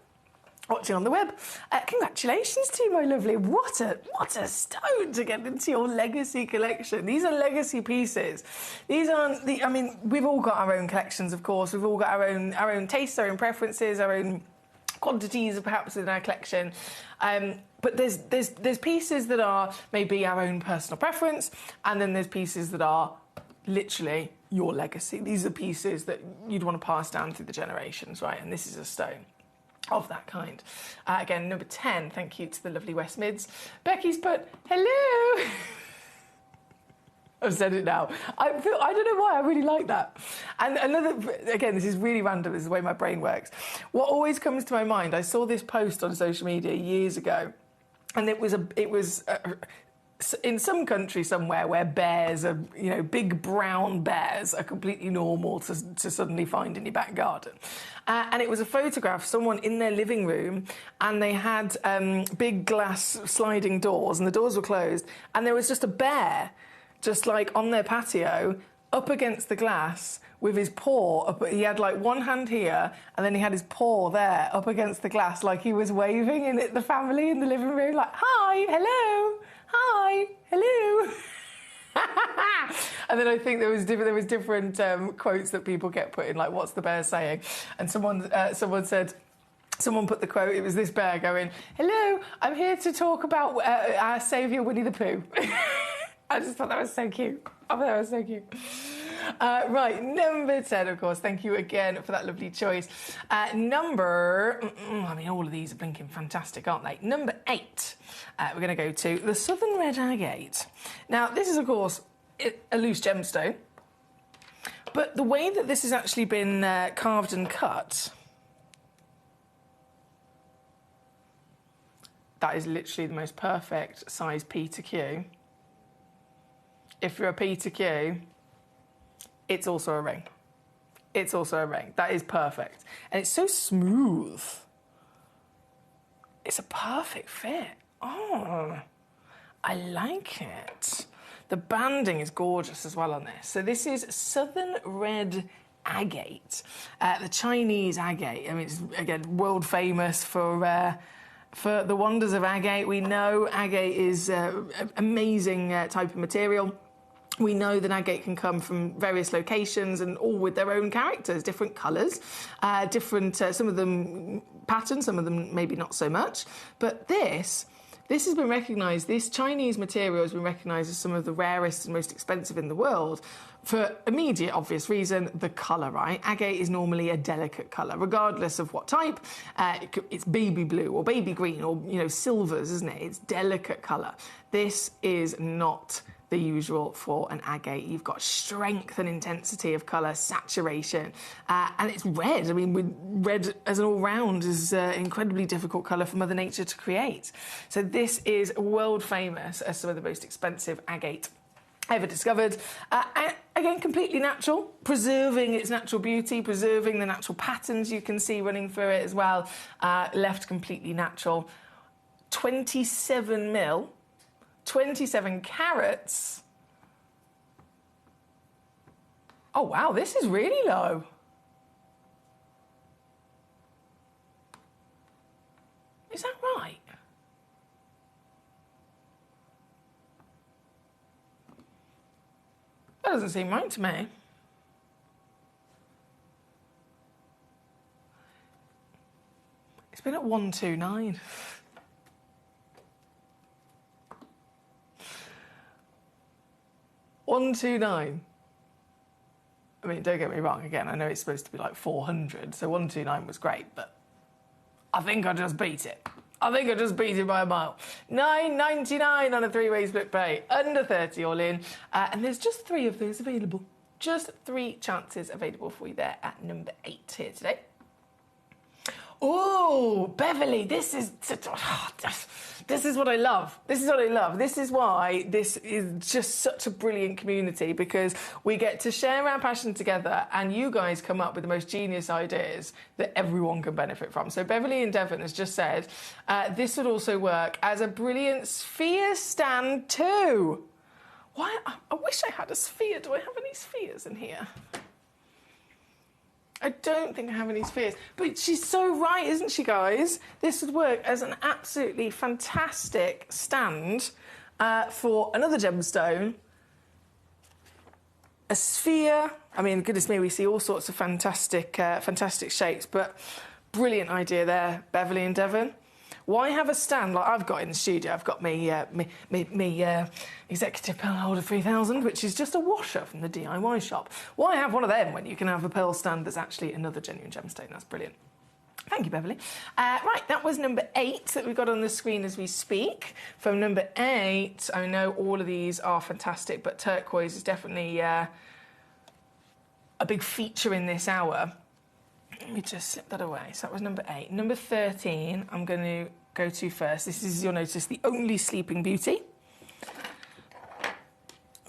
Watching on the web. Congratulations to you, my lovely. What a stone to get into your legacy collection. These are legacy pieces. These aren't I mean, we've all got our own collections, of course. We've all got our own tastes, our own preferences, our own quantities perhaps in our collection. But there's pieces that are maybe our own personal preference, and then there's pieces that are literally your legacy. These are pieces that you'd want to pass down through the generations, right? And this is a stone of that kind. Again, number 10, thank you to the lovely West Mids. Becky's put, hello. I've said it now. I don't know why, I really like that. And another, again, this is really random, this is the way my brain works. What always comes to my mind, I saw this post on social media years ago, and it was in some country somewhere where bears are, you know, big brown bears are completely normal to suddenly find in your back garden. And it was a photograph of someone in their living room, and they had big glass sliding doors, and the doors were closed, and there was just a bear just like on their patio up against the glass with his paw up. He had like one hand here, and then he had his paw there up against the glass, like he was waving in it, the family in the living room, like, hi, hello, hi, hello. And then I think there was different quotes that people kept putting, like, what's the bear saying? And someone said, someone put the quote, it was this bear going, hello, I'm here to talk about our saviour Winnie the Pooh. I just thought that was so cute. I thought that was so cute. Right, number 10, of course. Thank you again for that lovely choice. I mean, all of these are blinking fantastic, aren't they? Number 8, we're going to go to the Southern Red Agate. Now, this is, of course, a loose gemstone, but the way that this has actually been carved and cut, that is literally the most perfect size P to Q. If you're a P to Q, it's also a ring. It's also a ring. That is perfect. And it's so smooth. It's a perfect fit. Oh, I like it. The banding is gorgeous as well on this. So this is Southern Red Agate. The Chinese agate. I mean, it's, again, world famous for the wonders of agate. We know agate is an amazing type of material. We know that agate can come from various locations and all with their own characters, different colours, different, some of them patterns, some of them maybe not so much. But this has been recognised, this Chinese material has been recognised as some of the rarest and most expensive in the world for immediate obvious reason, the colour, right? Agate is normally a delicate colour, regardless of what type. It's baby blue or baby green or, you know, silvers, isn't it? It's delicate colour. This is not the usual for an agate. You've got strength and intensity of colour, saturation, and it's red. I mean, red as an all-round is an incredibly difficult colour for Mother Nature to create. So this is world famous as some of the most expensive agate ever discovered. Again, completely natural, preserving its natural beauty, preserving the natural patterns you can see running through it as well. Left completely natural. 27 mil. 27 carats. Oh, wow, this is really low. Is that right? That doesn't seem right to me. It's been at 129. $129. I mean, don't get me wrong, again, I know it's supposed to be like 400, so 129 was great, but I think I just beat it. I think I just beat it by a mile. $9.99 on a 3-way split pay, under 30 all in, and there's just 3 of those available. Just 3 chances available for you there at number 8 here today. Oh, Beverly, this is what I love. This is what I love. This is why this is just such a brilliant community, because we get to share our passion together and you guys come up with the most genius ideas that everyone can benefit from. So Beverly and Devon has just said this would also work as a brilliant sphere stand too. Why? I wish I had a sphere. Do I have any spheres in here? I don't think I have any spheres. But she's so right, isn't she, guys? This would work as an absolutely fantastic stand for another gemstone. A sphere. I mean, goodness me, we see all sorts of fantastic, fantastic shapes. But brilliant idea there, Beverly and Devon. Why have a stand like I've got in the studio? I've got me Executive Pearl Holder 3000, which is just a washer from the DIY shop. Why have one of them when you can have a pearl stand that's actually another genuine gemstone? That's brilliant. Thank you, Beverly. Right, that was number 8 that we've got on the screen as we speak. From number 8, I know all of these are fantastic, but turquoise is definitely a big feature in this hour. Let me just slip that away. So that was number 8. Number 13, I'm going to go to first. This is, you'll notice, the only Sleeping Beauty.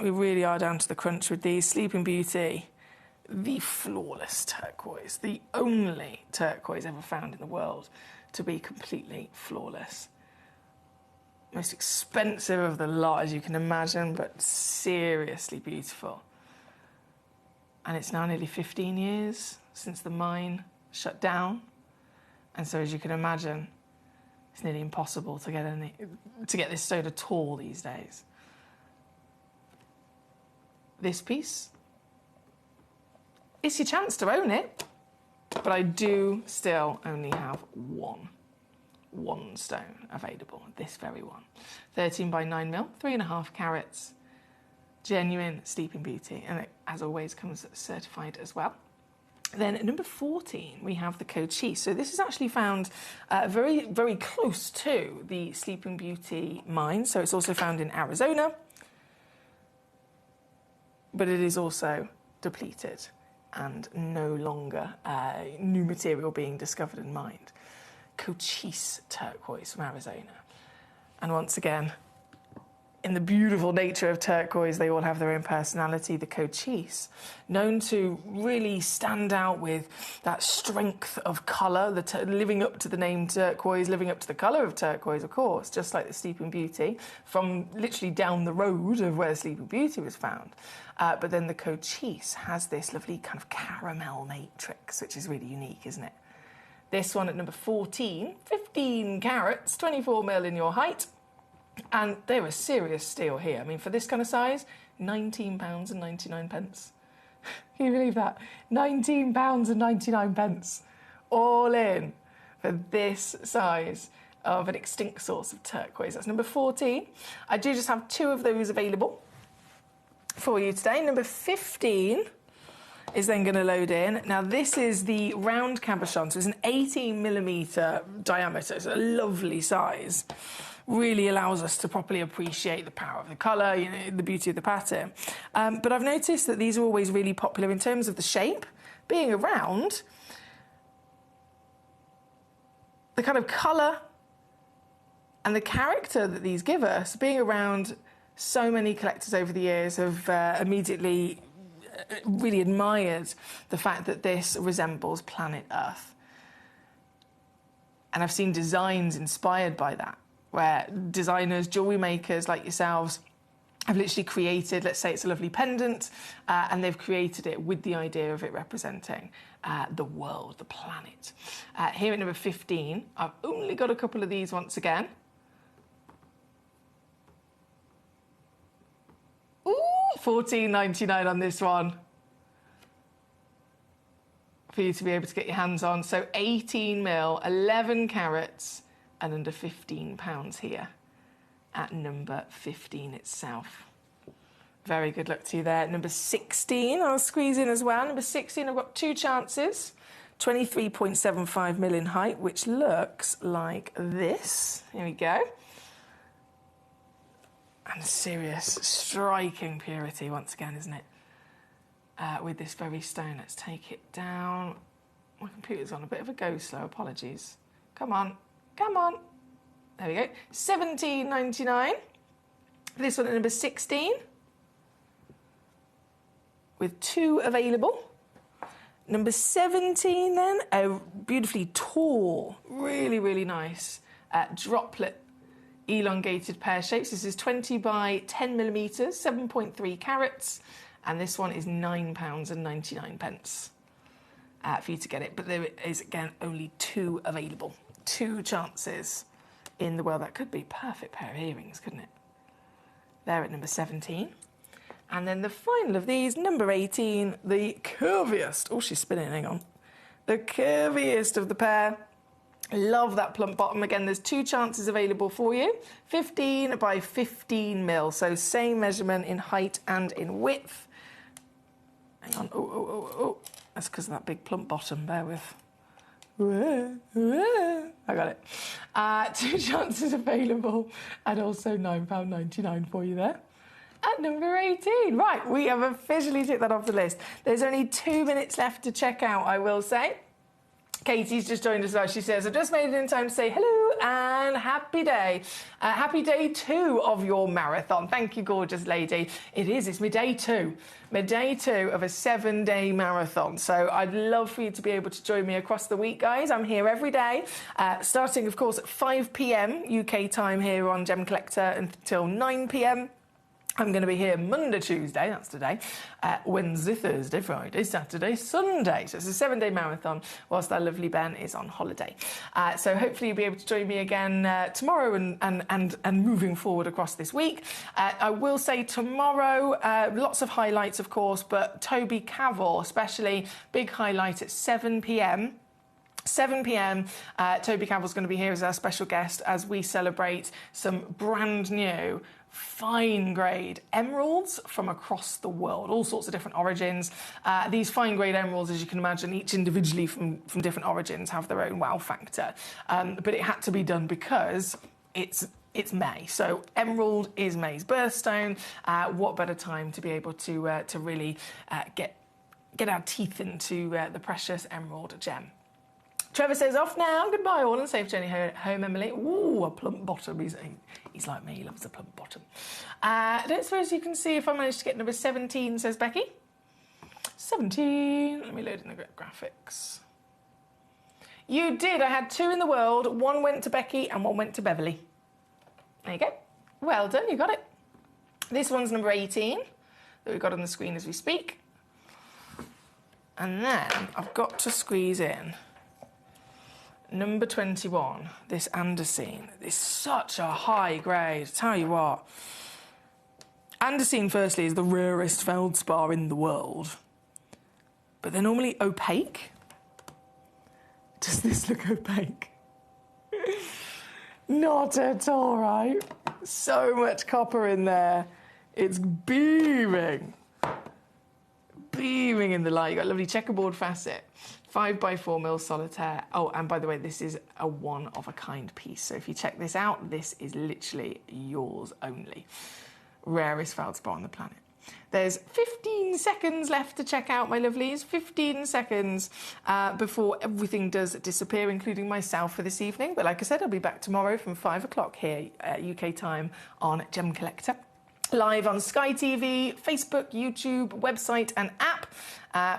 We really are down to the crunch with these. Sleeping Beauty, the flawless turquoise. The only turquoise ever found in the world to be completely flawless. Most expensive of the lot, as you can imagine, but seriously beautiful. And it's now nearly 15 years since the mine shut down, and so as you can imagine, it's nearly impossible to get this stone at all these days. this piece. It's your chance to own it, but I do still only have one stone available, this very one. 13 by 9 mil, 3.5 carats, genuine Sleeping Beauty, and it, as always, comes certified as well. Then at number 14, we have the Cochise. So this is actually found very, very close to the Sleeping Beauty mine. So it's also found in Arizona, but it is also depleted and no longer new material being discovered and mined. Cochise turquoise from Arizona. And once again, in the beautiful nature of turquoise, they all have their own personality. The Cochise, known to really stand out with that strength of colour, living up to the name turquoise, living up to the colour of turquoise, of course, just like the Sleeping Beauty, from literally down the road of where Sleeping Beauty was found. But then the Cochise has this lovely kind of caramel matrix, which is really unique, isn't it? This one at number 14, 15 carats, 24 mil in your height. And they're a serious steal here. I mean, for this kind of size, £19.99. Can you believe that? £19.99. All in for this size of an extinct source of turquoise. That's number 14. I do just have 2 of those available for you today. Number 15 is then going to load in. Now, this is the round cabochon. So it's an 18mm diameter. It's a lovely size. Really allows us to properly appreciate the power of the colour, you know, the beauty of the pattern. But I've noticed that these are always really popular in terms of the shape. Being a round, the kind of colour and the character that these give us, being around, so many collectors over the years have immediately really admired the fact that this resembles planet Earth. And I've seen designs inspired by that, where designers, jewellery makers like yourselves have literally created, let's say it's a lovely pendant, and they've created it with the idea of it representing the world, the planet. Here at number 15, I've only got a couple of these once again. Ooh, $14.99 on this one for you to be able to get your hands on. So 18 mil, 11 carats, and under £15 here at number 15 itself. Very good luck to you there. Number 16, I'll squeeze in as well. Number 16, I've got 2 chances. 23.75 mil in height, which looks like this. Here we go. And serious, striking purity once again, isn't it? With this very stone. Let's take it down. My computer's on a bit of a go slow, apologies. Come on. Come on. There we go. $17.99. This one at number 16. With 2 available. Number 17 then, a beautifully tall, really, really nice droplet elongated pear shapes. This is 20 by 10 millimetres, 7.3 carats, and this one is £9.99 for you to get it. But there is, again, only 2 available. 2 chances in the world. That could be a perfect pair of earrings, couldn't it? There at number 17. And then the final of these, number 18, the curviest. Oh, she's spinning, hang on. The curviest of the pair. Love that plump bottom. Again, there's 2 chances available for you. 15 by 15 mil. So same measurement in height and in width. Hang on. Oh. That's because of that big plump bottom. Bear with. I got it. 2 chances available, and also £9.99 for you there. At number 18. Right, we have officially ticked that off the list. There's only 2 minutes left to check out, I will say. Katie's just joined us now. She says, I've just made it in time to say hello and happy day. Happy day 2 of your marathon. Thank you, gorgeous lady. It is. It's my day 2. My day 2 of a 7-day marathon. So I'd love for you to be able to join me across the week, guys. I'm here every day, starting, of course, at 5 p.m. UK time here on Gemcollector until 9 p.m. I'm going to be here Monday, Tuesday, that's today, Wednesday, Thursday, Friday, Saturday, Sunday. So it's a 7-day marathon whilst our lovely Ben is on holiday. So hopefully you'll be able to join me again tomorrow and moving forward across this week. I will say tomorrow, lots of highlights, of course, but Toby Cavell, especially, big highlight at 7 p.m. 7 p.m. Toby Cavell's going to be here as our special guest as we celebrate some brand new fine grade emeralds from across the world, all sorts of different origins. These fine grade emeralds, as you can imagine, each individually from different origins have their own wow factor. But it had to be done because it's May. So emerald is May's birthstone. What better time to be able to really get our teeth into the precious emerald gem. Trevor says, off now. Goodbye, all, and safe journey home, Emily. Ooh, a plump bottom. He's like me. He loves a plump bottom. I don't suppose you can see if I managed to get number 17, says Becky. 17. Let me load in the graphics. You did. I had 2 in the world. 1 went to Becky and 1 went to Beverly. There you go. Well done. You got it. This one's number 18 that we've got on the screen as we speak. And then I've got to squeeze in number 21, this andesine. It's such a high grade. Tell you what. Andesine, firstly, is the rarest feldspar in the world. But they're normally opaque. Does this look opaque? Not at all, right? So much copper in there. It's beaming. Beaming in the light. You've got a lovely checkerboard facet. 5x4mm solitaire. Oh, and by the way, this is a one-of-a-kind piece. So if you check this out, this is literally yours only. Rarest feldspar on the planet. There's 15 seconds left to check out, my lovelies. 15 seconds before everything does disappear, including myself for this evening. But like I said, I'll be back tomorrow from 5 o'clock here at UK time on Gemcollector. Live on Sky TV, Facebook, YouTube, website and app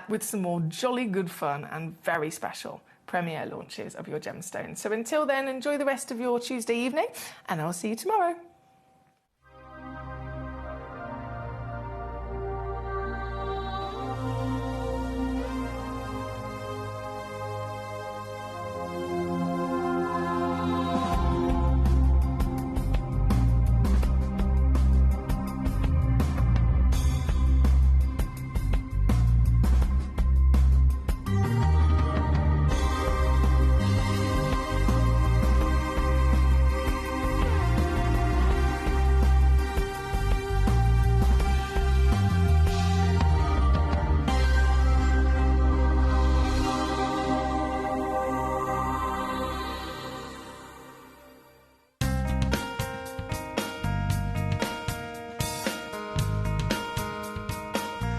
with some more jolly good fun and very special premiere launches of your gemstones. So until then, enjoy the rest of your Tuesday evening and I'll see you tomorrow.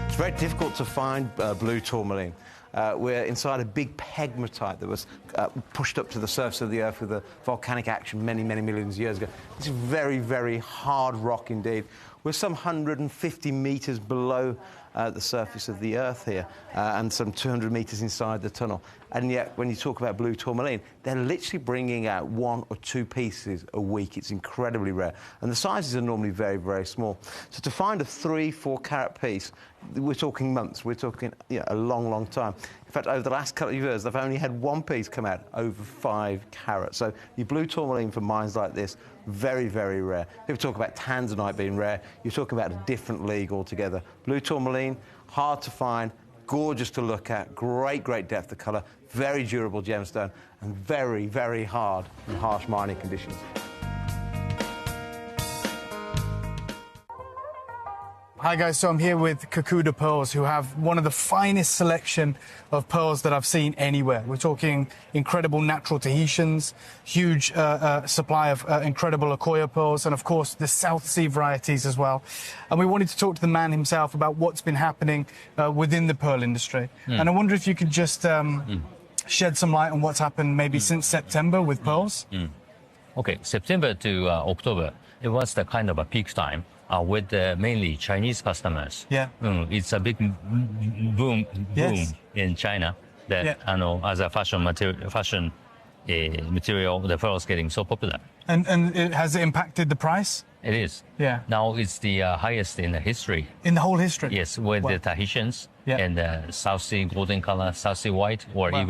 It's very difficult to find blue tourmaline. We're inside a big pegmatite that was pushed up to the surface of the Earth with a volcanic action many, many millions of years ago. It's very, very hard rock indeed. We're some 150 metres below the surface of the Earth here and some 200 metres inside the tunnel. And yet, when you talk about blue tourmaline, they're literally bringing out 1 or 2 pieces a week. It's incredibly rare. And the sizes are normally very, very small. So to find a 3-4 carat piece, we're talking months. We're talking a long, long time. In fact, over the last couple of years, they've only had 1 piece come out over 5 carats. So your blue tourmaline for mines like this, very, very rare. People talk about tanzanite being rare. You're talking about a different league altogether. Blue tourmaline, hard to find, gorgeous to look at, great, great depth of colour, very durable gemstone, and very, very hard in harsh mining conditions. Hi guys, so I'm here with Kakuda Pearls, who have one of the finest selection of pearls that I've seen anywhere. We're talking incredible natural Tahitians, huge supply of incredible Akoya pearls, and of course the South Sea varieties as well. And we wanted to talk to the man himself about what's been happening within the pearl industry. And I wonder if you could just shed some light on what's happened maybe since September with pearls. Okay, September to October, it was the kind of a peak time. With mainly Chinese customers. Yeah. It's a big boom Yes. in China that as a fashion material, the pearl is getting so popular. And has it impacted the price? It is. Yeah. Now it's the highest in the history. In the whole history? Yes, with the Tahitians and the South Sea golden color, South Sea white, or even